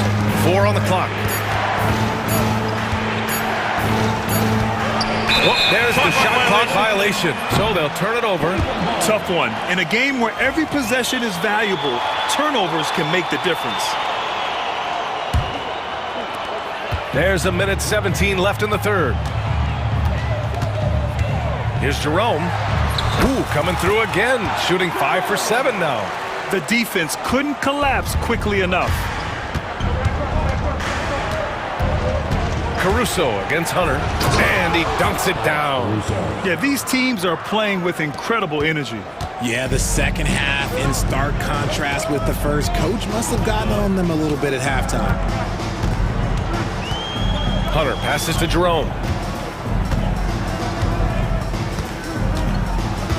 4 on the clock. Oh, there's the shot clock violation, so they'll turn it over. Tough one. In a game where every possession is valuable, turnovers can make the difference. There's a minute 17 left in the 3rd. Here's Jerome. Ooh, coming through again, shooting 5 for 7 now. The defense couldn't collapse quickly enough. Caruso against Hunter, and he dunks it down. Yeah, these teams are playing with incredible energy. Yeah, the second half in stark contrast with the first. Coach must have gotten on them a little bit at halftime. Hunter passes to Jerome.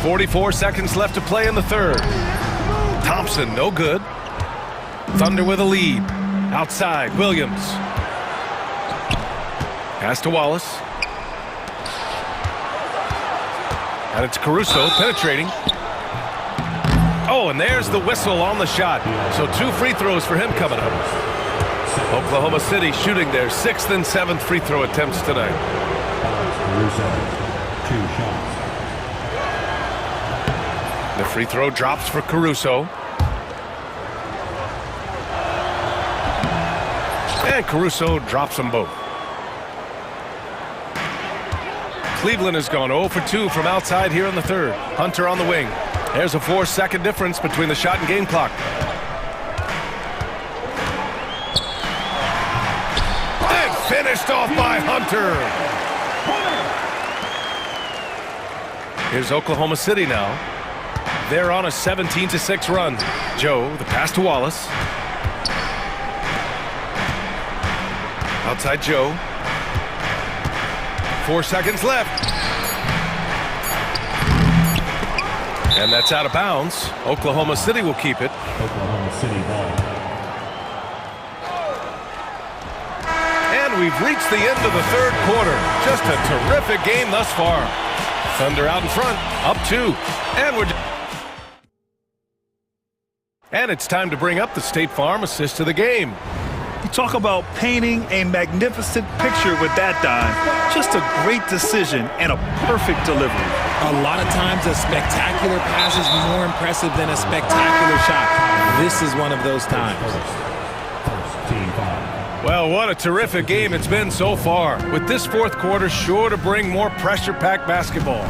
44 seconds left to play in the 3rd. Thompson, no good. Thunder with a lead. Outside, Williams. Pass to Wallace. And it's Caruso penetrating. Oh, and there's the whistle on the shot. So 2 free throws for him coming up. Oklahoma City shooting their 6th and 7th free throw attempts tonight. The free throw drops for Caruso. And Caruso drops them both. Cleveland has gone 0 for 2 from outside here in the third. Hunter on the wing. There's a 4-second difference between the shot and game clock. And finished off by Hunter. Here's Oklahoma City now. They're on a 17-6 run. Joe, the pass to Wallace. Outside Joe. 4 seconds left. And that's out of bounds. Oklahoma City will keep it. Oklahoma City ball. And we've reached the end of the third quarter. Just a terrific game thus far. Thunder out in front, up 2. And it's time to bring up the State Farm assist of the game. You talk about painting a magnificent picture with that dime. Just a great decision and a perfect delivery. A lot of times a spectacular pass is more impressive than a spectacular shot. This is one of those times. Well, what a terrific game it's been so far, with this fourth quarter sure to bring more pressure-packed basketball.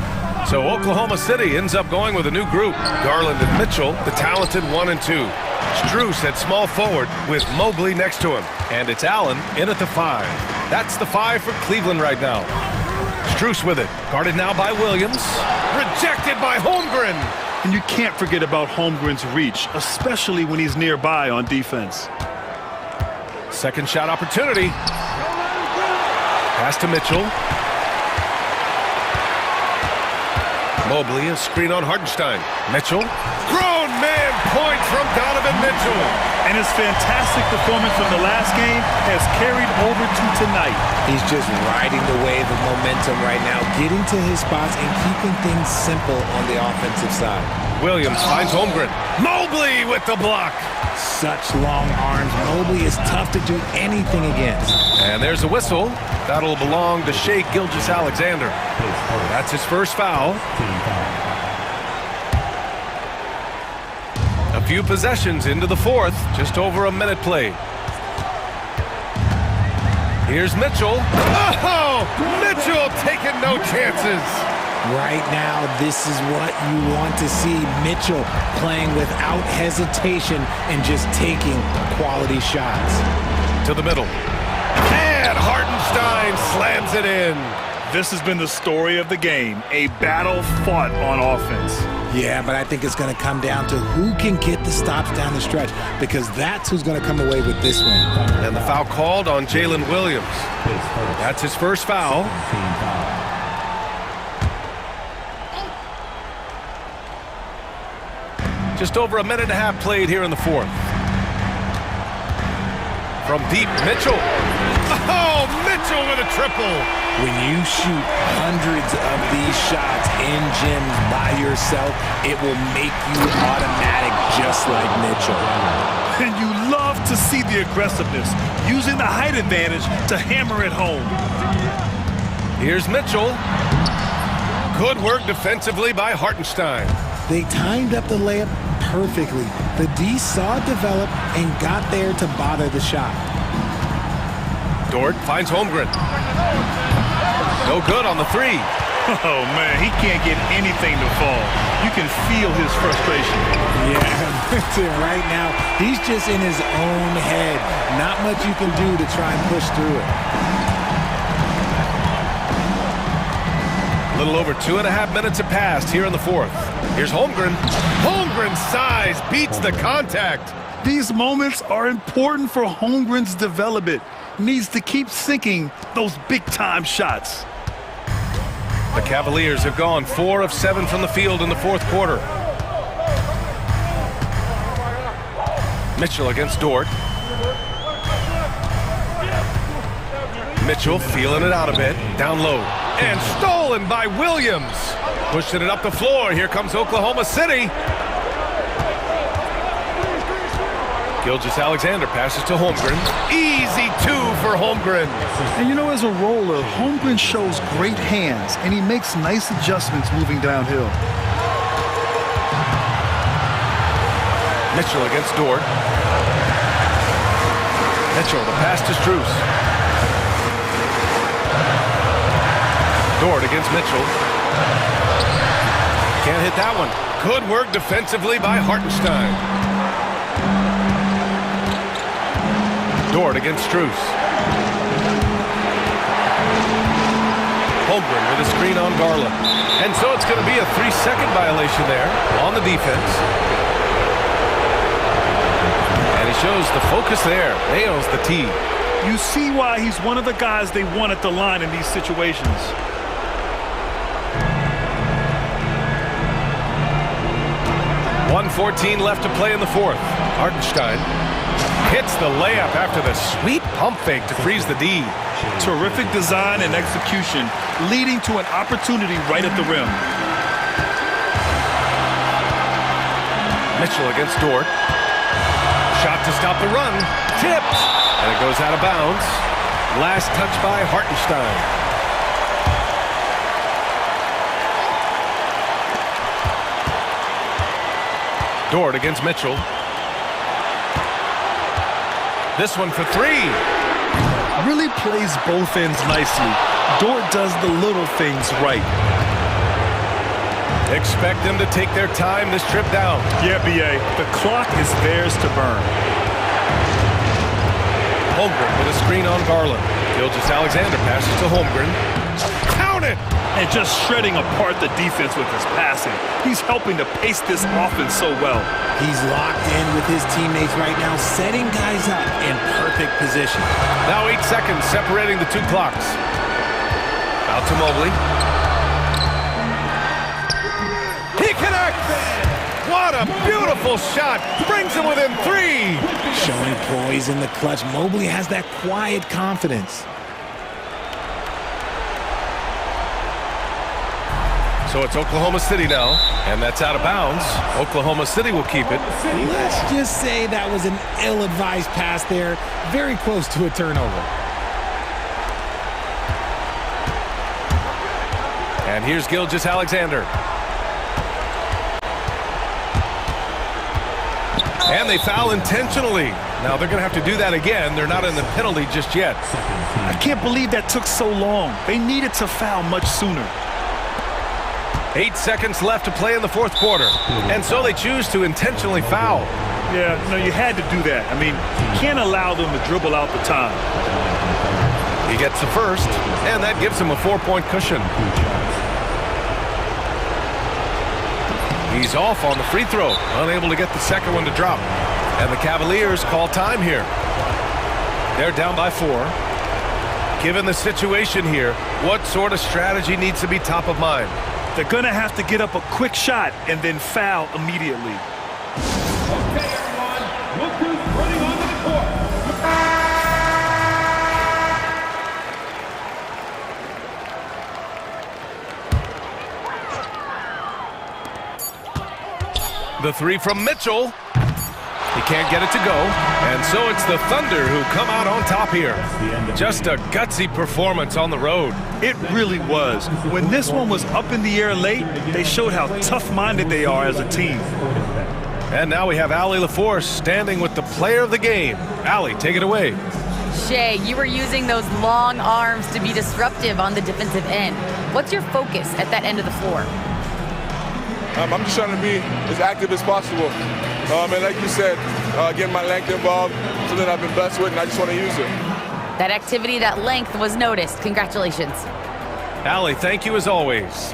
So Oklahoma City ends up going with a new group. Garland and Mitchell, the talented 1 and 2. Strus at small forward with Mobley next to him. And it's Allen in at the 5. That's the 5 for Cleveland right now. Strus with it. Guarded now by Williams. Rejected by Holmgren. And you can't forget about Holmgren's reach, especially when he's nearby on defense. Second shot opportunity. Pass to Mitchell. Mobley, a screen on Hartenstein. Mitchell. Grown man point from Donovan Mitchell. And his fantastic performance from the last game has carried over to tonight. He's just riding the wave of momentum right now, getting to his spots and keeping things simple on the offensive side. Williams finds Holmgren. Mobley with the block. Such long arms. Mobley is tough to do anything against. And there's a whistle. That'll belong to Shai Gilgeous-Alexander. That's his first foul. A few possessions into the fourth. Just over a minute played. Here's Mitchell. Oh! Mitchell taking no chances. Right now, this is what you want to see. Mitchell playing without hesitation and just taking quality shots. To the middle. And Hartenstein slams it in. This has been the story of the game, a battle fought on offense. Yeah, but I think it's going to come down to who can get the stops down the stretch, because that's who's going to come away with this one. And the foul called on Jalen Williams. That's his first foul. Just over a minute and a half played here in the fourth. From deep, Mitchell. Oh, Mitchell with a triple. When you shoot hundreds of these shots in gyms by yourself, it will make you automatic just like Mitchell. And you love to see the aggressiveness, using the height advantage to hammer it home. Here's Mitchell. Good work defensively by Hartenstein. They timed up the layup perfectly. The D saw it develop and got there to bother the shot. Dort finds Holmgren. No good on the 3. Oh, man, he can't get anything to fall. You can feel his frustration. Yeah, right now, he's just in his own head. Not much you can do to try and push through it. A little over 2.5 minutes have passed here in the fourth. Here's Holmgren. Holmgren's size beats the contact. These moments are important for Holmgren's development. Needs to keep sinking those big-time shots. The Cavaliers have gone 4 of 7 from the field in the fourth quarter. Mitchell against Dort. Mitchell feeling it out a bit. Down low. And stolen by Williams. Pushing it up the floor. Here comes Oklahoma City. Gilgeous-Alexander passes to Holmgren. Easy two for Holmgren. And you know, as a roller, Holmgren shows great hands, and he makes nice adjustments moving downhill. Mitchell against Dort. Mitchell, the pass to Strus. Dort against Mitchell. Can't hit that one. Good work defensively by Hartenstein. Dort against Strus. Holmgren with a screen on Garland. And so it's going to be a 3-second violation there on the defense. And he shows the focus there. Nails the tee. You see why he's one of the guys they want at the line in these situations. .114 left to play in the fourth. Hartenstein hits the layup after the sweet pump fake to freeze the D. Terrific design and execution, leading to an opportunity right at the rim. Mitchell against Dort. Shot to stop the run. Tipped. And it goes out of bounds. Last touch by Hartenstein. Dort against Mitchell. This one for three. Really plays both ends nicely. Dort does the little things right. Expect them to take their time this trip down. Yeah, B.A. The clock is theirs to burn. Holmgren with a screen on Garland. Gilgeous-Alexander passes to Holmgren. Count it! And just shredding apart the defense with his passing. He's helping to pace this offense so well. He's locked in with his teammates right now, setting guys up in perfect position. Now 8 seconds separating the two clocks. Out to Mobley. He connects! What a beautiful shot! Brings him within three! Showing poise in the clutch. Mobley has that quiet confidence. So it's Oklahoma City now, and that's out of bounds. Oklahoma City will keep it. Let's just say that was an ill-advised pass there. Very close to a turnover. And here's Gilgeous-Alexander. And they foul intentionally. Now they're going to have to do that again. They're not in the penalty just yet. I can't believe that took so long. They needed to foul much sooner. 8 seconds left to play in the fourth quarter. And so they choose to intentionally foul. Yeah, no, you had to do that. I mean, you can't allow them to dribble out the time. He gets the first, and that gives him a 4-point cushion. He's off on the free throw, unable to get the second one to drop. And the Cavaliers call time here. They're down by 4. Given the situation here, what sort of strategy needs to be top of mind? They're going to have to get up a quick shot and then foul immediately. Okay, everyone. Look who's running onto the court. The three from Mitchell. He can't get it to go. And so it's the Thunder who come out on top here. Just a gutsy performance on the road. It really was. When this one was up in the air late, they showed how tough-minded they are as a team. And now we have Allie LaForce standing with the player of the game. Allie, take it away. Shea, you were using those long arms to be disruptive on the defensive end. What's your focus at that end of the floor? I'm just trying to be as active as possible. And like you said, getting my length involved, something I've been blessed with, and I just want to use it. That activity, that length was noticed. Congratulations. Allie, thank you as always.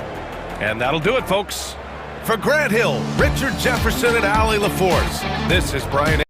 And that'll do it, folks. For Grant Hill, Richard Jefferson, and Allie LaForce, this is Brian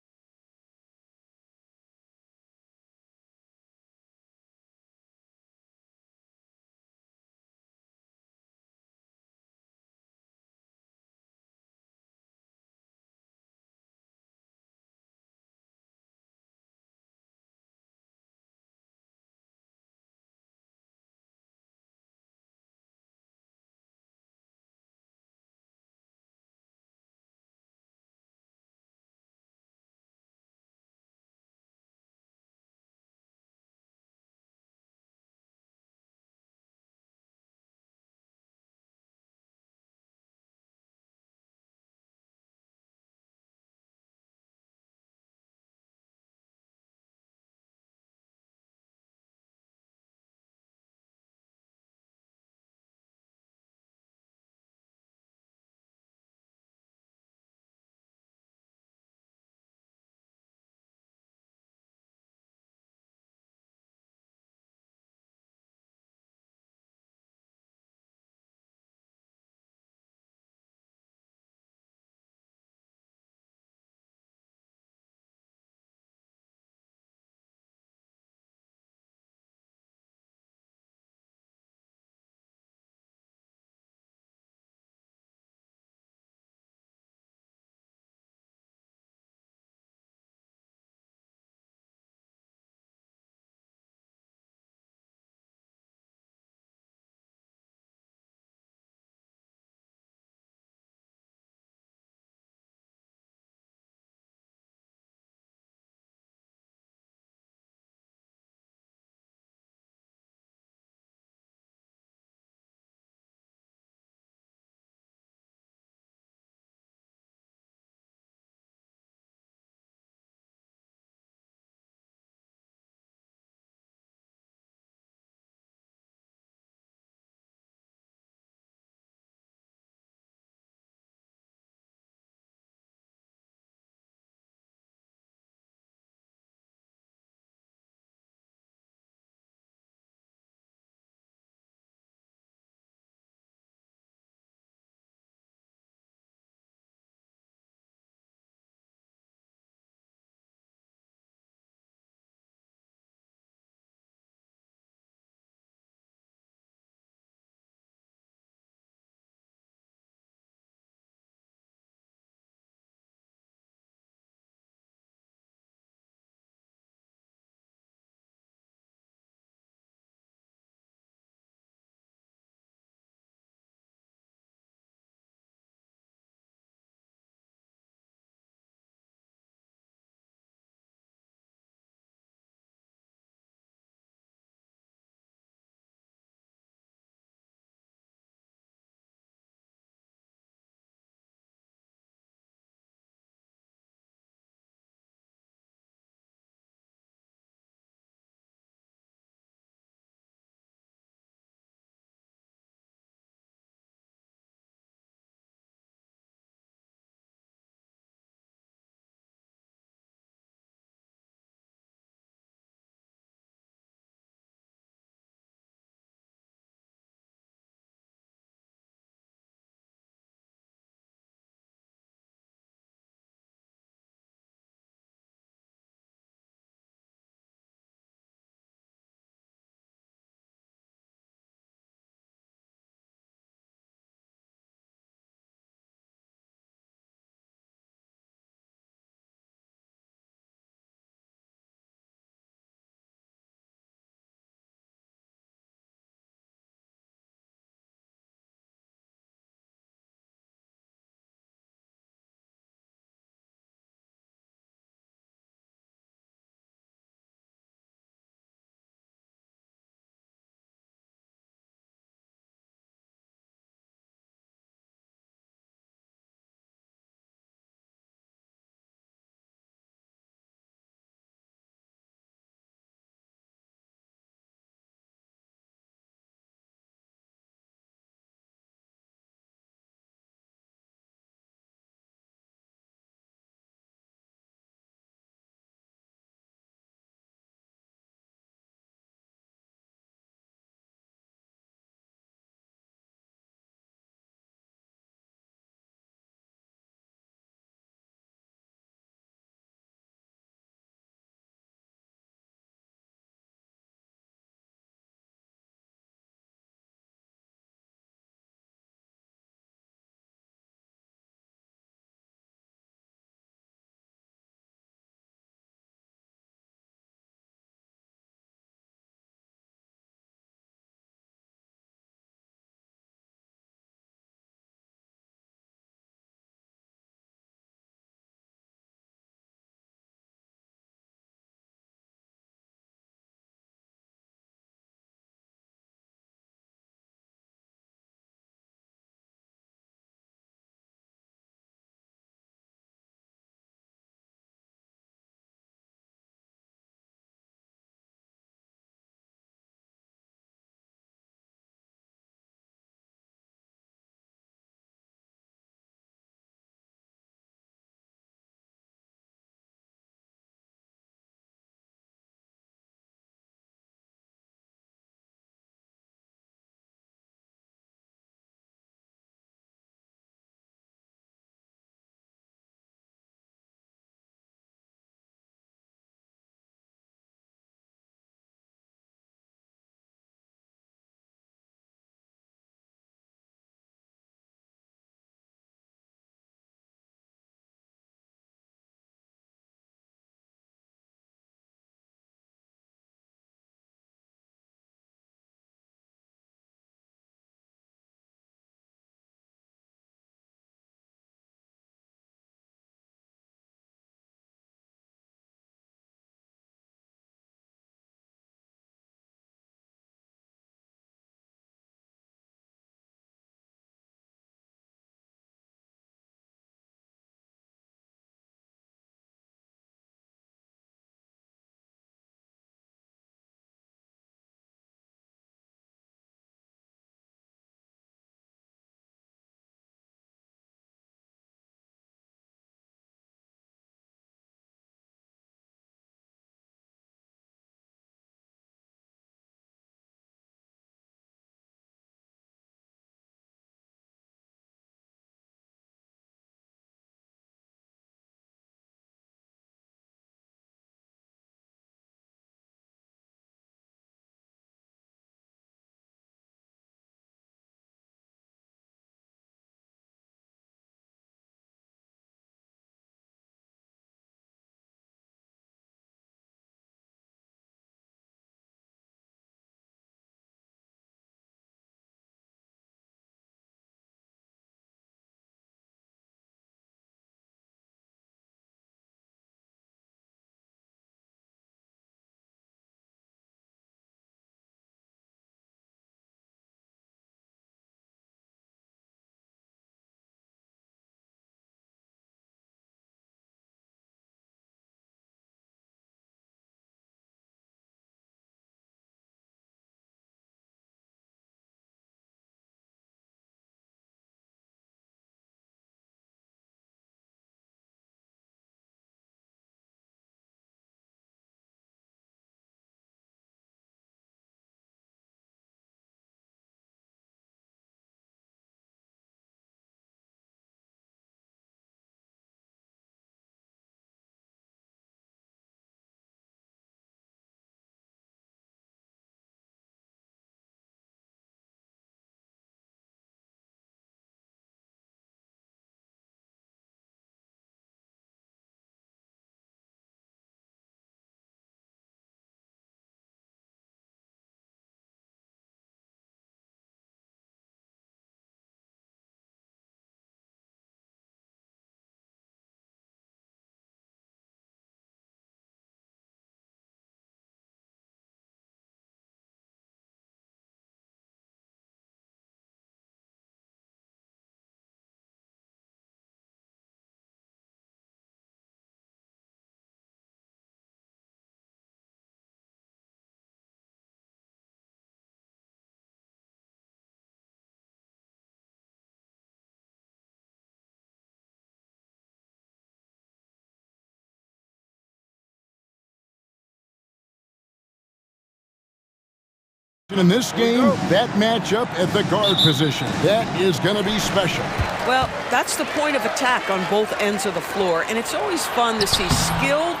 In this game, that matchup at the guard position, that is going to be special. Well, that's the point of attack on both ends of the floor, and it's always fun to see skilled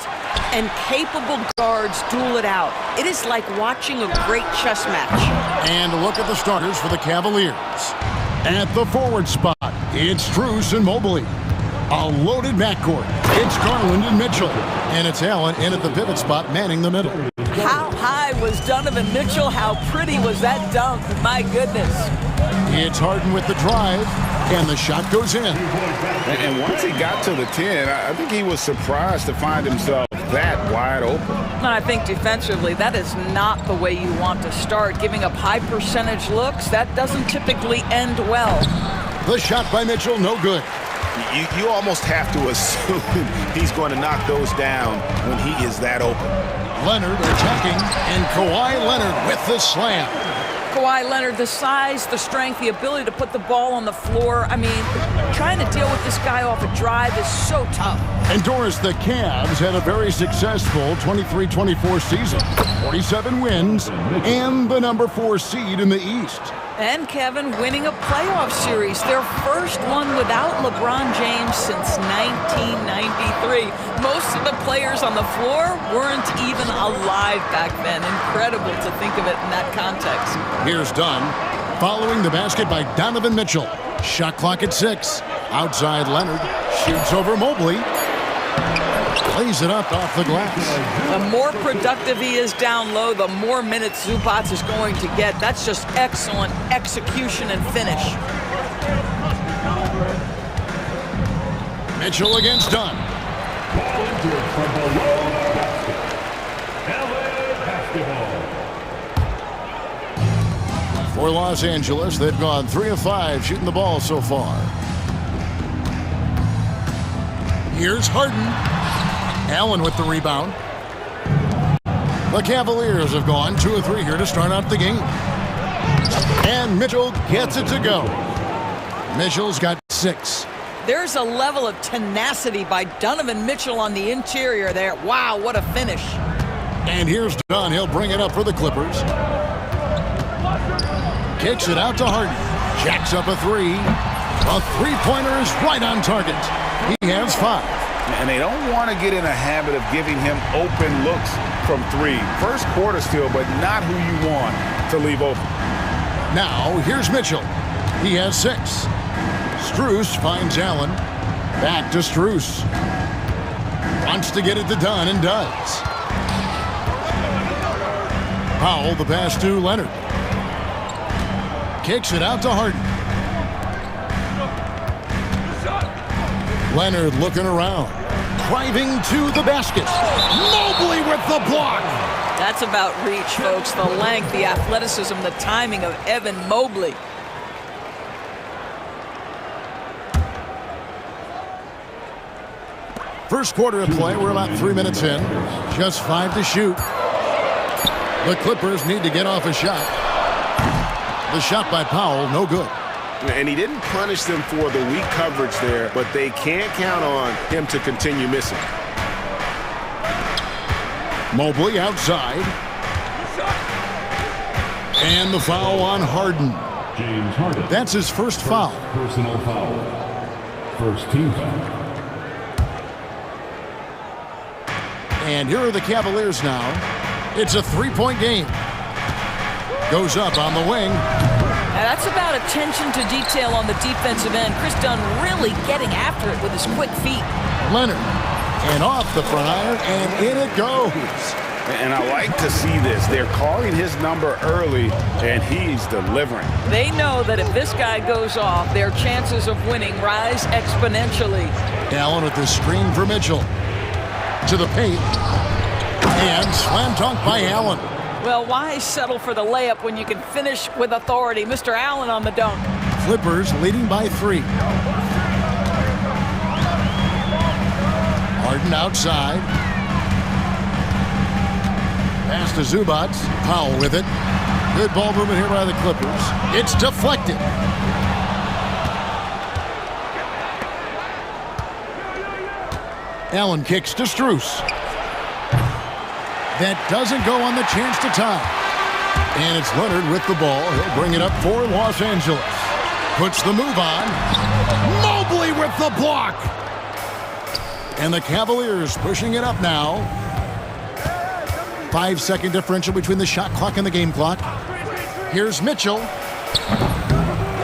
and capable guards duel it out. It is like watching a great chess match. And look at the starters for the Cavaliers. At the forward spot, it's Strus and Mobley. A loaded backcourt. It's Garland and Mitchell. And it's Allen in at the pivot spot, manning the middle. How high was Donovan Mitchell? How pretty was that dunk? My goodness. It's Harden with the drive, and the shot goes in. And once he got to the 10, I think he was surprised to find himself that wide open. And I think defensively, that is not the way you want to start. Giving up high percentage looks, that doesn't typically end well. The shot by Mitchell, no good. You almost have to assume he's going to knock those down when he is that open. Leonard attacking, and Kawhi Leonard with the slam. Kawhi Leonard, the size, the strength, the ability to put the ball on the floor. I mean, trying to deal with this guy off a drive is so tough. And Doris, the Cavs had a very successful 23-24 season. 47 wins and the number 4 seed in the East. And Kevin winning a playoff series, their first one without LeBron James since 1993. Most of the players on the floor weren't even alive back then. Incredible to think of it in that context. Here's Dunn, following the basket by Donovan Mitchell. Shot clock at 6. Outside Leonard, shoots over Mobley. Plays it up off the glass. The more productive he is down low, the more minutes Zubac is going to get. That's just excellent execution and finish. Mitchell against Dunn. For Los Angeles, they've gone 3 of 5 shooting the ball so far. Here's Harden. Allen with the rebound. The Cavaliers have gone 2 of 3 here to start out the game. And Mitchell gets it to go. Mitchell's got 6. There's a level of tenacity by Donovan Mitchell on the interior there. Wow, what a finish. And here's Dunn. He'll bring it up for the Clippers. Kicks it out to Harden. Jacks up a 3. A three-pointer is right on target. He has 5. And they don't want to get in a habit of giving him open looks from 3. First quarter still, but not who you want to leave open. Now, here's Mitchell. He has 6. Strus finds Allen. Back to Strus. Wants to get it to Dunn and does. Powell, the pass to Leonard. Kicks it out to Harden. Leonard looking around. Driving to the basket. Mobley with the block. That's about reach, folks. The length, the athleticism, the timing of Evan Mobley. First quarter of play, we're about 3 minutes in. Just 5 to shoot. The Clippers need to get off a shot. The shot by Powell, no good. And he didn't punish them for the weak coverage there, but they can't count on him to continue missing. Mobley outside. And the foul on Harden. James Harden. That's his first foul. Personal foul. First team foul. And here are the Cavaliers now. It's a 3-point game. Goes up on the wing. Now that's about attention to detail on the defensive end. Chris Dunn really getting after it with his quick feet. Leonard. And off the front iron, and in it goes. And I like to see this. They're calling his number early, and he's delivering. They know that if this guy goes off, their chances of winning rise exponentially. Allen with the screen for Mitchell. To the paint. And slam dunk by Allen. Well, why settle for the layup when you can finish with authority? Mr. Allen on the dunk. Clippers leading by 3. Harden outside. Pass to Zubac. Powell with it. Good ball movement here by the Clippers. It's deflected. Allen kicks to Strus. That doesn't go on the chance to tie. And it's Leonard with the ball. He'll bring it up for Los Angeles. Puts the move on. Mobley with the block. And the Cavaliers pushing it up now. 5-second differential between the shot clock and the game clock. Here's Mitchell.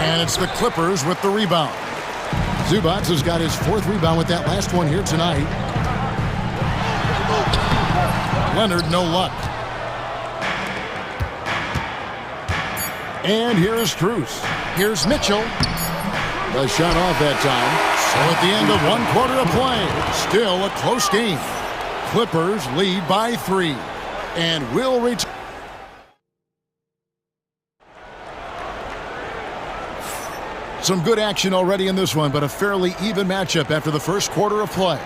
And it's the Clippers with the rebound. Zubac has got his 4th rebound with that last one here tonight. Leonard, no luck. And here's Strus. Here's Mitchell. The shot off that time. So at the end of 1 quarter of play, still a close game. Clippers lead by 3. And will reach. Some good action already in this one, but a fairly even matchup after the first quarter of play.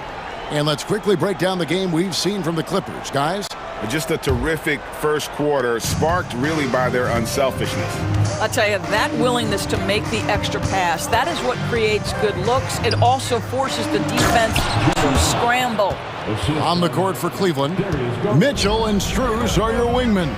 And let's quickly break down the game we've seen from the Clippers. Guys? Just a terrific first quarter, sparked really by their unselfishness. I'll tell you, that willingness to make the extra pass, that is what creates good looks. It also forces the defense to scramble. On the court for Cleveland, Mitchell and Strus are your wingmen.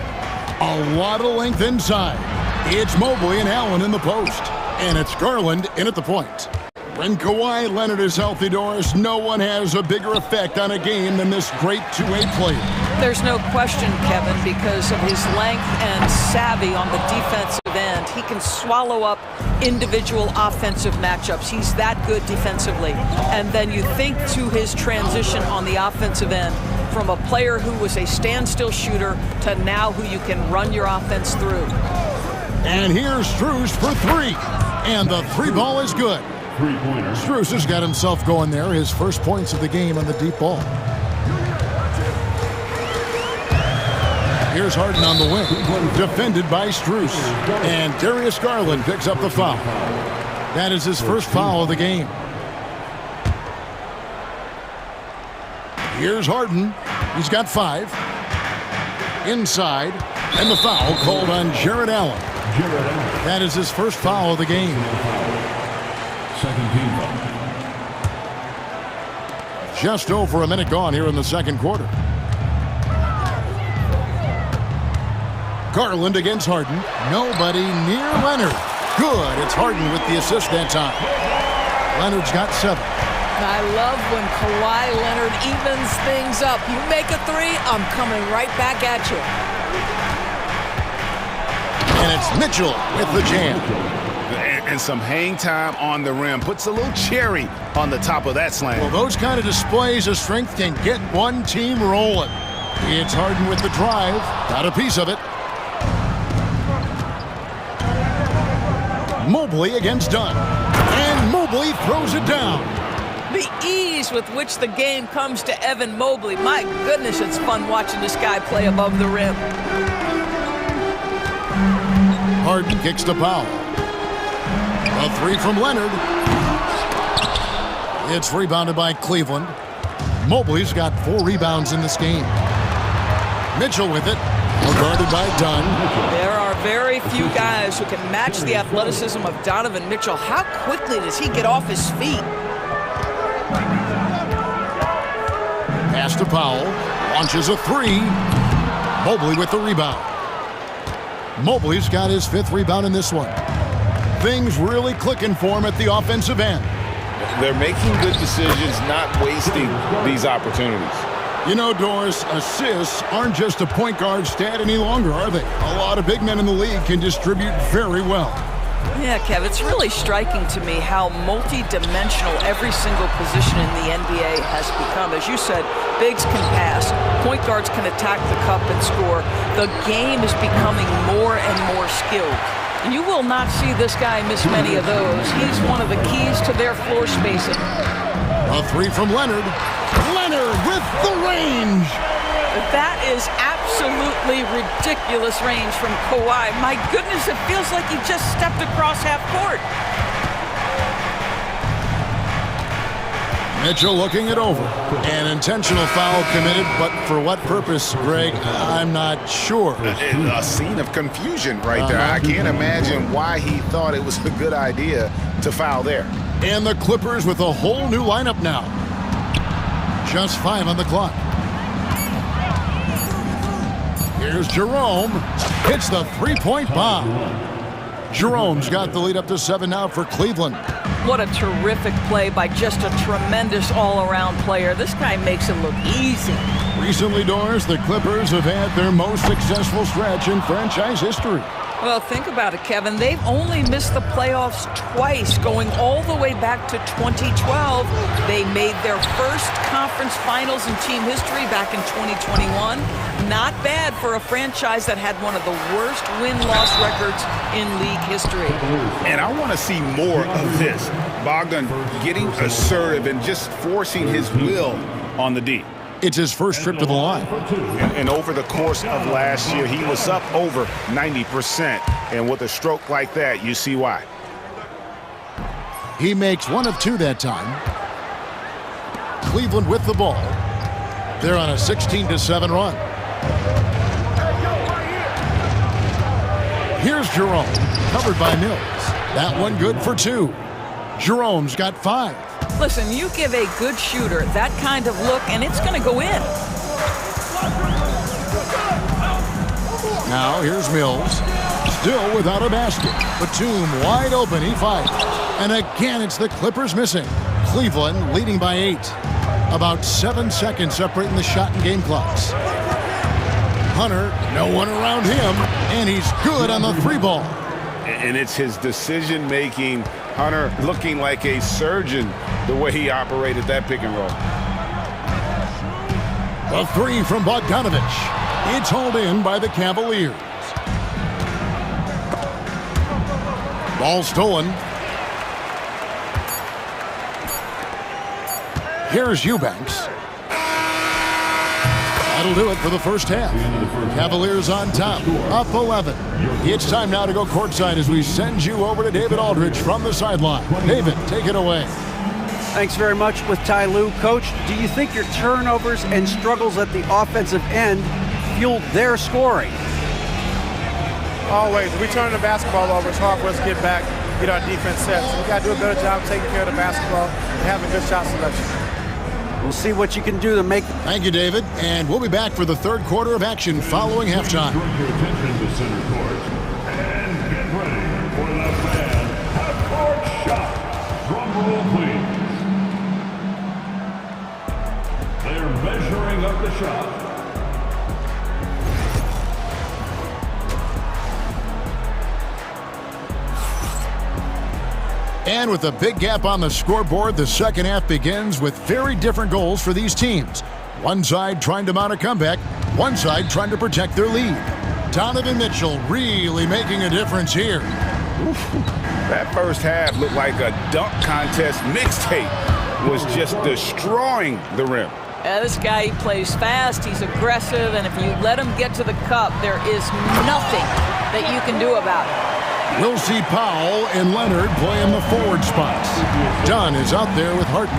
A lot of length inside. It's Mobley and Allen in the post. And it's Garland in at the point. When Kawhi Leonard is healthy, Doris, no one has a bigger effect on a game than this great two-way player. There's no question, Kevin, because of his length and savvy on the defensive end. He can swallow up individual offensive matchups. He's that good defensively. And then you think to his transition on the offensive end from a player who was a standstill shooter to now who you can run your offense through. And here's Strus for 3. And the 3 ball is good. Strus has got himself going there. His first points of the game on the deep ball. Here's Harden on the wing. Defended by Strus. And Darius Garland picks up the foul. That is his first foul of the game. Here's Harden. He's got 5. Inside. And the foul called on Jared Allen. That is his first foul of the game. Second team foul. Just over a minute gone here in the second quarter. Garland against Harden. Nobody near Leonard. Good. It's Harden with the assist that time. Leonard's got 7. I love when Kawhi Leonard evens things up. You make a 3, I'm coming right back at you. And it's Mitchell with the jam. And some hang time on the rim. Puts a little cherry on the top of that slam. Well, those kind of displays of strength can get one team rolling. It's Harden with the drive. Got a piece of it. Mobley against Dunn. And Mobley throws it down. The ease with which the game comes to Evan Mobley. My goodness, it's fun watching this guy play above the rim. Harden kicks to Powell. A 3 from Leonard. It's rebounded by Cleveland. Mobley's got 4 rebounds in this game. Mitchell with it. Guarded by Dunn. There are very few guys who can match the athleticism of Donovan Mitchell. How quickly does he get off his feet? Pass to Powell. Launches a 3. Mobley with the rebound. Mobley's got his 5th rebound in this one. Things really clicking for him at the offensive end. They're making good decisions, not wasting these opportunities. You know, Doris, assists aren't just a point guard stat any longer, are they? A lot of big men in the league can distribute very well. Yeah, Kev, it's really striking to me how multi-dimensional every single position in the NBA has become. As you said, bigs can pass, point guards can attack the cup and score. The game is becoming more and more skilled. And you will not see this guy miss many of those. He's one of the keys to their floor spacing. A 3 from Leonard. Leonard with the range. That is absolutely ridiculous range from Kawhi. My goodness, it feels like he just stepped across half court. Mitchell looking it over. An intentional foul committed, but for what purpose, Greg? I'm not sure. A scene of confusion right there. I can't imagine why he thought it was a good idea to foul there. And the Clippers with a whole new lineup now. Just 5 on the clock. Here's Jerome. Hits the three-point bomb. Jerome's got the lead up to 7 now for Cleveland. What a terrific play by just a tremendous all-around player. This guy makes it look easy. Recently, Doris, the Clippers have had their most successful stretch in franchise history. Well, think about it, Kevin. They've only missed the playoffs twice, going all the way back to 2012. They made their first conference finals in team history back in 2021. Not bad for a franchise that had one of the worst win-loss records in league history. And I want to see more of this. Bogdan getting assertive and just forcing his will on the D. It's his first trip to the line. And over the course of last year, he was up over 90%. And with a stroke like that, you see why. He makes 1 of 2 that time. Cleveland with the ball. They're on a 16-7 run. Here's Jerome, covered by Mills. That one good for 2. Jerome's got 5. Listen, you give a good shooter that kind of look, and it's going to go in. Now here's Mills, still without a basket. Batum wide open, he fires. And again, it's the Clippers missing. Cleveland leading by 8. About 7 seconds separating the shot and game clocks. Hunter, no one around him, and he's good on the 3 ball. And it's his decision-making. Hunter looking like a surgeon the way he operated that pick and roll. The 3 from Bogdanovich. It's hauled in by the Cavaliers. Ball stolen. Here's Eubanks. That'll do it for the first half. Cavaliers on top, up 11. It's time now to go courtside as we send you over to David Aldridge from the sideline. David, take it away. Thanks very much with Ty Lue. Coach, do you think your turnovers and struggles at the offensive end fueled their scoring? Always. We turn the basketball over. It's hard for us to get back, get our defense set. So we got to do a better job taking care of the basketball and having good shot selection. We'll see what you can do to make... Thank you, David. And we'll be back for the 3rd quarter of action following halftime. Direct your attention to center court. And get ready for the bad half-court shot. Drum roll, please. They're measuring up the shot. And with a big gap on the scoreboard, the second half begins with very different goals for these teams. One side trying to mount a comeback, one side trying to protect their lead. Donovan Mitchell really making a difference here. That first half looked like a dunk contest mixtape. Was just destroying the rim. This guy, he plays fast, he's aggressive, and if you let him get to the cup, there is nothing that you can do about it. We'll see Powell and Leonard play in the forward spots. Dunn is out there with Harden,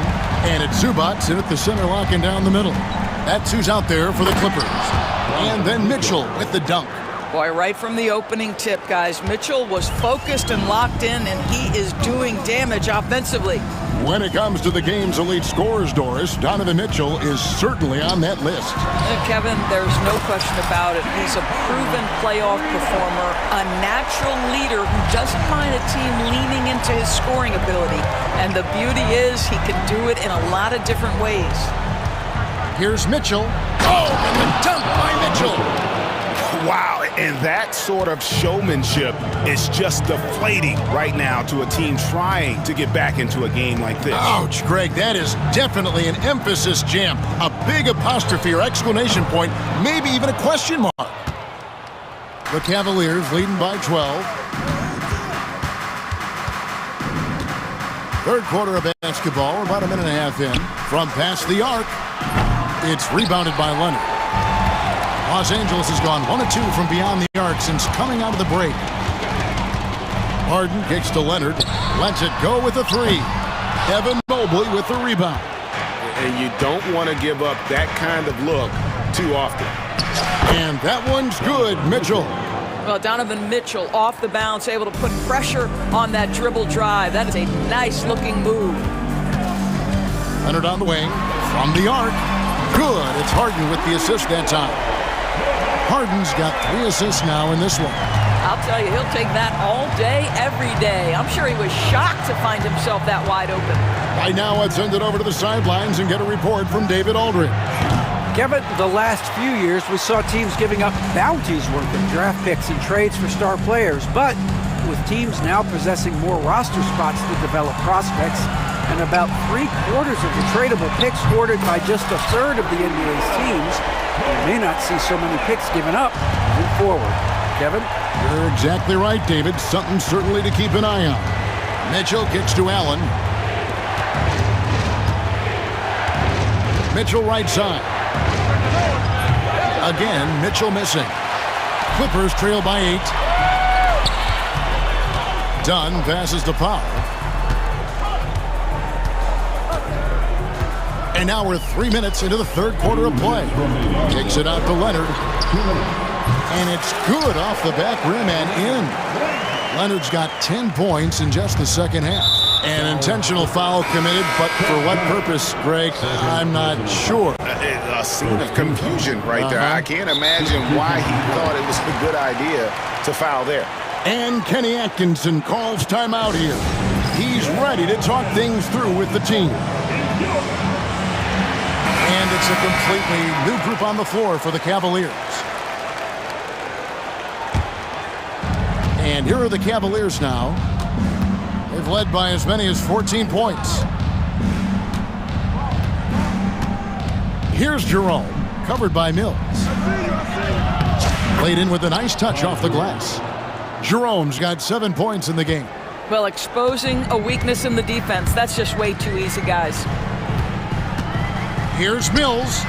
and it's Zubac in at the center locking down the middle. That's who's out there for the Clippers. And then Mitchell with the dunk. Boy, right from the opening tip, guys, Mitchell was focused and locked in, and he is doing damage offensively. When it comes to the game's elite scorers, Doris, Donovan Mitchell is certainly on that list. Kevin, there's no question about it. He's a proven playoff performer, a natural leader who doesn't mind a team leaning into his scoring ability. And the beauty is he can do it in a lot of different ways. Here's Mitchell. Oh, and the dunk by Mitchell. Wow, and that sort of showmanship is just deflating right now to a team trying to get back into a game like this. Ouch, Greg, that is definitely an emphasis jam. A big apostrophe or exclamation point, maybe even a question mark. The Cavaliers leading by 12. 3rd quarter of basketball, about a minute and a half in. From past the arc, it's rebounded by Leonard. Los Angeles has gone 1 of 2 from beyond the arc since coming out of the break. Harden kicks to Leonard, lets it go with a 3. Evan Mobley with the rebound. And you don't want to give up that kind of look too often. And that one's good, Mitchell. Well, Donovan Mitchell off the bounce, able to put pressure on that dribble drive. That is a nice-looking move. Leonard on the wing, from the arc. Good, it's Harden with the assist that time. Harden's got 3 assists now in this one. I'll tell you, he'll take that all day, every day. I'm sure he was shocked to find himself that wide open. Right now, let's send it over to the sidelines and get a report from David Aldridge. Kevin, the last few years, we saw teams giving up bounties worth of draft picks and trades for star players. But with teams now possessing more roster spots to develop prospects, and about 3/4 of the tradable picks hoarded by just a third of the NBA's teams, we may not see so many picks given up moving forward. Kevin? You're exactly right, David. Something certainly to keep an eye on. Mitchell kicks to Allen. Mitchell right side. Again, Mitchell missing. Clippers trail by 8. Dunn passes to Powell. And now we're 3 minutes into the third quarter of play. Kicks it out to Leonard. And it's good off the back rim and in. Leonard's got 10 points in just the second half. An intentional foul committed, but for what purpose, Greg, I'm not sure. A scene of confusion right there. I can't imagine why he thought it was a good idea to foul there. And Kenny Atkinson calls timeout here. He's ready to talk things through with the team. And it's a completely new group on the floor for the Cavaliers. And here are the Cavaliers now. They've led by as many as 14 points. Here's Jerome, covered by Mills. Played in with a nice touch off the glass. Jerome's got 7 points in the game. Well, exposing a weakness in the defense, that's just way too easy, guys. Here's Mills.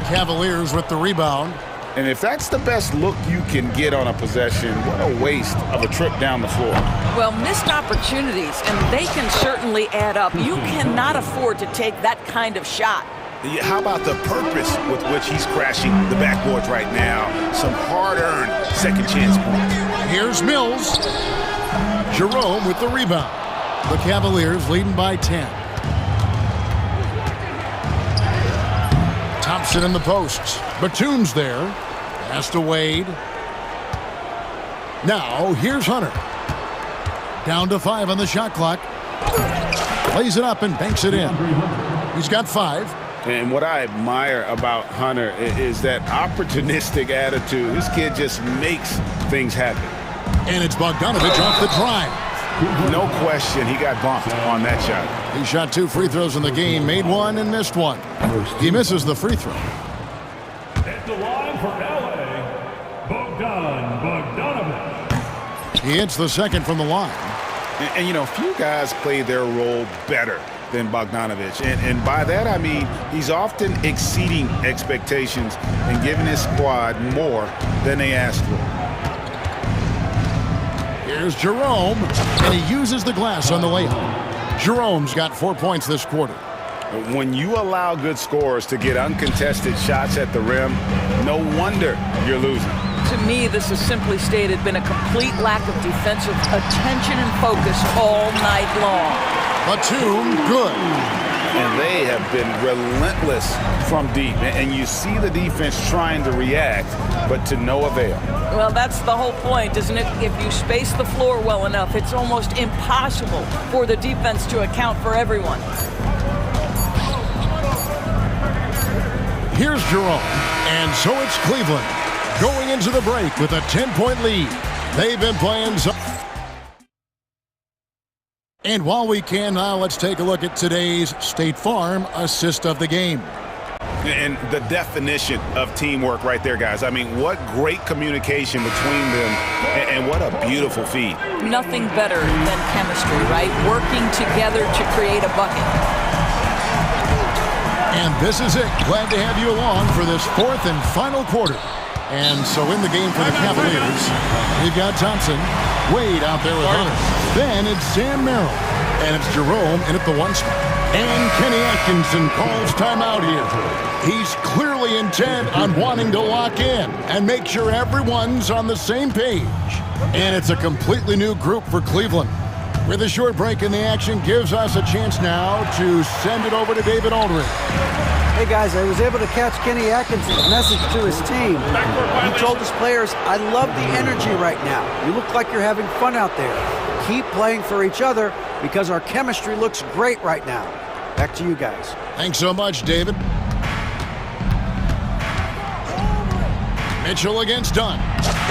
Cavaliers with the rebound. And if that's the best look you can get on a possession, what a waste of a trip down the floor. Well, missed opportunities, and they can certainly add up. You cannot afford to take that kind of shot. How about the purpose with which he's crashing the backboards right now? Some hard-earned second chance points. Here's Mills. Jerome with the rebound. The Cavaliers leading by 10. Thompson in the posts. Batum's there. Pass to Wade. Now, here's Hunter. Down to 5 on the shot clock. Plays it up and banks it in. He's got 5. And what I admire about Hunter is that opportunistic attitude. This kid just makes things happen. And it's Bogdanovich off the drive. No question, he got bumped on that shot. He shot 2 free throws in the game, made 1 and missed 1. He misses the free throw. At the line for LA, Bogdanovich. He hits the second from the line. And you know, few guys play their role better than Bogdanovich. And by that, I mean he's often exceeding expectations and giving his squad more than they asked for. Here's Jerome, and he uses the glass on the layup. Jerome's got 4 points this quarter. When you allow good scorers to get uncontested shots at the rim, no wonder you're losing. To me, this has simply stated been a complete lack of defensive attention and focus all night long. Batum, good. And they have been relentless from deep. And you see the defense trying to react, but to no avail. Well, that's the whole point, isn't it? If you space the floor well enough, it's almost impossible for the defense to account for everyone. Here's Jerome. And so it's Cleveland going into the break with a 10-point lead. They've been playing so. And while we can now, let's take a look at today's State Farm assist of the game. And the definition of teamwork right there, guys. I mean, what great communication between them, and what a beautiful feed. Nothing better than chemistry, right? Working together to create a bucket. And this is it. Glad to have you along for this 4th and final quarter. And so in the game for the Cavaliers, we've got Thompson, Wade out there with Hunter. Then it's Sam Merrill, and it's Jerome in at the 1 spot. And Kenny Atkinson calls timeout here. He's clearly intent on wanting to lock in and make sure everyone's on the same page. And it's a completely new group for Cleveland. With a short break in the action, gives us a chance now to send it over to David Aldridge. Hey guys, I was able to catch Kenny Atkinson's message to his team. He told his players, I love the energy right now. You look like you're having fun out there. Keep playing for each other because our chemistry looks great right now. Back to you guys. Thanks so much, David. Mitchell against Dunn.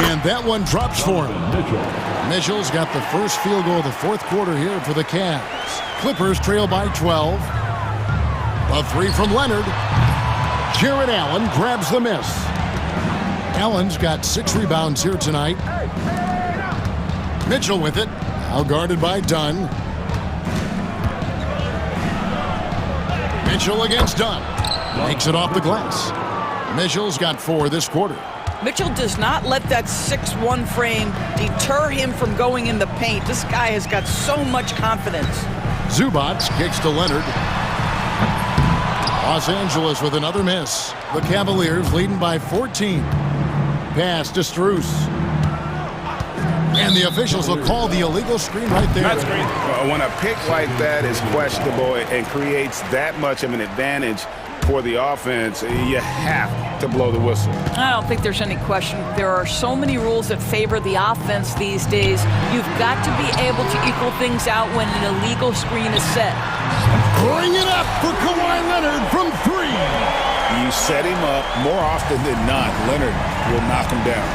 And that one drops for him. Mitchell's got the first field goal of the fourth quarter here for the Cavs. Clippers trail by 12. A three from Leonard. Jared Allen grabs the miss. Allen's got 6 rebounds here tonight. Mitchell with it. Now guarded by Dunn. Mitchell against Dunn. Makes it off the glass. Mitchell's got 4 this quarter. Mitchell does not let that 6'1" frame deter him from going in the paint. This guy has got so much confidence. Zubac kicks to Leonard. Los Angeles with another miss. The Cavaliers leading by 14. Pass to Strus. And the officials will call the illegal screen right there. That's great. When a pick like that is questionable and creates that much of an advantage for the offense, you have to blow the whistle. I don't think there's any question. There are so many rules that favor the offense these days. You've got to be able to equal things out when an illegal screen is set. Bring it up for Kawhi Leonard from 3. You set him up more often than not. Leonard will knock him down.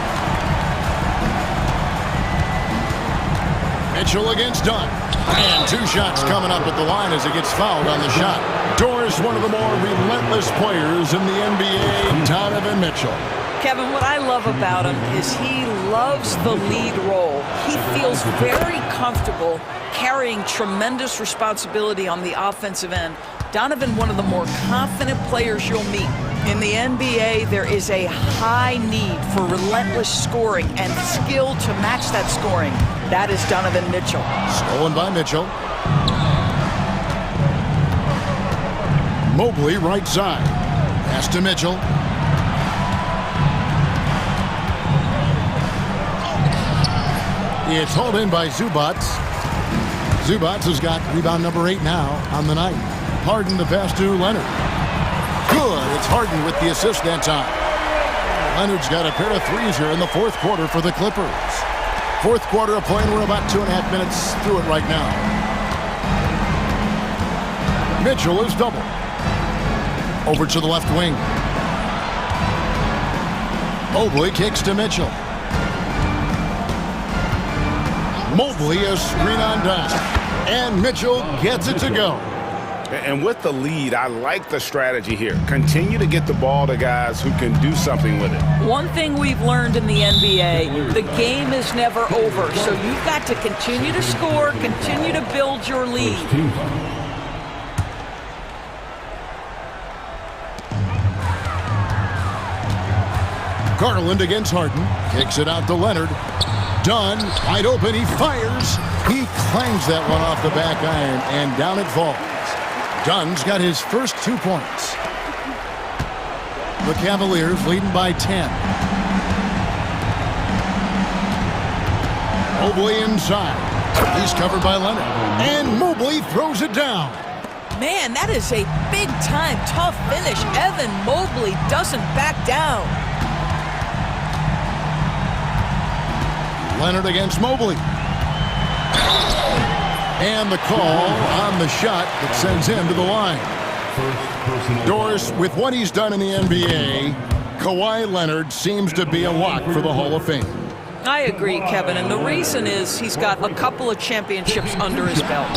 Mitchell against Dunn. And 2 shots coming up at the line as he gets fouled on the shot. Doris, one of the more relentless players in the NBA, Donovan Mitchell. Kevin, what I love about him is he loves the lead role. He feels very comfortable carrying tremendous responsibility on the offensive end. Donovan, one of the more confident players you'll meet. In the NBA, there is a high need for relentless scoring and skill to match that scoring. That is Donovan Mitchell. Stolen by Mitchell. Mobley right side. Pass to Mitchell. It's hauled in by Zubac. Zubac has got rebound number 8 now on the night. Harden the pass to Leonard. Good. It's Harden with the assist that time. Leonard's got a pair of threes here in the fourth quarter for the Clippers. Fourth quarter of play, and we're about 2.5 minutes through it right now. Mitchell is double. Over to the left wing. Mobley kicks to Mitchell. Mobley a screen on down. And Mitchell gets it to go. And with the lead, I like the strategy here. Continue to get the ball to guys who can do something with it. One thing we've learned in the NBA, the game is never over. So you've got to continue to score, continue to build your lead. Garland against Harden. Kicks it out to Leonard. Dunn, wide open, he fires. He clangs that one off the back iron, and down it falls. Dunn's got his first 2 points. The Cavaliers leading by 10. Mobley inside. He's covered by Leonard. And Mobley throws it down. Man, that is a big-time, tough finish. Evan Mobley doesn't back down. Leonard against Mobley. And the call on the shot that sends him to the line. Doris, with what he's done in the NBA, Kawhi Leonard seems to be a lock for the Hall of Fame. I agree, Kevin, and the reason is he's got a couple of championships under his belt.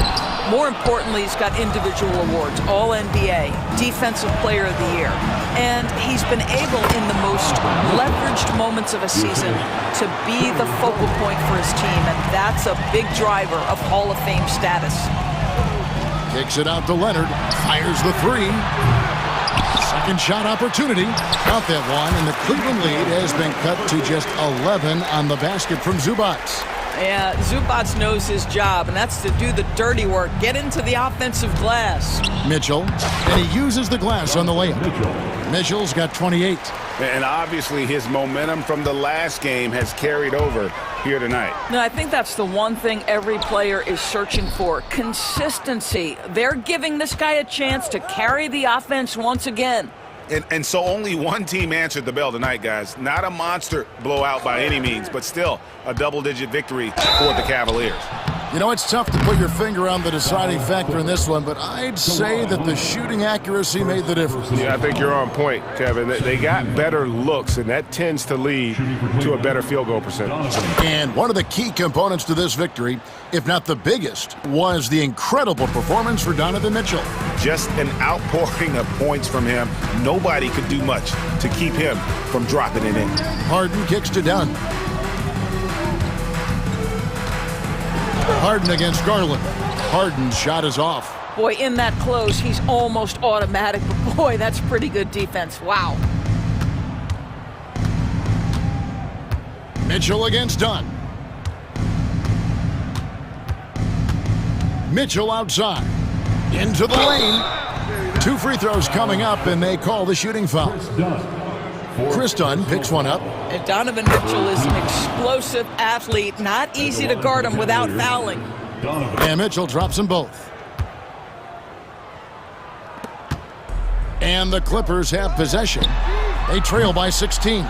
More importantly, he's got individual awards, All-NBA, Defensive Player of the Year. And he's been able, in the most leveraged moments of a season, to be the focal point for his team, and that's a big driver of Hall of Fame status. Kicks it out to Leonard, fires the 3. Second shot opportunity. Out that one, and the Cleveland lead has been cut to just 11 on the basket from Zubac. Yeah, Zubac knows his job, and that's to do the dirty work, get into the offensive glass. Mitchell, and he uses the glass on the layup. Mitchell's got 28. And obviously his momentum from the last game has carried over here tonight. No, I think that's the one thing every player is searching for, consistency. They're giving this guy a chance to carry the offense once again. And so only one team answered the bell tonight, guys. Not a monster blowout by any means, but still a double-digit victory for the Cavaliers. You know, it's tough to put your finger on the deciding factor in this one, but I'd say that the shooting accuracy made the difference. Yeah, I think you're on point, Kevin. They got better looks, and that tends to lead to a better field goal percentage. And one of the key components to this victory, if not the biggest, was the incredible performance for Donovan Mitchell. Just an outpouring of points from him. Nobody could do much to keep him from dropping it in. Harden kicks to Dunn. Harden against Garland. Harden's shot is off. Boy, in that close, he's almost automatic, but boy, that's pretty good defense. Wow. Mitchell against Dunn. Mitchell outside. Into the lane. 2 free throws coming up, and they call the shooting foul. Chris Dunn picks one up. And Donovan Mitchell is an explosive athlete. Not easy to guard him without fouling. And Mitchell drops them both. And the Clippers have possession. They trail by 16.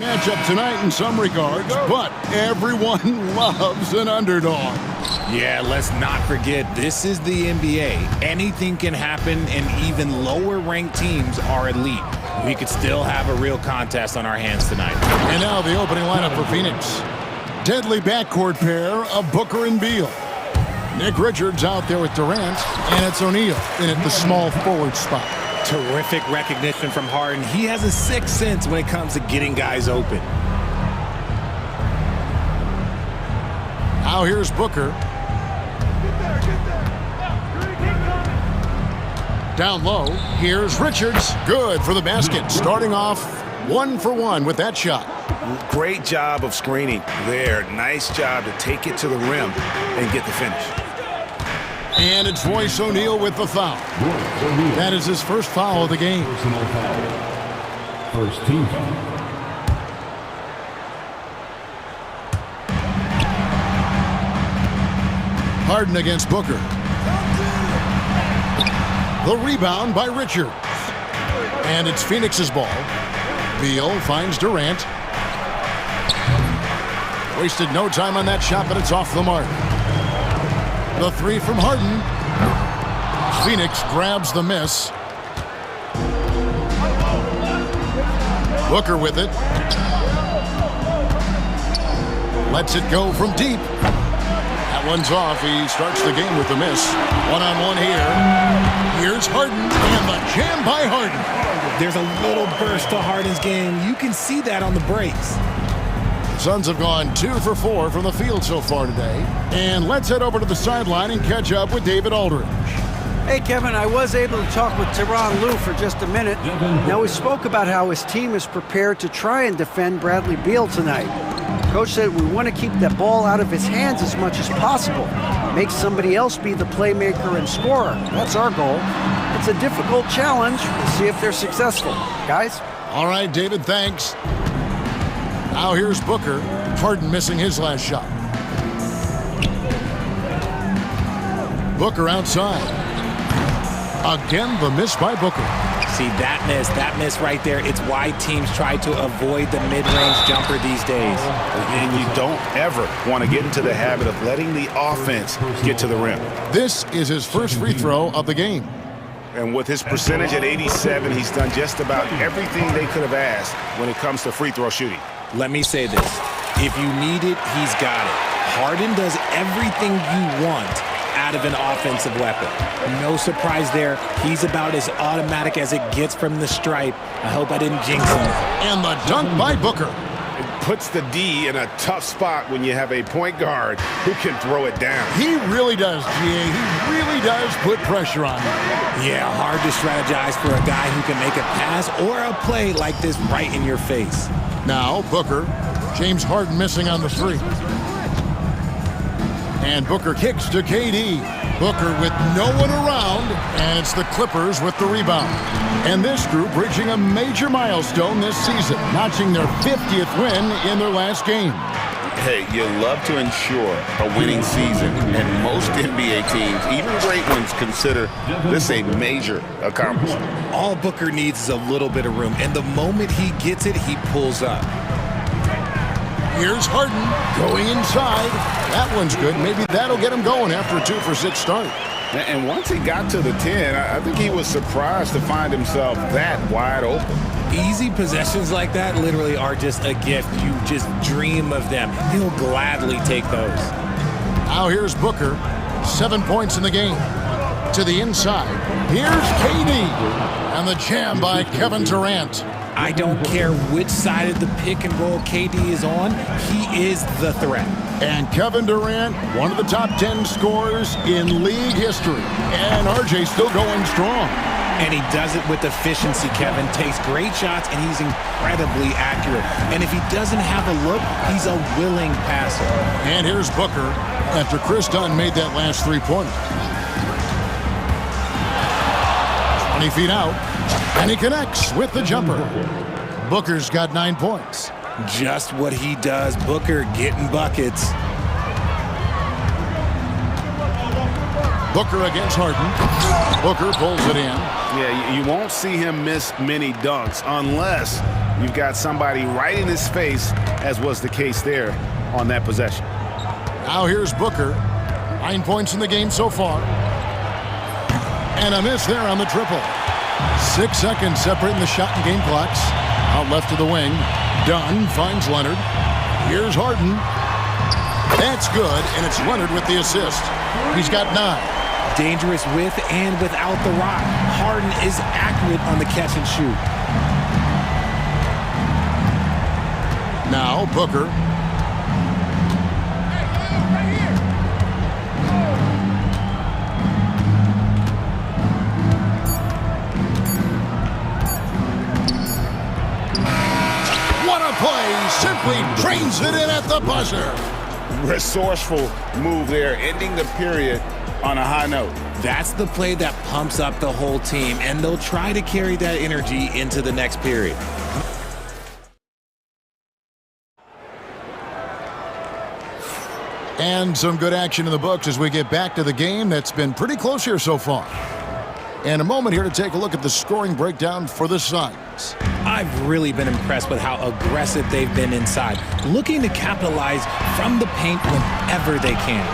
Matchup tonight in some regards, but everyone loves an underdog. Yeah, let's not forget, this is the NBA. Anything can happen, and even lower-ranked teams are elite. We could still have a real contest on our hands tonight. And now the opening lineup for Phoenix. Deadly backcourt pair of Booker and Beal. Nick Richards out there with Durant, and it's O'Neal in at the small forward spot. Terrific recognition from Harden. He has a sixth sense when it comes to getting guys open. Now here's Booker. Down low, here's Richards. Good for the basket. Starting off 1 for 1 with that shot. Great job of screening there. Nice job to take it to the rim and get the finish. And it's Royce O'Neal with the foul. That is his first foul of the game. Personal foul. First team foul. Harden against Booker. The rebound by Richards. And it's Phoenix's ball. Beal finds Durant. Wasted no time on that shot, but it's off the mark. The three from Harden. Phoenix grabs the miss. Booker with it. Lets it go from deep. That one's off. He starts the game with the miss. One-on-one here. Here's Harden, and the jam by Harden. There's a little burst to Harden's game. You can see that on the breaks. Suns have gone 2 for 4 from the field so far today. And let's head over to the sideline and catch up with David Aldridge. Hey, Kevin, I was able to talk with Tyronn Lue for just a minute. Now, we spoke about how his team is prepared to try and defend Bradley Beal tonight. Coach said we want to keep that ball out of his hands as much as possible. Make somebody else be the playmaker and scorer. That's our goal. It's a difficult challenge. We'll see if they're successful. Guys? All right, David, thanks. Now here's Booker. Harden missing his last shot. Booker outside. Again, the miss by Booker. See, that miss right there, it's why teams try to avoid the mid-range jumper these days. And you don't ever want to get into the habit of letting the offense get to the rim. This is his first free throw of the game. And with his percentage at 87, he's done just about everything they could have asked when it comes to free throw shooting. Let me say this. If you need it, he's got it. Harden does everything you want out of an offensive weapon. No surprise there. He's about as automatic as it gets from the stripe. I hope I didn't jinx him. And the dunk by Booker. It puts the D in a tough spot when you have a point guard who can throw it down. He really does, GA. He really does put pressure on him. Yeah, hard to strategize for a guy who can make a pass or a play like this right in your face. Now, Booker. James Harden missing on the three. And Booker kicks to KD. Booker with no one around, and it's the Clippers with the rebound. And this group reaching a major milestone this season, notching their 50th win in their last game. Hey, you love to ensure a winning season, and most NBA teams, even great ones, consider this a major accomplishment. All Booker needs is a little bit of room, and the moment he gets it, he pulls up. Here's Harden going inside. That one's good. Maybe that'll get him going after a 2 for 6 start. And once he got to the 10, I think he was surprised to find himself that wide open. Easy possessions like that literally are just a gift. You just dream of them. He'll gladly take those. Now here's Booker. 7 points in the game. To the inside. Here's KD. And the jam by Kevin Durant. I don't care which side of the pick and roll KD is on, he is the threat. And Kevin Durant, one of the top 10 scorers in league history. And RJ still going strong. And he does it with efficiency, Kevin. Takes great shots, and he's incredibly accurate. And if he doesn't have a look, he's a willing passer. And here's Booker after Chris Dunn made that last three-pointer. 20 feet out. And he connects with the jumper. Booker's got 9 points. Just what he does. Booker getting buckets. Booker against Harden. Booker pulls it in. Yeah, you won't see him miss many dunks unless you've got somebody right in his face, as was the case there on that possession. Now here's Booker. 9 points in the game so far. And a miss there on the triple. 6 seconds separating the shot and game clocks. Out left to the wing. Dunn finds Leonard. Here's Harden. That's good, and it's Leonard with the assist. He's got 9. Dangerous with and without the rock. Harden is accurate on the catch and shoot. Now Booker. Play simply drains it in at the buzzer. Resourceful move there, ending the period on a high note. That's the play that pumps up the whole team, and they'll try to carry that energy into the next period. And some good action in the books as we get back to the game that's been pretty close here so far. And a moment here to take a look at the scoring breakdown for the Suns. I've really been impressed with how aggressive they've been inside, looking to capitalize from the paint whenever they can.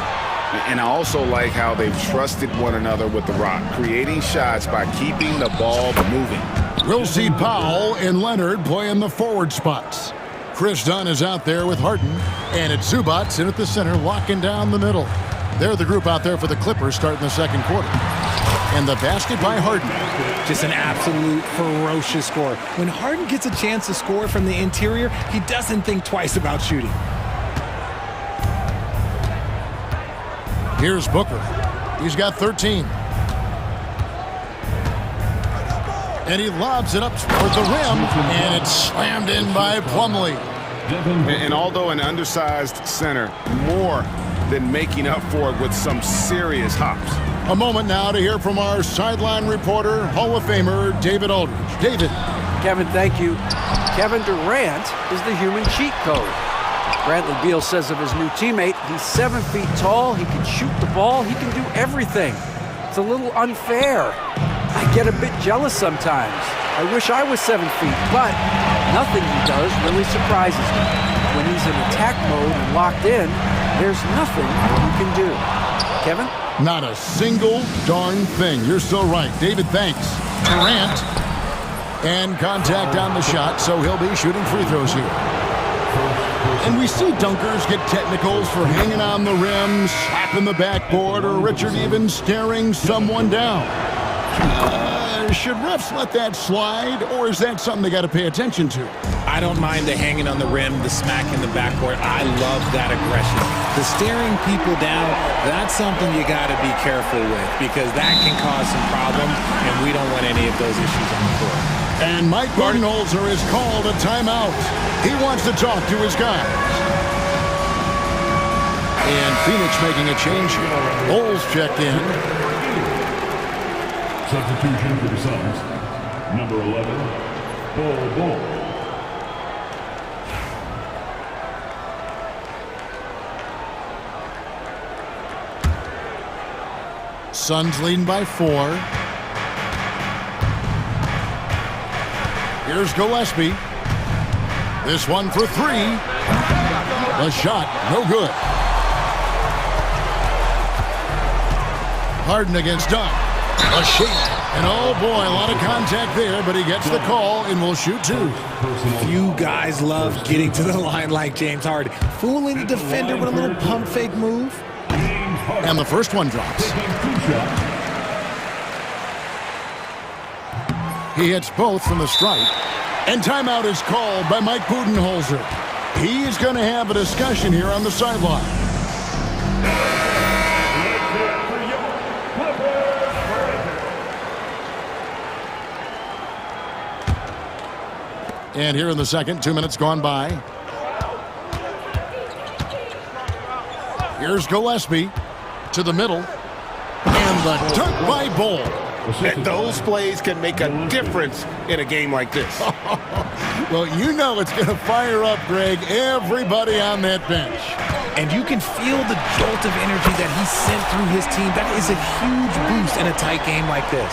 And I also like how they've trusted one another with the rock, creating shots by keeping the ball moving. We'll see Powell and Leonard playing the forward spots. Chris Dunn is out there with Harden, and it's Zubac in at the center, locking down the middle. They're the group out there for the Clippers starting the second quarter. And the basket by Harden. Just an absolute ferocious score. When Harden gets a chance to score from the interior, he doesn't think twice about shooting. Here's Booker. He's got 13. And he lobs it up toward the rim, and it's slammed in by Plumlee. And although an undersized center, more than making up for it with some serious hops. A moment now to hear from our sideline reporter, Hall of Famer David Aldridge. David. Kevin, thank you. Kevin Durant is the human cheat code. Bradley Beal says of his new teammate, he's 7 feet tall, he can shoot the ball, he can do everything. It's a little unfair. I get a bit jealous sometimes. I wish I was 7 feet, but nothing he does really surprises me. When he's in attack mode and locked in, there's nothing you can do. Kevin? Not a single darn thing. You're so right. David, thanks. Durant. And contact on the shot, so he'll be shooting free throws here. And we see dunkers get technicals for hanging on the rim, slapping the backboard, or Richard even staring someone down. Should refs let that slide, or is that something they got to pay attention to? I don't mind the hanging on the rim, the smack in the backboard. I love that aggression. The staring people down, that's something you got to be careful with because that can cause some problems, and we don't want any of those issues on the court. And Mike Budenholzer has called a timeout. He wants to talk to his guys. And Phoenix making a change here. Bowles checked in. Substitution for the Suns. Number 11, Bol. Suns leading by 4. Here's Gillespie. This one for 3. The shot, no good. Harden against Dunn. A shake. And oh boy, a lot of contact there, but he gets the call and will shoot 2. Few guys love getting to the line like James Harden. Fooling the defender with a little pump fake move. And the first one drops. He hits both from the stripe. And timeout is called by Mike Budenholzer. He's going to have a discussion here on the sideline. And here in the second, 2 minutes gone by. Here's Gillespie to the middle. And the dunk by Bol. And those plays can make a difference in a game like this. Well, you know it's going to fire up, Greg, everybody on that bench. And you can feel the jolt of energy that he sent through his team. That is a huge boost in a tight game like this.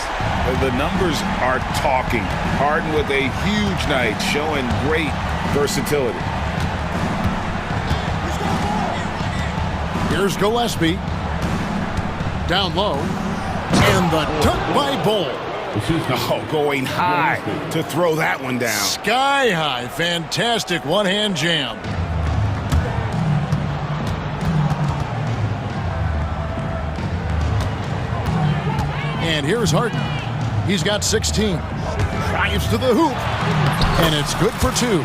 The numbers are talking. Harden with a huge night, showing great versatility. Here's Gillespie. Down low. And the dunk by Bull. Oh, going high to throw that one down. Sky high. Fantastic one-hand jam. And here's Harden. He's got 16. Drives to the hoop. And it's good for 2.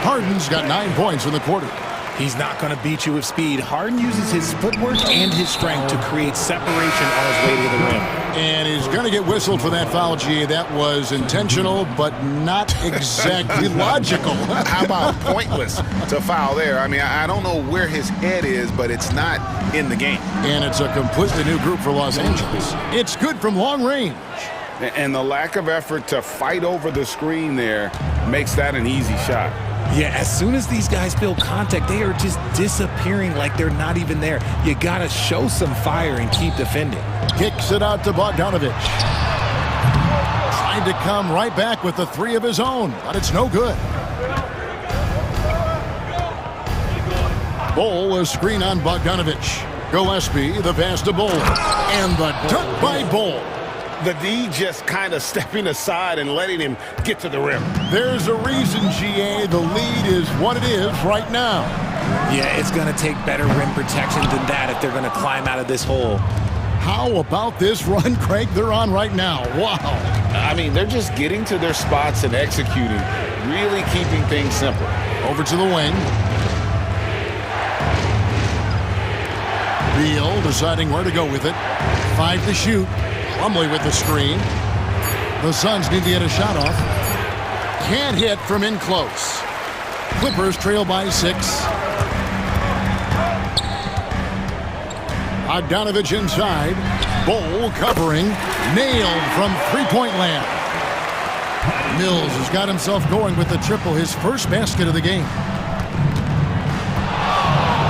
Harden's got 9 points in the quarter. He's not going to beat you with speed. Harden uses his footwork and his strength to create separation on his way to the rim. And he's going to get whistled for that foul, G. That was intentional, but not exactly logical. How about pointless to foul there? I mean, I don't know where his head is, but it's not in the game. And it's a completely new group for Los Angeles. It's good from long range. And the lack of effort to fight over the screen there makes that an easy shot. Yeah, as soon as these guys feel contact, they are just disappearing like they're not even there. You got to show some fire and keep defending. Kicks it out to Bogdanovic. Trying to come right back with the 3 of his own, but it's no good. Bull, a screen on Bogdanovic. Gillespie, the pass to Bull. And the dunk by Bull. The D just kind of stepping aside and letting him get to the rim. There's a reason, GA, the lead is what it is right now. Yeah, it's going to take better rim protection than that if they're going to climb out of this hole. How about this run, Craig, they're on right now? Wow. I mean, they're just getting to their spots and executing, really keeping things simple. Over to the wing. Beal deciding where to go with it. 5 to shoot. Plumlee with the screen. The Suns need to get a shot off. Can't hit from in close. Clippers trail by 6. Bogdanovic inside. Bull covering. Nailed from three-point land. Mills has got himself going with the triple, his first basket of the game.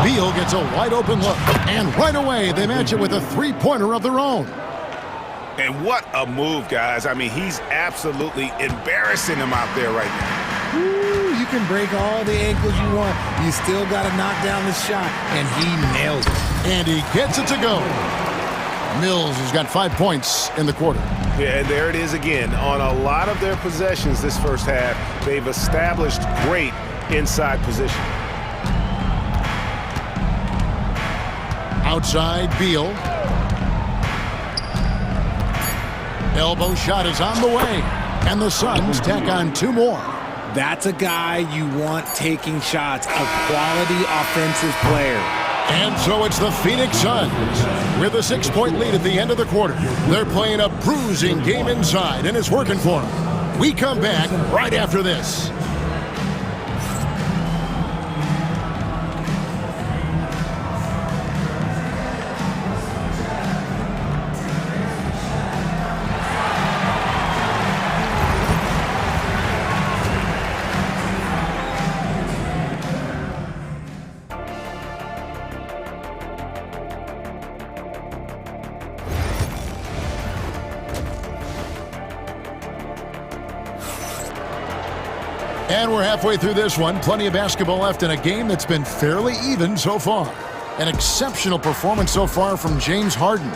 Beal gets a wide-open look. And right away, they match it with a three-pointer of their own. And what a move, guys. I mean, he's absolutely embarrassing him out there right now. Ooh, you can break all the ankles you want. You still got to knock down the shot, and he nails it. And he gets it to go. Mills has got 5 points in the quarter. Yeah, and there it is again. On a lot of their possessions this first half, they've established great inside position. Outside, Beal. Elbow shot is on the way. And the Suns tack on 2 more. That's a guy you want taking shots, a quality offensive player. And so it's the Phoenix Suns with a 6-point lead at the end of the quarter. They're playing a bruising game inside, and it's working for them. We come back right after this. And we're halfway through this one. Plenty of basketball left in a game that's been fairly even so far. An exceptional performance so far from James Harden.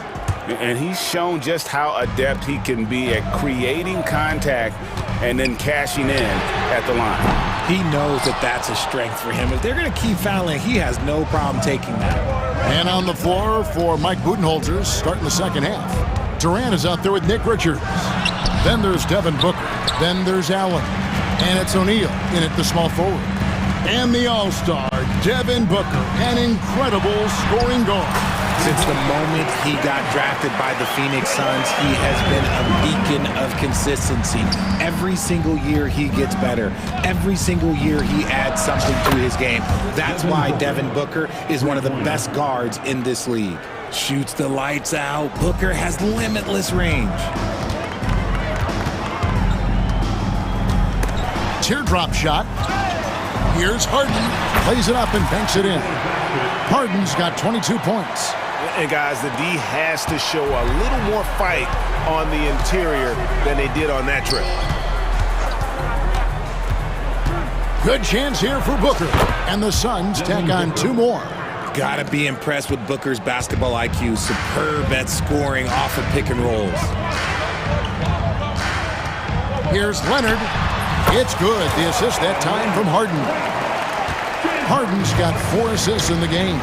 And he's shown just how adept he can be at creating contact and then cashing in at the line. He knows that that's a strength for him. If they're going to keep fouling, he has no problem taking that. And on the floor for Mike Budenholzer starting the second half. Durant is out there with Nick Richards. Then there's Devin Booker. Then there's Allen. And it's O'Neal in at the small forward. And the All-Star, Devin Booker, an incredible scoring guard. Since the moment he got drafted by the Phoenix Suns, he has been a beacon of consistency. Every single year he gets better. Every single year he adds something to his game. That's why Devin Booker is one of the best guards in this league. Shoots the lights out. Booker has limitless range. teardrop shot. Here's Harden. Plays it up and banks it in. Harden's got 22 points. And guys, the D has to show a little more fight on the interior than they did on that trip. Good chance here for Booker. And the Suns tack on 2 more. Gotta be impressed with Booker's basketball IQ. Superb at scoring off of pick and rolls. Here's Leonard. It's good. The assist that time from Harden. Harden's got 4 assists in the game.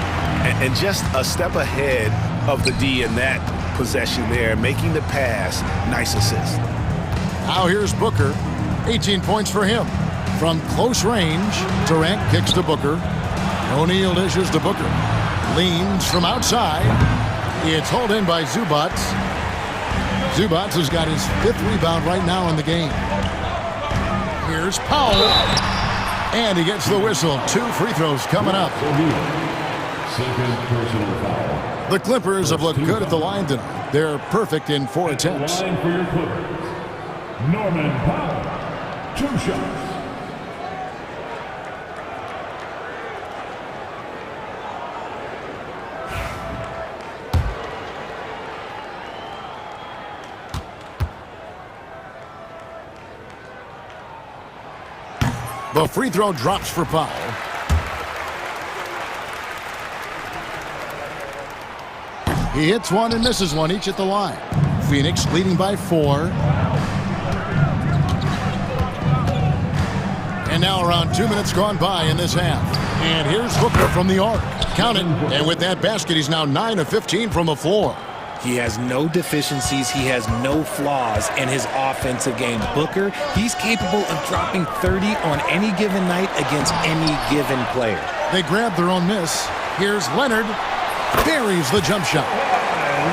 And just a step ahead of the D in that possession there, making the pass. Nice assist. Now here's Booker. 18 points for him. From close range, Durant kicks to Booker. O'Neal dishes to Booker. Leans from outside. It's hauled in by Zubats. Zubats has got his 5th rebound right now in the game. Here's Powell. And he gets the whistle. 2 free throws coming up. The Clippers have looked good at the line tonight. They're perfect in 4 attempts. Norman Powell, 2 shots. The free throw drops for Powell. He hits one and misses one, each at the line. Phoenix leading by 4. And now around 2 minutes gone by in this half. And here's Booker from the arc. Count it. And with that basket, he's now 9 of 15 from the floor. He has no deficiencies. He has no flaws in his offensive game. Booker, he's capable of dropping 30 on any given night against any given player. They grab their own miss. Here's Leonard. Buries the jump shot.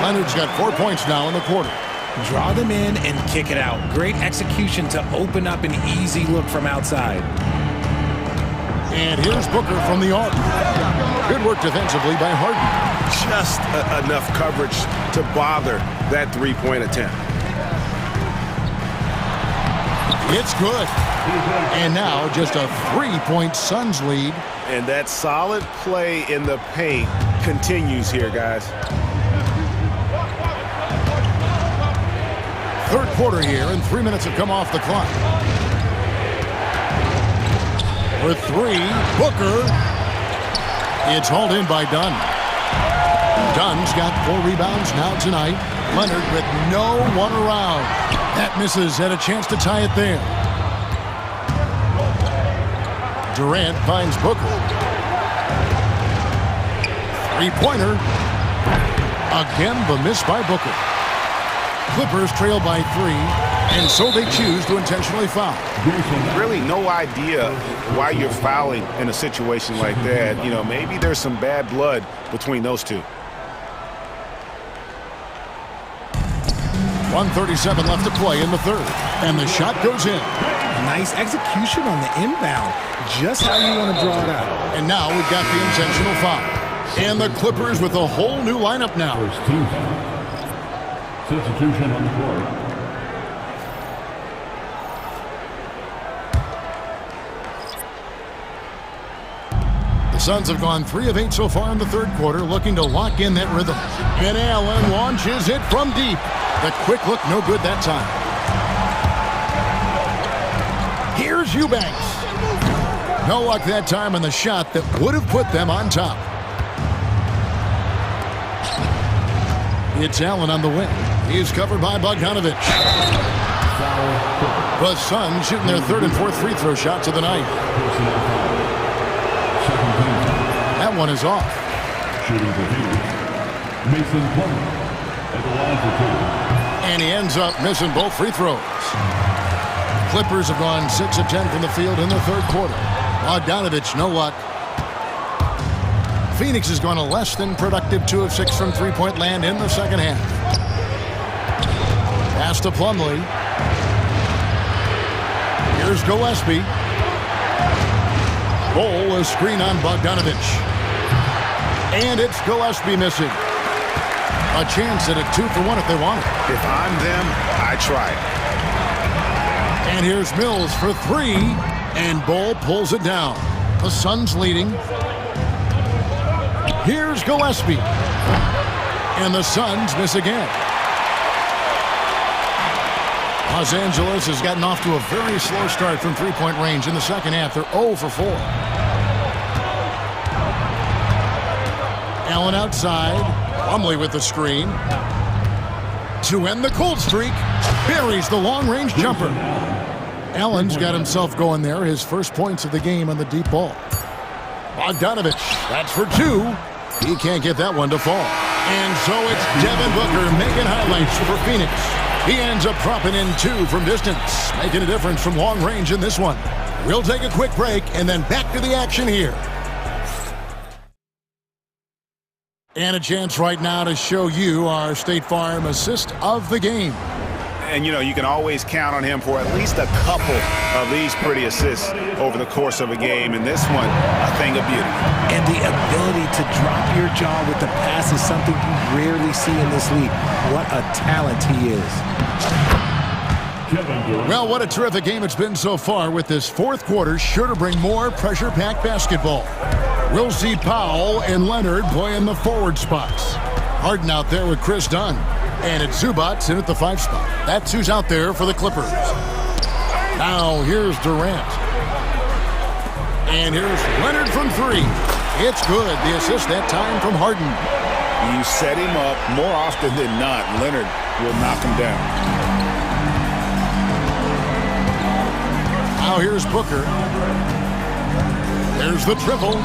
Leonard's got 4 points now in the quarter. Draw them in and kick it out. Great execution to open up an easy look from outside. And here's Booker from the arc. Good work defensively by Harden. Just enough coverage to bother that 3-point attempt. It's good. And now just a 3-point Suns lead. And that solid play in the paint continues here, guys. 3rd quarter here, and 3 minutes have come off the clock. For 3, Booker. It's hauled in by Dunn. Dunn's got 4 rebounds now tonight. Leonard with no one around. That misses, had a chance to tie it there. Durant finds Booker. 3-pointer. Again, the miss by Booker. Clippers trail by 3, and so they choose to intentionally foul. Really no idea why you're fouling in a situation like that. You know, maybe there's some bad blood between those two. 1:37 left to play in the 3rd, and the shot goes in. Nice execution on the inbound. Just how you want to draw it out. And now we've got the intentional foul. And the Clippers with a whole new lineup now. First team foul. Substitution on the court. The Suns have gone 3 of 8 so far in the 3rd quarter, looking to lock in that rhythm. And Allen launches it from deep. The quick look, no good that time. Here's Eubanks. No luck that time on the shot that would have put them on top. It's Allen on the wing. He's covered by Bogdanovic. The Suns shooting their 3rd and 4th free throw shots of the night. That one is off. Shooting for Phoenix, Mason Plumlee at the line for 2. And he ends up missing both free throws. Clippers have gone 6 of 10 from the field in the 3rd quarter. Bogdanovic, no luck. Phoenix has gone a less than productive 2 of 6 from 3-point land in the 2nd half. Pass to Plumlee. Here's Gillespie. Bowl, a screen on Bogdanovic. And it's Gillespie missing. A chance at a 2-for-1 if they want it. If I'm them, I try it. And here's Mills for 3. And Bull pulls it down. The Suns leading. Here's Gillespie. And the Suns miss again. Los Angeles has gotten off to a very slow start from three-point range in the second half. They're 0 for 4. Allen outside. Plumlee with the screen. To end the cold streak, buries the long-range jumper. Allen's got himself going there. His first points of the game on the deep ball. Bogdanovich, that's for 2. He can't get that one to fall. And so it's Devin Booker making highlights for Phoenix. He ends up dropping in 2 from distance, making a difference from long range in this one. We'll take a quick break and then back to the action here. And a chance right now to show you our State Farm assist of the game. And, you know, you can always count on him for at least a couple of these pretty assists over the course of a game. And this one, a thing of beauty. And the ability to drop your jaw with the pass is something you rarely see in this league. What a talent he is. Well, what a terrific game it's been so far, with this fourth quarter sure to bring more pressure-packed basketball. We'll see Powell and Leonard play in the forward spots. Harden out there with Chris Dunn. And it's Zubac in at the 5 spot. That's who's out there for the Clippers. Now here's Durant. And here's Leonard from 3. It's good. The assist that time from Harden. You set him up more often than not. Leonard will knock him down. Now here's Booker. There's the triple.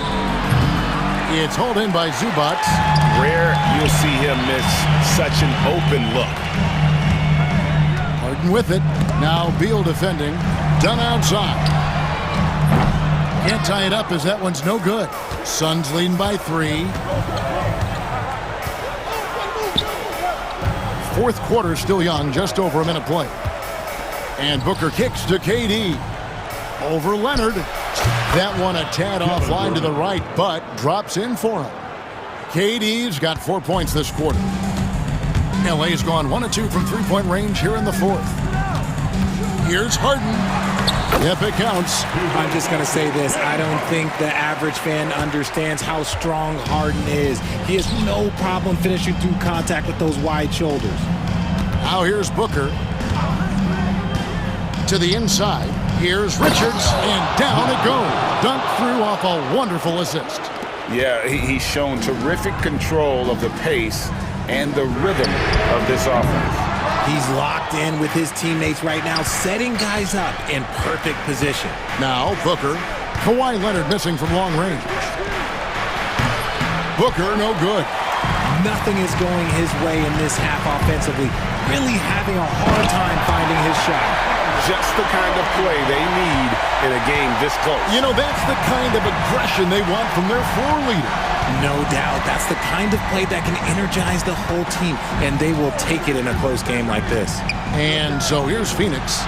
It's hauled in by Zubac. Rare you'll see him miss such an open look. Harden with it. Now Beal defending. Dunn outside. Can't tie it up as that one's no good. Suns leading by 3. Fourth quarter still young, just over a minute play. And Booker kicks to KD. Over Leonard. That one a tad offline to the right, but drops in for him. KD's got 4 points this quarter. LA's gone 1 of 2 from three-point range here in the fourth. Here's Harden. Yep, it counts. I'm just going to say this. I don't think the average fan understands how strong Harden is. He has no problem finishing through contact with those wide shoulders. Now here's Booker. To the inside. Here's Richards, and down it goes. Dunked through off a wonderful assist. Yeah, he's shown terrific control of the pace and the rhythm of this offense. He's locked in with his teammates right now, setting guys up in perfect position. Now Booker. Kawhi Leonard missing from long range. Booker no good. Nothing is going his way in this half offensively. Really having a hard time finding his shot. Just the kind of play they need in a game this close. You know, that's the kind of aggression they want from their floor leader. No doubt. That's the kind of play that can energize the whole team, and they will take it in a close game like this. And so here's Phoenix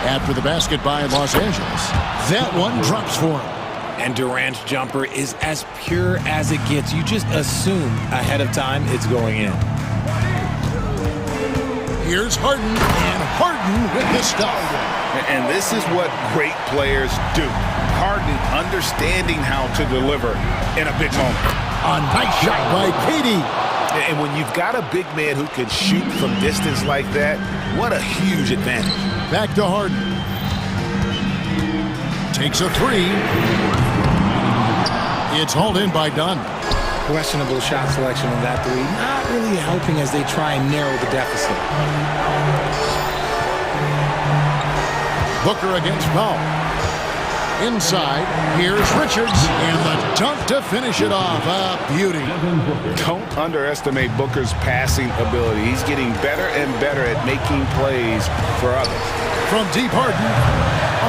after the basket by Los Angeles. That one drops for him. And Durant's jumper is as pure as it gets. You just assume ahead of time it's going in. Here's Harden, and Harden with the stop. And this is what great players do. Harden understanding how to deliver in a big moment. A nice shot by KD. And when you've got a big man who can shoot from distance like that, what a huge advantage. Back to Harden. Takes a 3. It's hauled in by Dunn. Questionable shot selection on that 3. Not really helping as they try and narrow the deficit. Booker against Powell. Inside, here's Richards, and the dunk to finish it off. A beauty. Don't underestimate Booker's passing ability. He's getting better and better at making plays for others. From deep, Harden,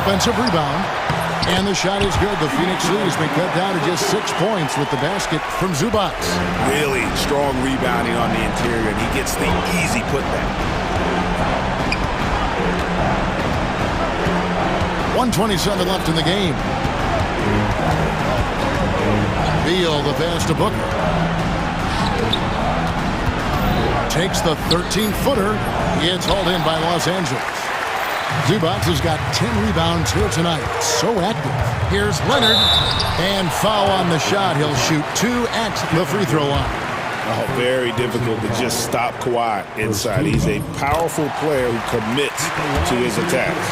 offensive rebound. And the shot is good. The Phoenix Suns been cut down to just 6 points with the basket from Zubac. Really strong rebounding on the interior, and he gets the easy putback. 1:27 left in the game. Beal the pass to Booker. Takes the 13-footer. It's hauled in by Los Angeles. Zubac has got 10 rebounds here tonight. So active. Here's Leonard. And foul on the shot. He'll shoot 2 at the free throw line. Oh, very difficult to just stop Kawhi inside. He's a powerful player who commits to his attacks.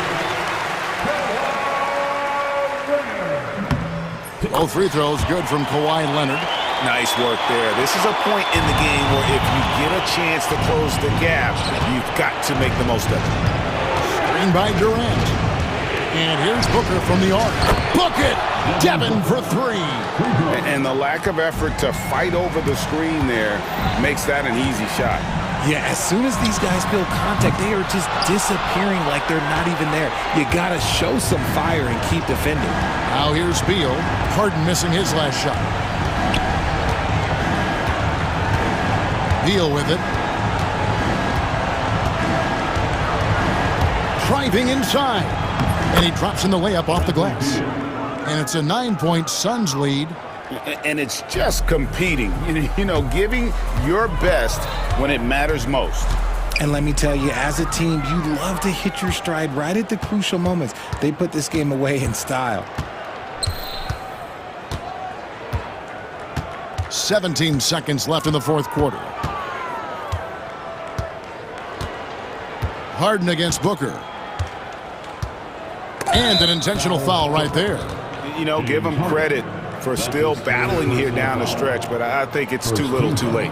Both free throws good from Kawhi Leonard. Nice work there. This is a point in the game where if you get a chance to close the gap, you've got to make the most of it. Screen by Durant. And here's Booker from the arc. Book it! Devin for 3. And the lack of effort to fight over the screen there makes that an easy shot. Yeah, as soon as these guys feel contact, they are just disappearing like they're not even there. You got to show some fire and keep defending. Now here's Beal. Harden missing his last shot. Beal with it. Driving inside. And he drops in the layup off the glass. And it's a 9-point Suns lead. And it's just competing, you know, giving your best when it matters most. And let me tell you, as a team, you love to hit your stride right at the crucial moments. They put this game away in style. 17 seconds left in the fourth quarter. Harden against Booker. And an intentional foul right there. You know, give him credit for still battling here down the stretch, but I think it's too little too late.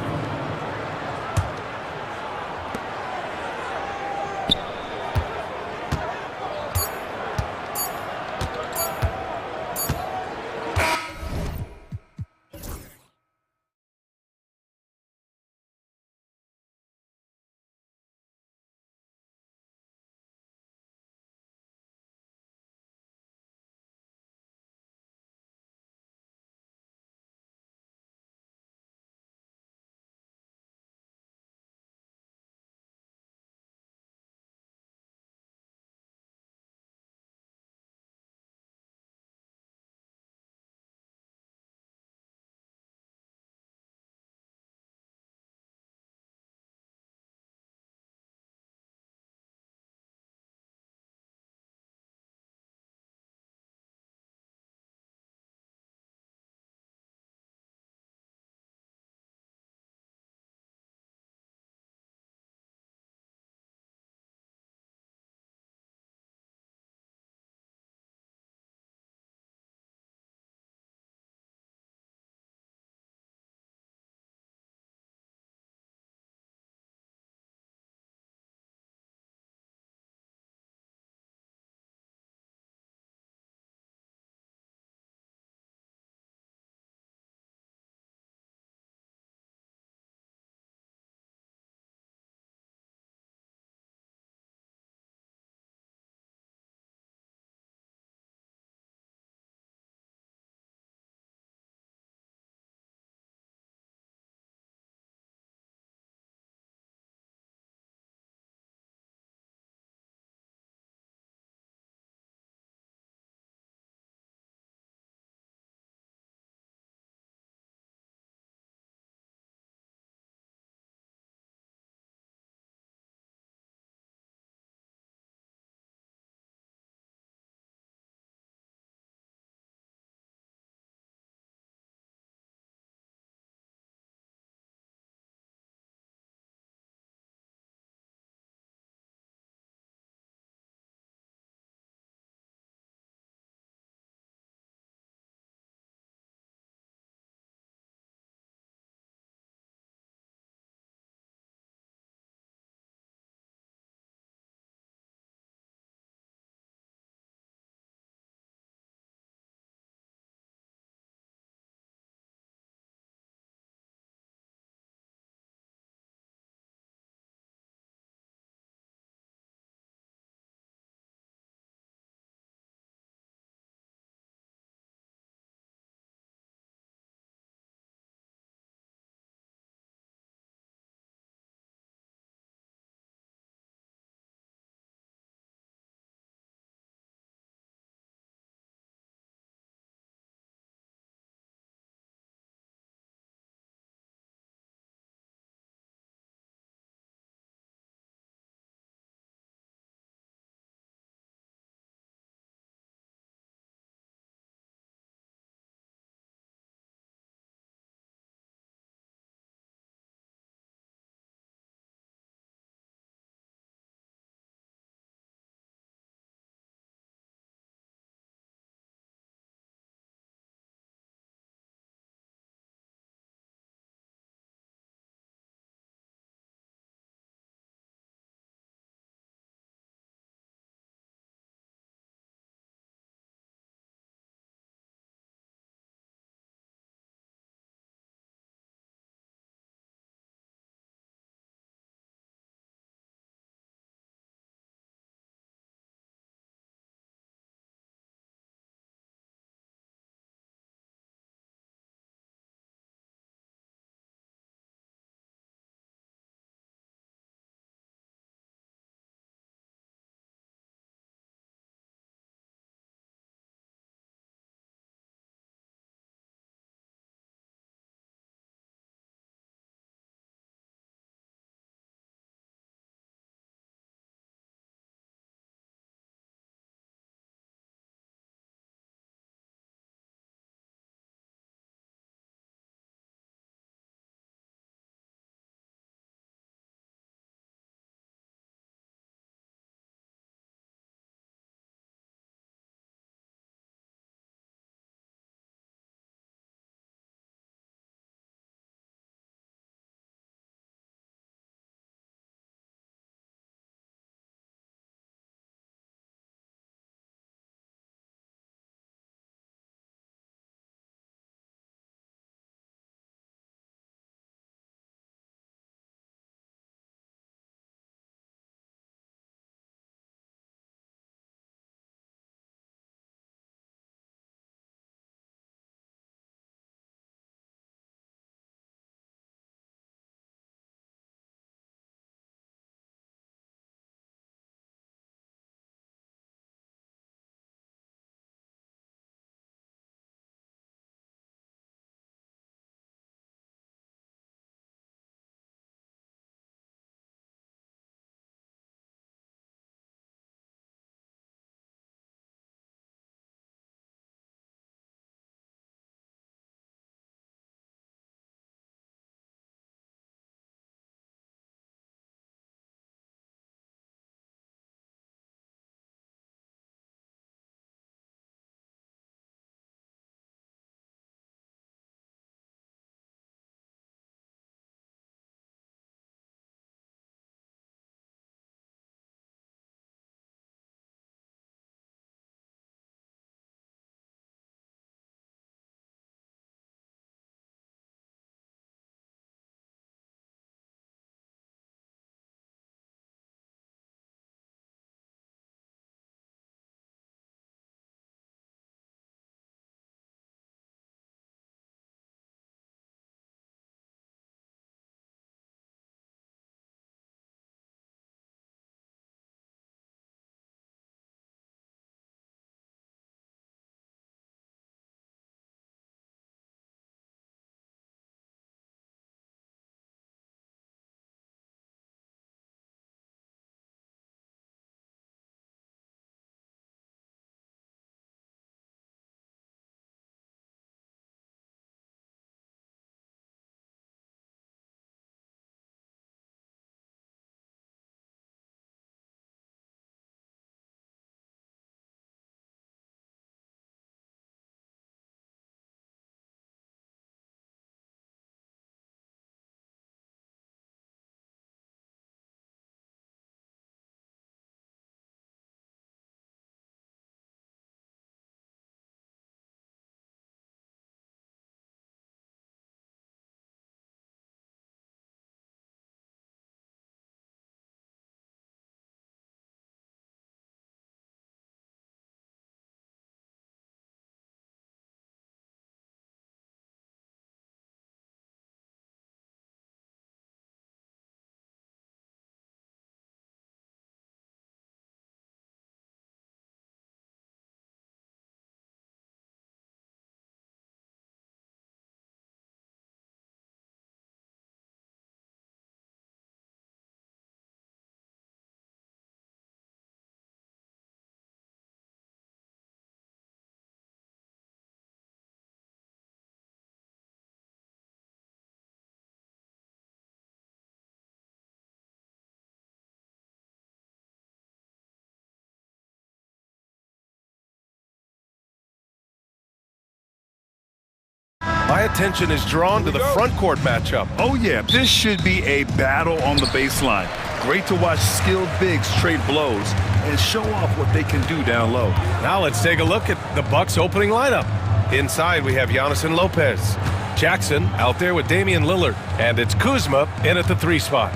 My attention is drawn to the front court matchup. Oh, yeah, this should be a battle on the baseline. Great to watch skilled bigs trade blows and show off what they can do down low. Now let's take a look at the Bucks' opening lineup. Inside, we have Giannis and Lopez. Jackson out there with Damian Lillard. And it's Kuzma in at the 3 spot.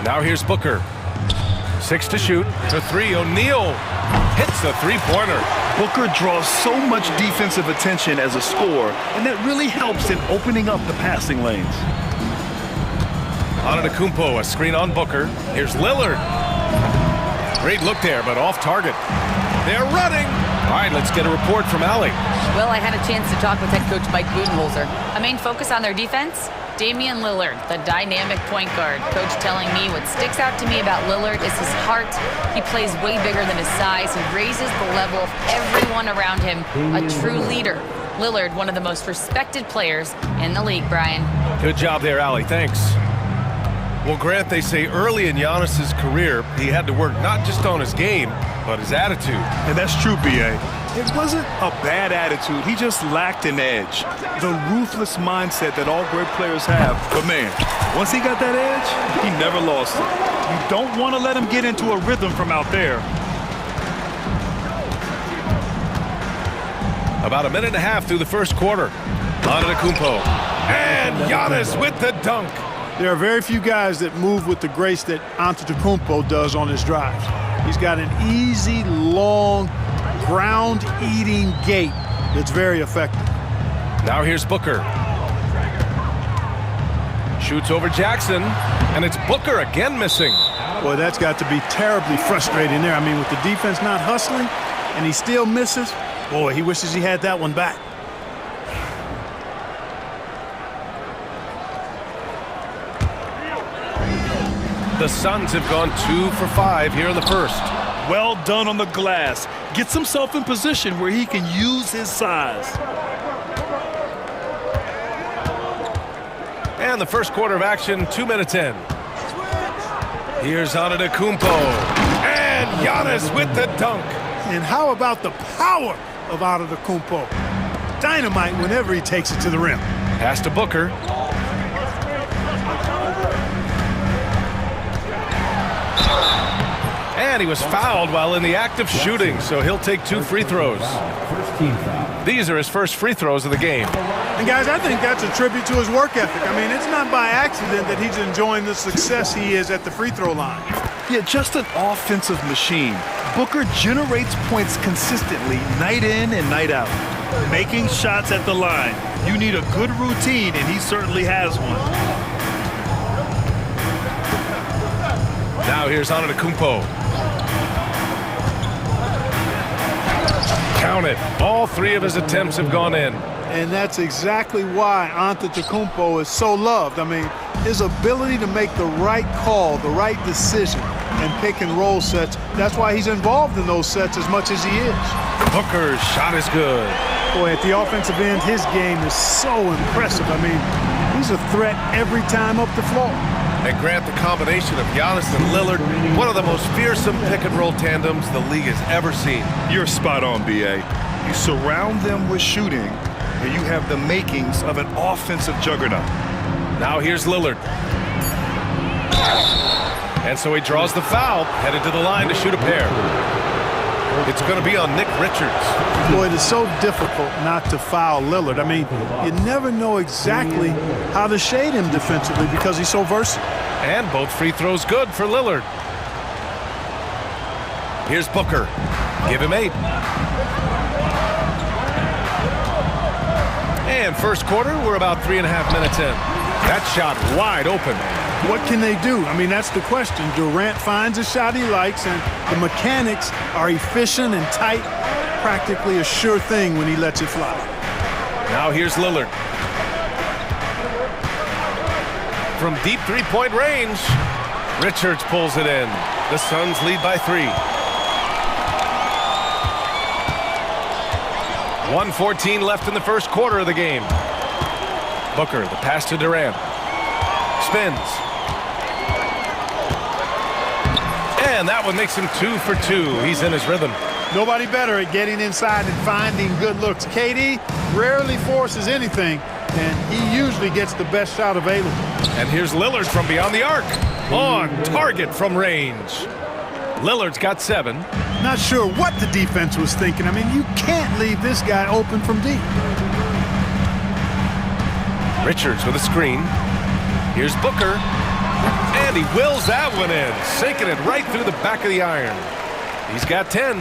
Now here's Booker. 6 to shoot. For 3, O'Neal hits the 3-pointer. Booker draws so much defensive attention as a scorer, and that really helps in opening up the passing lanes. Antetokounmpo, a screen on Booker. Here's Lillard. Great look there, but off target. They're running. All right, let's get a report from Allie. Well, I had a chance to talk with head coach Mike Budenholzer. A main focus on their defense? Damian Lillard, the dynamic point guard. Coach telling me what sticks out to me about Lillard is his heart. He plays way bigger than his size. He raises the level of everyone around him. A true leader. Lillard, one of the most respected players in the league, Brian. Good job there, Allie. Thanks. Well, Grant, they say early in Giannis's career, he had to work not just on his game, but his attitude. And that's true, B.A. It wasn't a bad attitude. He just lacked an edge. The ruthless mindset that all great players have. But, man, once he got that edge, he never lost it. You don't want to let him get into a rhythm from out there. About a minute and a half through the first quarter. Antetokounmpo. And Giannis with the dunk. There are very few guys that move with the grace that Antetokounmpo does on his drives. He's got an easy, long, ground-eating gait that's very effective. Now here's Booker. Shoots over Jackson, and it's Booker again missing. Boy, that's got to be terribly frustrating there. I mean, with the defense not hustling, and he still misses, boy, he wishes he had that one back. The Suns have gone 2 for 5 here in the first. Well done on the glass. Gets himself in position where he can use his size. And the first quarter of action, 2 minutes in. Here's Antetokounmpo. And Giannis with the dunk. And how about the power of Antetokounmpo? Dynamite whenever he takes it to the rim. Pass to Booker. And he was fouled while in the act of shooting, so he'll take 2 free throws. These are his first free throws of the game. And guys, I think that's a tribute to his work ethic. I mean, it's not by accident that he's enjoying the success he is at the free throw line. Yeah, just an offensive machine. Booker generates points consistently, night in and night out. Making shots at the line. You need a good routine, and he certainly has one. Now here's Antetokounmpo. Count it. All 3 of his attempts have gone in. And that's exactly why Antetokounmpo is so loved. I mean, his ability to make the right call, the right decision, and pick and roll sets, that's why he's involved in those sets as much as he is. Booker's shot is good. Boy, at the offensive end, his game is so impressive. I mean, he's a threat every time up the floor. And Grant, the combination of Giannis and Lillard, one of the most fearsome pick-and-roll tandems the league has ever seen. You're spot on, B.A. You surround them with shooting, and you have the makings of an offensive juggernaut. Now here's Lillard. And so he draws the foul, headed to the line to shoot a pair. It's going to be on Nick Richards. Boy, it is so difficult not to foul Lillard. I mean, you never know exactly how to shade him defensively because he's so versatile. And both free throws good for Lillard. Here's Booker. Give him 8. And first quarter, we're about 3.5 minutes in. That shot wide open. What can they do? I mean, that's the question. Durant finds a shot he likes, and the mechanics are efficient and tight. Practically a sure thing when he lets it fly. Now here's Lillard. From deep three-point range, Richards pulls it in. The Suns lead by 3. 1:14 left in the first quarter of the game. Booker, the pass to Durant. Spins. And that one makes him 2 for 2. He's in his rhythm. Nobody better at getting inside and finding good looks. KD rarely forces anything, and he usually gets the best shot available. And here's Lillard from beyond the arc. On target from range. Lillard's got 7. Not sure what the defense was thinking. I mean, you can't leave this guy open from deep. Richards with a screen. Here's Booker. And he wills that one in, sinking it right through the back of the iron. He's got 10.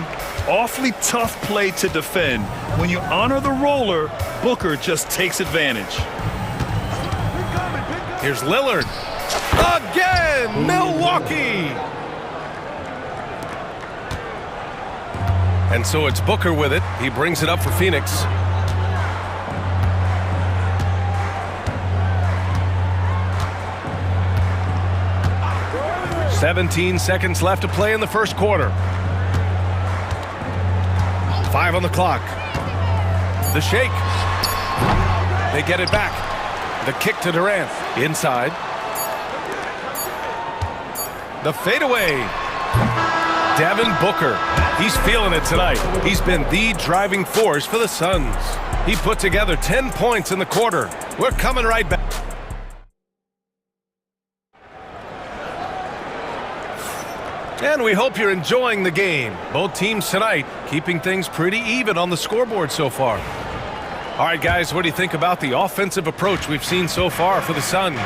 Awfully tough play to defend. When you honor the roller, Booker just takes advantage. Here's Lillard. Again, Milwaukee. And so it's Booker with it. He brings it up for Phoenix. "17 seconds left to play in the first quarter. 5 on the clock. The shake. They get it back. The kick to Durant. Inside. The fadeaway. Devin Booker. He's feeling it tonight. He's been the driving force for the Suns. He put together 10 points in the quarter. We're coming right back. And we hope you're enjoying the game. Both teams tonight keeping things pretty even on the scoreboard so far. All right, guys, what do you think about the offensive approach we've seen so far for the Suns?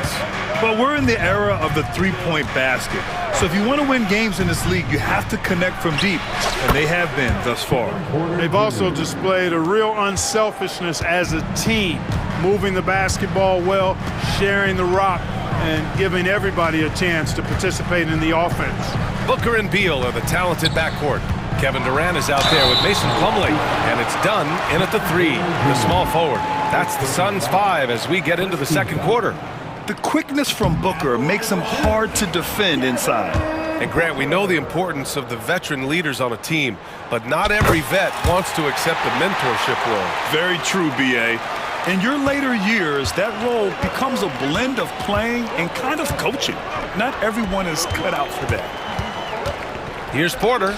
Well, we're in the era of the three-point basket. So if you want to win games in this league, you have to connect from deep, and they have been thus far. They've also displayed a real unselfishness as a team, moving the basketball well, sharing the rock, and giving everybody a chance to participate in the offense. Booker and Beal are the talented backcourt. Kevin Durant is out there with Mason Plumlee, and it's done in at the 3, the small forward. That's the Suns' 5 as we get into the second quarter. The quickness from Booker makes him hard to defend inside. And Grant, we know the importance of the veteran leaders on a team, but not every vet wants to accept the mentorship role. Very true, B.A. In your later years, that role becomes a blend of playing and kind of coaching. Not everyone is cut out for that. Here's Porter.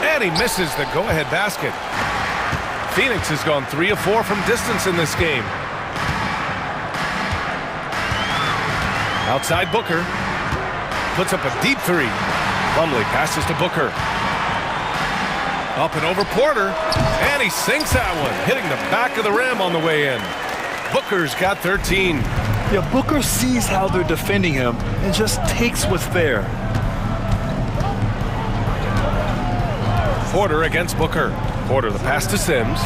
And he misses the go-ahead basket. Phoenix has gone 3 of 4 from distance in this game. Outside Booker. Puts up a deep 3. Plumlee passes to Booker. Up and over Porter. And he sinks that one, hitting the back of the rim on the way in. Booker's got 13. Yeah, Booker sees how they're defending him and just takes what's there. Porter against Booker. Porter the pass to Sims.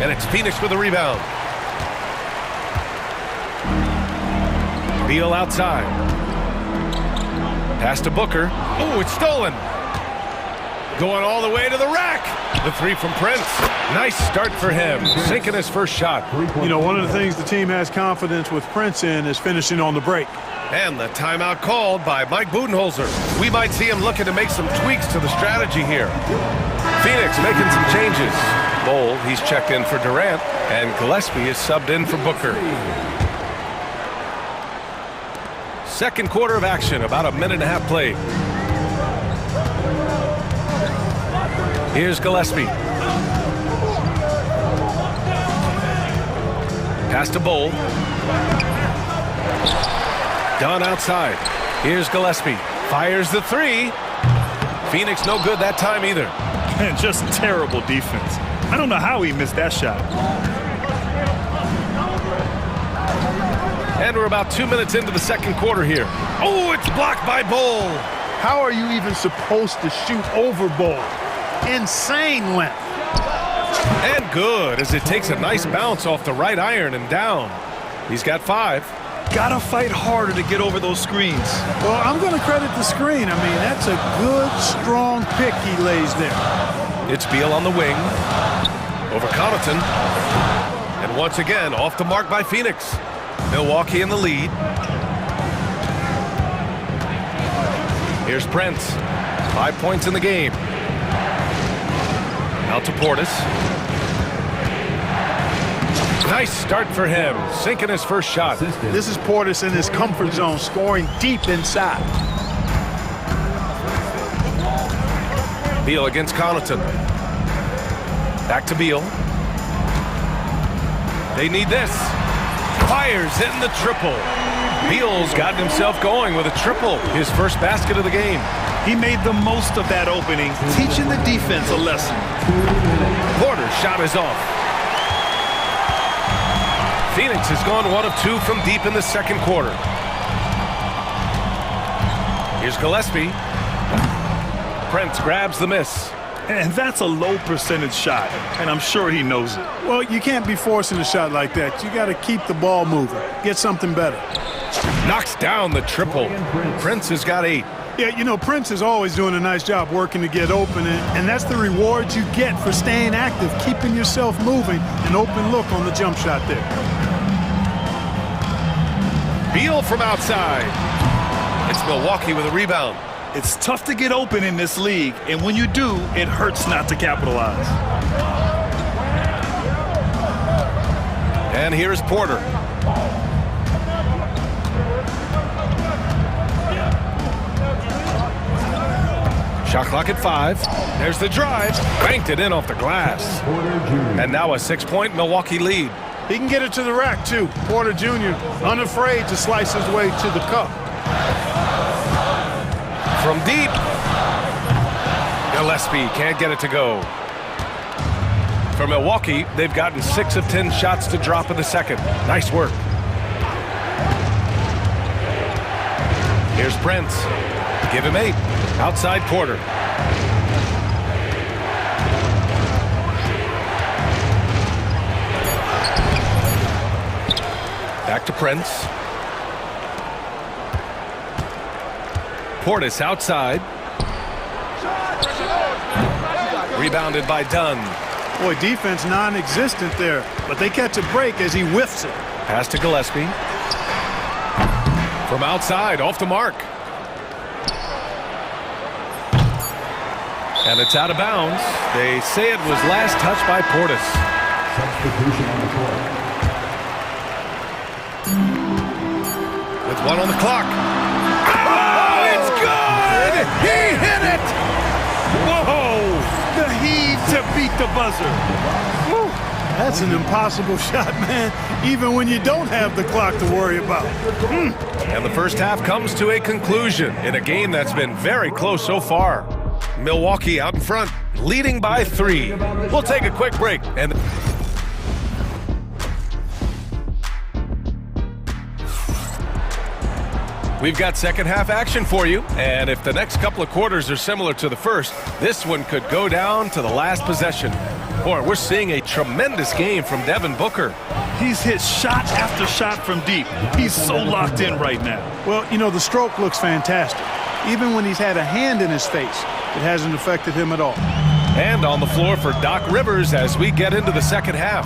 And it's Phoenix with a rebound. Beal outside. Pass to Booker. Oh, it's stolen. Going all the way to the rack. The 3 from Prince. Nice start for him. Sinking his first shot. You know, one of the things the team has confidence with Prince in is finishing on the break. And the timeout called by Mike Budenholzer. We might see him looking to make some tweaks to the strategy here. Phoenix making some changes. Bowl, he's checked in for Durant, and Gillespie is subbed in for Booker. Second quarter of action, about a minute and a half played. Here's Gillespie. Pass to Bowl. Done outside. Here's Gillespie. Fires the 3. Phoenix no good that time either. Man, just terrible defense. I don't know how he missed that shot. And we're about 2 minutes into the second quarter here. Oh, it's blocked by Bowl. How are you even supposed to shoot over Bowl? Insane length. And good, as it takes a nice bounce off the right iron and down. He's got 5. Gotta fight harder to get over those screens. Well, I'm going to credit the screen. I mean, that's a good, strong pick he lays there. It's Beal on the wing. Over Connaughton. And once again, off the mark by Phoenix. Milwaukee in the lead. Here's Prince. 5 points in the game. Out to Portis. Nice start for him, sinking his first shot. This is Portis in his comfort zone, scoring deep inside. Beal against Connaughton. Back to Beal. They need this. Fires in the triple. Beal's gotten himself going with a triple, his first basket of the game. He made the most of that opening, teaching the defense a lesson. Porter's shot is off. Phoenix has gone 1 of 2 from deep in the second quarter. Here's Gillespie. Prince grabs the miss. And that's a low percentage shot, and I'm sure he knows it. Well, you can't be forcing a shot like that. You got to keep the ball moving. Get something better. Knocks down the triple. Prince has got 8. Yeah, you know, Prince is always doing a nice job working to get open, and that's the reward you get for staying active, keeping yourself moving, an open look on the jump shot there. Beal from outside. It's Milwaukee with a rebound. It's tough to get open in this league, and when you do, it hurts not to capitalize. And here's Porter. Shot clock at 5. There's the drive. Banked it in off the glass. And now a 6-point Milwaukee lead. He can get it to the rack, too. Porter Jr., unafraid to slice his way to the cup. From deep. Gillespie can't get it to go. For Milwaukee, they've gotten 6 of 10 shots to drop in the second. Nice work. Here's Prince. Give him 8. Outside Porter. Back to Prince. Portis outside. Rebounded by Dunn. Boy, defense non-existent there, but they catch a break as he whiffs it. Pass to Gillespie. From outside, off the mark. And it's out of bounds. They say it was last touched by Portis. Substitution on the court. With 1 on the clock. Oh, it's good! He hit it! Whoa! The heave to beat the buzzer. Woo. That's an impossible shot, man, even when you don't have the clock to worry about. And the first half comes to a conclusion in a game that's been very close so far. Milwaukee out in front, leading by 3. We'll take a quick break and we've got second half action for you, and if the next couple of quarters are similar to the first, this one could go down to the last possession. Boy, we're seeing a tremendous game from Devin Booker. He's hit shot after shot from deep. He's so locked in right now. Well, you know, the stroke looks fantastic. Even when he's had a hand in his face, it hasn't affected him at all. And on the floor for Doc Rivers as we get into the second half.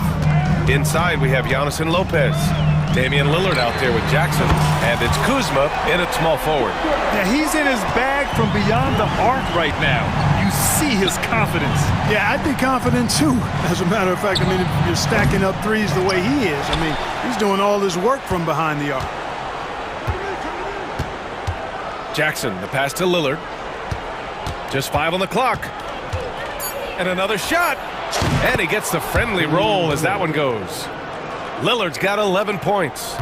Inside, we have Giannis and Lopez. Damian Lillard out there with Jackson. And it's Kuzma in at small forward. Yeah, he's in his bag from beyond the arc right now. You see his confidence. Yeah, I'd be confident too. As a matter of fact, I mean, if you're stacking up threes the way he is, I mean, he's doing all his work from behind the arc. Jackson, the pass to Lillard. Just 5 on the clock. And another shot. And he gets the friendly roll as that one goes. Lillard's got 11 points.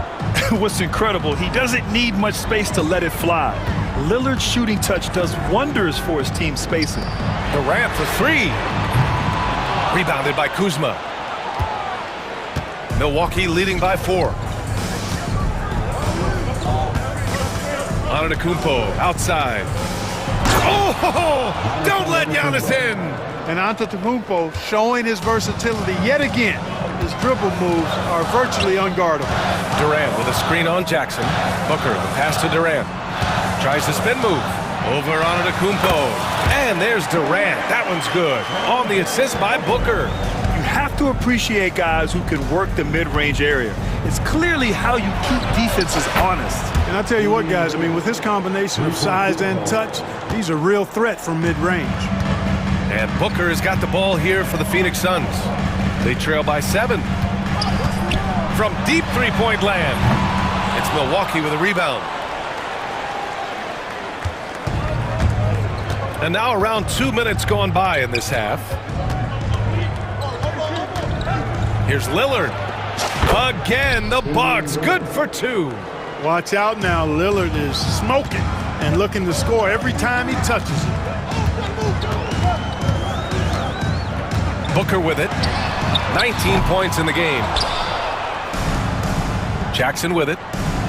What's incredible, he doesn't need much space to let it fly. Lillard's shooting touch does wonders for his team spacing. Durant for 3. Rebounded by Kuzma. Milwaukee leading by 4. Antetokounmpo outside. Oh, don't let Giannis in. And Antetokounmpo showing his versatility yet again. His dribble moves are virtually unguardable. Durant with a screen on Jackson. Booker, the pass to Durant. Tries the spin move. Over on Antetokounmpo. And there's Durant. That one's good. On the assist by Booker. You have to appreciate guys who can work the mid-range area. It's clearly how you keep defenses honest. And I'll tell you what, guys, I mean, with his combination of size and touch, he's a real threat from mid-range. And Booker has got the ball here for the Phoenix Suns. They trail by 7. From deep three-point land, it's Milwaukee with a rebound. And now around 2 minutes gone by in this half. Here's Lillard. again. The Bucks good for 2. Watch out now. Lillard is smoking and looking to score every time he touches it. Booker with it. 19 points in the game. Jackson with it.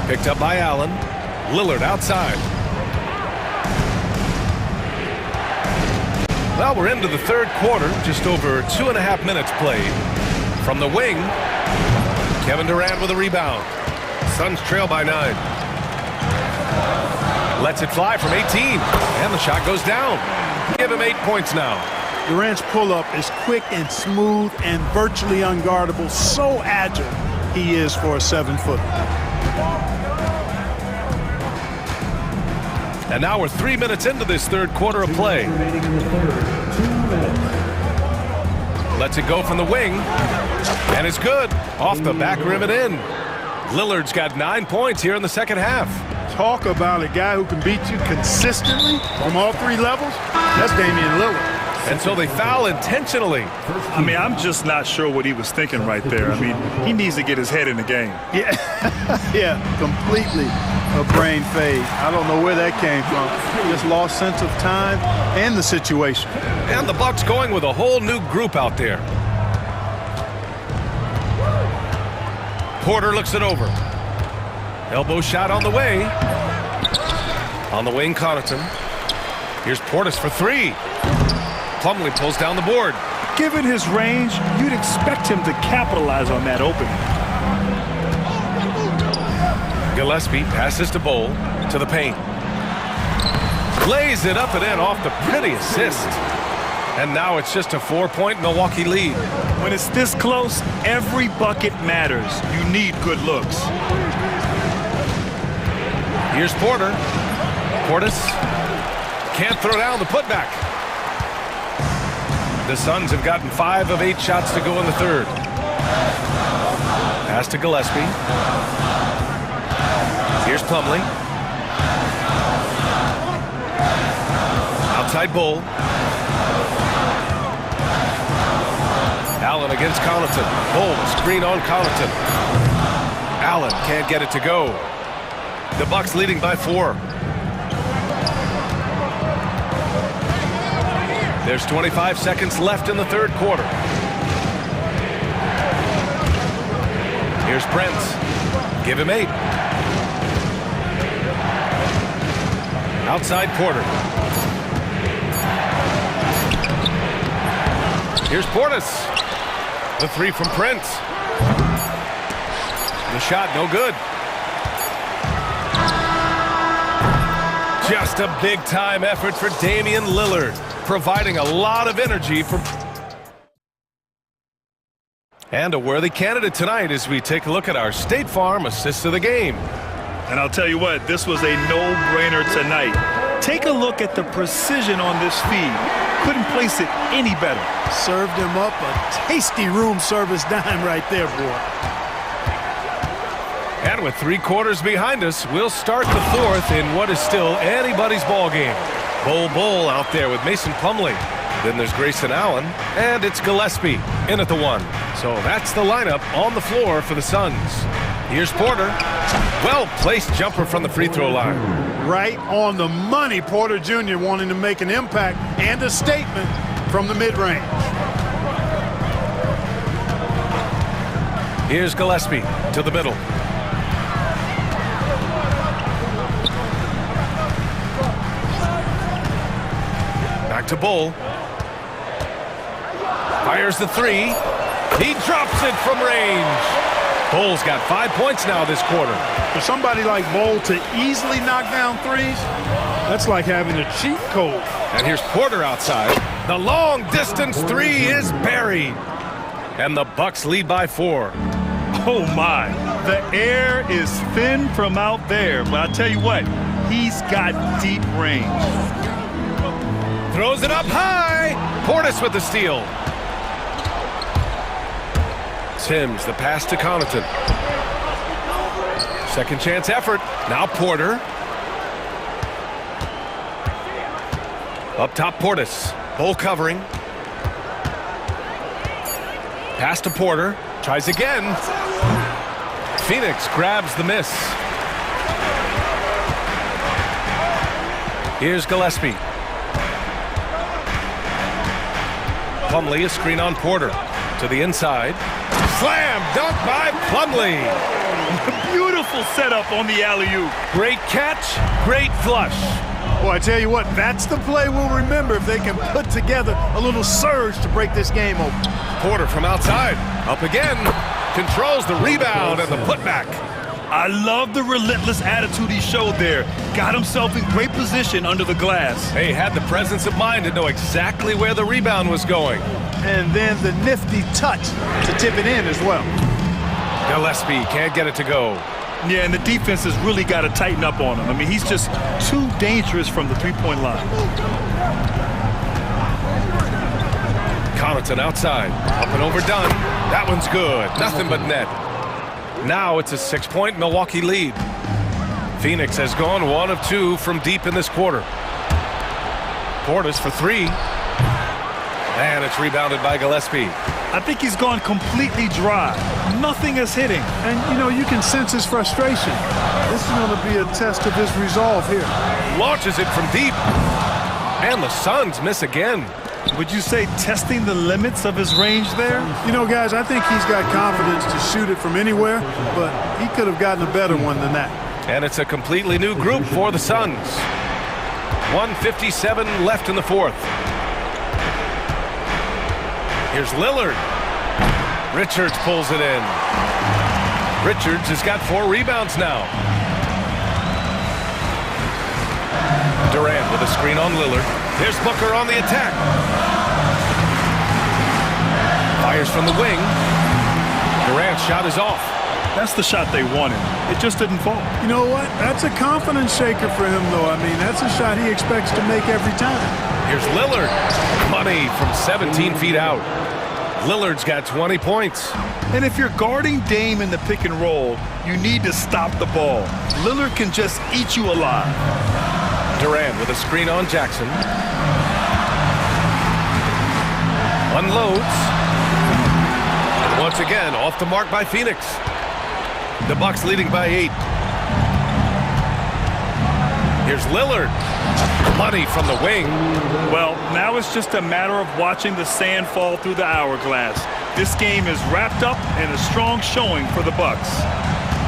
Picked up by Allen. Lillard outside. Well, we're into the third quarter. Just over 2.5 minutes played. From the wing, Kevin Durant with a rebound. Suns trail by 9. Lets it fly from 18. And the shot goes down. Give him 8 points now. Durant's pull-up is quick and smooth and virtually unguardable. So agile he is for a 7-footer. And now we're 3 minutes into this third quarter of play. Lets it go from the wing. And it's good. Off the back rim and in. Lillard's got 9 points here in the second half. Talk about a guy who can beat you consistently from all 3 levels. That's Damian Lillard. And so they foul intentionally. I mean, I'm just not sure what he was thinking right there. I mean, he needs to get his head in the game. Yeah, yeah, completely a brain fade. I don't know where that came from. Just lost sense of time and the situation. And the Bucks going with a whole new group out there. Porter looks it over. Elbow shot on the way. On the wing, Connaughton. Here's Portis for 3. Plumlee pulls down the board. Given his range, you'd expect him to capitalize on that opening. Gillespie passes to Bowl to the paint. Lays it up and in off the pretty assist. And now it's just a 4-point Milwaukee lead. When it's this close, every bucket matters. You need good looks. Here's Porter. Portis can't throw down the putback. The Suns have gotten 5 of 8 shots to go in the third. Pass to Gillespie. Here's Plumlee. Outside Bull. Allen against Connaughton. Bull, screen on Connaughton. Allen can't get it to go. The Bucks leading by 4. There's 25 seconds left in the third quarter. Here's Prince. Give him 8. Outside Porter. Here's Portis. The 3 from Prince. The shot no good. Just a big-time effort for Damian Lillard, providing a lot of energy for... And a worthy candidate tonight as we take a look at our State Farm assists of the game. And I'll tell you what, this was a no-brainer tonight. Take a look at the precision on this feed. Couldn't place it any better. Served him up a tasty room service dime right there, boy. And with 3 quarters behind us, we'll start the fourth in what is still anybody's ball game. Bull out there with Mason Plumlee. Then there's Grayson Allen, and it's Gillespie in at the 1. So that's the lineup on the floor for the Suns. Here's Porter. Well-placed jumper from the free throw line. Right on the money, Porter Jr. wanting to make an impact and a statement from the mid-range. Here's Gillespie to the middle. Back to Bull. Fires the 3. He drops it from range. Bull's got 5 points now this quarter. For somebody like Bull to easily knock down 3s, that's like having a cheat code. And here's Porter outside. The long distance 3 is buried. And the Bucks lead by 4. Oh my, the air is thin from out there, but I'll tell you what, he's got deep range. Throws it up high. Portis with the steal. Sims, the pass to Connaughton. Second chance effort. Now Porter. Up top, Portis. Bull covering. Pass to Porter. Tries again. Phoenix grabs the miss. Here's Gillespie. Plumlee, a screen on Porter. To the inside. Slam dunk by Plumlee. Beautiful setup on the alley-oop. Great catch, great flush. Boy, I tell you what, that's the play we'll remember if they can put together a little surge to break this game open. Porter from outside. Up again. Controls the rebound and the putback. I love the relentless attitude he showed there. Got himself in great position under the glass. He had the presence of mind to know exactly where the rebound was going. And then the nifty touch to tip it in as well. Gillespie can't get it to go. Yeah, and the defense has really got to tighten up on him. I mean, he's just too dangerous from the three-point line. Connaughton outside. Up and overdone. That one's good. Nothing but net. Now it's a 6-point Milwaukee lead. Phoenix has gone 1 of 2 from deep in this quarter. Portis for 3. And it's rebounded by Gillespie. I think he's gone completely dry. Nothing is hitting. And, you know, you can sense his frustration. This is going to be a test of his resolve here. Launches it from deep. And the Suns miss again. Would you say testing the limits of his range there? You know, guys, I think he's got confidence to shoot it from anywhere, but he could have gotten a better one than that. And it's a completely new group for the Suns. 1:57 left in the fourth. Here's Lillard. Richards pulls it in. Richards has got 4 rebounds now. Durant with a screen on Lillard. Here's Booker on the attack. Fires from the wing. Durant's shot is off. That's the shot they wanted. It just didn't fall. You know what? That's a confidence shaker for him, though. I mean, that's a shot he expects to make every time. Here's Lillard. Money from 17 feet out. Lillard's got 20 points. And if you're guarding Dame in the pick and roll, you need to stop the ball. Lillard can just eat you alive. Durant with a screen on Jackson. Unloads. Once again, off the mark by Phoenix. The Bucks leading by 8. Here's Lillard. Money from the wing. Well, now it's just a matter of watching the sand fall through the hourglass. This game is wrapped up in a strong showing for the Bucks.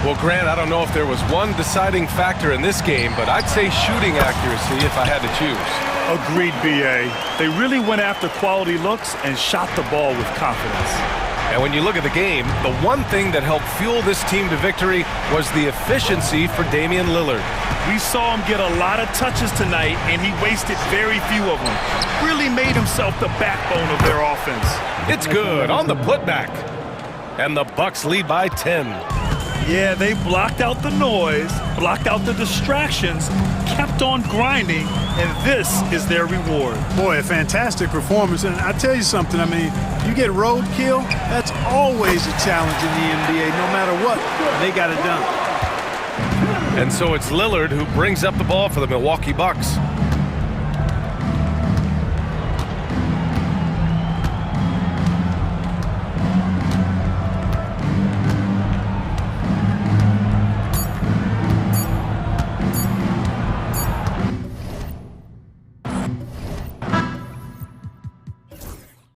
Well, Grant, I don't know if there was one deciding factor in this game, but I'd say shooting accuracy if I had to choose. Agreed, B.A. They really went after quality looks and shot the ball with confidence. And when you look at the game, the one thing that helped fuel this team to victory was the efficiency for Damian Lillard. We saw him get a lot of touches tonight, and he wasted very few of them. Really made himself the backbone of their offense. It's good on the putback. And the Bucks lead by 10. Yeah, they blocked out the noise, blocked out the distractions, kept on grinding, and this is their reward. Boy, a fantastic performance. And I tell you something, I mean, you get roadkill, that's always a challenge in the NBA. No matter what, they got it done. And so it's Lillard who brings up the ball for the Milwaukee Bucks.